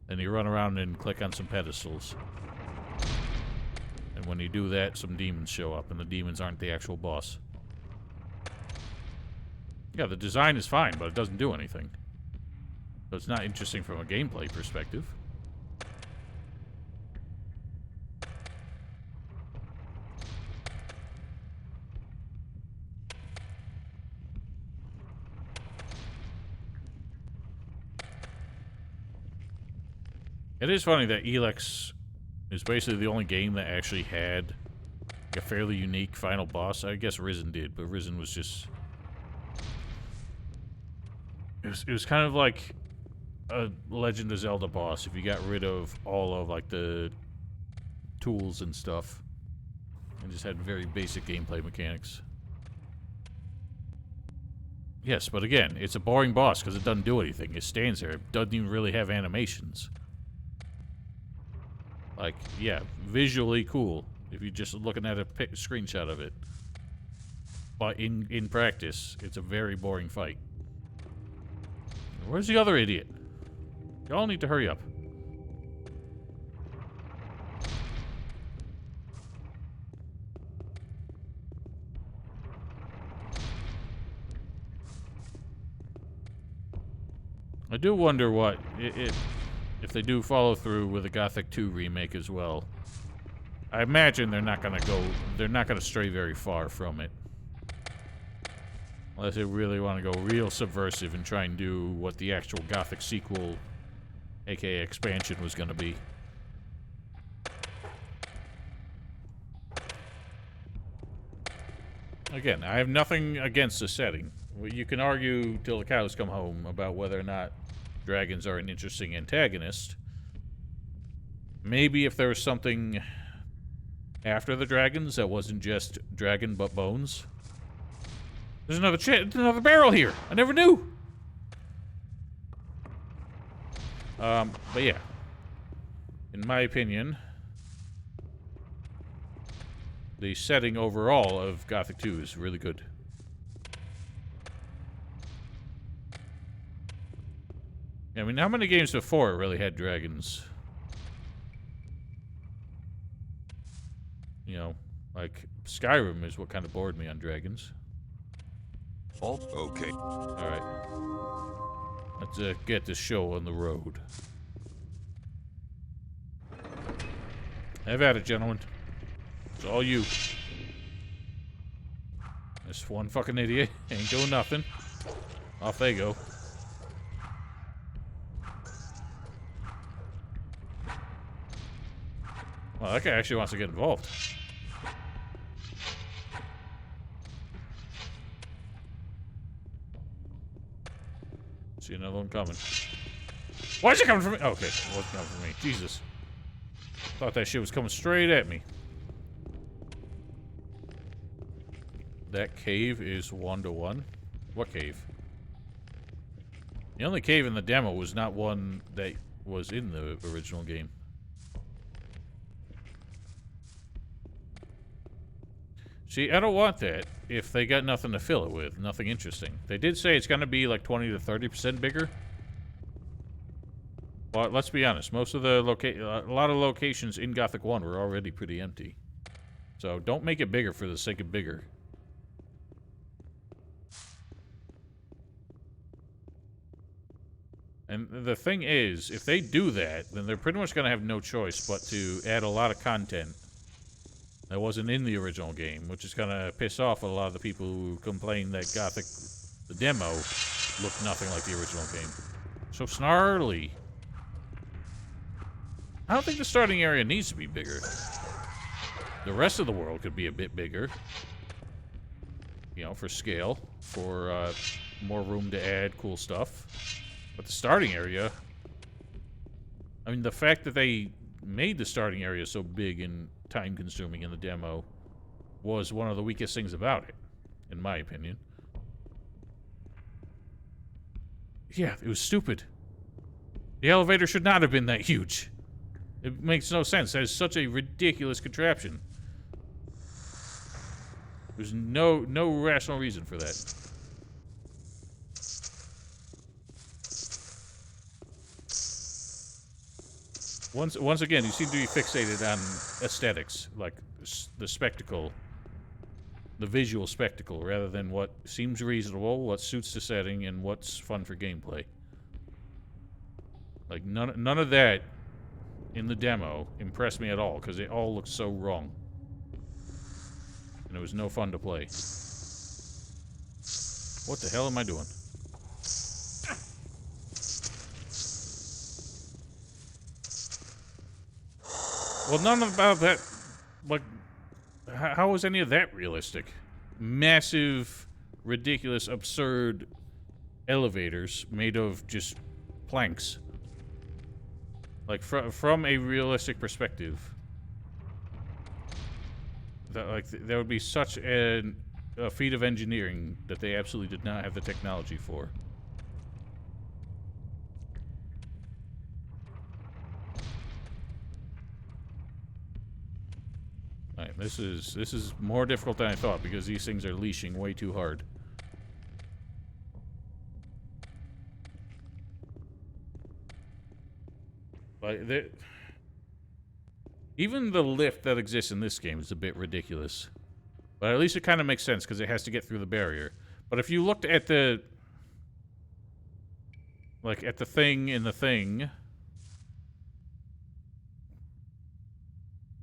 Then you run around and click on some pedestals. And when you do that, some demons show up, and the demons aren't the actual boss. Yeah, the design is fine, but it doesn't do anything. So it's not interesting from a gameplay perspective. It is funny that Elex is basically the only game that actually had like a fairly unique final boss. I guess Risen did, but Risen was just... It was kind of like a Legend of Zelda boss if you got rid of all of like the tools and stuff and just had very basic gameplay mechanics. Yes, but again, it's a boring boss because it doesn't do anything. It stands there. It doesn't even really have animations. Like, yeah, visually cool if you're just looking at a screenshot of it. But in practice, it's a very boring fight. Where's the other idiot? Y'all need to hurry up. I do wonder what if they do follow through with a Gothic 2 remake as well. I imagine they're not gonna stray very far from it. Unless they really want to go real subversive and try and do what the actual Gothic sequel, aka expansion, was gonna be. Again, I have nothing against the setting. You can argue till the cows come home about whether or not dragons are an interesting antagonist. Maybe if there was something after the dragons that wasn't just dragon but bones. There's another barrel here. I never knew. But yeah, in my opinion, the setting overall of Gothic 2 is really good. I mean, how many games before really had dragons? You know, like Skyrim is what kind of bored me on dragons. Okay. Alright. Let's get this show on the road. Have at it, gentlemen. It's all you. This one fucking idiot ain't doing nothing. Off they go. Well, that guy actually wants to get involved. See another one coming. Why is it coming from me? Okay, it wasn't coming from me. Jesus. Thought that shit was coming straight at me. That cave is 1-to-1. What cave? The only cave in the demo was not one that was in the original game. See, I don't want that if they got nothing to fill it with, nothing interesting. They did say it's going to be like 20 to 30% bigger. But let's be honest, most of the a lot of locations in Gothic 1 were already pretty empty. So don't make it bigger for the sake of bigger. And the thing is, if they do that, then they're pretty much going to have no choice but to add a lot of content that wasn't in the original game, which is gonna piss off a lot of the people who complain that Gothic, the demo, looked nothing like the original game. So snarly. I don't think the starting area needs to be bigger. The rest of the world could be a bit bigger. You know, for scale, for more room to add cool stuff. But the starting area, I mean, the fact that they made the starting area so big and time-consuming in the demo was one of the weakest things about it, in my opinion. Yeah, it was stupid. The elevator should not have been that huge. It makes no sense. That is such a ridiculous contraption. There's no rational reason for that. Once again, you seem to be fixated on aesthetics, like the spectacle, the visual spectacle, rather than what seems reasonable, what suits the setting, and what's fun for gameplay. Like, none of that in the demo impressed me at all, because it all looked so wrong. And it was no fun to play. What the hell am I doing? Well, none about that, like, how is any of that realistic? Massive, ridiculous, absurd elevators made of just planks. Like, from a realistic perspective. That would be such a feat of engineering that they absolutely did not have the technology for. Alright, this is more difficult than I thought because these things are leashing way too hard. Like, even the lift that exists in this game is a bit ridiculous. But at least it kind of makes sense because it has to get through the barrier. But if you looked at the... like, at the thing in the thing...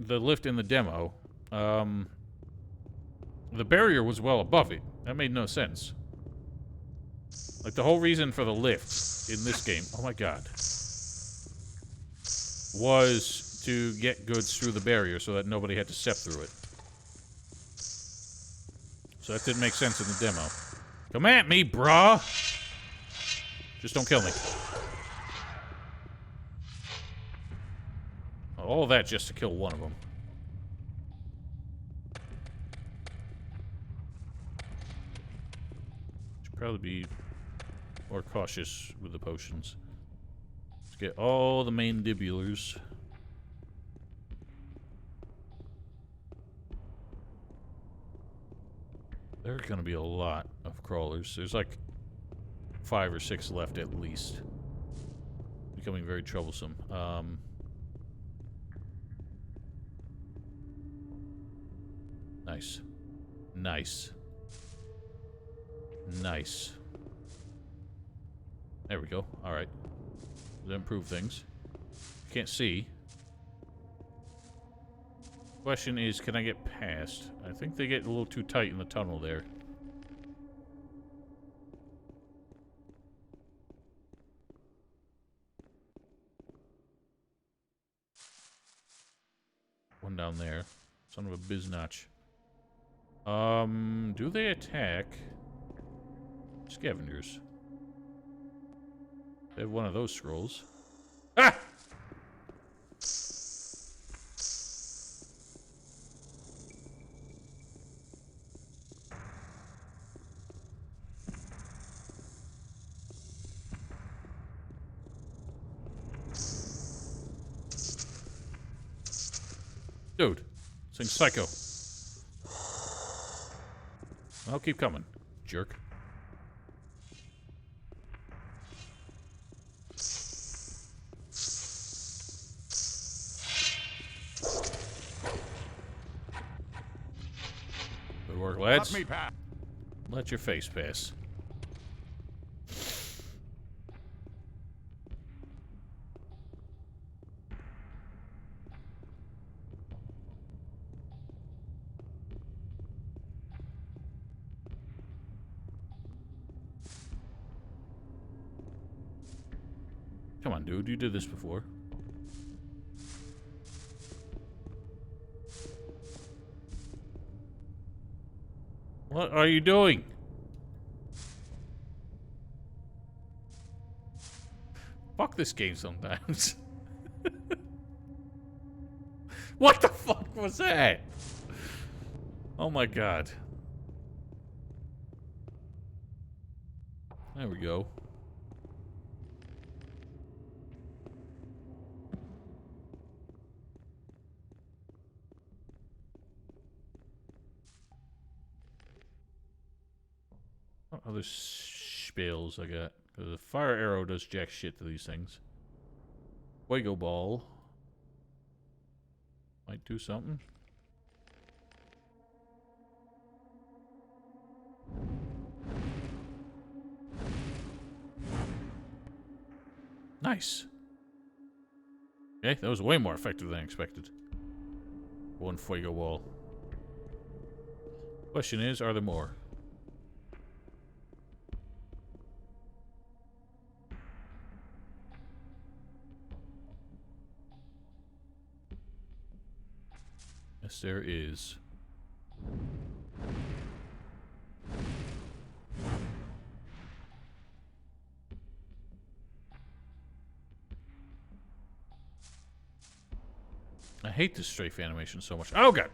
the lift in the demo, the barrier was well above it. That made no sense. Like, the whole reason for the lift in this game, oh my god, was to get goods through the barrier so that nobody had to step through it. So that didn't make sense in the demo. Come at me, brah! Just don't kill me. All that just to kill one of them. Should probably be more cautious with the potions. Let's get all the mandibulars. There's gonna be a lot of crawlers. There's like 5 or 6 left at least. Becoming very troublesome. Nice. Nice. Nice. There we go. Alright. That improve things. Can't see. Question is, can I get past? I think they get a little too tight in the tunnel there. One down there. Son of a biznatch. Do they attack scavengers? They have one of those scrolls. Ah! Dude, this thing's psycho. I'll keep coming, jerk. Good work, lads. Let me pass. Let your face pass. Come on, dude. You did this before. What are you doing? Fuck this game sometimes. What the fuck was that? Oh my god. There we go. other spells I got? The fire arrow does jack shit to these things. Fuego ball. Might do something. Nice. Okay, that was way more effective than I expected. One fuego wall. Question is, are there more? Yes, there is. I hate this strafe animation so much. Oh, God.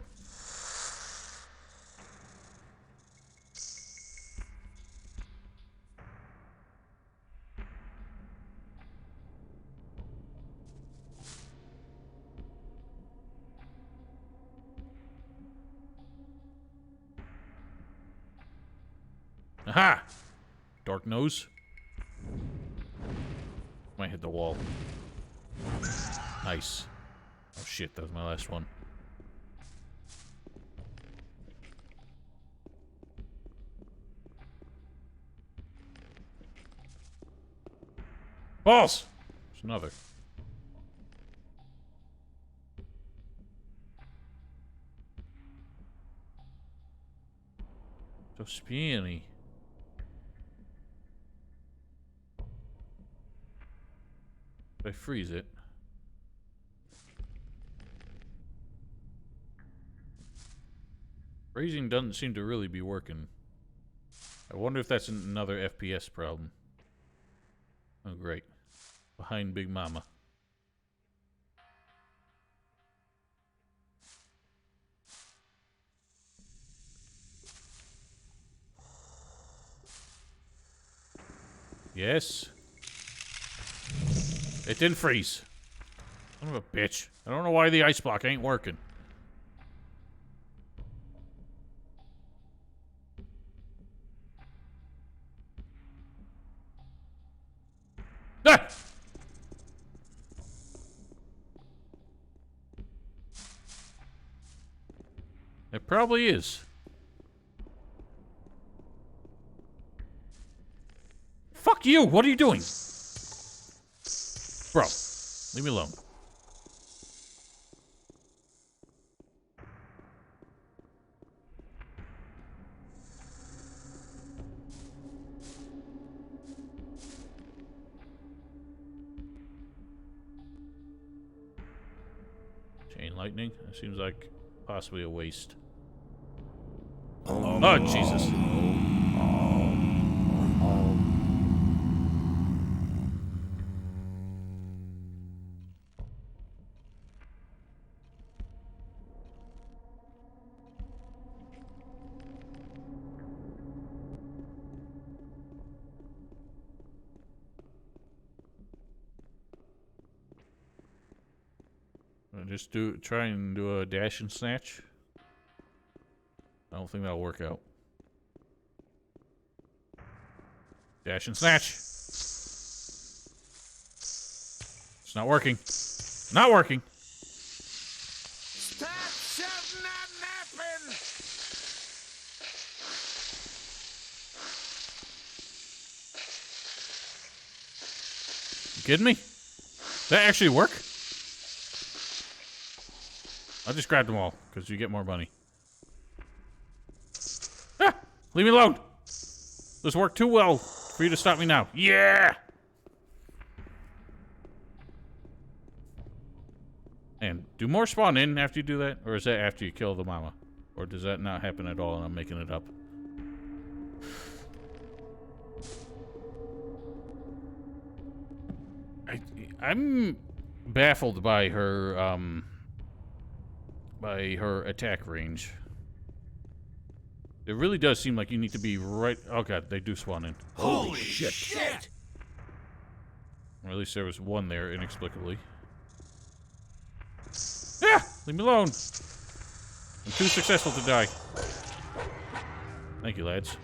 Aha! Dark nose. Might hit the wall. Nice. Oh shit, that was my last one. Balls! There's another. So spinny. If I freeze it. Freezing doesn't seem to really be working. I wonder if that's another FPS problem. Oh, great. Behind Big Mama. Yes. It didn't freeze. Son of a bitch. I don't know why the ice block ain't working. Ah! It probably is. Fuck you! What are you doing? Bro, leave me alone. Chain lightning? That seems like possibly a waste. Oh, Jesus. Just try and do a dash and snatch. I don't think that'll work out. Dash and snatch. It's not working. Not working. Stop shouting that napping! You kidding me? Did that actually work? I just grabbed them all, because you get more money. Ah! Leave me alone! This worked too well for you to stop me now. Yeah! And do more spawn in after you do that? Or is that after you kill the mama? Or does that not happen at all and I'm making it up? I'm baffled by her, attack range. It really does seem like you need to be right... Oh god, they do spawn in. Holy shit! Or at least there was one there, inexplicably. Ah! Leave me alone! I'm too successful to die. Thank you, lads.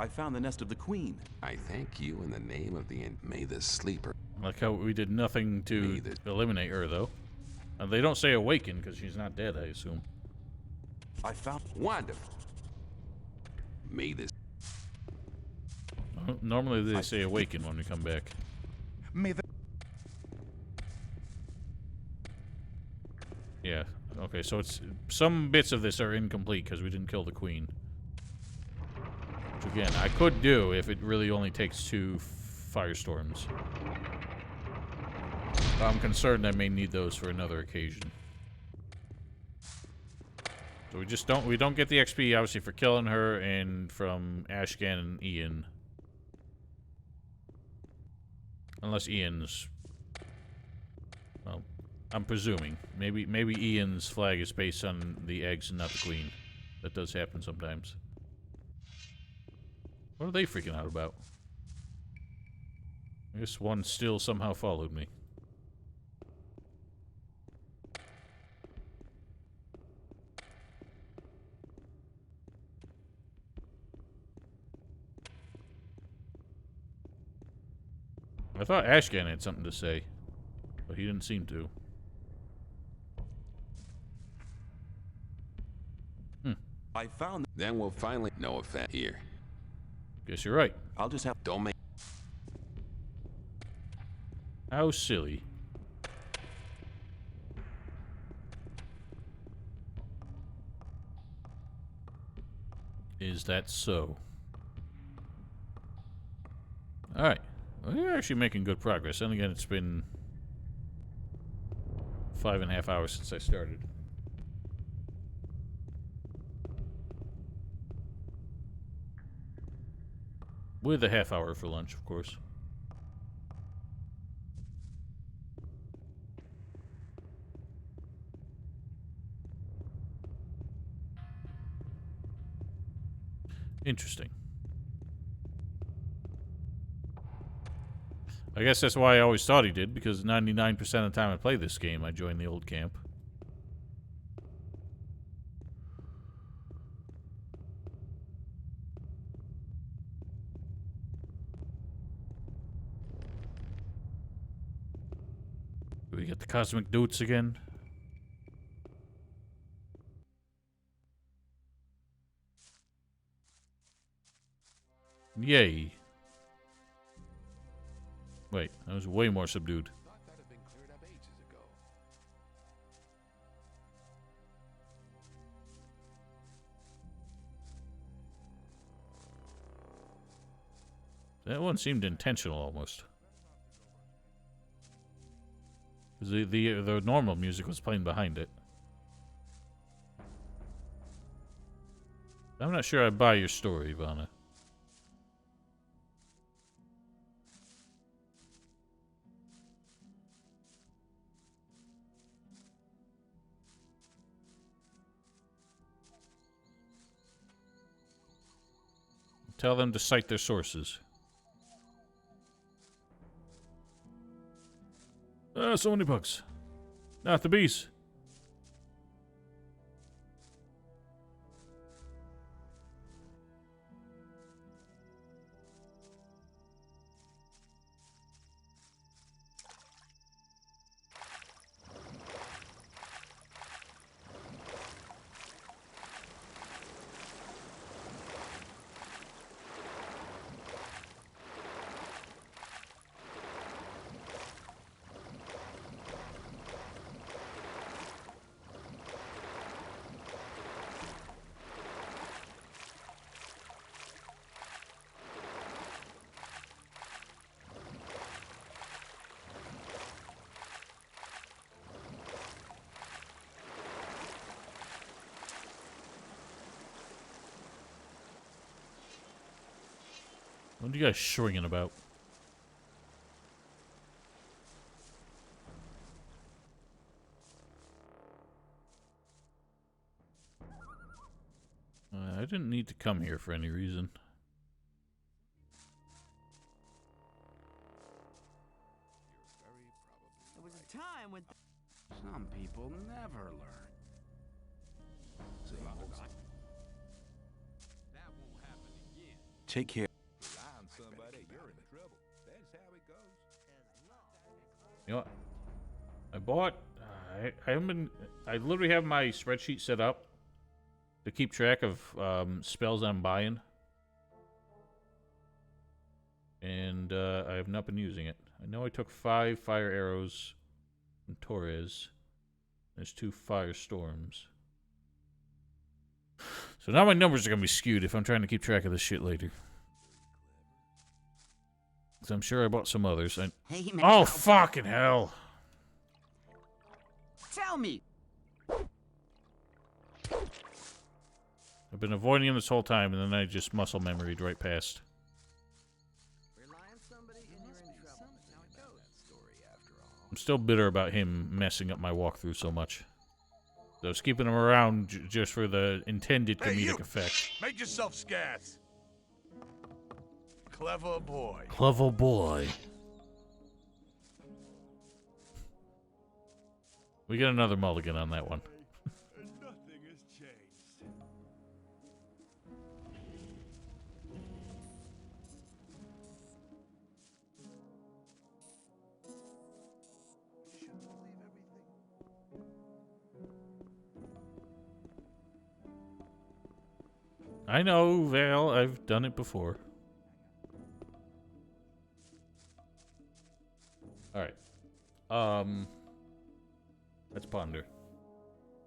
I found the nest of the queen. I thank you in the name of the May the sleeper. Like how we did nothing to eliminate her, though. They don't say awaken because she's not dead, I assume. I found... Wonderful. May this... Normally they say awaken when we come back. May the... Yeah, okay, so it's... Some bits of this are incomplete because we didn't kill the queen. Which, again, I could do if it really only takes 2 firestorms. I'm concerned I may need those for another occasion. So we don't get the XP, obviously, for killing her and from Ashcan and Ian. Unless Ian's... Well, I'm presuming. Maybe Ian's flag is based on the eggs and not the queen. That does happen sometimes. What are they freaking out about? I guess one still somehow followed me. I thought Ashcan had something to say, but he didn't seem to. I found... Then we'll finally know if that here. Guess you're right. I'll just have... Don't make... How silly. Is that so? Alright. Well, you're actually making good progress. And again, it's been 5.5 hours since I started. With a half hour for lunch, of course. Interesting. I guess that's why I always thought he did, because 99% of the time I play this game, I join the old camp. Do we get the cosmic doots again? Yay. Wait, that was way more subdued. That one seemed intentional almost. The normal music was playing behind it. I'm not sure I buy your story, Ivana. Tell them to cite their sources. So many bugs. Not the bees. What are you guys shringing about? I didn't need to come here for any reason. There was a time when... Some people never learn. Take care. You know what? I bought. I haven't been. I literally have my spreadsheet set up to keep track of spells I'm buying, and I have not been using it. I know I took 5 fire arrows from Torres. There's 2 fire storms. So now my numbers are gonna be skewed if I'm trying to keep track of this shit later. Cause I'm sure I bought some others. Hey, man. Oh fucking hell! Tell me. I've been avoiding him this whole time, and then I just muscle memoried right past. I'm still bitter about him messing up my walkthrough so much. So I was keeping him around just for the intended comedic effect. Make yourself scarce. Clever boy. Clever boy. We get another mulligan on that one. Nothing has changed. I know, Val. I've done it before. Alright. Let's ponder.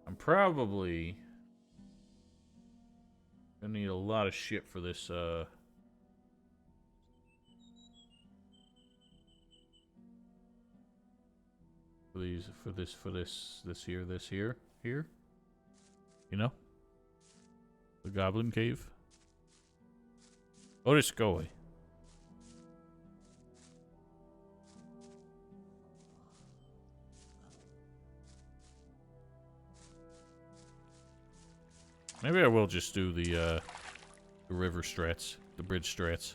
I'm probably gonna need a lot of shit for this, for this here. You know? The Goblin Cave. Otis, go away. Maybe I will just do the river strats, the bridge strats.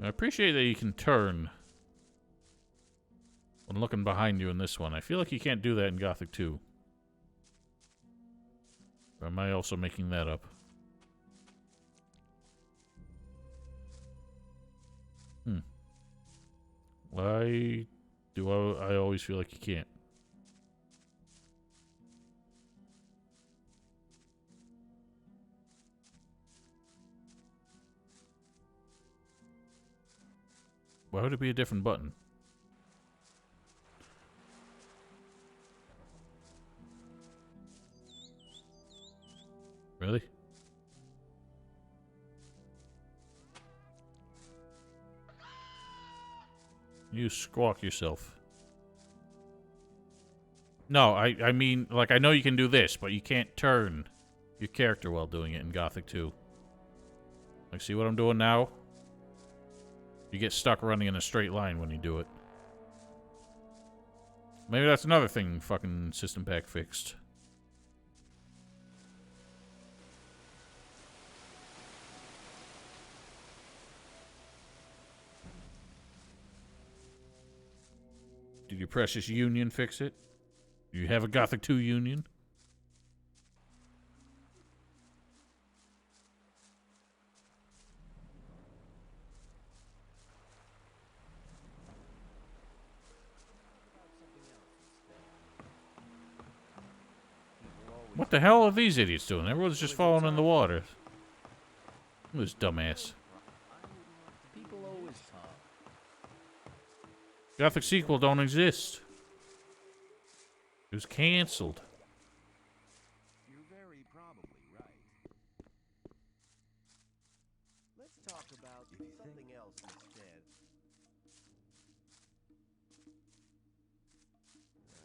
I appreciate that you can turn when looking behind you in this one. I feel like you can't do that in Gothic 2. Or am I also making that up? Why do I always feel like you can't? Why would it be a different button? Really? You squawk yourself. No, I mean, like, I know you can do this, but you can't turn your character while doing it in Gothic 2. Like, see what I'm doing now? You get stuck running in a straight line when you do it. Maybe that's another thing fucking System Pack fixed. Did your precious Union fix it? Do you have a Gothic 2 Union? What the hell are these idiots doing? Everyone's just falling in the water. This dumbass. People always talk. Gothic sequel don't exist. It was canceled. You're very probably right. Let's talk about something else instead.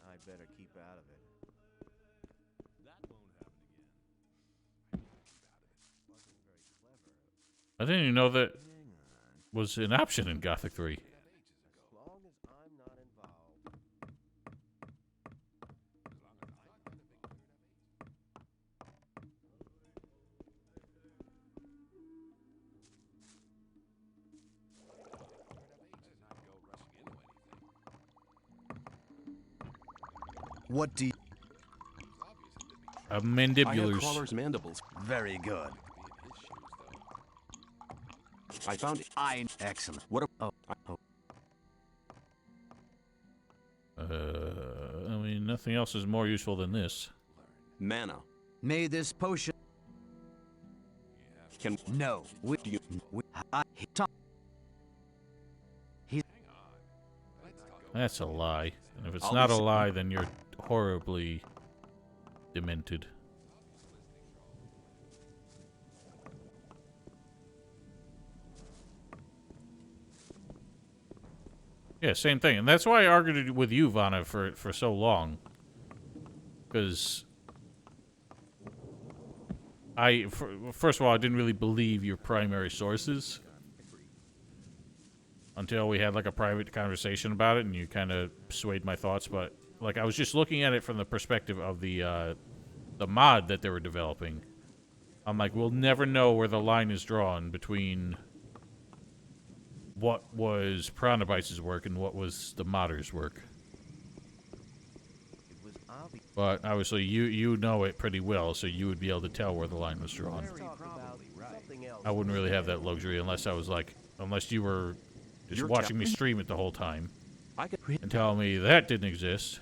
I better keep out of it. I didn't even know that was an option in Gothic 3. What do you... I have Mandibulars. crawler's mandibles. Very good. I found... Excellent. What a... I mean, nothing else is more useful than this. Mana. May this potion... Can... No. We... Do you... That's a lie. And if it's not a lie, then you're horribly demented. Yeah, same thing. And that's why I argued with you, Vanna, for so long. Because first of all, I didn't really believe your primary sources until we had like a private conversation about it, and you kind of swayed my thoughts. But like, I was just looking at it from the perspective of the mod that they were developing. I'm like, we'll never know where the line is drawn between what was Pronobice's work and what was the modder's work. But obviously, you know it pretty well, so you would be able to tell where the line was drawn. I wouldn't really have that luxury unless I was like, unless you were just watching me stream it the whole time and telling me that didn't exist,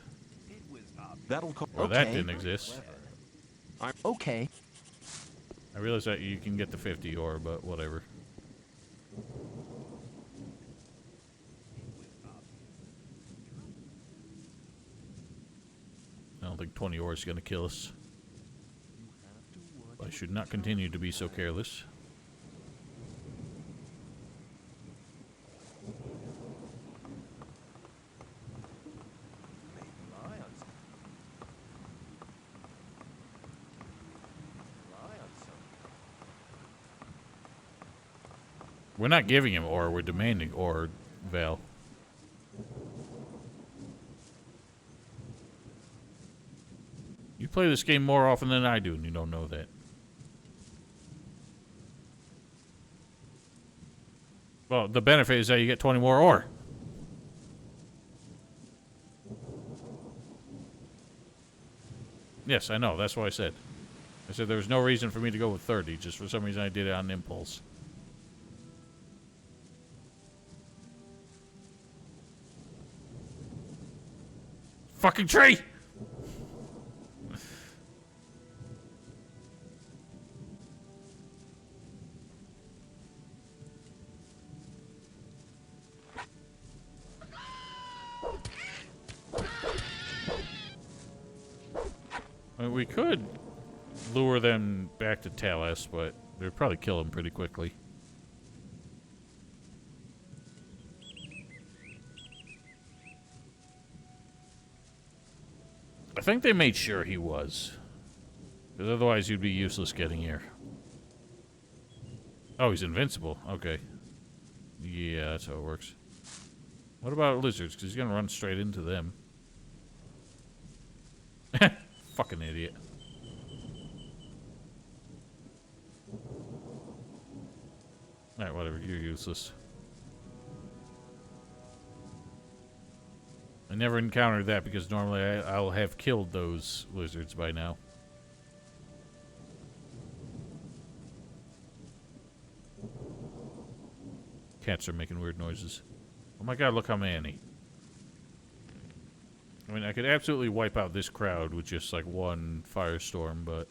or that didn't exist. Okay. I realize that you can get the 50 ore, but whatever. I don't think 20 ore is going to kill us. I should not continue to be so careless. We're not giving him ore, we're demanding ore, Val. You play this game more often than I do, and you don't know that. Well, the benefit is that you get 20 more ore. Yes, I know, that's what I said. I said there was no reason for me to go with 30, just for some reason I did it on impulse. Fucking tree! I mean, we could lure them back to Talos, but they'd probably kill them pretty quickly. I think they made sure he was. Because otherwise you'd be useless getting here. Oh, he's invincible. Okay. Yeah, that's how it works. What about lizards? Because he's going to run straight into them. Fucking idiot. Alright, whatever. You're useless. I never encountered that because normally I'll have killed those lizards by now. Cats are making weird noises. Oh my god, look how many. I mean, I could absolutely wipe out this crowd with just like one firestorm, but...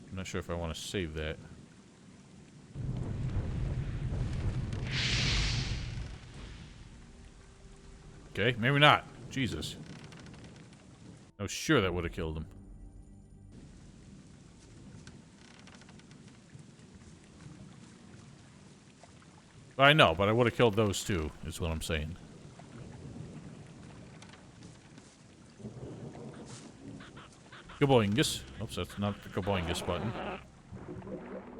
I'm not sure if I want to save that. Okay, maybe not. Jesus. I was sure that would have killed him. I know, but I would have killed those two, is what I'm saying. Gaboingus. Oops, that's not the Gaboingus button.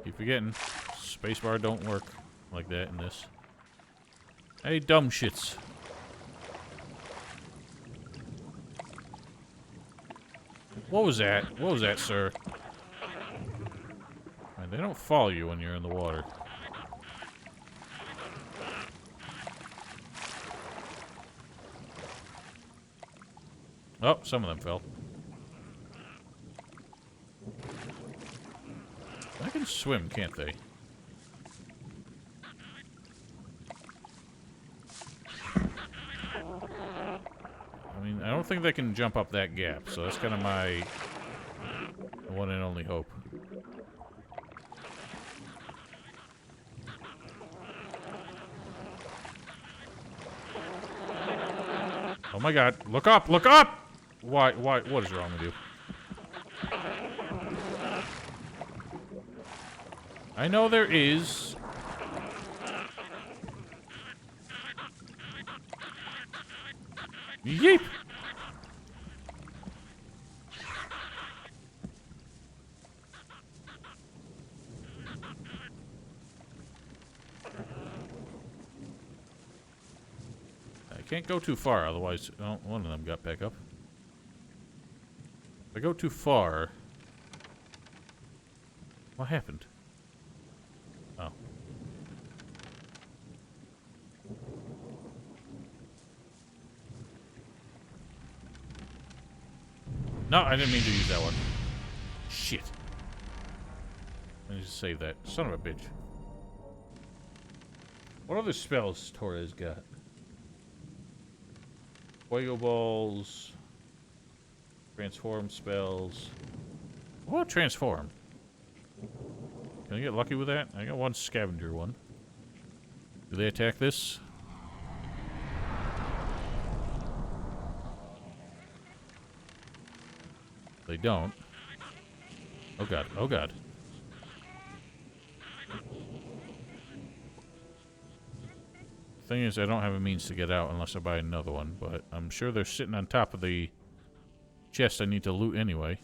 Keep forgetting. Spacebar don't work like that in this. Hey, dumb shits. What was that? What was that, sir? Right, They don't follow you when you're in the water. Oh, some of them fell. They can swim, can't they? I mean, I don't think they can jump up that gap, so that's kind of my one and only hope. Oh my god, look up, look up! Why, what is wrong with you? I know there is. Yeep! I can't go too far, otherwise... Oh, one of them got back up. If I go too far... What happened? Oh. No, I didn't mean to use that one. Shit. Let me just save that. Son of a bitch. What other spells Torres got? Fuego balls. Transform spells. What transform? Can I get lucky with that? I got one scavenger one. Do they attack this? They don't. Oh god, oh god. Thing is, I don't have a means to get out unless I buy another one, but I'm sure they're sitting on top of the chest I need to loot anyway.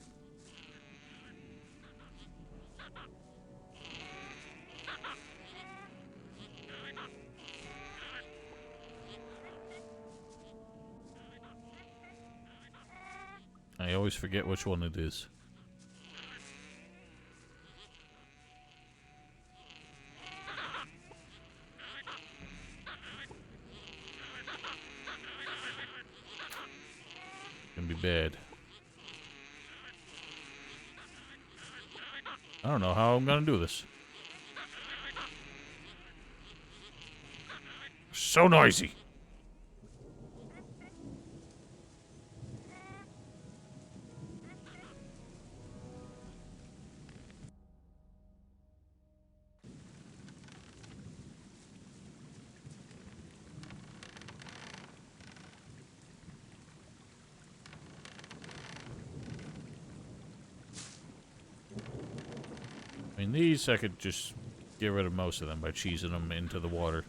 I always forget which one it is. Gonna be bad. I don't know how I'm gonna do this. So noisy. I mean, these I could just get rid of most of them by cheesing them into the water.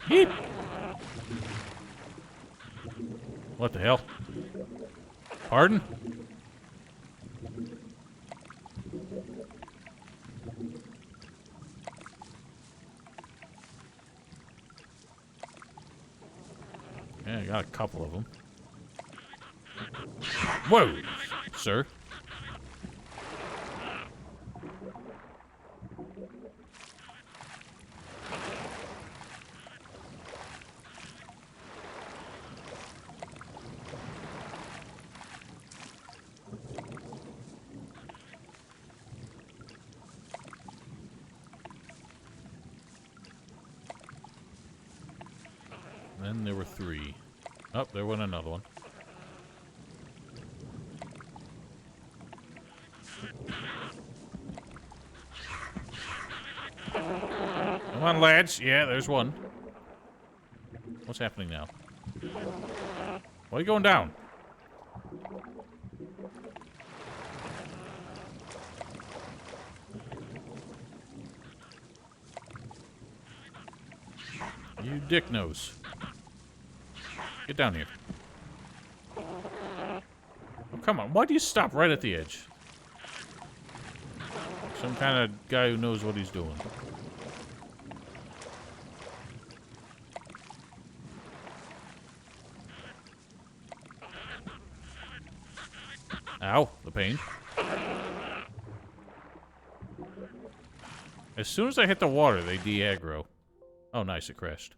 Yeep. What the hell? Pardon? Yeah, I got a couple of them. Whoa, sir. Then there were 3. Oh, there went another one. Come on, lads. Yeah, there's one. What's happening now? Why are you going down? You dick nose. Get down here. Oh, come on. Why do you stop right at the edge? Some kind of guy who knows what he's doing. Ow, the pain. As soon as I hit the water, they de-aggro. Oh, nice, it crashed.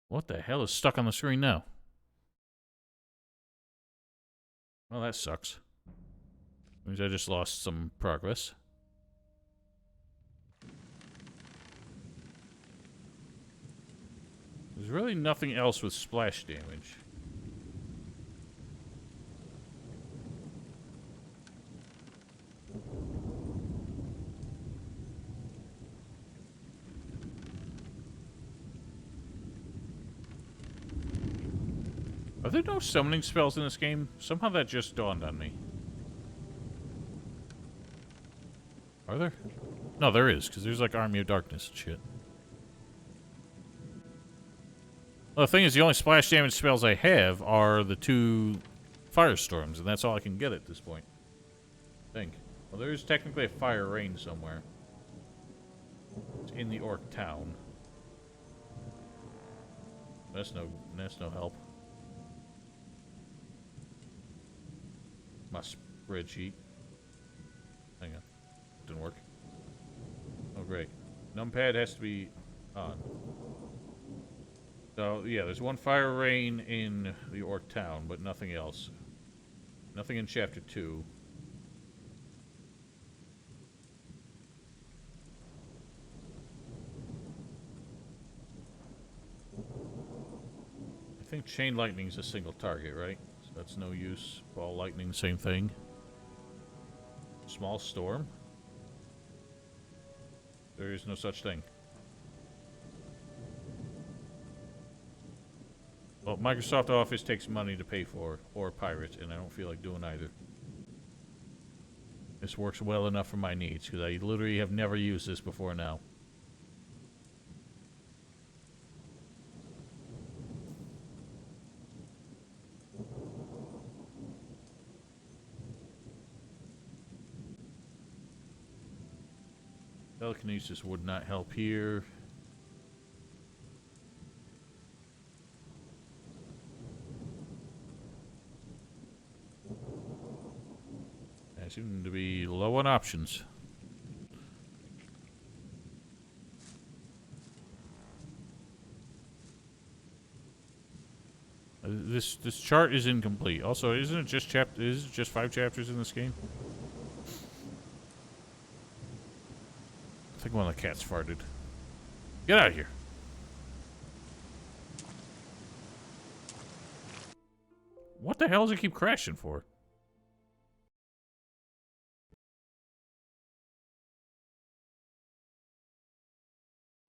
What the hell is stuck on the screen now? Well, that sucks. Means I just lost some progress. There's really nothing else with splash damage. Are there no summoning spells in this game? Somehow that just dawned on me. Are there? No, there is, because there's like Army of Darkness and shit. Well, the thing is, the only splash damage spells I have are the 2 firestorms, and that's all I can get at this point. I think. Well, there is technically a fire rain somewhere. It's in the orc town. That's no help. My spreadsheet. Hang on. Didn't work. Oh, great. Numpad has to be on. So, yeah, there's 1 fire rain in the orc town, but nothing else. Nothing in chapter 2. I think chain lightning is a single target, right? So that's no use. Ball lightning, same thing. Small storm? There is no such thing. Well, Microsoft Office takes money to pay for, or pirate, and I don't feel like doing either. This works well enough for my needs, because I literally have never used this before now. Telekinesis would not help here. I seem to be low on options. This chart is incomplete. Also, isn't it just 5 chapters in this game? I think one of the cats farted. Get out of here. What the hell does it keep crashing for?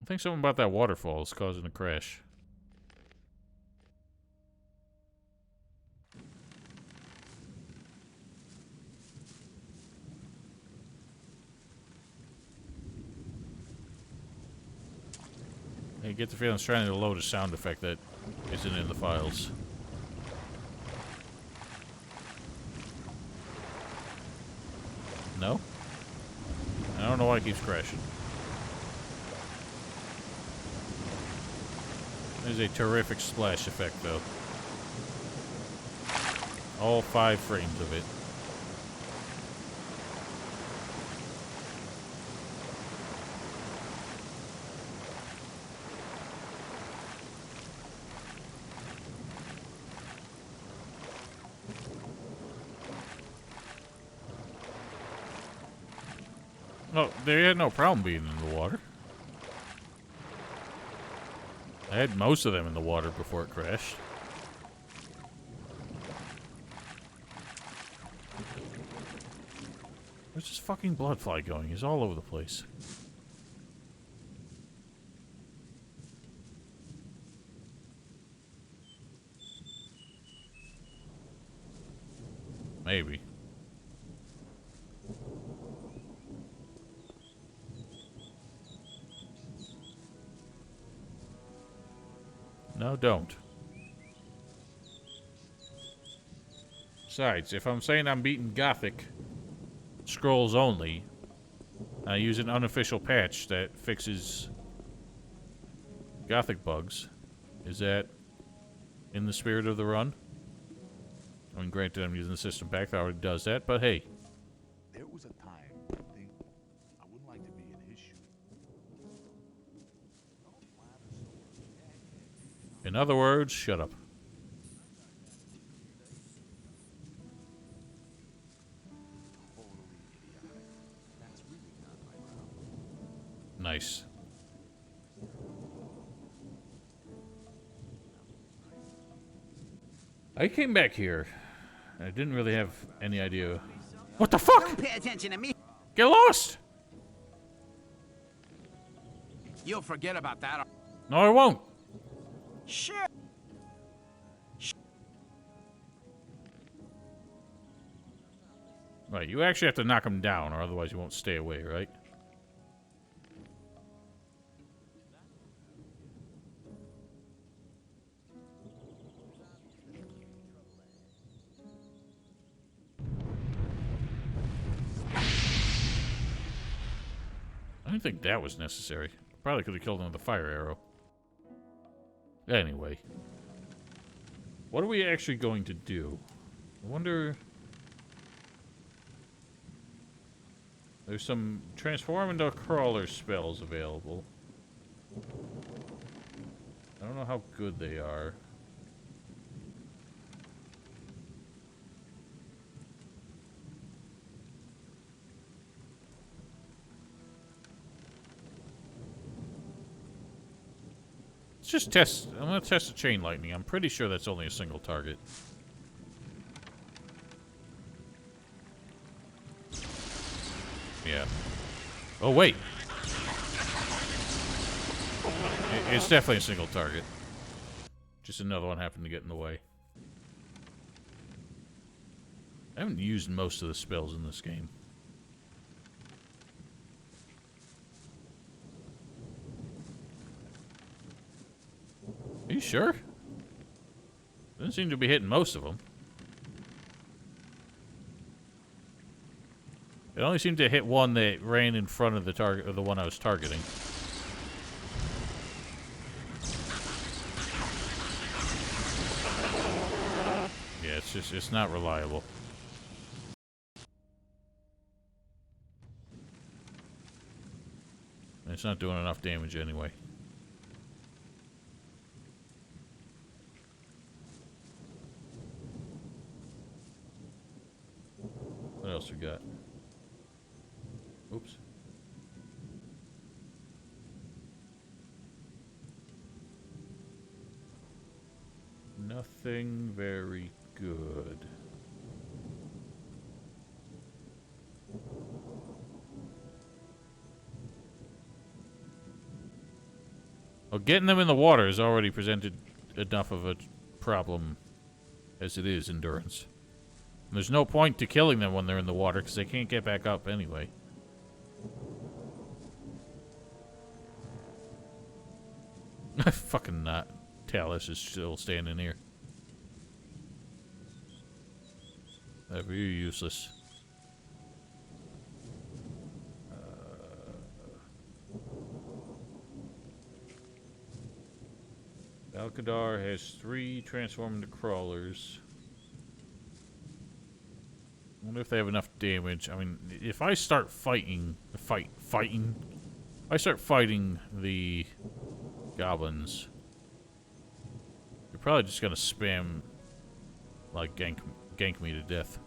I think something about that waterfall is causing a crash. I get the feeling it's trying to load a sound effect that isn't in the files. No? I don't know why it keeps crashing. There's a terrific splash effect, though. All 5 frames of it. No, they had no problem being in the water. I had most of them in the water before it crashed. Where's this fucking bloodfly going? He's all over the place. Maybe. No, don't. Besides, if I'm saying I'm beating Gothic scrolls only, I use an unofficial patch that fixes Gothic bugs. Is that in the spirit of the run. I mean, granted, I'm using the system pack that already does that, but hey. There was a time I think I wouldn't like to be in his shoes. In other words, shut up. Nice. I came back here. I didn't really have any idea. What the fuck? Don't pay attention to me. Get lost! You'll forget about that. No, I won't. Sure. Right, you actually have to knock him down, or otherwise you won't stay away, right? I didn't think that was necessary. Probably could have killed him with a fire arrow. Anyway. What are we actually going to do? I wonder... There's some transform into crawler spells available. I don't know how good they are. Let's just test. I'm going to test the chain lightning. I'm pretty sure that's only a single target. Yeah. Oh, wait. It's definitely a single target. Just another one happened to get in the way. I haven't used most of the spells in this game. Are you sure? Doesn't seem to be hitting most of them. It only seemed to hit one that ran in front of the target, or the one I was targeting. Yeah, it's not reliable. And it's not doing enough damage anyway. What else we got? Oops. Nothing very good. Well, getting them in the water has already presented enough of a problem as it is, endurance. And there's no point to killing them when they're in the water because they can't get back up anyway. Fucking not. Talus is still standing here. You're useless. Alcadar has 3 transform into crawlers. I wonder if they have enough damage. I mean, if I start fighting the goblins, you're probably just gonna spam, like, gank me to death.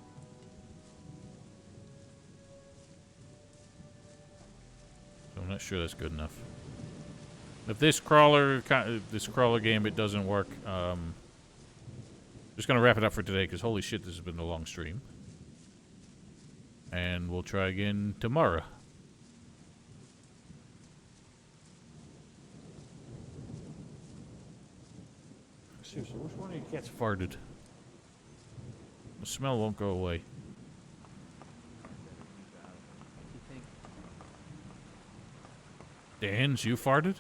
So I'm not sure that's good enough. If this crawler game it doesn't work, just gonna wrap it up for today because holy shit, this has been a long stream. And we'll try again tomorrow. Seriously, which one of you cats farted? The smell won't go away. Dan's, you farted?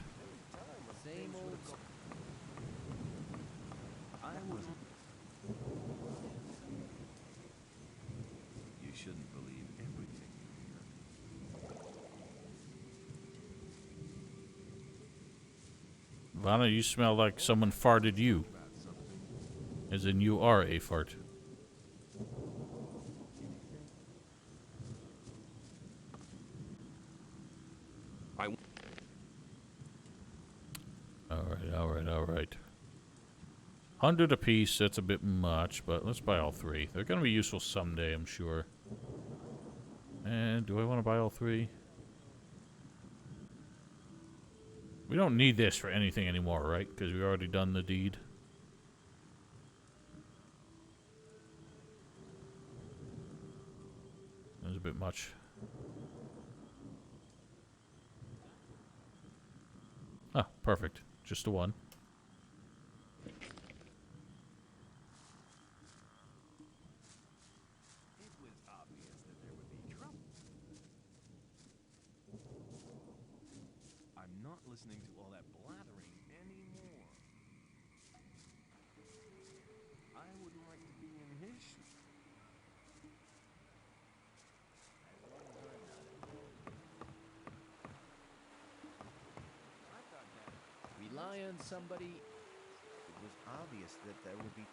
You shouldn't believe everything you hear. Vanna, you smell like someone farted you. As in, you are a fart. Alright. 100 apiece, that's a bit much, but let's buy all three. They're gonna be useful someday, I'm sure. And do I want to buy all three? We don't need this for anything anymore, right? Because we've already done the deed. That was a bit much. Ah, perfect. Just the one. I'm not listening to all that blathering anymore. I would like to be in his shoes. As long as I'm not I thought that Rely on somebody. It was obvious that there would be...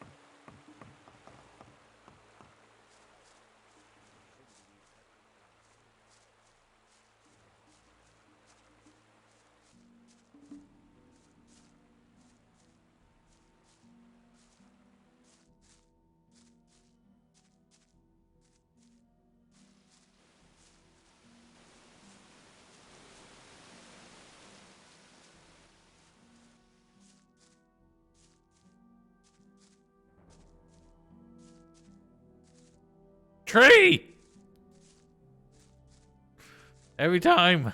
Tree! Every time.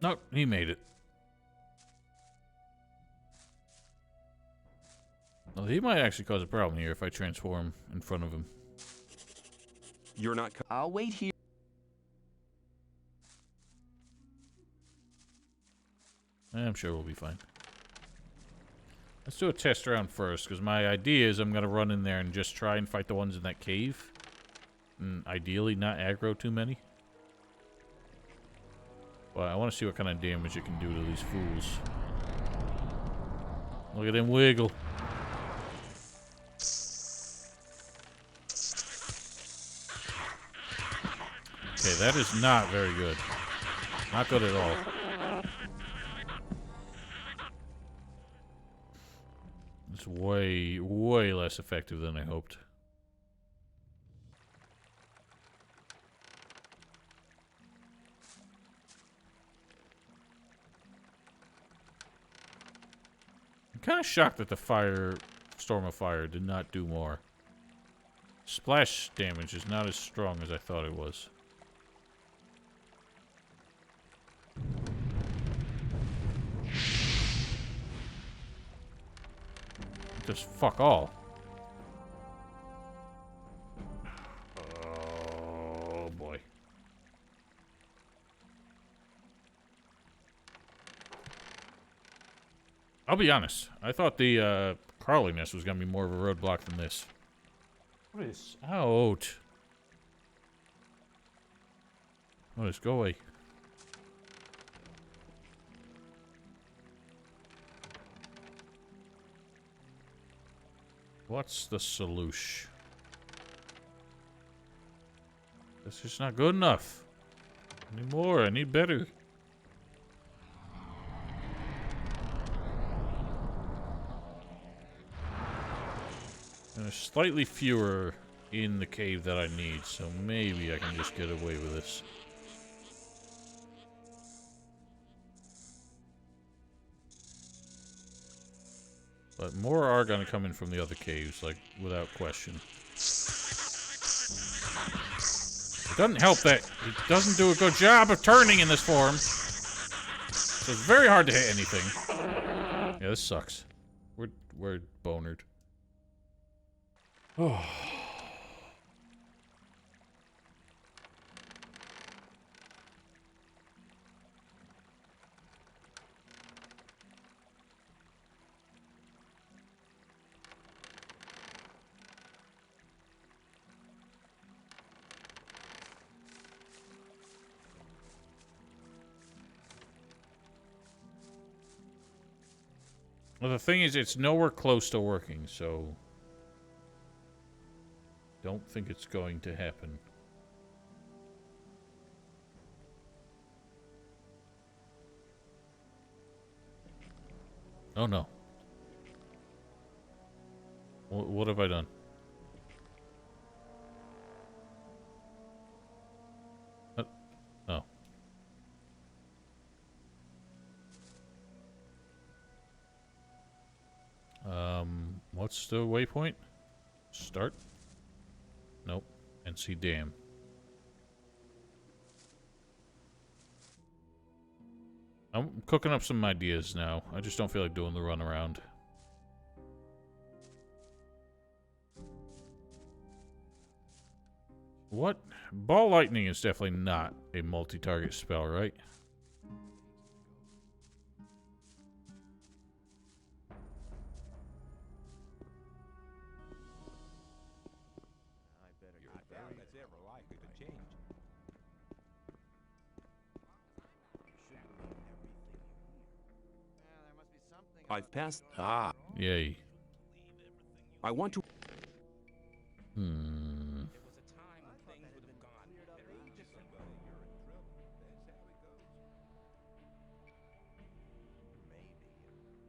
Nope, he made it. Well, he might actually cause a problem here if I transform in front of him. You're not... I'll wait here. I'm sure we'll be fine. Let's do a test round first, because my idea is I'm going to run in there and just try and fight the ones in that cave. And ideally not aggro too many. But I want to see what kind of damage it can do to these fools. Look at him wiggle. Okay, that is not very good. Not good at all. It's way, way less effective than I hoped. I'm kind of shocked that the Storm of Fire did not do more. Splash damage is not as strong as I thought it was. Just fuck all. Oh boy. I'll be honest. I thought the Carly nest was gonna be more of a roadblock than this. What is out? What is go away? What's the solution? That's just not good enough. I need more. I need better. And there's slightly fewer in the cave that I need, so maybe I can just get away with this. But more are going to come in from the other caves, like, without question. It doesn't help that it doesn't do a good job of turning in this form. So it's very hard to hit anything. Yeah, this sucks. We're bonered. Oh. Well, the thing is, it's nowhere close to working, so... Don't think it's going to happen. Oh no. What have I done? Oh. What's the waypoint? Start? Nope. NC Dam. I'm cooking up some ideas now. I just don't feel like doing the runaround. What? Ball lightning is definitely not a multi-target spell, right? I've passed. Ah. Yay. I want to.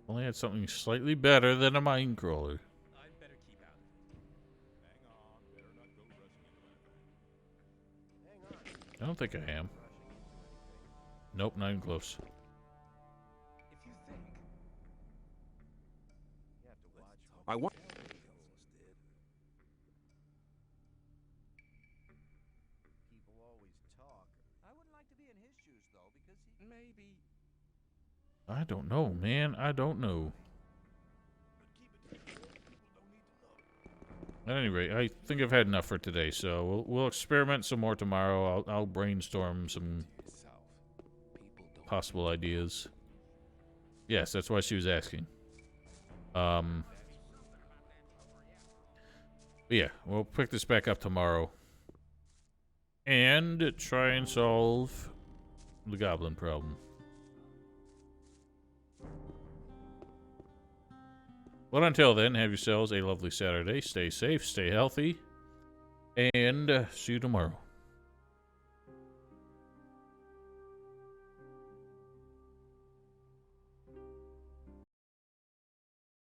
Only had something slightly better than a mine crawler. I don't think I am. Nope, not even close. I want. People always talk. I wouldn't like to be in his shoes, though, because he... Maybe... I don't know, man. I don't know. At any rate, I think I've had enough for today, so we'll experiment some more tomorrow. I'll brainstorm some possible ideas. Yes, that's why she was asking. But yeah, we'll pick this back up tomorrow. And try and solve the goblin problem. But until then, have yourselves a lovely Saturday. Stay safe, stay healthy, and see you tomorrow.